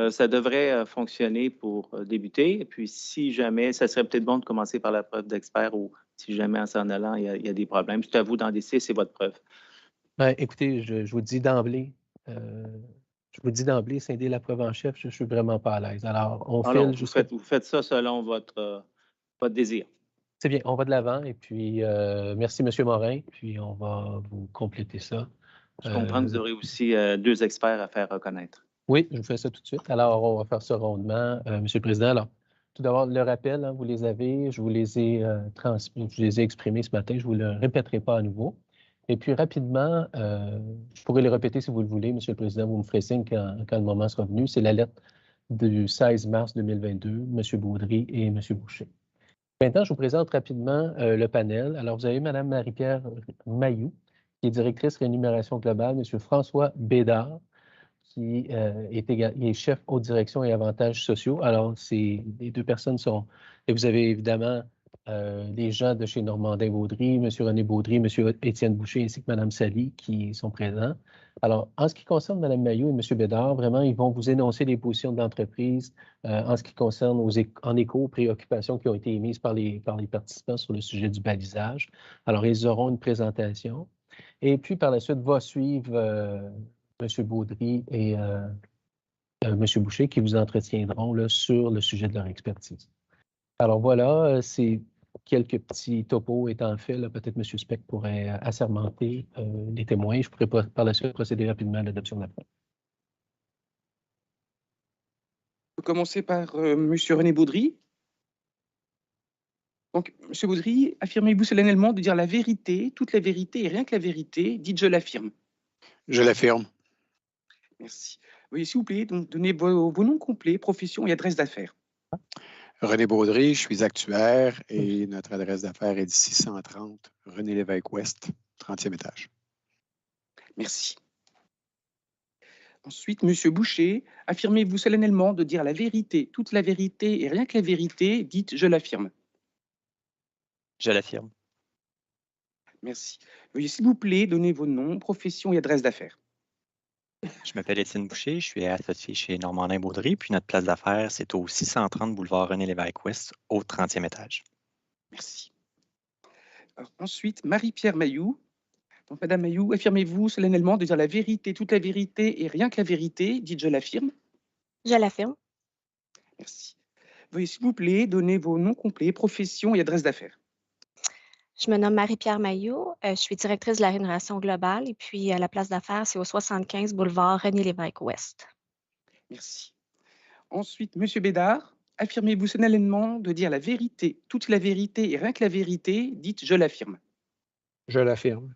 Ça devrait fonctionner pour débuter. Et puis, si jamais, ça serait peut-être bon de commencer par la preuve d'expert ou si jamais en s'en allant, il y a des problèmes. C'est à vous d'en décider, c'est votre preuve. Ben, écoutez, je vous dis d'emblée, scinder la preuve en chef, je ne suis vraiment pas à l'aise. Alors, on file jusqu'à... Vous faites ça selon votre désir. C'est bien, on va de l'avant. Et puis, merci, monsieur Morin. Puis, on va vous compléter ça. Je comprends que vous aurez aussi 2 experts à faire reconnaître. Oui, je vous fais ça tout de suite. Alors, on va faire ça rondement. Monsieur le Président, alors, tout d'abord, le rappel, hein, vous les avez, je vous les ai transmis, je les ai exprimés ce matin, je ne vous le répéterai pas à nouveau. Et puis, rapidement, je pourrais les répéter si vous le voulez, Monsieur le Président, vous me ferez signe quand le moment sera venu. C'est la lettre du 16 mars 2022, M. Baudry et M. Boucher. Maintenant, je vous présente rapidement le panel. Alors, vous avez Mme Marie-Pierre Mailloux, qui est directrice rémunération globale, M. François Bédard, qui est chef haute direction et avantages sociaux. Alors, les 2 personnes sont... Et vous avez évidemment des gens de chez Normandin-Baudry, M. René Baudry, M. Étienne Boucher ainsi que Mme Sally qui sont présents. Alors, en ce qui concerne Mme Mailloux et M. Bédard, vraiment, ils vont vous énoncer les positions de l'entreprise en ce qui concerne en écho aux préoccupations qui ont été émises par les participants sur le sujet du balisage. Alors, ils auront une présentation. Et puis, par la suite, va suivre M. Baudry et M. Boucher qui vous entretiendront là, sur le sujet de leur expertise. Alors voilà, c'est quelques petits topos étant faits. Peut-être M. Speck pourrait assermenter les témoins. Je pourrais par la suite procéder rapidement à l'adoption de la preuve. On peut commencer par M. René Baudry. Donc, M. Baudry, affirmez-vous solennellement de dire la vérité, toute la vérité et rien que la vérité, dites je l'affirme. Je l'affirme. Merci. Veuillez s'il vous plaît donc, donner vos noms complets, profession et adresse d'affaires. René Baudry, je suis actuaire et notre adresse d'affaires est 630 René Lévesque-Ouest, 30e étage. Merci. Ensuite, M. Boucher, affirmez-vous solennellement de dire la vérité, toute la vérité et rien que la vérité, dites je l'affirme. Je l'affirme. Merci. Veuillez s'il vous plaît donner vos noms, profession et adresse d'affaires. Je m'appelle Étienne Boucher, je suis associé chez Normandin-Baudry, puis notre place d'affaires, c'est au 630 boulevard René-Lévesque-Ouest, au 30e étage. Merci. Alors, ensuite, Marie-Pierre Mailloux. Donc, Madame Mailloux, affirmez-vous solennellement de dire la vérité, toute la vérité et rien que la vérité, dites je l'affirme. Je l'affirme. Merci. Veuillez s'il vous plaît donner vos noms complets, profession et adresse d'affaires. Je me nomme Marie-Pierre Mailloux, je suis directrice de la rémunération globale et puis la place d'affaires, c'est au 75 boulevard René-Lévesque-Ouest. Merci. Ensuite, M. Bédard, affirmez-vous solennellement de dire la vérité, toute la vérité et rien que la vérité, dites je l'affirme. Je l'affirme.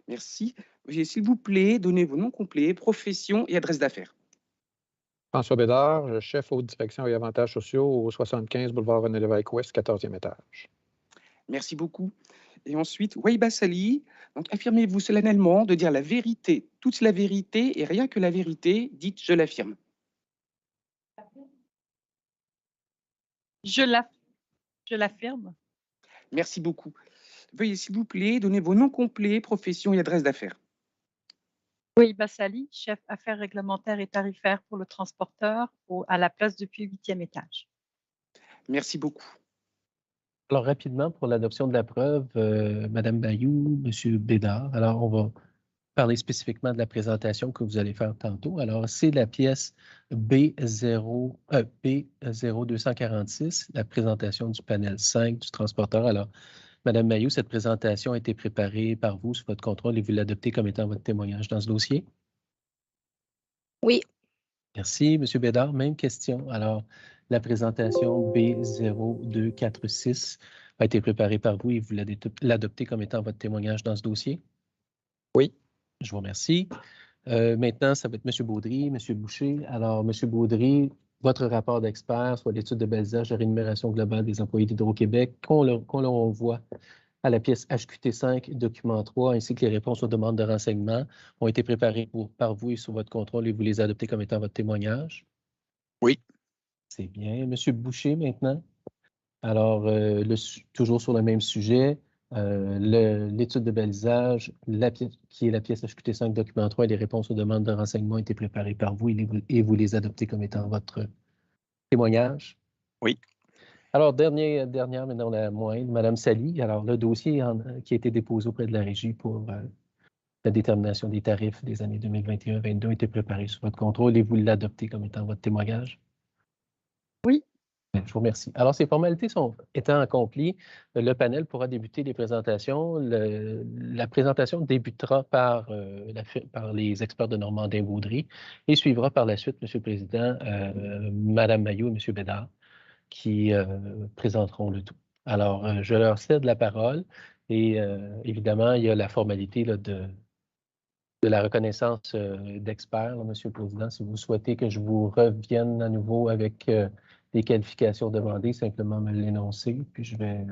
Merci. Veuillez s'il vous plaît donner vos noms complets, profession et adresse d'affaires. François Bédard, chef haute direction et avantages sociaux au 75 boulevard René-Lévesque-Ouest, 14e étage. Merci beaucoup. Et ensuite, Waiba Sali, donc affirmez-vous solennellement de dire la vérité, toute la vérité et rien que la vérité, dites je l'affirme. Je l'affirme. Merci beaucoup. Veuillez s'il vous plaît donner vos noms complets, profession et adresse d'affaires. Oui, Bassali, chef affaires réglementaires et tarifaires pour le transporteur à la place depuis 8e étage. Merci beaucoup. Alors, rapidement, pour l'adoption de la preuve, Mme Bayou, M. Bédard. Alors, on va parler spécifiquement de la présentation que vous allez faire tantôt. Alors, c'est la pièce B0246, la présentation du panel 5 du transporteur. Alors, Madame Mailloux, cette présentation a été préparée par vous sous votre contrôle et vous l'adoptez comme étant votre témoignage dans ce dossier? Oui. Merci. Monsieur Bédard, même question. Alors, la présentation B0246 a été préparée par vous et vous l'adoptez comme étant votre témoignage dans ce dossier? Oui. Je vous remercie. Maintenant, ça va être M. Baudry, M. Boucher. Alors, M. Baudry, votre rapport d'expert sur l'étude de balisage de rémunération globale des employés d'Hydro-Québec, qu'on voit à la pièce HQT5, document 3, ainsi que les réponses aux demandes de renseignement ont été préparées par vous et sous votre contrôle et vous les adoptez comme étant votre témoignage? Oui. C'est bien. M. Boucher, maintenant. Alors, toujours sur le même sujet, l'étude de balisage, qui est la pièce HQT5, document 3, et les réponses aux demandes de renseignement ont été préparées par vous et vous les adoptez comme étant votre témoignage? Oui. Alors, dernière, mais non la moindre, Mme Sally. Alors, le dossier qui a été déposé auprès de la Régie pour la détermination des tarifs des années 2021-2022 a été préparé sous votre contrôle et vous l'adoptez comme étant votre témoignage? Oui. Je vous remercie. Alors, ces formalités étant accomplies, le panel pourra débuter les présentations. La présentation débutera par les experts de Normandin-Baudry et suivra par la suite, M. le Président, Mme Mailloux et M. Bédard, qui présenteront le tout. Alors, je leur cède la parole et évidemment, il y a la formalité là, de la reconnaissance d'experts, M. le Président. Si vous souhaitez que je vous revienne à nouveau avec les qualifications demandées, simplement me l'énoncer, puis je vais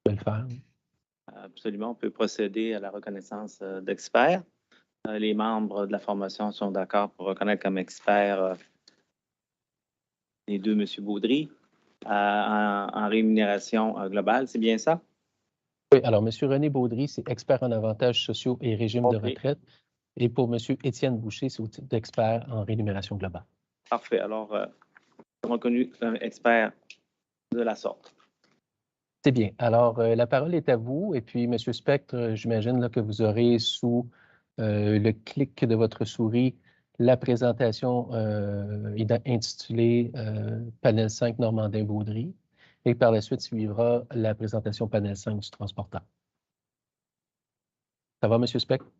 le faire. Absolument, on peut procéder à la reconnaissance d'experts. Les membres de la formation sont d'accord pour reconnaître comme experts les deux, M. Baudry, en rémunération globale, c'est bien ça? Oui, alors M. René Baudry, c'est expert en avantages sociaux et régime de retraite. Et pour M. Étienne Boucher, c'est au titre d'expert en rémunération globale. Parfait. Alors, reconnu comme expert de la sorte. C'est bien. Alors, la parole est à vous. Et puis, M. Spectre, j'imagine que vous aurez sous le clic de votre souris la présentation intitulée Panel 5 Normandin-Baudry. Et par la suite, suivra la présentation Panel 5 du transporteur. Ça va, M. Spectre?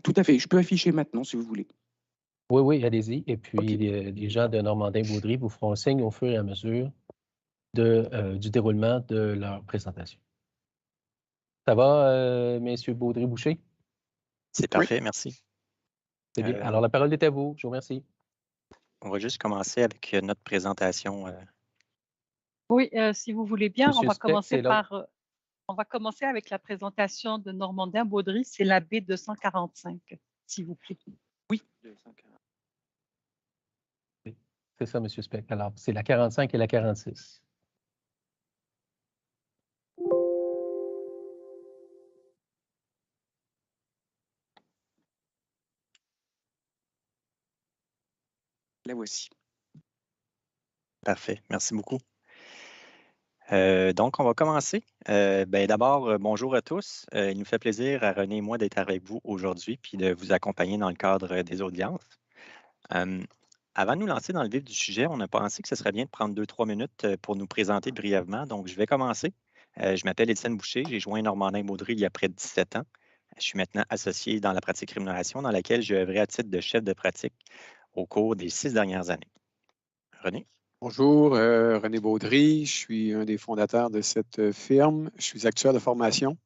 Tout à fait. Je peux afficher maintenant, si vous voulez. Oui, oui, allez-y. Et puis, les gens de Normandin-Baudry vous feront signe au fur et à mesure du déroulement de leur présentation. Ça va, messieurs Baudry-Boucher? C'est parfait, merci. C'est bien. Alors, la parole est à vous. Je vous remercie. On va juste commencer avec notre présentation. Oui, si vous voulez bien, Monsieur on va Speck, commencer on va commencer avec la présentation de Normandin-Baudry. C'est la B245, s'il vous plaît. Oui. C'est ça, M. Speck. Alors, c'est la 45 et la 46. La voici. Parfait, merci beaucoup. Donc, on va commencer. D'abord, bonjour à tous. Il nous fait plaisir à René et moi d'être avec vous aujourd'hui puis de vous accompagner dans le cadre des audiences. Avant de nous lancer dans le vif du sujet, on a pensé que ce serait bien de prendre 2-3 minutes pour nous présenter brièvement. Donc, je vais commencer. Je m'appelle Étienne Boucher. J'ai joint Normandin-Baudry il y a près de 17 ans. Je suis maintenant associé dans la pratique rémunération dans laquelle j'ai œuvré à titre de chef de pratique au cours des 6 dernières années. René? Bonjour, René Baudry. Je suis un des fondateurs de cette firme. Je suis actuaire de formation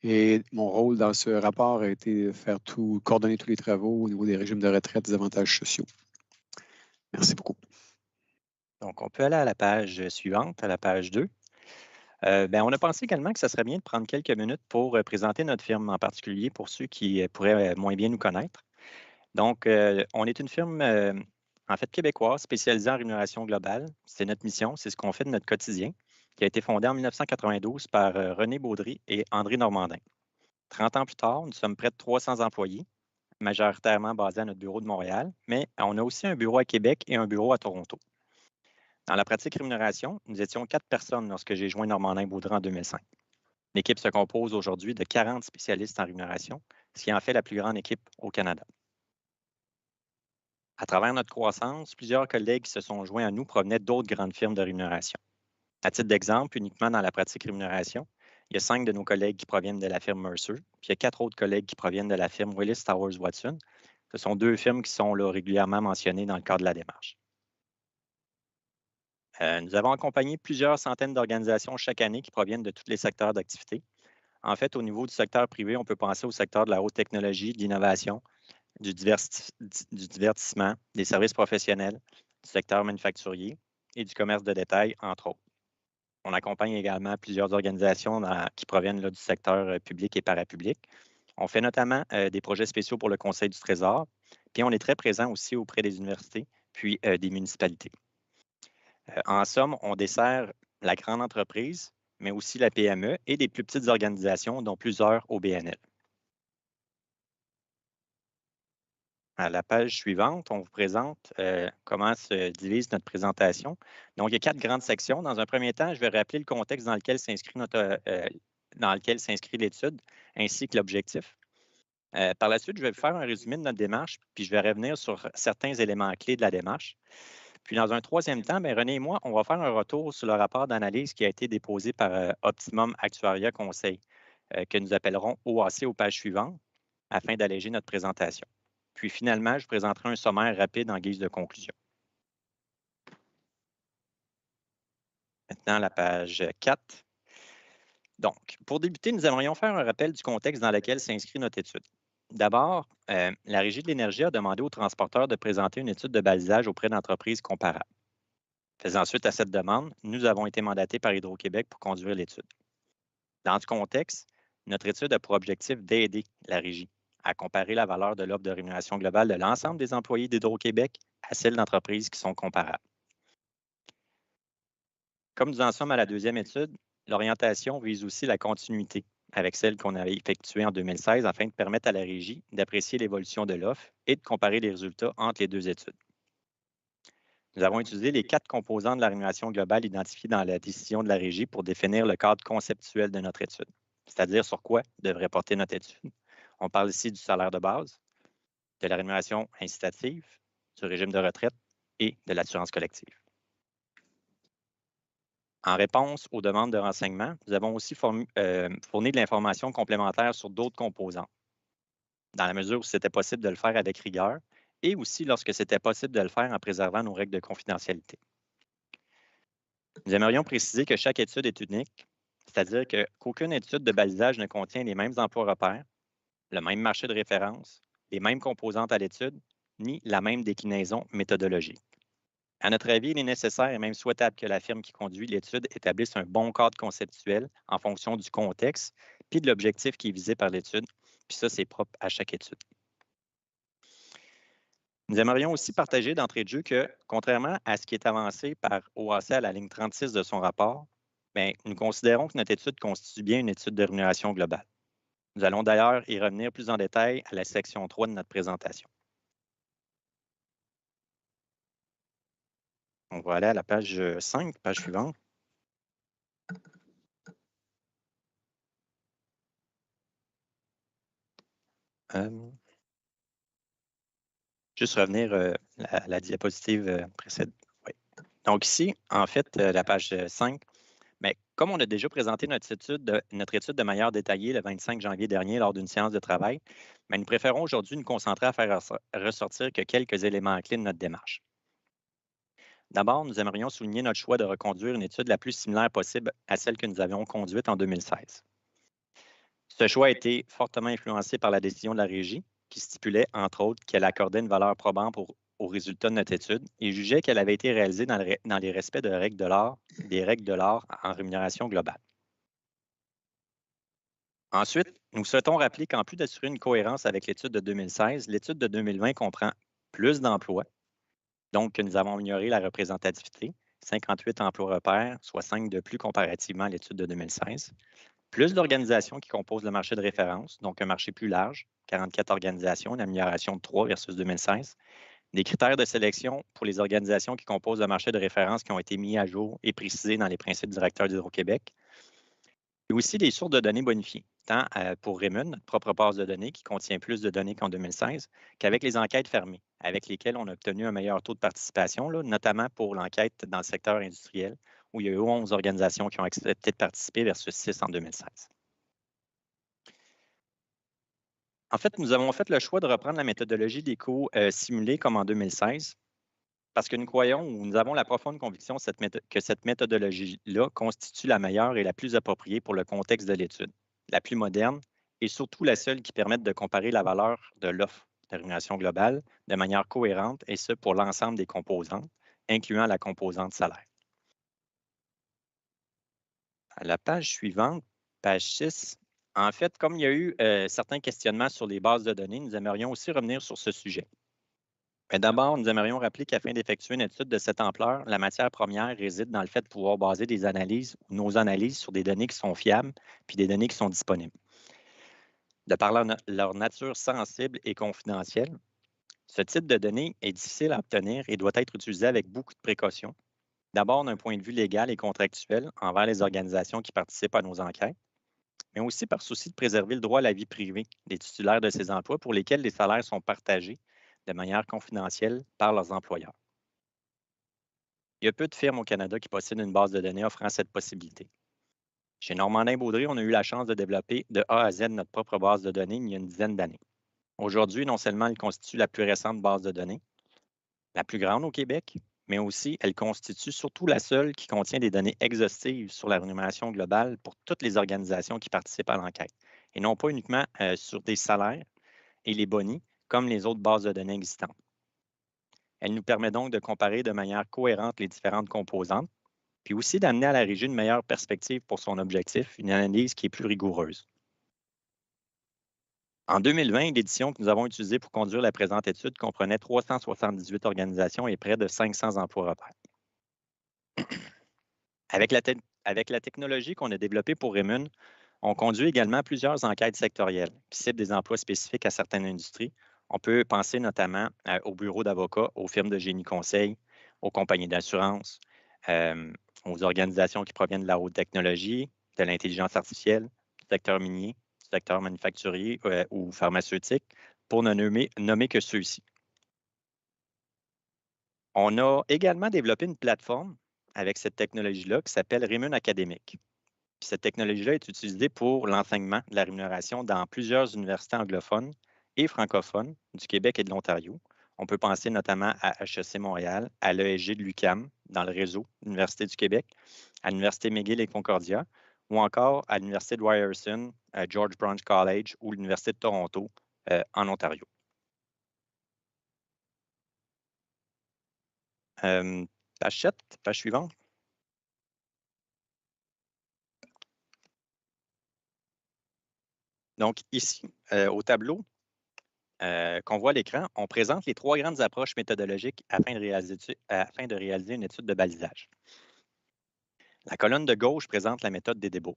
et mon rôle dans ce rapport a été de coordonner tous les travaux au niveau des régimes de retraite, des avantages sociaux. Merci beaucoup. Donc, on peut aller à la page suivante, à la page 2. On a pensé également que ce serait bien de prendre quelques minutes pour présenter notre firme en particulier pour ceux qui pourraient moins bien nous connaître. Donc, on est une firme en fait québécoise spécialisée en rémunération globale. C'est notre mission, c'est ce qu'on fait de notre quotidien, qui a été fondée en 1992 par René Baudry et André Normandin. 30 ans plus tard, nous sommes près de 300 employés, majoritairement basés à notre bureau de Montréal, mais on a aussi un bureau à Québec et un bureau à Toronto. Dans la pratique rémunération, nous étions 4 personnes lorsque j'ai joint Normandin-Baudry en 2005. L'équipe se compose aujourd'hui de 40 spécialistes en rémunération, ce qui en fait la plus grande équipe au Canada. À travers notre croissance, plusieurs collègues qui se sont joints à nous provenaient d'autres grandes firmes de rémunération. À titre d'exemple, uniquement dans la pratique rémunération, il y a 5 de nos collègues qui proviennent de la firme Mercer, puis il y a 4 autres collègues qui proviennent de la firme Willis Towers Watson. Ce sont 2 firmes qui sont là régulièrement mentionnées dans le cadre de la démarche. Nous avons accompagné plusieurs centaines d'organisations chaque année qui proviennent de tous les secteurs d'activité. En fait, au niveau du secteur privé, on peut penser au secteur de la haute technologie, de l'innovation, du divertissement, des services professionnels, du secteur manufacturier et du commerce de détail, entre autres. On accompagne également plusieurs organisations qui proviennent là, du secteur public et parapublic. On fait notamment des projets spéciaux pour le Conseil du Trésor, puis on est très présent aussi auprès des universités, puis des municipalités. En somme, on dessert la grande entreprise, mais aussi la PME et des plus petites organisations, dont plusieurs au BNL. À la page suivante, on vous présente comment se divise notre présentation. Donc, il y a 4 grandes sections. Dans un premier temps, je vais rappeler le contexte dans lequel s'inscrit l'étude, ainsi que l'objectif. Par la suite, je vais vous faire un résumé de notre démarche, puis je vais revenir sur certains éléments clés de la démarche. Puis, dans un troisième temps, René et moi, on va faire un retour sur le rapport d'analyse qui a été déposé par Optimum Actuariat Conseil, que nous appellerons OAC aux pages suivantes, afin d'alléger notre présentation. Puis finalement, je présenterai un sommaire rapide en guise de conclusion. Maintenant, la page 4. Donc, pour débuter, nous aimerions faire un rappel du contexte dans lequel s'inscrit notre étude. D'abord, la Régie de l'énergie a demandé aux transporteurs de présenter une étude de balisage auprès d'entreprises comparables. Faisant suite à cette demande, nous avons été mandatés par Hydro-Québec pour conduire l'étude. Dans ce contexte, notre étude a pour objectif d'aider la Régie à comparer la valeur de l'offre de rémunération globale de l'ensemble des employés d'Hydro-Québec à celle d'entreprises qui sont comparables. Comme nous en sommes à la deuxième étude, l'orientation vise aussi la continuité avec celle qu'on avait effectuée en 2016 afin de permettre à la Régie d'apprécier l'évolution de l'offre et de comparer les résultats entre les 2 études. Nous avons utilisé les 4 composants de la rémunération globale identifiés dans la décision de la Régie pour définir le cadre conceptuel de notre étude, c'est-à-dire sur quoi devrait porter notre étude. On parle ici du salaire de base, de la rémunération incitative, du régime de retraite et de l'assurance collective. En réponse aux demandes de renseignements, nous avons aussi fourni de l'information complémentaire sur d'autres composants, dans la mesure où c'était possible de le faire avec rigueur et aussi lorsque c'était possible de le faire en préservant nos règles de confidentialité. Nous aimerions préciser que chaque étude est unique, c'est-à-dire qu'aucune étude de balisage ne contient les mêmes emplois repères, le même marché de référence, les mêmes composantes à l'étude, ni la même déclinaison méthodologique. À notre avis, il est nécessaire et même souhaitable que la firme qui conduit l'étude établisse un bon cadre conceptuel en fonction du contexte puis de l'objectif qui est visé par l'étude, puis ça, c'est propre à chaque étude. Nous aimerions aussi partager d'entrée de jeu que, contrairement à ce qui est avancé par OAC à la ligne 36 de son rapport, nous considérons que notre étude constitue bien une étude de rémunération globale. Nous allons d'ailleurs y revenir plus en détail à la section 3 de notre présentation. On va aller à la page 5, page suivante. Juste revenir à la diapositive précédente. Oui. Donc ici, en fait, la page 5, comme on a déjà présenté notre étude de manière détaillée le 25 janvier dernier lors d'une séance de travail, nous préférons aujourd'hui nous concentrer à faire ressortir que quelques éléments clés de notre démarche. D'abord, nous aimerions souligner notre choix de reconduire une étude la plus similaire possible à celle que nous avions conduite en 2016. Ce choix a été fortement influencé par la décision de la Régie, qui stipulait, entre autres, qu'elle accordait une valeur probante aux résultats de notre étude et jugeait qu'elle avait été réalisée dans les respects des règles de l'art en rémunération globale. Ensuite, nous souhaitons rappeler qu'en plus d'assurer une cohérence avec l'étude de 2016, l'étude de 2020 comprend plus d'emplois, donc que nous avons amélioré la représentativité, 58 emplois repères, soit 5 de plus comparativement à l'étude de 2016, plus d'organisations qui composent le marché de référence, donc un marché plus large, 44 organisations, une amélioration de 3 versus 2016, des critères de sélection pour les organisations qui composent le marché de référence qui ont été mis à jour et précisés dans les principes directeurs d'Hydro-Québec, Et aussi des sources de données bonifiées, tant pour Raymond, notre propre base de données qui contient plus de données qu'en 2016, qu'avec les enquêtes fermées, avec lesquelles on a obtenu un meilleur taux de participation, là, notamment pour l'enquête dans le secteur industriel, où il y a eu 11 organisations qui ont accepté de participer versus 6 en 2016. En fait, nous avons fait le choix de reprendre la méthodologie des coûts simulés comme en 2016, parce que nous croyons ou nous avons la profonde conviction que cette méthodologie-là constitue la meilleure et la plus appropriée pour le contexte de l'étude, la plus moderne et surtout la seule qui permette de comparer la valeur de l'offre de rémunération globale de manière cohérente et ce pour l'ensemble des composantes, incluant la composante salaire. À la page suivante, page 6, en fait, comme il y a eu certains questionnements sur les bases de données, nous aimerions aussi revenir sur ce sujet. Mais d'abord, nous aimerions rappeler qu'afin d'effectuer une étude de cette ampleur, la matière première réside dans le fait de pouvoir baser des analyses ou nos analyses sur des données qui sont fiables puis des données qui sont disponibles. De par leur nature sensible et confidentielle, ce type de données est difficile à obtenir et doit être utilisé avec beaucoup de précautions. D'abord, d'un point de vue légal et contractuel envers les organisations qui participent à nos enquêtes, mais aussi par souci de préserver le droit à la vie privée des titulaires de ces emplois pour lesquels les salaires sont partagés de manière confidentielle par leurs employeurs. Il y a peu de firmes au Canada qui possèdent une base de données offrant cette possibilité. Chez Normandin-Baudry, on a eu la chance de développer de A à Z notre propre base de données il y a une dizaine d'années. Aujourd'hui, non seulement elle constitue la plus récente base de données, la plus grande au Québec, mais aussi elle constitue surtout la seule qui contient des données exhaustives sur la rémunération globale pour toutes les organisations qui participent à l'enquête, et non pas uniquement sur des salaires et les bonis, comme les autres bases de données existantes. Elle nous permet donc de comparer de manière cohérente les différentes composantes, puis aussi d'amener à la régie une meilleure perspective pour son objectif, une analyse qui est plus rigoureuse. En 2020, l'édition que nous avons utilisée pour conduire la présente étude comprenait 378 organisations et près de 500 emplois repères. Avec la technologie qu'on a développée pour Raymond, on conduit également plusieurs enquêtes sectorielles qui ciblent des emplois spécifiques à certaines industries. On peut penser notamment aux bureaux d'avocats, aux firmes de génie conseil, aux compagnies d'assurance, aux organisations qui proviennent de la haute technologie, de l'intelligence artificielle, du secteur minier, du secteur manufacturier ou pharmaceutique, pour ne nommer que ceux-ci. On a également développé une plateforme avec cette technologie-là qui s'appelle Raymond Académique. Puis cette technologie-là est utilisée pour l'enseignement de la rémunération dans plusieurs universités anglophones et francophones du Québec et de l'Ontario. On peut penser notamment à HEC Montréal, à l'ESG de l'UQAM, dans le réseau de l'Université du Québec, à l'Université McGill et Concordia, ou encore à l'Université de Ryerson, à George Brown College ou l'Université de Toronto en Ontario. Page 7, page suivante. Donc ici, au tableau qu'on voit à l'écran, on présente les 3 grandes approches méthodologiques afin de réaliser une étude de balisage. La colonne de gauche présente la méthode des débats.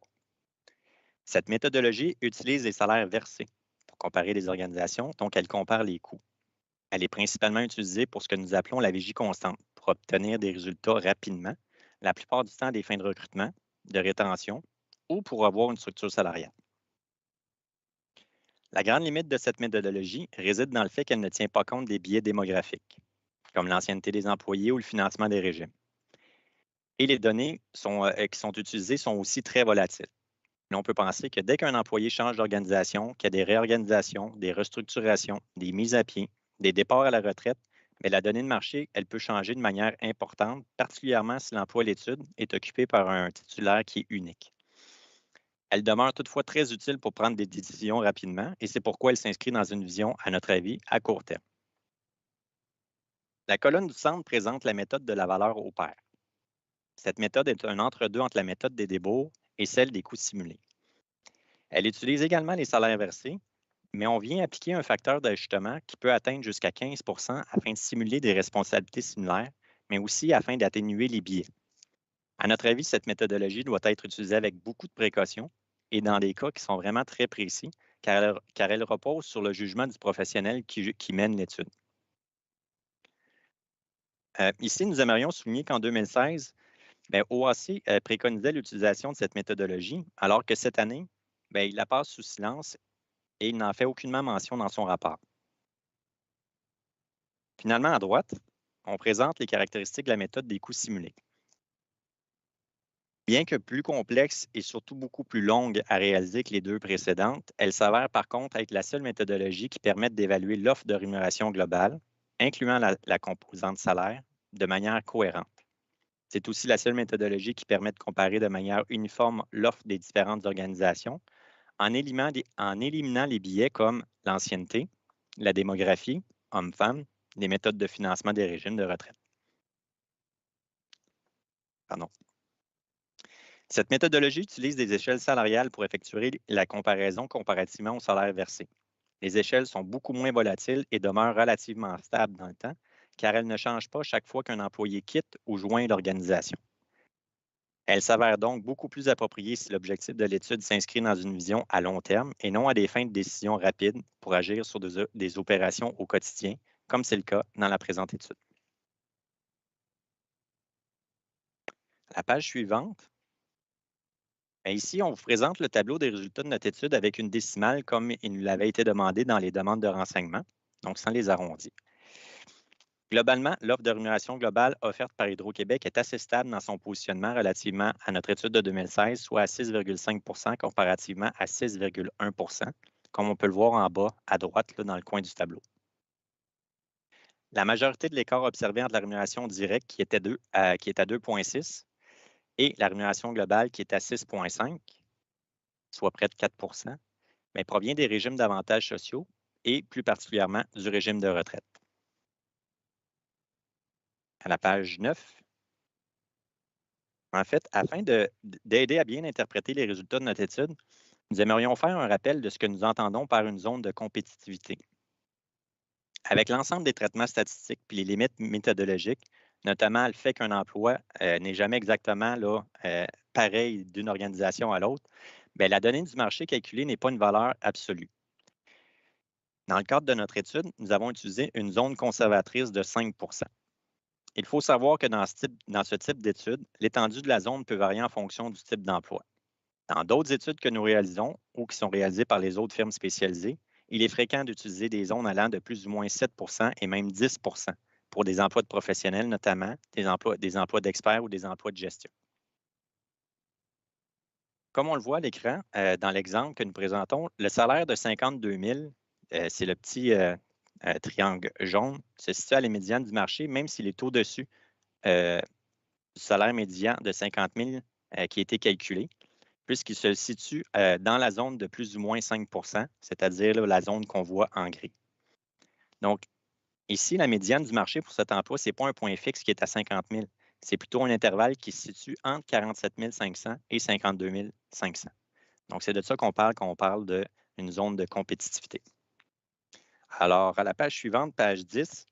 Cette méthodologie utilise les salaires versés pour comparer les organisations, donc elle compare les coûts. Elle est principalement utilisée pour ce que nous appelons la vigie constante, pour obtenir des résultats rapidement, la plupart du temps à des fins de recrutement, de rétention ou pour avoir une structure salariale. La grande limite de cette méthodologie réside dans le fait qu'elle ne tient pas compte des biais démographiques, comme l'ancienneté des employés ou le financement des régimes. Et les données qui sont utilisées sont aussi très volatiles. Et on peut penser que dès qu'un employé change d'organisation, qu'il y a des réorganisations, des restructurations, des mises à pied, des départs à la retraite, mais la donnée de marché, elle peut changer de manière importante, particulièrement si l'emploi à l'étude est occupé par un titulaire qui est unique. Elle demeure toutefois très utile pour prendre des décisions rapidement et c'est pourquoi elle s'inscrit dans une vision, à notre avis, à court terme. La colonne du centre présente la méthode de la valeur au pair. Cette méthode est un entre-deux entre la méthode des débours et celle des coûts simulés. Elle utilise également les salaires versés, mais on vient appliquer un facteur d'ajustement qui peut atteindre jusqu'à 15 % afin de simuler des responsabilités similaires, mais aussi afin d'atténuer les biais. À notre avis, cette méthodologie doit être utilisée avec beaucoup de précaution et dans des cas qui sont vraiment très précis, car elle repose sur le jugement du professionnel qui mène l'étude. Ici, nous aimerions souligner qu'en 2016, Bien, OAC préconisait l'utilisation de cette méthodologie, alors que cette année, bien, il la passe sous silence et il n'en fait aucunement mention dans son rapport. Finalement, à droite, on présente les caractéristiques de la méthode des coûts simulés. Bien que plus complexe et surtout beaucoup plus longue à réaliser que les deux précédentes, elle s'avère par contre être la seule méthodologie qui permette d'évaluer l'offre de rémunération globale, incluant la composante salaire, de manière cohérente. C'est aussi la seule méthodologie qui permet de comparer de manière uniforme l'offre des différentes organisations en éliminant les biais comme l'ancienneté, la démographie, hommes-femmes, les méthodes de financement des régimes de retraite. Pardon. Cette méthodologie utilise des échelles salariales pour effectuer la comparaison comparativement au salaire versé. Les échelles sont beaucoup moins volatiles et demeurent relativement stables dans le temps, car elles ne changent pas chaque fois qu'un employé quitte ou joint l'organisation. Elles s'avèrent donc beaucoup plus appropriées si l'objectif de l'étude s'inscrit dans une vision à long terme et non à des fins de décision rapides pour agir sur des opérations au quotidien, comme c'est le cas dans la présente étude. La page suivante. Ici, on vous présente le tableau des résultats de notre étude avec une décimale comme il nous l'avait été demandé dans les demandes de renseignement, donc sans les arrondis. Globalement, l'offre de rémunération globale offerte par Hydro-Québec est assez stable dans son positionnement relativement à notre étude de 2016, soit à 6,5 comparativement à 6,1 comme on peut le voir en bas à droite là, dans le coin du tableau. La majorité de l'écart observé entre la rémunération directe qui est à 2,6 et la rémunération globale qui est à 6,5, soit près de 4 mais provient des régimes d'avantages sociaux et plus particulièrement du régime de retraite. À la page 9, en fait, afin d'aider à bien interpréter les résultats de notre étude, nous aimerions faire un rappel de ce que nous entendons par une zone de compétitivité. Avec l'ensemble des traitements statistiques et les limites méthodologiques, notamment le fait qu'un emploi n'est jamais exactement là, pareil d'une organisation à l'autre, bien, la donnée du marché calculée n'est pas une valeur absolue. Dans le cadre de notre étude, nous avons utilisé une zone conservatrice de 5 Il faut savoir que dans ce type d'étude, l'étendue de la zone peut varier en fonction du type d'emploi. Dans d'autres études que nous réalisons ou qui sont réalisées par les autres firmes spécialisées, il est fréquent d'utiliser des zones allant de plus ou moins 7 et même 10 pour des emplois de professionnels, notamment des emplois d'experts ou des emplois de gestion. Comme on le voit à l'écran, dans l'exemple que nous présentons, le salaire de 52 000, c'est le petit triangle jaune, se situe à la médiane du marché, même s'il est au-dessus du salaire médian de 50 000 qui a été calculé, puisqu'il se situe dans la zone de plus ou moins 5 c'est-à-dire là, la zone qu'on voit en gris. Donc, ici, la médiane du marché pour cet emploi, ce n'est pas un point fixe qui est à 50 000. C'est plutôt un intervalle qui se situe entre 47 500 et 52 500. Donc, c'est de ça qu'on parle quand on parle d'une zone de compétitivité. Alors, à la page suivante, page 10,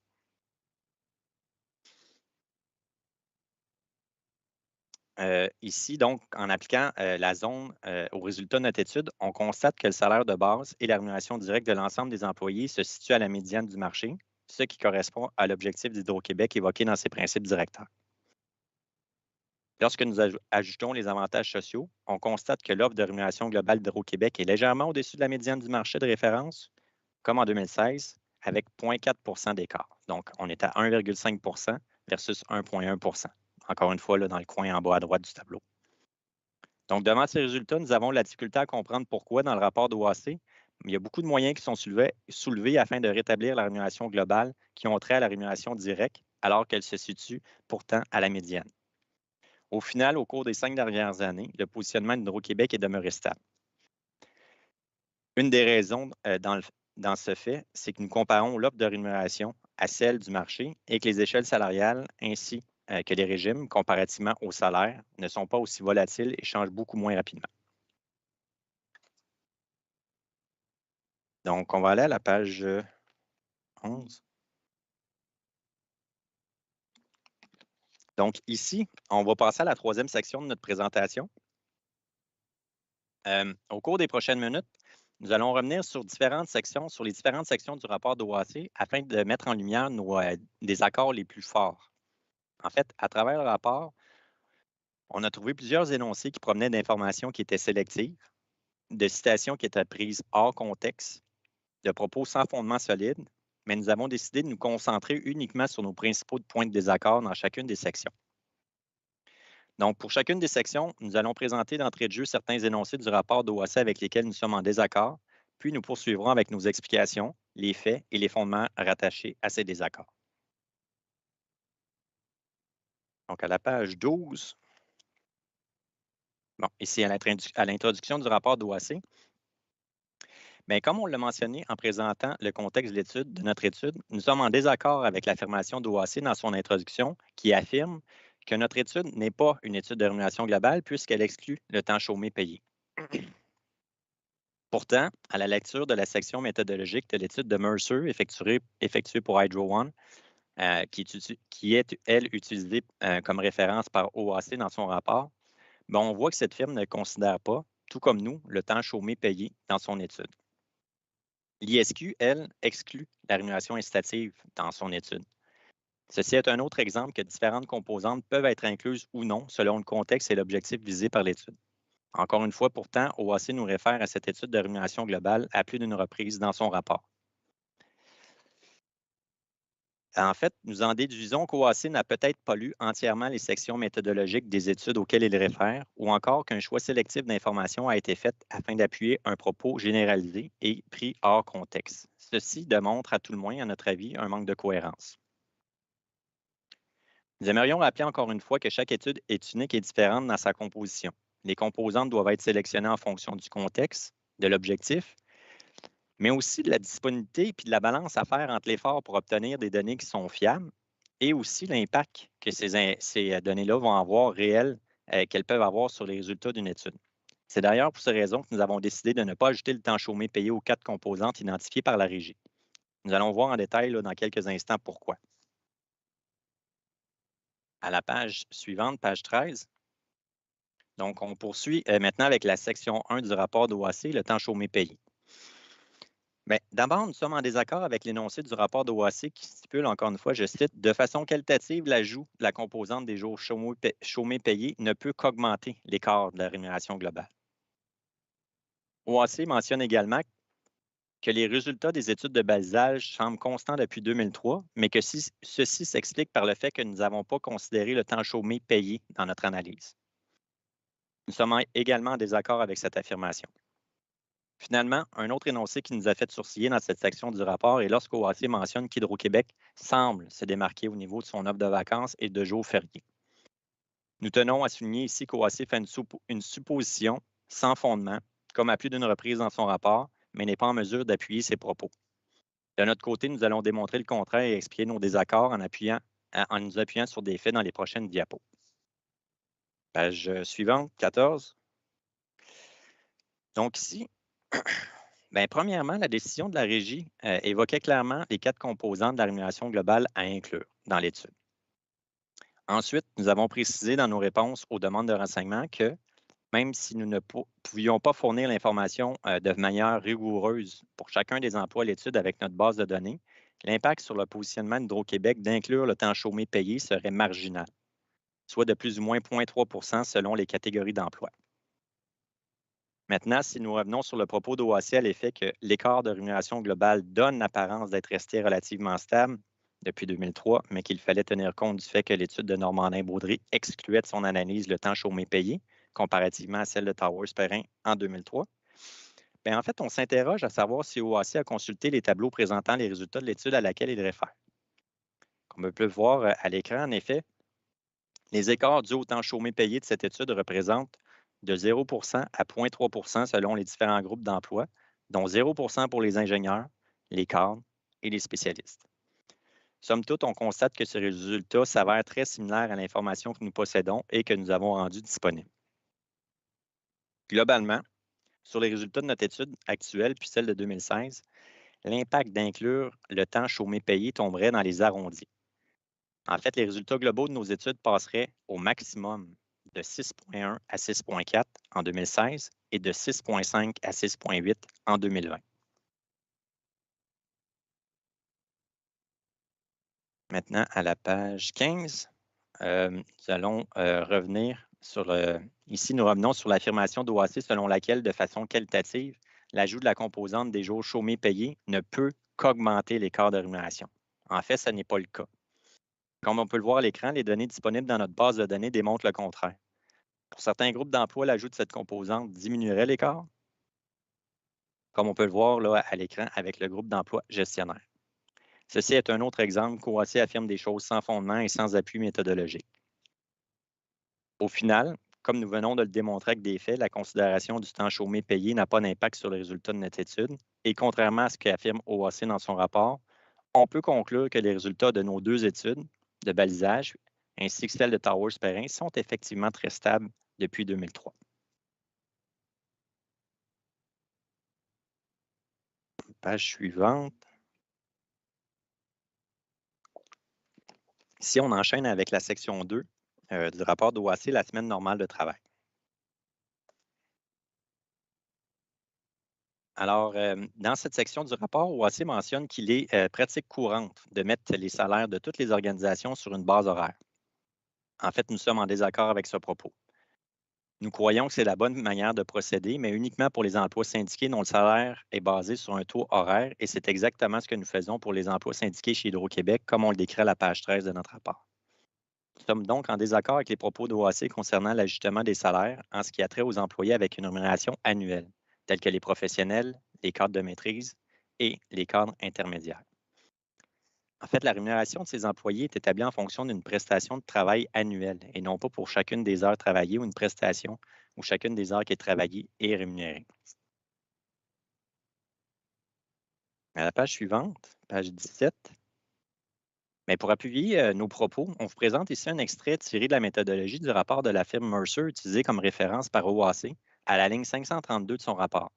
ici, donc, en appliquant la zone au résultat de notre étude, on constate que le salaire de base et la rémunération directe de l'ensemble des employés se situent à la médiane du marché, ce qui correspond à l'objectif d'Hydro-Québec évoqué dans ses principes directeurs. Lorsque nous ajoutons les avantages sociaux, on constate que l'offre de rémunération globale d'Hydro-Québec est légèrement au-dessus de la médiane du marché de référence, comme en 2016, avec 0,4 d'écart. Donc, on est à 1,5 versus 1,1 encore une fois, là, dans le coin en bas à droite du tableau. Donc, devant ces résultats, nous avons la difficulté à comprendre pourquoi, dans le rapport d'OAC, il y a beaucoup de moyens qui sont soulevés afin de rétablir la rémunération globale qui ont trait à la rémunération directe, alors qu'elle se situe pourtant à la médiane. Au final, au cours des 5 dernières années, le positionnement d'Hydro-Québec est demeuré stable. Une des raisons dans ce fait, c'est que nous comparons l'offre de rémunération à celle du marché et que les échelles salariales ainsi que les régimes, comparativement au salaire, ne sont pas aussi volatiles et changent beaucoup moins rapidement. Donc, on va aller à la page 11. Donc, ici, on va passer à la troisième section de notre présentation. Au cours des prochaines minutes, nous allons revenir sur les différentes sections du rapport d'OAC afin de mettre en lumière des accords les plus forts. En fait, à travers le rapport, On a trouvé plusieurs énoncés qui provenaient d'informations qui étaient sélectives, de citations qui étaient prises hors contexte, de propos sans fondement solide, mais nous avons décidé de nous concentrer uniquement sur nos principaux points de désaccord dans chacune des sections. Donc, pour chacune des sections, nous allons présenter d'entrée de jeu certains énoncés du rapport d'OAC avec lesquels nous sommes en désaccord, puis nous poursuivrons avec nos explications, les faits et les fondements rattachés à ces désaccords. Donc, à la page 12, bon, ici à l'introduction du rapport d'OAC, bien, comme on l'a mentionné en présentant le contexte de notre étude, nous sommes en désaccord avec l'affirmation d'OAC dans son introduction qui affirme que notre étude n'est pas une étude de rémunération globale puisqu'elle exclut le temps chômé payé. Pourtant, à la lecture de la section méthodologique de l'étude de Mercer effectuée pour Hydro One, qui est, elle, utilisée comme référence par OAC dans son rapport, bien, on voit que cette firme ne considère pas, tout comme nous, le temps chômé payé dans son étude. L'ISQ, elle, exclut la rémunération incitative dans son étude. Ceci est un autre exemple que différentes composantes peuvent être incluses ou non selon le contexte et l'objectif visé par l'étude. Encore une fois, pourtant, OAC nous réfère à cette étude de rémunération globale à plus d'une reprise dans son rapport. En fait, nous en déduisons qu'OAC n'a peut-être pas lu entièrement les sections méthodologiques des études auxquelles il réfère, ou encore qu'un choix sélectif d'informations a été fait afin d'appuyer un propos généralisé et pris hors contexte. Ceci démontre, à tout le moins, à notre avis, un manque de cohérence. Nous aimerions rappeler encore une fois que chaque étude est unique et différente dans sa composition. Les composantes doivent être sélectionnées en fonction du contexte, de l'objectif, mais aussi de la disponibilité et de la balance à faire entre l'effort pour obtenir des données qui sont fiables et aussi l'impact que ces données-là vont avoir réel, qu'elles peuvent avoir sur les résultats d'une étude. C'est d'ailleurs pour ces raisons que nous avons décidé de ne pas ajouter le temps chômé payé aux 4 composantes identifiées par la régie. Nous allons voir en détail dans quelques instants pourquoi. À la page suivante, page 13. Donc, on poursuit maintenant avec la section 1 du rapport d'OAC, le temps chômé payé. Bien, d'abord, nous sommes en désaccord avec l'énoncé du rapport d'OAC qui stipule, encore une fois, je cite, « De façon qualitative, l'ajout de la composante des jours chômés payés ne peut qu'augmenter l'écart de la rémunération globale. » OAC mentionne également que les résultats des études de balisage semblent constants depuis 2003, mais que ceci s'explique par le fait que nous n'avons pas considéré le temps chômé payé dans notre analyse. Nous sommes également en désaccord avec cette affirmation. Finalement, un autre énoncé qui nous a fait sourciller dans cette section du rapport est lorsqu'OAC mentionne qu'Hydro-Québec semble se démarquer au niveau de son offre de vacances et de jours fériés. Nous tenons à souligner ici qu'OAC fait une supposition sans fondement, comme à plus d'une reprise dans son rapport, mais n'est pas en mesure d'appuyer ses propos. De notre côté, nous allons démontrer le contraire et expliquer nos désaccords en nous appuyant sur des faits dans les prochaines diapos. Page suivante, 14. Donc ici, bien, premièrement, la décision de la régie évoquait clairement les 4 composantes de la rémunération globale à inclure dans l'étude. Ensuite, nous avons précisé dans nos réponses aux demandes de renseignement que même si nous ne pouvions pas fournir l'information de manière rigoureuse pour chacun des emplois à l'étude avec notre base de données, l'impact sur le positionnement d'Hydro-Québec d'inclure le temps chômé payé serait marginal, soit de plus ou moins 0,3 % selon les catégories d'emploi. Maintenant, si nous revenons sur le propos d'OAC à l'effet que l'écart de rémunération globale donne l'apparence d'être resté relativement stable depuis 2003, mais qu'il fallait tenir compte du fait que l'étude de Normandin-Baudry excluait de son analyse le temps chômé payé, comparativement à celle de Towers-Perrin en 2003, bien, en fait, on s'interroge à savoir si OAC a consulté les tableaux présentant les résultats de l'étude à laquelle il réfère. Comme on peut le voir à l'écran, en effet, les écarts dus au temps chômé payé de cette étude représentent de 0 % à 0,3 % selon les différents groupes d'emploi, dont 0 % pour les ingénieurs, les cadres et les spécialistes. Somme toute, on constate que ces résultats s'avèrent très similaires à l'information que nous possédons et que nous avons rendue disponible. Globalement, sur les résultats de notre étude actuelle puis celle de 2016, l'impact d'inclure le temps chômé payé tomberait dans les arrondis. En fait, les résultats globaux de nos études passeraient au maximum de 6,1 à 6,4 en 2016 et de 6,5 à 6,8 en 2020. Maintenant, à la page 15, nous allons revenir Ici, nous revenons sur l'affirmation d'OAC selon laquelle, de façon qualitative, l'ajout de la composante des jours chômés payés ne peut qu'augmenter l'écart de rémunération. En fait, ce n'est pas le cas. Comme on peut le voir à l'écran, les données disponibles dans notre base de données démontrent le contraire. Pour certains groupes d'emplois, l'ajout de cette composante diminuerait l'écart, comme on peut le voir là, à l'écran avec le groupe d'emploi gestionnaire. Ceci est un autre exemple qu'OAC affirme des choses sans fondement et sans appui méthodologique. Au final, comme nous venons de le démontrer avec des faits, la considération du temps chômé payé n'a pas d'impact sur les résultats de notre étude. Et contrairement à ce qu'affirme OAC dans son rapport, on peut conclure que les résultats de nos deux études de balisage ainsi que celles de Towers-Perrin sont effectivement très stables depuis 2003. Page suivante. Ici, on enchaîne avec la section 2 du rapport d'OAC, la semaine normale de travail. Alors, dans cette section du rapport, OAC mentionne qu'il est pratique courante de mettre les salaires de toutes les organisations sur une base horaire. En fait, nous sommes en désaccord avec ce propos. Nous croyons que c'est la bonne manière de procéder, mais uniquement pour les emplois syndiqués dont le salaire est basé sur un taux horaire, et c'est exactement ce que nous faisons pour les emplois syndiqués chez Hydro-Québec, comme on le décrit à la page 13 de notre rapport. Nous sommes donc en désaccord avec les propos d'OAC concernant l'ajustement des salaires en ce qui a trait aux employés avec une rémunération annuelle, tels que les professionnels, les cadres de maîtrise et les cadres intermédiaires. En fait, la rémunération de ces employés est établie en fonction d'une prestation de travail annuelle et non pas pour chacune des heures travaillées ou une prestation où chacune des heures qui est travaillée est rémunérée. À la page suivante, page 17. Mais pour appuyer nos propos, on vous présente ici un extrait tiré de la méthodologie du rapport de la firme Mercer utilisé comme référence par OAC à la ligne 532 de son rapport.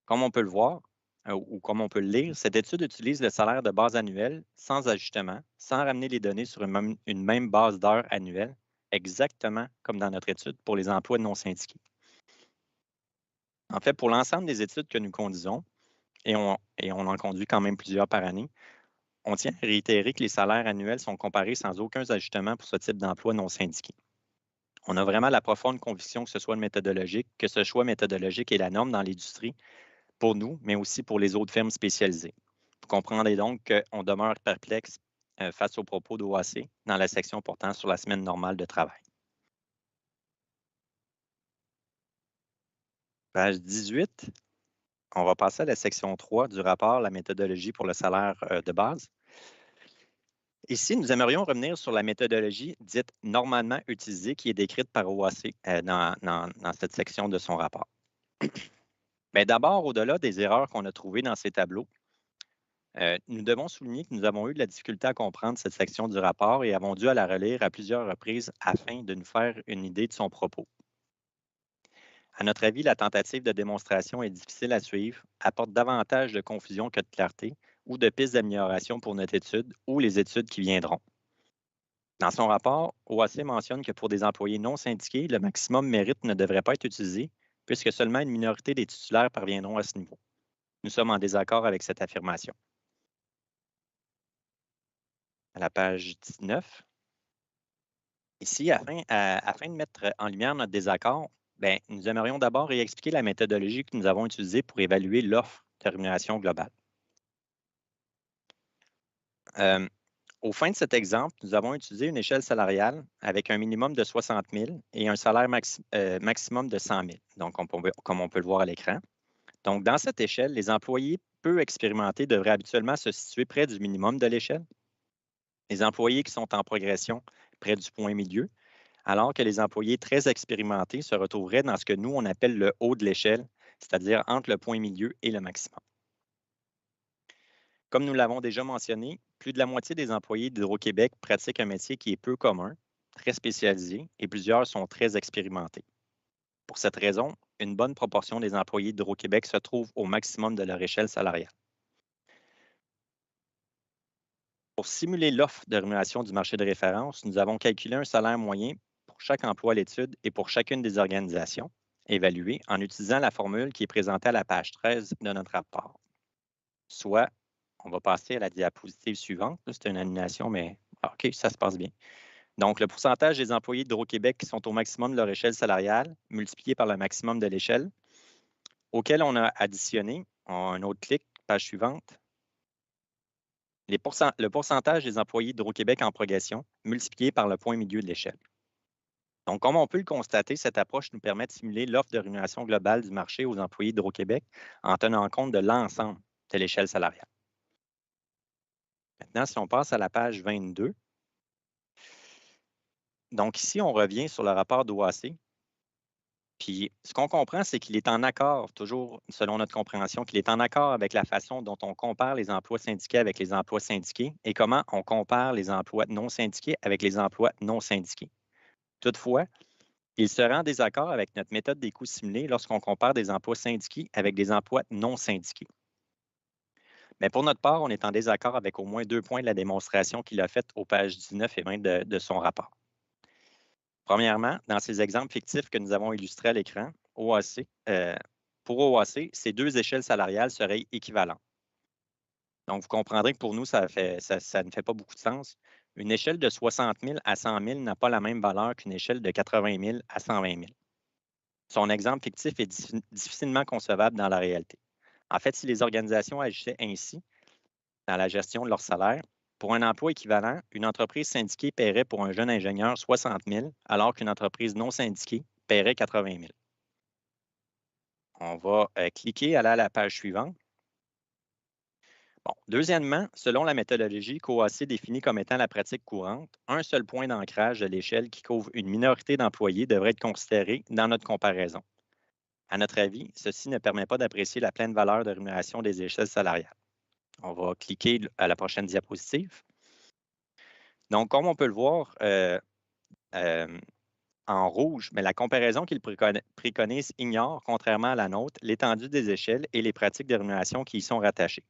Comme on peut le voir, ou comme on peut le lire, cette étude utilise le salaire de base annuel sans ajustement, sans ramener les données sur une même base d'heures annuelle, exactement comme dans notre étude pour les emplois non syndiqués. En fait, pour l'ensemble des études que nous conduisons, et on en conduit quand même plusieurs par année, on tient à réitérer que les salaires annuels sont comparés sans aucun ajustement pour ce type d'emploi non syndiqué. On a vraiment la profonde conviction que ce choix méthodologique est la norme dans l'industrie, pour nous, mais aussi pour les autres firmes spécialisées. Vous comprendrez donc qu'on demeure perplexe face aux propos d'OAC dans la section portant sur la semaine normale de travail. Page 18, on va passer à la section 3 du rapport, la méthodologie pour le salaire de base. Ici, nous aimerions revenir sur la méthodologie dite normalement utilisée qui est décrite par OAC dans cette section de son rapport. Bien, d'abord, au-delà des erreurs qu'on a trouvées dans ces tableaux, nous devons souligner que nous avons eu de la difficulté à comprendre cette section du rapport et avons dû la relire à plusieurs reprises afin de nous faire une idée de son propos. À notre avis, la tentative de démonstration est difficile à suivre, apporte davantage de confusion que de clarté ou de pistes d'amélioration pour notre étude ou les études qui viendront. Dans son rapport, OAC mentionne que pour des employés non syndiqués, le maximum mérite ne devrait pas être utilisé puisque seulement une minorité des titulaires parviendront à ce niveau. Nous sommes en désaccord avec cette affirmation. À la page 19. Ici, afin de mettre en lumière notre désaccord, bien, nous aimerions d'abord réexpliquer la méthodologie que nous avons utilisée pour évaluer l'offre de rémunération globale. Au fin de cet exemple, nous avons utilisé une échelle salariale avec un minimum de 60 000 et un salaire maximum de 100 000, donc comme on peut le voir à l'écran. Donc, dans cette échelle, les employés peu expérimentés devraient habituellement se situer près du minimum de l'échelle. Les employés qui sont en progression près du point milieu, alors que les employés très expérimentés se retrouveraient dans ce que nous, on appelle le haut de l'échelle, c'est-à-dire entre le point milieu et le maximum. Comme nous l'avons déjà mentionné, plus de la moitié des employés d'Hydro-Québec pratiquent un métier qui est peu commun, très spécialisé, et plusieurs sont très expérimentés. Pour cette raison, une bonne proportion des employés d'Hydro-Québec se trouvent au maximum de leur échelle salariale. Pour simuler l'offre de rémunération du marché de référence, nous avons calculé un salaire moyen pour chaque emploi à l'étude et pour chacune des organisations évaluées en utilisant la formule qui est présentée à la page 13 de notre rapport. Soit, on va passer à la diapositive suivante. C'est une animation, mais OK, ça se passe bien. Donc, le pourcentage des employés d'Hydro-Québec qui sont au maximum de leur échelle salariale, multiplié par le maximum de l'échelle, auquel on a additionné, un autre clic, page suivante, le pourcentage des employés d'Hydro-Québec en progression, multiplié par le point milieu de l'échelle. Donc, comme on peut le constater, cette approche nous permet de simuler l'offre de rémunération globale du marché aux employés d'Hydro-Québec en tenant compte de l'ensemble de l'échelle salariale. Maintenant, si on passe à la page 22, donc ici, on revient sur le rapport d'OAC. Puis, ce qu'on comprend, c'est qu'il est en accord, toujours selon notre compréhension, qu'il est en accord avec la façon dont on compare les emplois syndiqués avec les emplois syndiqués et comment on compare les emplois non syndiqués avec les emplois non syndiqués. Toutefois, il sera en désaccord avec notre méthode des coûts simulés lorsqu'on compare des emplois syndiqués avec des emplois non syndiqués. Mais pour notre part, on est en désaccord avec au moins 2 points de la démonstration qu'il a faite aux pages 19 et 20 de son rapport. Premièrement, dans ces exemples fictifs que nous avons illustrés à l'écran, pour OAC, ces 2 échelles salariales seraient équivalentes. Donc, vous comprendrez que pour nous, ça ne fait pas beaucoup de sens. Une échelle de 60 000 à 100 000 n'a pas la même valeur qu'une échelle de 80 000 à 120 000. Son exemple fictif est difficilement concevable dans la réalité. En fait, si les organisations agissaient ainsi dans la gestion de leur salaire, pour un emploi équivalent, une entreprise syndiquée paierait pour un jeune ingénieur 60 000, alors qu'une entreprise non syndiquée paierait 80 000. On va cliquer, aller à la page suivante. Bon, deuxièmement, selon la méthodologie qu'OAC définit comme étant la pratique courante, un seul point d'ancrage de l'échelle qui couvre une minorité d'employés devrait être considéré dans notre comparaison. À notre avis, ceci ne permet pas d'apprécier la pleine valeur de rémunération des échelles salariales. On va cliquer à la prochaine diapositive. Donc, comme on peut le voir en rouge, mais la comparaison qu'il préconise ignore, contrairement à la nôtre, l'étendue des échelles et les pratiques de rémunération qui y sont rattachées.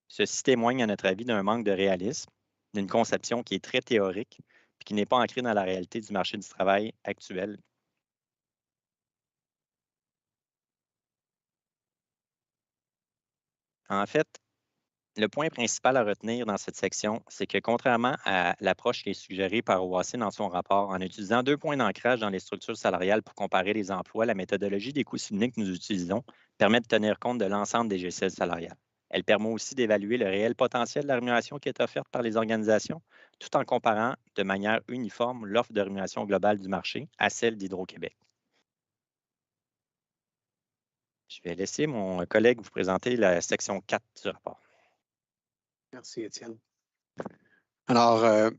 Ceci témoigne, à notre avis, d'un manque de réalisme, d'une conception qui est très théorique et qui n'est pas ancrée dans la réalité du marché du travail actuel. En fait, le point principal à retenir dans cette section, c'est que contrairement à l'approche qui est suggérée par OAC dans son rapport, en utilisant 2 points d'ancrage dans les structures salariales pour comparer les emplois, la méthodologie des coûts simulés que nous utilisons permet de tenir compte de l'ensemble des échelles salariales. Elle permet aussi d'évaluer le réel potentiel de la rémunération qui est offerte par les organisations, tout en comparant de manière uniforme l'offre de rémunération globale du marché à celle d'Hydro-Québec. Je vais laisser mon collègue vous présenter la section 4 du rapport. Merci, Étienne. Alors,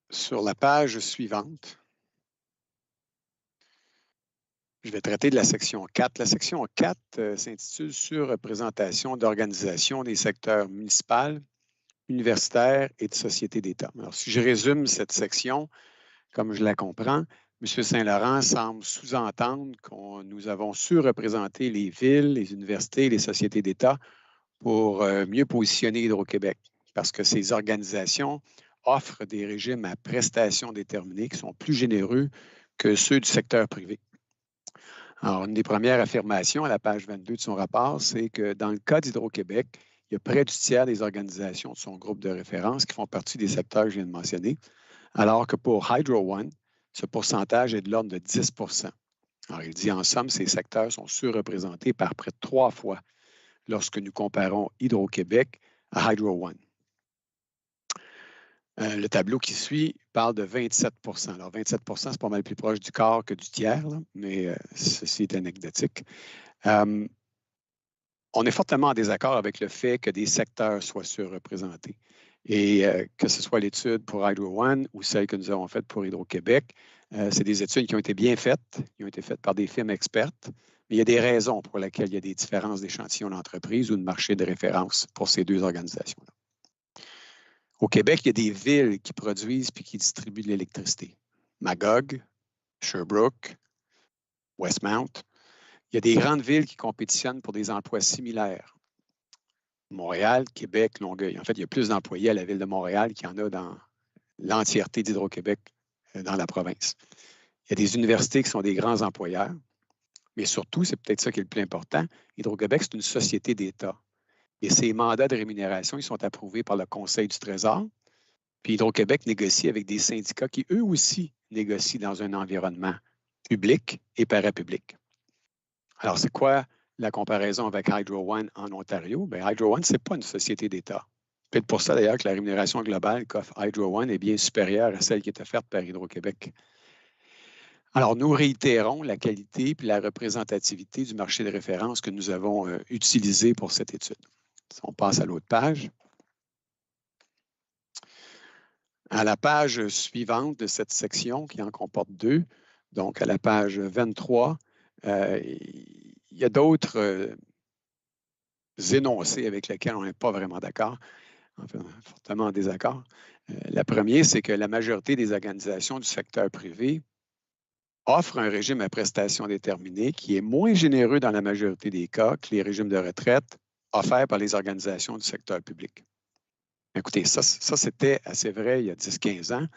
sur la page suivante, je vais traiter de la section 4. La section 4 s'intitule « Surreprésentation d'organisations des secteurs municipal, universitaire et de société d'État ». Alors, si je résume cette section, comme je la comprends, M. Saint-Laurent semble sous-entendre que nous avons surreprésenté les villes, les universités et les sociétés d'État pour mieux positionner Hydro-Québec, parce que ces organisations offrent des régimes à prestations déterminées qui sont plus généreux que ceux du secteur privé. Alors, une des premières affirmations à la page 22 de son rapport, c'est que dans le cas d'Hydro-Québec, il y a près du tiers des organisations de son groupe de référence qui font partie des secteurs que je viens de mentionner, alors que pour Hydro One, ce pourcentage est de l'ordre de 10 %. Alors, il dit en somme, ces secteurs sont surreprésentés par près de 3 fois lorsque nous comparons Hydro-Québec à Hydro One. Le tableau qui suit parle de 27 %. Alors, 27 %, c'est pas mal plus proche du quart que du tiers, là, mais ceci est anecdotique. On est fortement en désaccord avec le fait que des secteurs soient surreprésentés. Et que ce soit l'étude pour Hydro One ou celle que nous avons faite pour Hydro-Québec, c'est des études qui ont été bien faites, qui ont été faites par des firmes expertes, mais il y a des raisons pour lesquelles il y a des différences d'échantillons d'entreprise ou de marché de référence pour ces 2 organisations-là. Au Québec, il y a des villes qui produisent puis qui distribuent de l'électricité. Magog, Sherbrooke, Westmount. Il y a des grandes villes qui compétitionnent pour des emplois similaires. Montréal, Québec, Longueuil. En fait, il y a plus d'employés à la ville de Montréal qu'il y en a dans l'entièreté d'Hydro-Québec dans la province. Il y a des universités qui sont des grands employeurs, mais surtout, c'est peut-être ça qui est le plus important, Hydro-Québec, c'est une société d'État. Et ces mandats de rémunération, ils sont approuvés par le Conseil du Trésor Puis Hydro-Québec négocie avec des syndicats qui, eux aussi, négocient dans un environnement public et parapublic. Alors, c'est quoi la comparaison avec Hydro One en Ontario? Bien, Hydro One, ce n'est pas une société d'État. Peut-être pour ça, d'ailleurs, que la rémunération globale qu'offre Hydro One est bien supérieure à celle qui est offerte par Hydro-Québec. Alors, nous réitérons la qualité et la représentativité du marché de référence que nous avons utilisé pour cette étude. Si on passe à l'autre page. À la page suivante de cette section, qui en comporte 2, donc à la page 23, il y a d'autres énoncés avec lesquels on n'est pas vraiment d'accord, enfin, fortement en désaccord. La première, c'est que la majorité des organisations du secteur privé offrent un régime à prestations déterminées qui est moins généreux dans la majorité des cas que les régimes de retraite offerts par les organisations du secteur public. Écoutez, ça c'était assez vrai il y a 10-15 ans,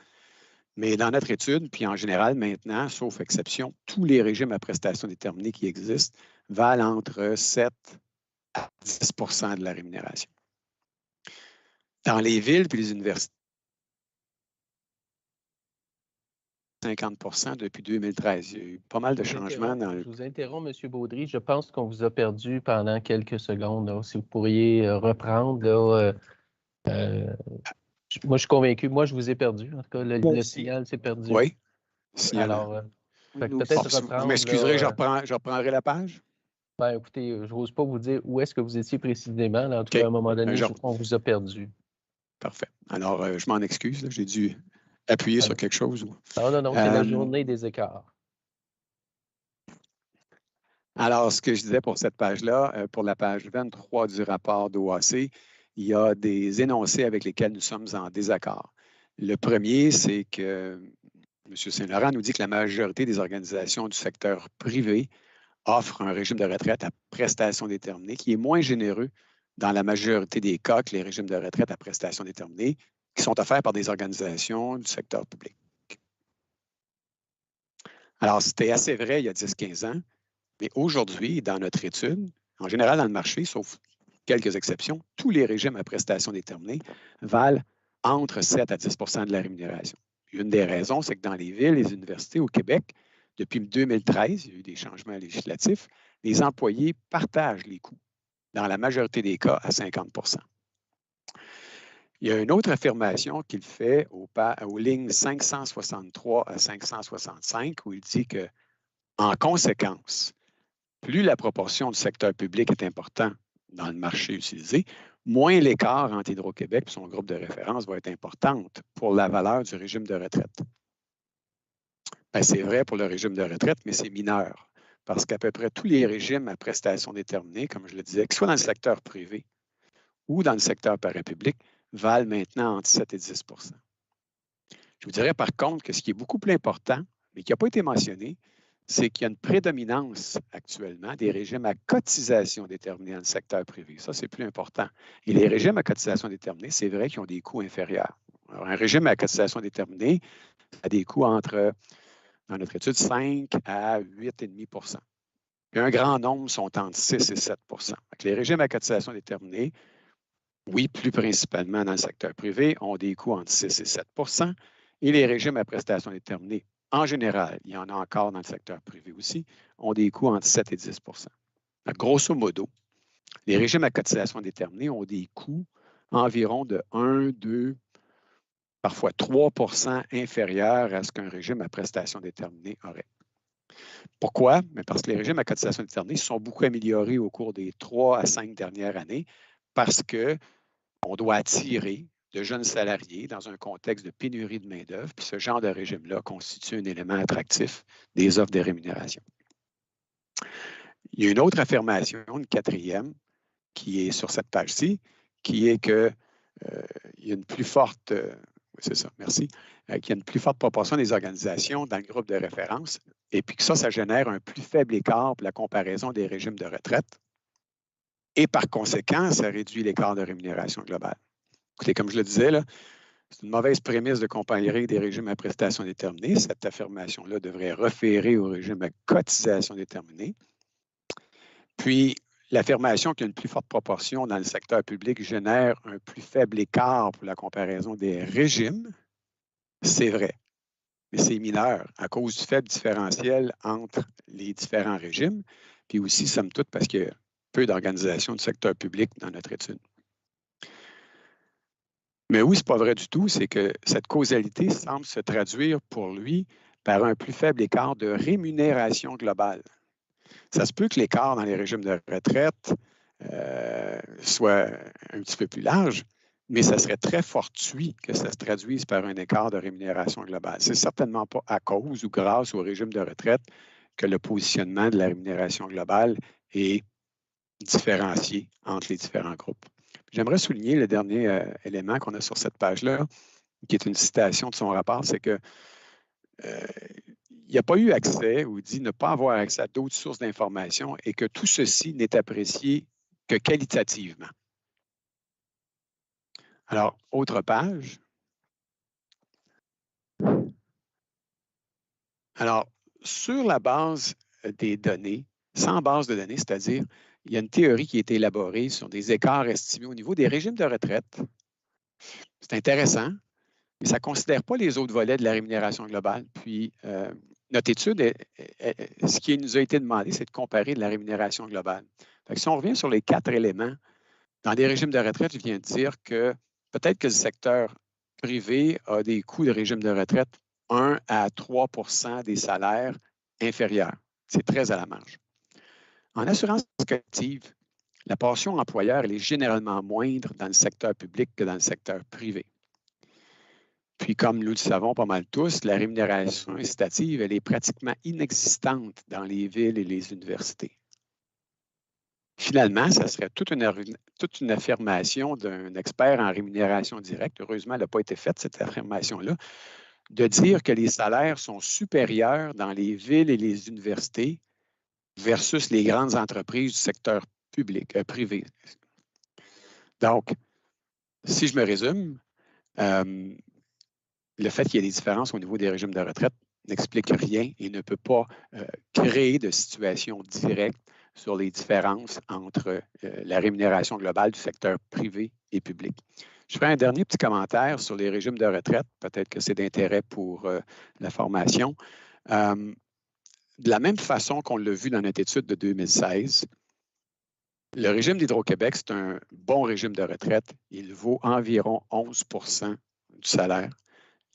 mais dans notre étude, puis en général maintenant, sauf exception, tous les régimes à prestations déterminées qui existent valent entre 7 à 10 de la rémunération. Dans les villes puis les universités, 50 depuis 2013. Il y a eu pas mal de changements. Je vous interromps, M. Baudry. Je pense qu'on vous a perdu pendant quelques secondes. Là. Si vous pourriez reprendre. Là, moi, je suis convaincu. Moi, je vous ai perdu. En tout cas, le signal s'est perdu. Oui. Alors, peut-être reprendre. Vous m'excuserez, je reprendrai la page? Ben, écoutez, je n'ose pas vous dire où est-ce que vous étiez précisément. Là. En tout cas, à un moment donné, on vous a perdu. Parfait. Alors, je m'en excuse. J'ai dû appuyer sur quelque chose. Non, c'est la journée des écarts. Alors, ce que je disais pour cette page-là, pour la page 23 du rapport d'OAC, il y a des énoncés avec lesquels nous sommes en désaccord. Le premier, c'est que M. Saint-Laurent nous dit que la majorité des organisations du secteur privé offrent un régime de retraite à prestations déterminées qui est moins généreux dans la majorité des cas que les régimes de retraite à prestations déterminées qui sont offerts par des organisations du secteur public. Alors, c'était assez vrai il y a 10-15 ans, mais aujourd'hui, dans notre étude, en général dans le marché, sauf quelques exceptions, tous les régimes à prestations déterminées valent entre 7 à 10 de la rémunération. Une des raisons, c'est que dans les villes, les universités au Québec, depuis 2013, il y a eu des changements législatifs, les employés partagent les coûts, dans la majorité des cas, à 50 Il y a une autre affirmation qu'il fait aux lignes 563 à 565 où il dit que, en conséquence, plus la proportion du secteur public est importante dans le marché utilisé, moins l'écart entre Hydro-Québec et son groupe de référence va être importante pour la valeur du régime de retraite. C'est vrai pour le régime de retraite, mais c'est mineur, parce qu'à peu près tous les régimes à prestations déterminées, comme je le disais, que ce soit dans le secteur privé ou dans le secteur parapublic, valent maintenant entre 7 et 10 Je vous dirais par contre que ce qui est beaucoup plus important, mais qui n'a pas été mentionné, c'est qu'il y a une prédominance actuellement des régimes à cotisation déterminée dans le secteur privé. Ça, c'est plus important. Et les régimes à cotisation déterminée, c'est vrai qu'ils ont des coûts inférieurs. Alors, un régime à cotisation déterminée a des coûts entre, dans notre étude, 5 à 8,5 Et un grand nombre sont entre 6 et 7 Les régimes à cotisation déterminée, oui, plus principalement dans le secteur privé, ont des coûts entre 6 et 7 et les régimes à prestations déterminées, en général, il y en a encore dans le secteur privé aussi, ont des coûts entre 7 et 10 Grosso modo, les régimes à cotisation déterminée ont des coûts environ de 1, 2, parfois 3 inférieurs à ce qu'un régime à prestations déterminées aurait. Pourquoi? Parce que les régimes à cotisation déterminée se sont beaucoup améliorés au cours des 3 à 5 dernières années parce qu'on doit attirer de jeunes salariés dans un contexte de pénurie de main-d'œuvre, puis ce genre de régime-là constitue un élément attractif des offres de rémunération. Il y a une autre affirmation, une quatrième, qui est sur cette page-ci, qui est qu'il y a une plus forte, c'est ça, merci, qu'il y a une plus forte proportion des organisations dans le groupe de référence, et puis que ça génère un plus faible écart pour la comparaison des régimes de retraite, et par conséquent, ça réduit l'écart de rémunération globale. Écoutez, comme je le disais, c'est une mauvaise prémisse de comparer des régimes à prestations déterminées. Cette affirmation-là devrait référer au régime à cotisation déterminée. Puis, l'affirmation qu'il y a une plus forte proportion dans le secteur public génère un plus faible écart pour la comparaison des régimes, c'est vrai. Mais c'est mineur à cause du faible différentiel entre les différents régimes, puis aussi, somme toute, parce qu'il y a peu d'organisations du secteur public dans notre étude. Mais oui, ce n'est pas vrai du tout, c'est que cette causalité semble se traduire pour lui par un plus faible écart de rémunération globale. Ça se peut que l'écart dans les régimes de retraite soit un petit peu plus large, mais ça serait très fortuit que ça se traduise par un écart de rémunération globale. Ce n'est certainement pas à cause ou grâce au régime de retraite que le positionnement de la rémunération globale est différencié entre les différents groupes. J'aimerais souligner le dernier élément qu'on a sur cette page-là, qui est une citation de son rapport, c'est que il n'y a pas eu accès ou dit ne pas avoir accès à d'autres sources d'informations et que tout ceci n'est apprécié que qualitativement. Alors, autre page. Alors, sur la base des données, sans base de données, c'est-à-dire, il y a une théorie qui a été élaborée sur des écarts estimés au niveau des régimes de retraite. C'est intéressant, mais ça ne considère pas les autres volets de la rémunération globale. Puis, notre étude, ce qui nous a été demandé, c'est de comparer de la rémunération globale. Fait que si on revient sur les 4 éléments, dans des régimes de retraite, je viens de dire que peut-être que le secteur privé a des coûts de régime de retraite 1 à 3 des salaires inférieurs. C'est très à la marge. En assurance collective, la portion employeur elle est généralement moindre dans le secteur public que dans le secteur privé. Puis, comme nous le savons pas mal tous, la rémunération incitative, elle est pratiquement inexistante dans les villes et les universités. Finalement, ça serait toute une affirmation d'un expert en rémunération directe, heureusement, elle n'a pas été faite, cette affirmation-là, de dire que les salaires sont supérieurs dans les villes et les universités versus les grandes entreprises du secteur public, privé. Donc, si je me résume, le fait qu'il y ait des différences au niveau des régimes de retraite n'explique rien et ne peut pas créer de situation directe sur les différences entre la rémunération globale du secteur privé et public. Je ferai un dernier petit commentaire sur les régimes de retraite. Peut-être que c'est d'intérêt pour la formation. De la même façon qu'on l'a vu dans notre étude de 2016, le régime d'Hydro-Québec, c'est un bon régime de retraite. Il vaut environ 11 du salaire.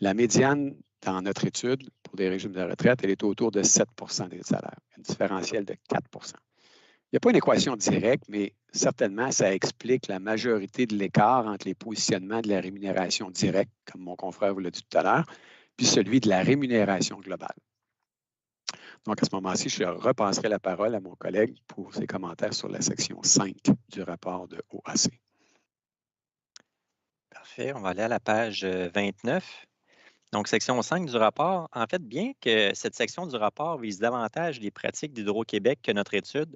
La médiane dans notre étude pour des régimes de retraite, elle est autour de 7 des salaires, un différentiel de 4 Il n'y a pas une équation directe, mais certainement, ça explique la majorité de l'écart entre les positionnements de la rémunération directe, comme mon confrère vous l'a dit tout à l'heure, puis celui de la rémunération globale. Donc, à ce moment-ci, je repasserai la parole à mon collègue pour ses commentaires sur la section 5 du rapport de OAC. Parfait. On va aller à la page 29. Donc, section 5 du rapport. En fait, bien que cette section du rapport vise davantage les pratiques d'Hydro-Québec que notre étude,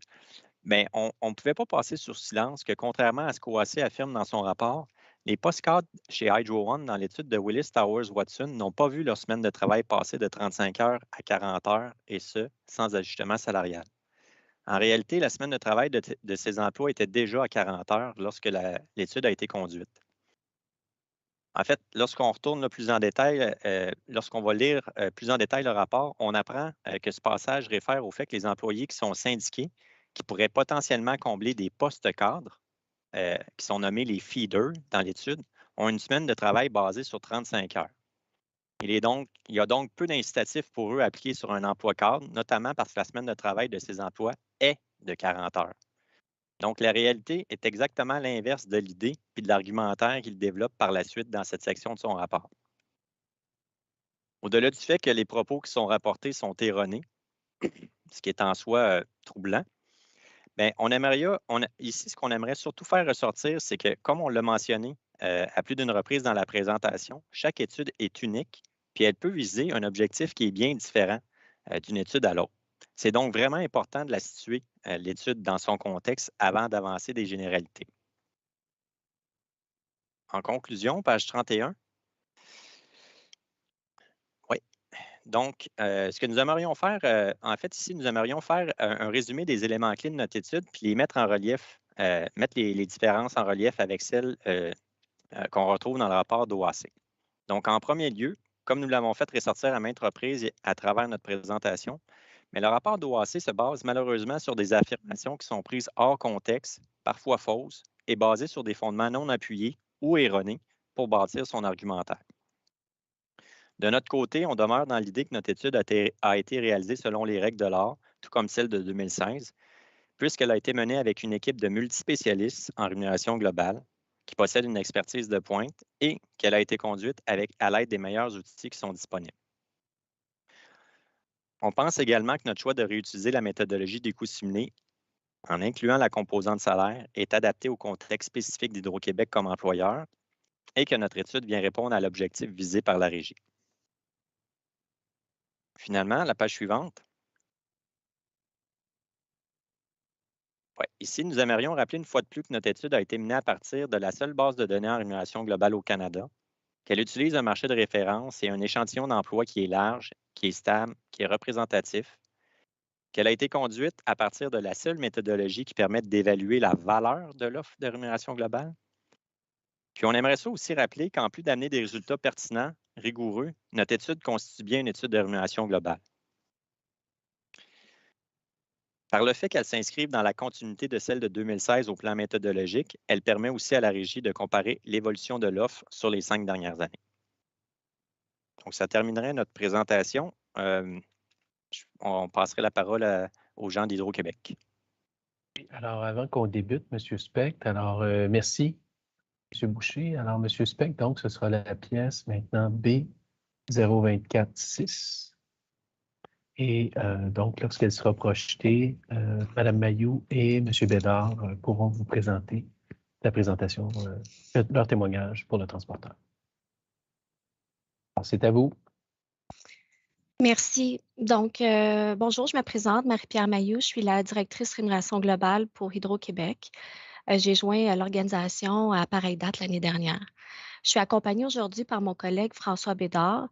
bien, on ne pouvait pas passer sur silence que, contrairement à ce qu'OAC affirme dans son rapport, les post-cadres chez Hydro One dans l'étude de Willis Towers Watson n'ont pas vu leur semaine de travail passer de 35 heures à 40 heures, et ce, sans ajustement salarial. En réalité, la semaine de travail de ces emplois était déjà à 40 heures lorsque l'étude a été conduite. En fait, lorsqu'on retourne plus en détail, lorsqu'on va lire plus en détail le rapport, on apprend que ce passage réfère au fait que les employés qui sont syndiqués, qui pourraient potentiellement combler des postes cadres, qui sont nommés les feeders dans l'étude, ont une semaine de travail basée sur 35 heures. Il y a donc peu d'incitatifs pour eux à appliquer sur un emploi cadre, notamment parce que la semaine de travail de ces emplois est de 40 heures. Donc, la réalité est exactement l'inverse de l'idée et de l'argumentaire qu'il développe par la suite dans cette section de son rapport. Au-delà du fait que les propos qui sont rapportés sont erronés, ce qui est en soi troublant, bien, ici, ce qu'on aimerait surtout faire ressortir, c'est que, comme on l'a mentionné à plus d'une reprise dans la présentation, chaque étude est unique, puis elle peut viser un objectif qui est bien différent d'une étude à l'autre. C'est donc vraiment important de la situer, l'étude, dans son contexte avant d'avancer des généralités. En conclusion, page 31. Oui. Donc, ce que nous aimerions faire, en fait, ici, nous aimerions faire un résumé des éléments clés de notre étude, puis les mettre en relief, mettre les différences en relief avec celles qu'on retrouve dans le rapport d'OAC. Donc, en premier lieu, comme nous l'avons fait ressortir à maintes reprises à travers notre présentation, mais le rapport d'OAC se base malheureusement sur des affirmations qui sont prises hors contexte, parfois fausses, et basées sur des fondements non appuyés ou erronés pour bâtir son argumentaire. De notre côté, on demeure dans l'idée que notre étude a été réalisée selon les règles de l'art, tout comme celle de 2016, puisqu'elle a été menée avec une équipe de multispécialistes en rémunération globale qui possède une expertise de pointe et qu'elle a été conduite à l'aide des meilleurs outils qui sont disponibles. On pense également que notre choix de réutiliser la méthodologie des coûts simulés en incluant la composante salaire est adapté au contexte spécifique d'Hydro-Québec comme employeur et que notre étude vient répondre à l'objectif visé par la Régie. Finalement, la page suivante. Ouais, ici, nous aimerions rappeler une fois de plus que notre étude a été menée à partir de la seule base de données en rémunération globale au Canada, qu'elle utilise un marché de référence et un échantillon d'emploi qui est large, qui est stable, qui est représentatif, qu'elle a été conduite à partir de la seule méthodologie qui permet d'évaluer la valeur de l'offre de rémunération globale. Puis on aimerait ça aussi rappeler qu'en plus d'amener des résultats pertinents, rigoureux, notre étude constitue bien une étude de rémunération globale. Par le fait qu'elle s'inscrive dans la continuité de celle de 2016 au plan méthodologique, elle permet aussi à la Régie de comparer l'évolution de l'offre sur les 5 dernières années. Donc, ça terminerait notre présentation. On passerait la parole aux gens d'Hydro-Québec. Alors, avant qu'on débute, M. Specht, alors merci, M. Boucher. Alors, M. Specht, donc, ce sera la pièce maintenant B0246. Et donc, lorsqu'elle sera projetée, Mme Mayou et M. Bédard pourront vous présenter la présentation, leur témoignage pour le transporteur. Alors, c'est à vous. Merci. Donc, bonjour, je me présente, Marie-Pierre Mayou. Je suis la directrice rémunération globale pour Hydro-Québec. J'ai joint l'organisation à pareille date l'année dernière. Je suis accompagnée aujourd'hui par mon collègue François Bédard,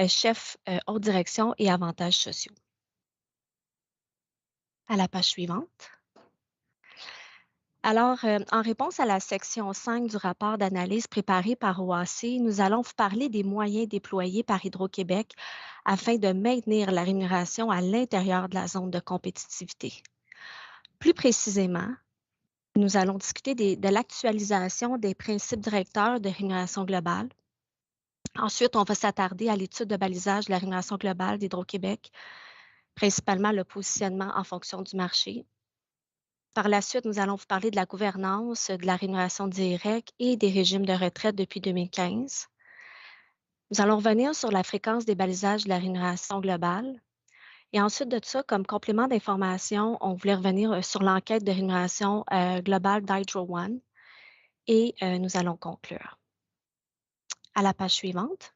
chef haute direction et avantages sociaux. À la page suivante. Alors, en réponse à la section 5 du rapport d'analyse préparé par OAC, nous allons vous parler des moyens déployés par Hydro-Québec afin de maintenir la rémunération à l'intérieur de la zone de compétitivité. Plus précisément, nous allons discuter de l'actualisation des principes directeurs de rémunération globale. Ensuite, on va s'attarder à l'étude de balisage de la rémunération globale d'Hydro-Québec, principalement le positionnement en fonction du marché. Par la suite, nous allons vous parler de la gouvernance, de la rémunération directe et des régimes de retraite depuis 2015. Nous allons revenir sur la fréquence des balisages de la rémunération globale. Et ensuite de ça, comme complément d'information, on voulait revenir sur l'enquête de rémunération globale d'Hydro One et nous allons conclure. À la page suivante.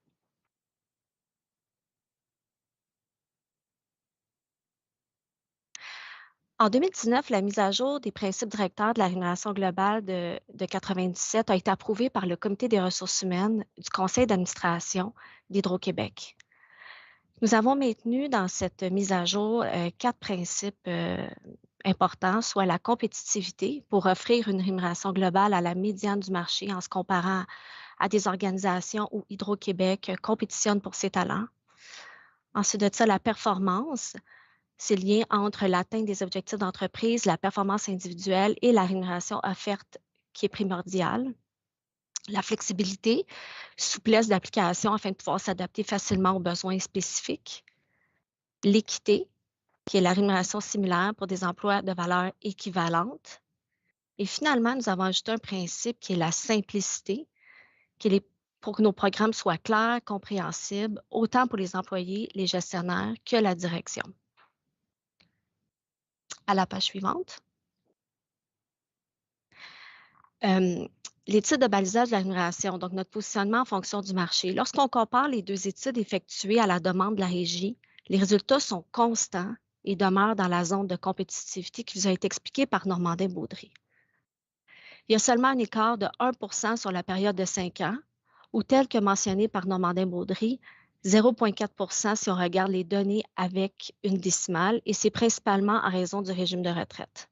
En 2019, la mise à jour des principes directeurs de la rémunération globale de 1997 a été approuvée par le Comité des ressources humaines du Conseil d'administration d'Hydro-Québec. Nous avons maintenu dans cette mise à jour 4 principes importants, soit la compétitivité pour offrir une rémunération globale à la médiane du marché en se comparant à des organisations où Hydro-Québec compétitionne pour ses talents. Ensuite de ça, la performance. C'est le lien entre l'atteinte des objectifs d'entreprise, la performance individuelle et la rémunération offerte qui est primordiale. La flexibilité, souplesse d'application afin de pouvoir s'adapter facilement aux besoins spécifiques. L'équité, qui est la rémunération similaire pour des emplois de valeur équivalente. Et finalement, nous avons ajouté un principe qui est la simplicité, pour que nos programmes soient clairs, compréhensibles, autant pour les employés, les gestionnaires que la direction. À la page suivante. L'étude de balisage de la rémunération, donc notre positionnement en fonction du marché. Lorsqu'on compare les deux études effectuées à la demande de la Régie, les résultats sont constants et demeurent dans la zone de compétitivité qui vous a été expliquée par Normandin-Baudry. Il y a seulement un écart de 1 % sur la période de 5 ans, ou tel que mentionné par Normandin-Baudry, 0,4 si on regarde les données avec une décimale, et c'est principalement en raison du régime de retraite.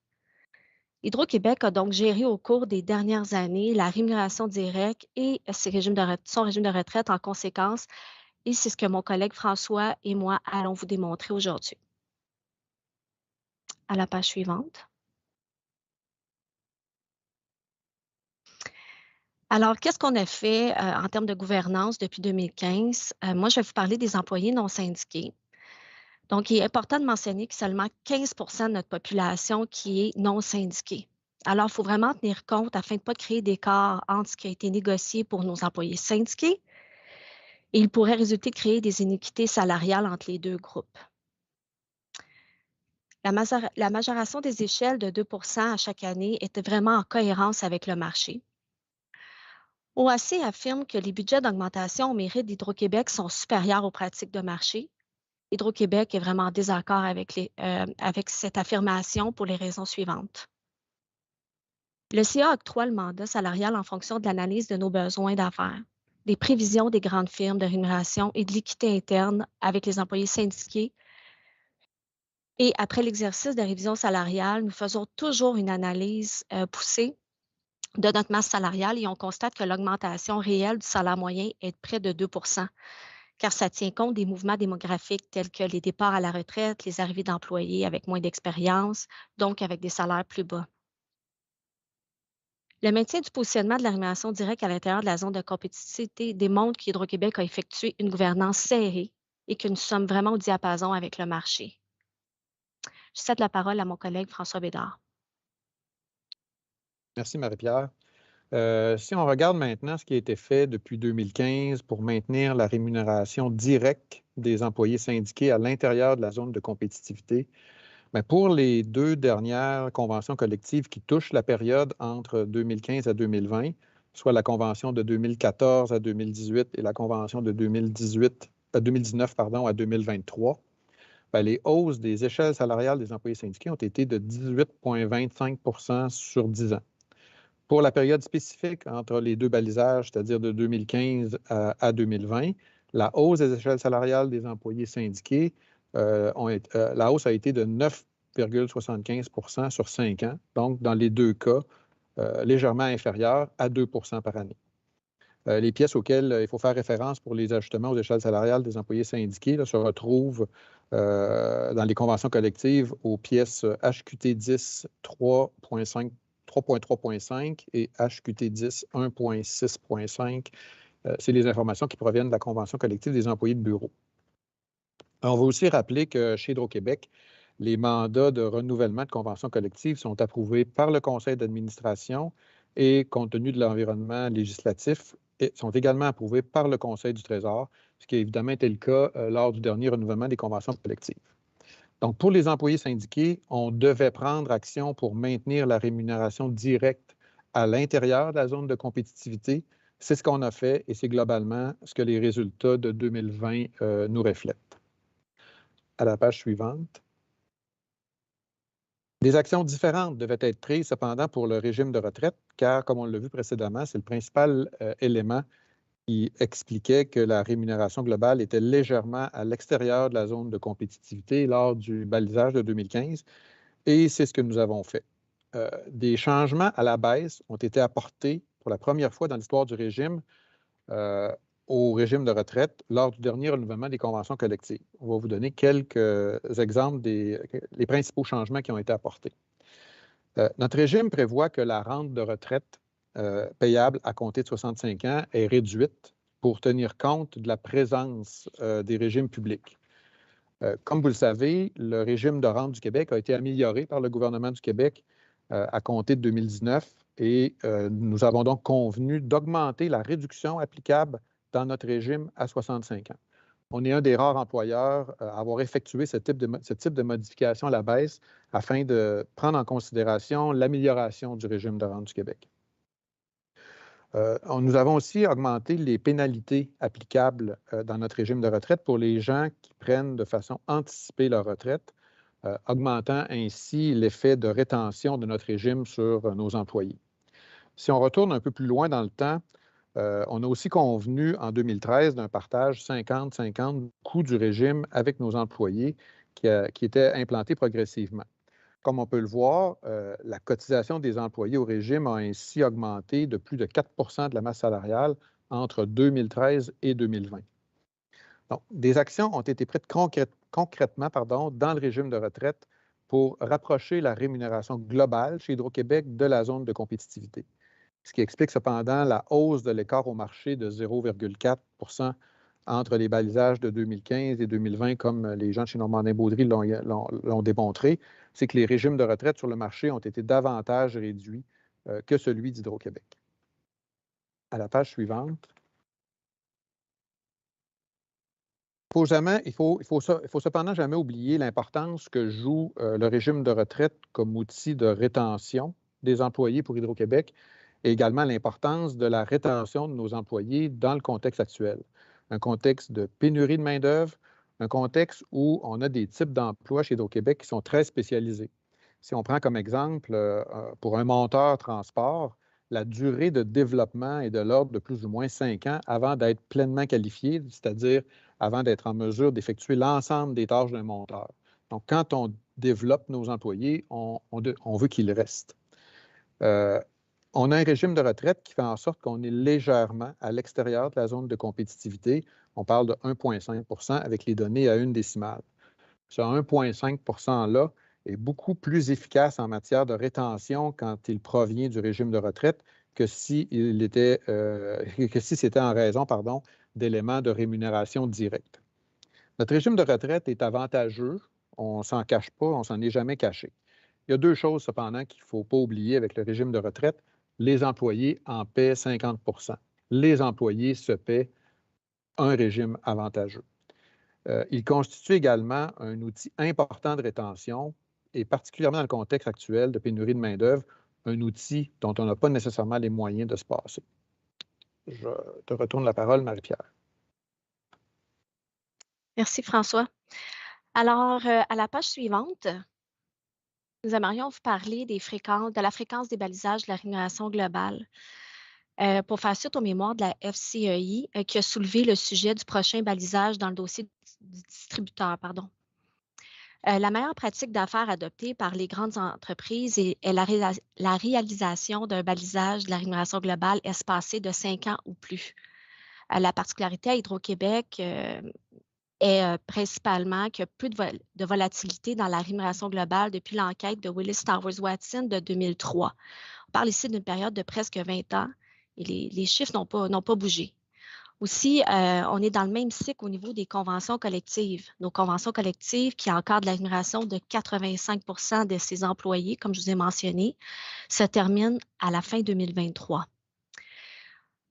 Hydro-Québec a donc géré au cours des dernières années la rémunération directe et son régime de retraite en conséquence, et c'est ce que mon collègue François et moi allons vous démontrer aujourd'hui. À la page suivante. Alors, qu'est-ce qu'on a fait en termes de gouvernance depuis 2015? Moi, je vais vous parler des employés non syndiqués. Donc, il est important de mentionner que seulement 15 de notre population qui est non syndiquée. Alors, il faut vraiment tenir compte afin de ne pas créer d'écart entre ce qui a été négocié pour nos employés syndiqués et il pourrait résulter de créer des iniquités salariales entre les deux groupes. La majoration des échelles de 2 à chaque année était vraiment en cohérence avec le marché. OAC affirme que les budgets d'augmentation au mérite d'Hydro-Québec sont supérieurs aux pratiques de marché. Hydro-Québec est vraiment en désaccord avec cette affirmation pour les raisons suivantes. Le CA octroie le mandat salarial en fonction de l'analyse de nos besoins d'affaires, des prévisions des grandes firmes de rémunération et de l'équité interne avec les employés syndiqués. Et après l'exercice de révision salariale, nous faisons toujours une analyse poussée de notre masse salariale et on constate que l'augmentation réelle du salaire moyen est de près de 2 car ça tient compte des mouvements démographiques tels que les départs à la retraite, les arrivées d'employés avec moins d'expérience, donc avec des salaires plus bas. Le maintien du positionnement de la rémunération directe à l'intérieur de la zone de compétitivité démontre qu'Hydro-Québec a effectué une gouvernance serrée et que nous sommes vraiment au diapason avec le marché. Je cède la parole à mon collègue François Bédard. Merci Marie-Pierre. Si on regarde maintenant ce qui a été fait depuis 2015 pour maintenir la rémunération directe des employés syndiqués à l'intérieur de la zone de compétitivité, bien, pour les 2 dernières conventions collectives qui touchent la période entre 2015 à 2020, soit la convention de 2014 à 2018 et la convention de 2019 à 2023, bien, les hausses des échelles salariales des employés syndiqués ont été de 18,25 sur 10 ans. Pour la période spécifique entre les 2 balisages, c'est-à-dire de 2015 à 2020, la hausse des échelles salariales des employés syndiqués, la hausse a été de 9,75 sur 5 ans, donc dans les 2 cas, légèrement inférieure à 2 par année. Les pièces auxquelles il faut faire référence pour les ajustements aux échelles salariales des employés syndiqués là, se retrouvent dans les conventions collectives aux pièces HQT 10 3.3.5 et HQT 10 1.6.5. C'est les informations qui proviennent de la Convention collective des employés de bureau. On va aussi rappeler que chez Hydro-Québec, les mandats de renouvellement de conventions collectives sont approuvés par le conseil d'administration et, compte tenu de l'environnement législatif, sont également approuvés par le conseil du Trésor, ce qui a évidemment été le cas lors du dernier renouvellement des conventions collectives. Donc, pour les employés syndiqués, on devait prendre action pour maintenir la rémunération directe à l'intérieur de la zone de compétitivité. C'est ce qu'on a fait et c'est globalement ce que les résultats de 2020 nous reflètent. À la page suivante. Des actions différentes devaient être prises cependant pour le régime de retraite, car, comme on l'a vu précédemment, c'est le principal élément qui expliquait que la rémunération globale était légèrement à l'extérieur de la zone de compétitivité lors du balisage de 2015, et c'est ce que nous avons fait. Des changements à la baisse ont été apportés pour la première fois dans l'histoire du régime au régime de retraite lors du dernier renouvellement des conventions collectives. On va vous donner quelques exemples des principaux changements qui ont été apportés. Notre régime prévoit que la rente de retraite payable à compter de 65 ans est réduite pour tenir compte de la présence des régimes publics. Comme vous le savez, le régime de rente du Québec a été amélioré par le gouvernement du Québec à compter de 2019 et nous avons donc convenu d'augmenter la réduction applicable dans notre régime à 65 ans. On est un des rares employeurs à avoir effectué ce type de modification à la baisse afin de prendre en considération l'amélioration du régime de rente du Québec. Nous avons aussi augmenté les pénalités applicables dans notre régime de retraite pour les gens qui prennent de façon anticipée leur retraite, augmentant ainsi l'effet de rétention de notre régime sur nos employés. Si on retourne un peu plus loin dans le temps, On a aussi convenu en 2013 d'un partage 50-50 coût du régime avec nos employés qui était implanté progressivement. Comme on peut le voir, la cotisation des employés au régime a ainsi augmenté de plus de 4 de la masse salariale entre 2013 et 2020. Donc, des actions ont été prises concrètement dans le régime de retraite pour rapprocher la rémunération globale chez Hydro-Québec de la zone de compétitivité. Ce qui explique cependant la hausse de l'écart au marché de 0,4 entre les balisages de 2015 et 2020, comme les gens de chez Normandin-Baudry l'ont démontré, c'est que les régimes de retraite sur le marché ont été davantage réduits que celui d'Hydro-Québec. À la page suivante. Il faut cependant jamais oublier l'importance que joue le régime de retraite comme outil de rétention des employés pour Hydro-Québec et également l'importance de la rétention de nos employés dans le contexte actuel. Un contexte de pénurie de main-d'œuvre, un contexte où on a des types d'emplois chez Hydro-Québec qui sont très spécialisés. Si on prend comme exemple, pour un monteur transport, la durée de développement est de l'ordre de plus ou moins 5 ans avant d'être pleinement qualifié, c'est-à-dire avant d'être en mesure d'effectuer l'ensemble des tâches d'un monteur. Donc, quand on développe nos employés, on veut qu'ils restent. On a un régime de retraite qui fait en sorte qu'on est légèrement à l'extérieur de la zone de compétitivité. On parle de 1,5 % avec les données à une décimale. Ce 1,5 %-là est beaucoup plus efficace en matière de rétention quand il provient du régime de retraite que si c'était en raison d'éléments de rémunération directe. Notre régime de retraite est avantageux, on ne s'en cache pas, on ne s'en est jamais caché. Il y a deux choses cependant qu'il ne faut pas oublier avec le régime de retraite. Les employés en paient 50 %. Les employés se paient un régime avantageux. Il constitue également un outil important de rétention et particulièrement dans le contexte actuel de pénurie de main-d'œuvre, un outil dont on n'a pas nécessairement les moyens de se passer. Je te retourne la parole, Marie-Pierre. Merci, François. Alors, à la page suivante, nous aimerions vous parler de la fréquence des balisages de la rémunération globale. Pour faire suite aux mémoires de la FCEI qui a soulevé le sujet du prochain balisage dans le dossier du distributeur. La meilleure pratique d'affaires adoptée par les grandes entreprises est la réalisation d'un balisage de la rémunération globale espacé de 5 ans ou plus. La particularité à Hydro-Québec est principalement qu'il y a peu de volatilité dans la rémunération globale depuis l'enquête de Willis Towers Watson de 2003. On parle ici d'une période de presque 20 ans et les chiffres n'ont pas bougé. Aussi, on est dans le même cycle au niveau des conventions collectives. Nos conventions collectives qui encadrent la rémunération de 85 % de ses employés, comme je vous ai mentionné, se terminent à la fin 2023.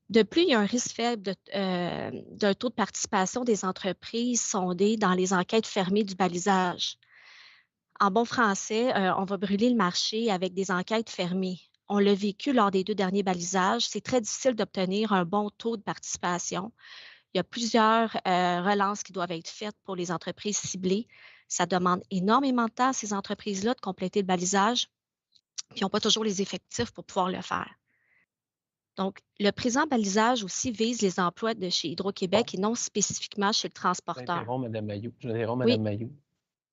De plus, il y a un risque faible d'un taux de participation des entreprises sondées dans les enquêtes fermées du balisage. En bon français, on va brûler le marché avec des enquêtes fermées. On l'a vécu lors des 2 derniers balisages. C'est très difficile d'obtenir un bon taux de participation. Il y a plusieurs relances qui doivent être faites pour les entreprises ciblées. Ça demande énormément de temps à ces entreprises-là de compléter le balisage, puis ils n'ont pas toujours les effectifs pour pouvoir le faire. Donc, le présent balisage aussi vise les emplois de chez Hydro-Québec et non spécifiquement chez le transporteur. J'interromps, Mme Mayou.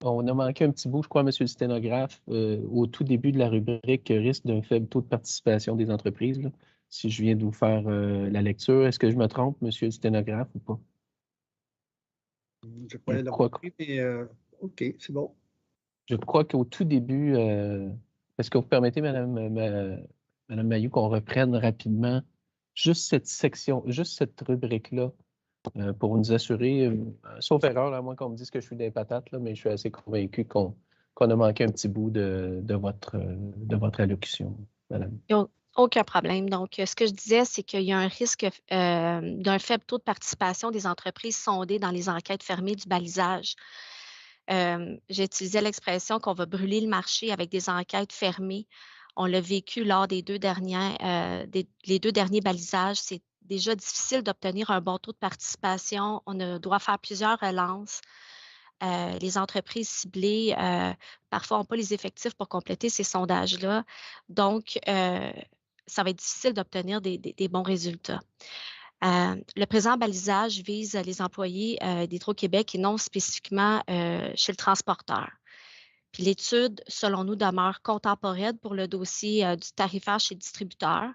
On a manqué un petit bout, je crois, monsieur le sténographe, au tout début de la rubrique risque d'un faible taux de participation des entreprises. Là. Si je viens de vous faire la lecture, est-ce que je me trompe, monsieur le sténographe, ou pas? Je crois l'avoir compris, mais OK, c'est bon. Je crois qu'au tout début, est-ce que vous permettez, Madame Mayou, qu'on reprenne rapidement juste cette section, juste cette rubrique-là, pour nous assurer, sauf erreur, à moins qu'on me dise que je suis des patates, là, mais je suis assez convaincu qu'on a manqué un petit bout de votre allocution, Madame. Aucun problème. Donc, ce que je disais, c'est qu'il y a un risque d'un faible taux de participation des entreprises sondées dans les enquêtes fermées du balisage. J'utilisais l'expression qu'on va brûler le marché avec des enquêtes fermées. On l'a vécu lors des 2 derniers balisages. C'est déjà difficile d'obtenir un bon taux de participation. On doit faire plusieurs relances. Les entreprises ciblées, parfois, n'ont pas les effectifs pour compléter ces sondages-là. Donc, ça va être difficile d'obtenir des bons résultats. Le présent balisage vise les employés d'Hydro-Québec et non spécifiquement chez le transporteur. Puis l'étude, selon nous, demeure contemporaine pour le dossier du tarifaire chez le distributeur.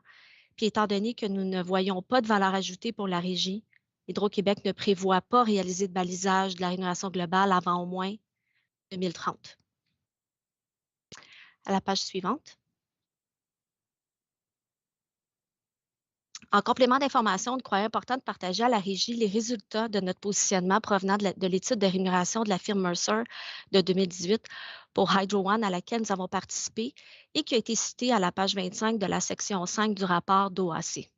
Puis étant donné que nous ne voyons pas de valeur ajoutée pour la régie, Hydro-Québec ne prévoit pas réaliser de balisage de la rémunération globale avant au moins 2030. À la page suivante. En complément d'information, nous croyons important de partager à la régie les résultats de notre positionnement provenant de l'étude de rémunération de la firme Mercer de 2018 pour Hydro One à laquelle nous avons participé et qui a été citée à la page 25 de la section 5 du rapport d'OAC.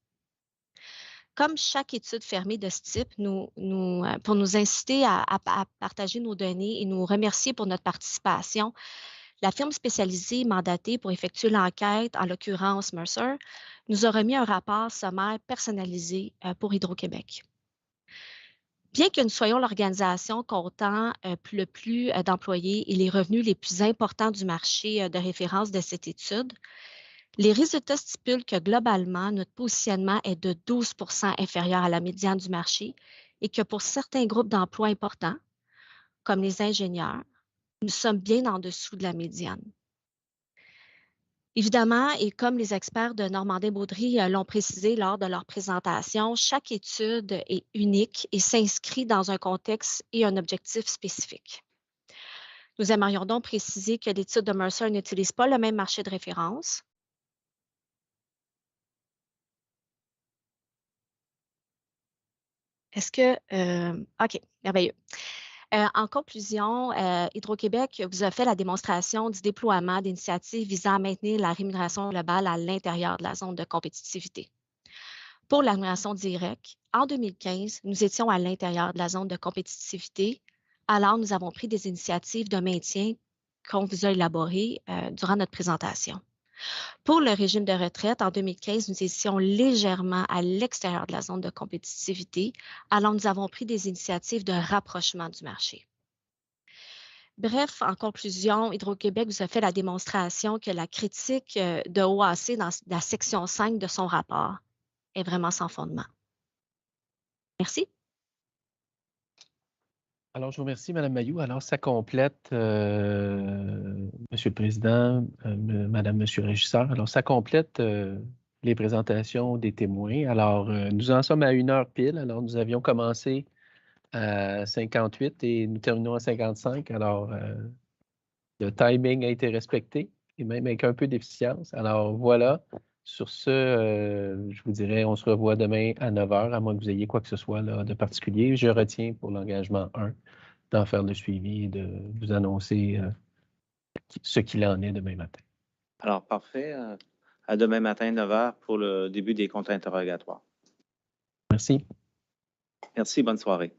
Comme chaque étude fermée de ce type, pour nous inciter à partager nos données et nous remercier pour notre participation, la firme spécialisée mandatée pour effectuer l'enquête, en l'occurrence Mercer, nous a remis un rapport sommaire personnalisé pour Hydro-Québec. Bien que nous soyons l'organisation comptant le plus d'employés et les revenus les plus importants du marché de référence de cette étude, les résultats stipulent que globalement, notre positionnement est de 12 % inférieur à la médiane du marché et que pour certains groupes d'emplois importants, comme les ingénieurs, nous sommes bien en dessous de la médiane. Évidemment, et comme les experts de Normandin-Baudry l'ont précisé lors de leur présentation, chaque étude est unique et s'inscrit dans un contexte et un objectif spécifique. Nous aimerions donc préciser que l'étude de Mercer n'utilise pas le même marché de référence. Est-ce que... OK, merveilleux. En conclusion, Hydro-Québec vous a fait la démonstration du déploiement d'initiatives visant à maintenir la rémunération globale à l'intérieur de la zone de compétitivité. Pour la rémunération directe, en 2015, nous étions à l'intérieur de la zone de compétitivité, alors nous avons pris des initiatives de maintien qu'on vous a élaborées durant notre présentation. Pour le régime de retraite, en 2015, nous étions légèrement à l'extérieur de la zone de compétitivité, alors nous avons pris des initiatives de rapprochement du marché. Bref, en conclusion, Hydro-Québec vous a fait la démonstration que la critique de OAC dans la section 5 de son rapport est vraiment sans fondement. Merci. Alors, je vous remercie, Mme Mailloux. Alors, ça complète, Monsieur le Président, Madame, Monsieur le Régisseur, alors ça complète les présentations des témoins. Alors, nous en sommes à 1 heure pile. Alors, nous avions commencé à 58 et nous terminons à 55. Alors, le timing a été respecté et même avec un peu d'efficience. Alors, voilà. Sur ce, je vous dirais, on se revoit demain à 9 h, à moins que vous ayez quoi que ce soit là, de particulier. Je retiens pour l'engagement 1 d'en faire le suivi et de vous annoncer ce qu'il en est demain matin. Alors, parfait. À demain matin, 9 h, pour le début des comptes interrogatoires. Merci. Merci, bonne soirée.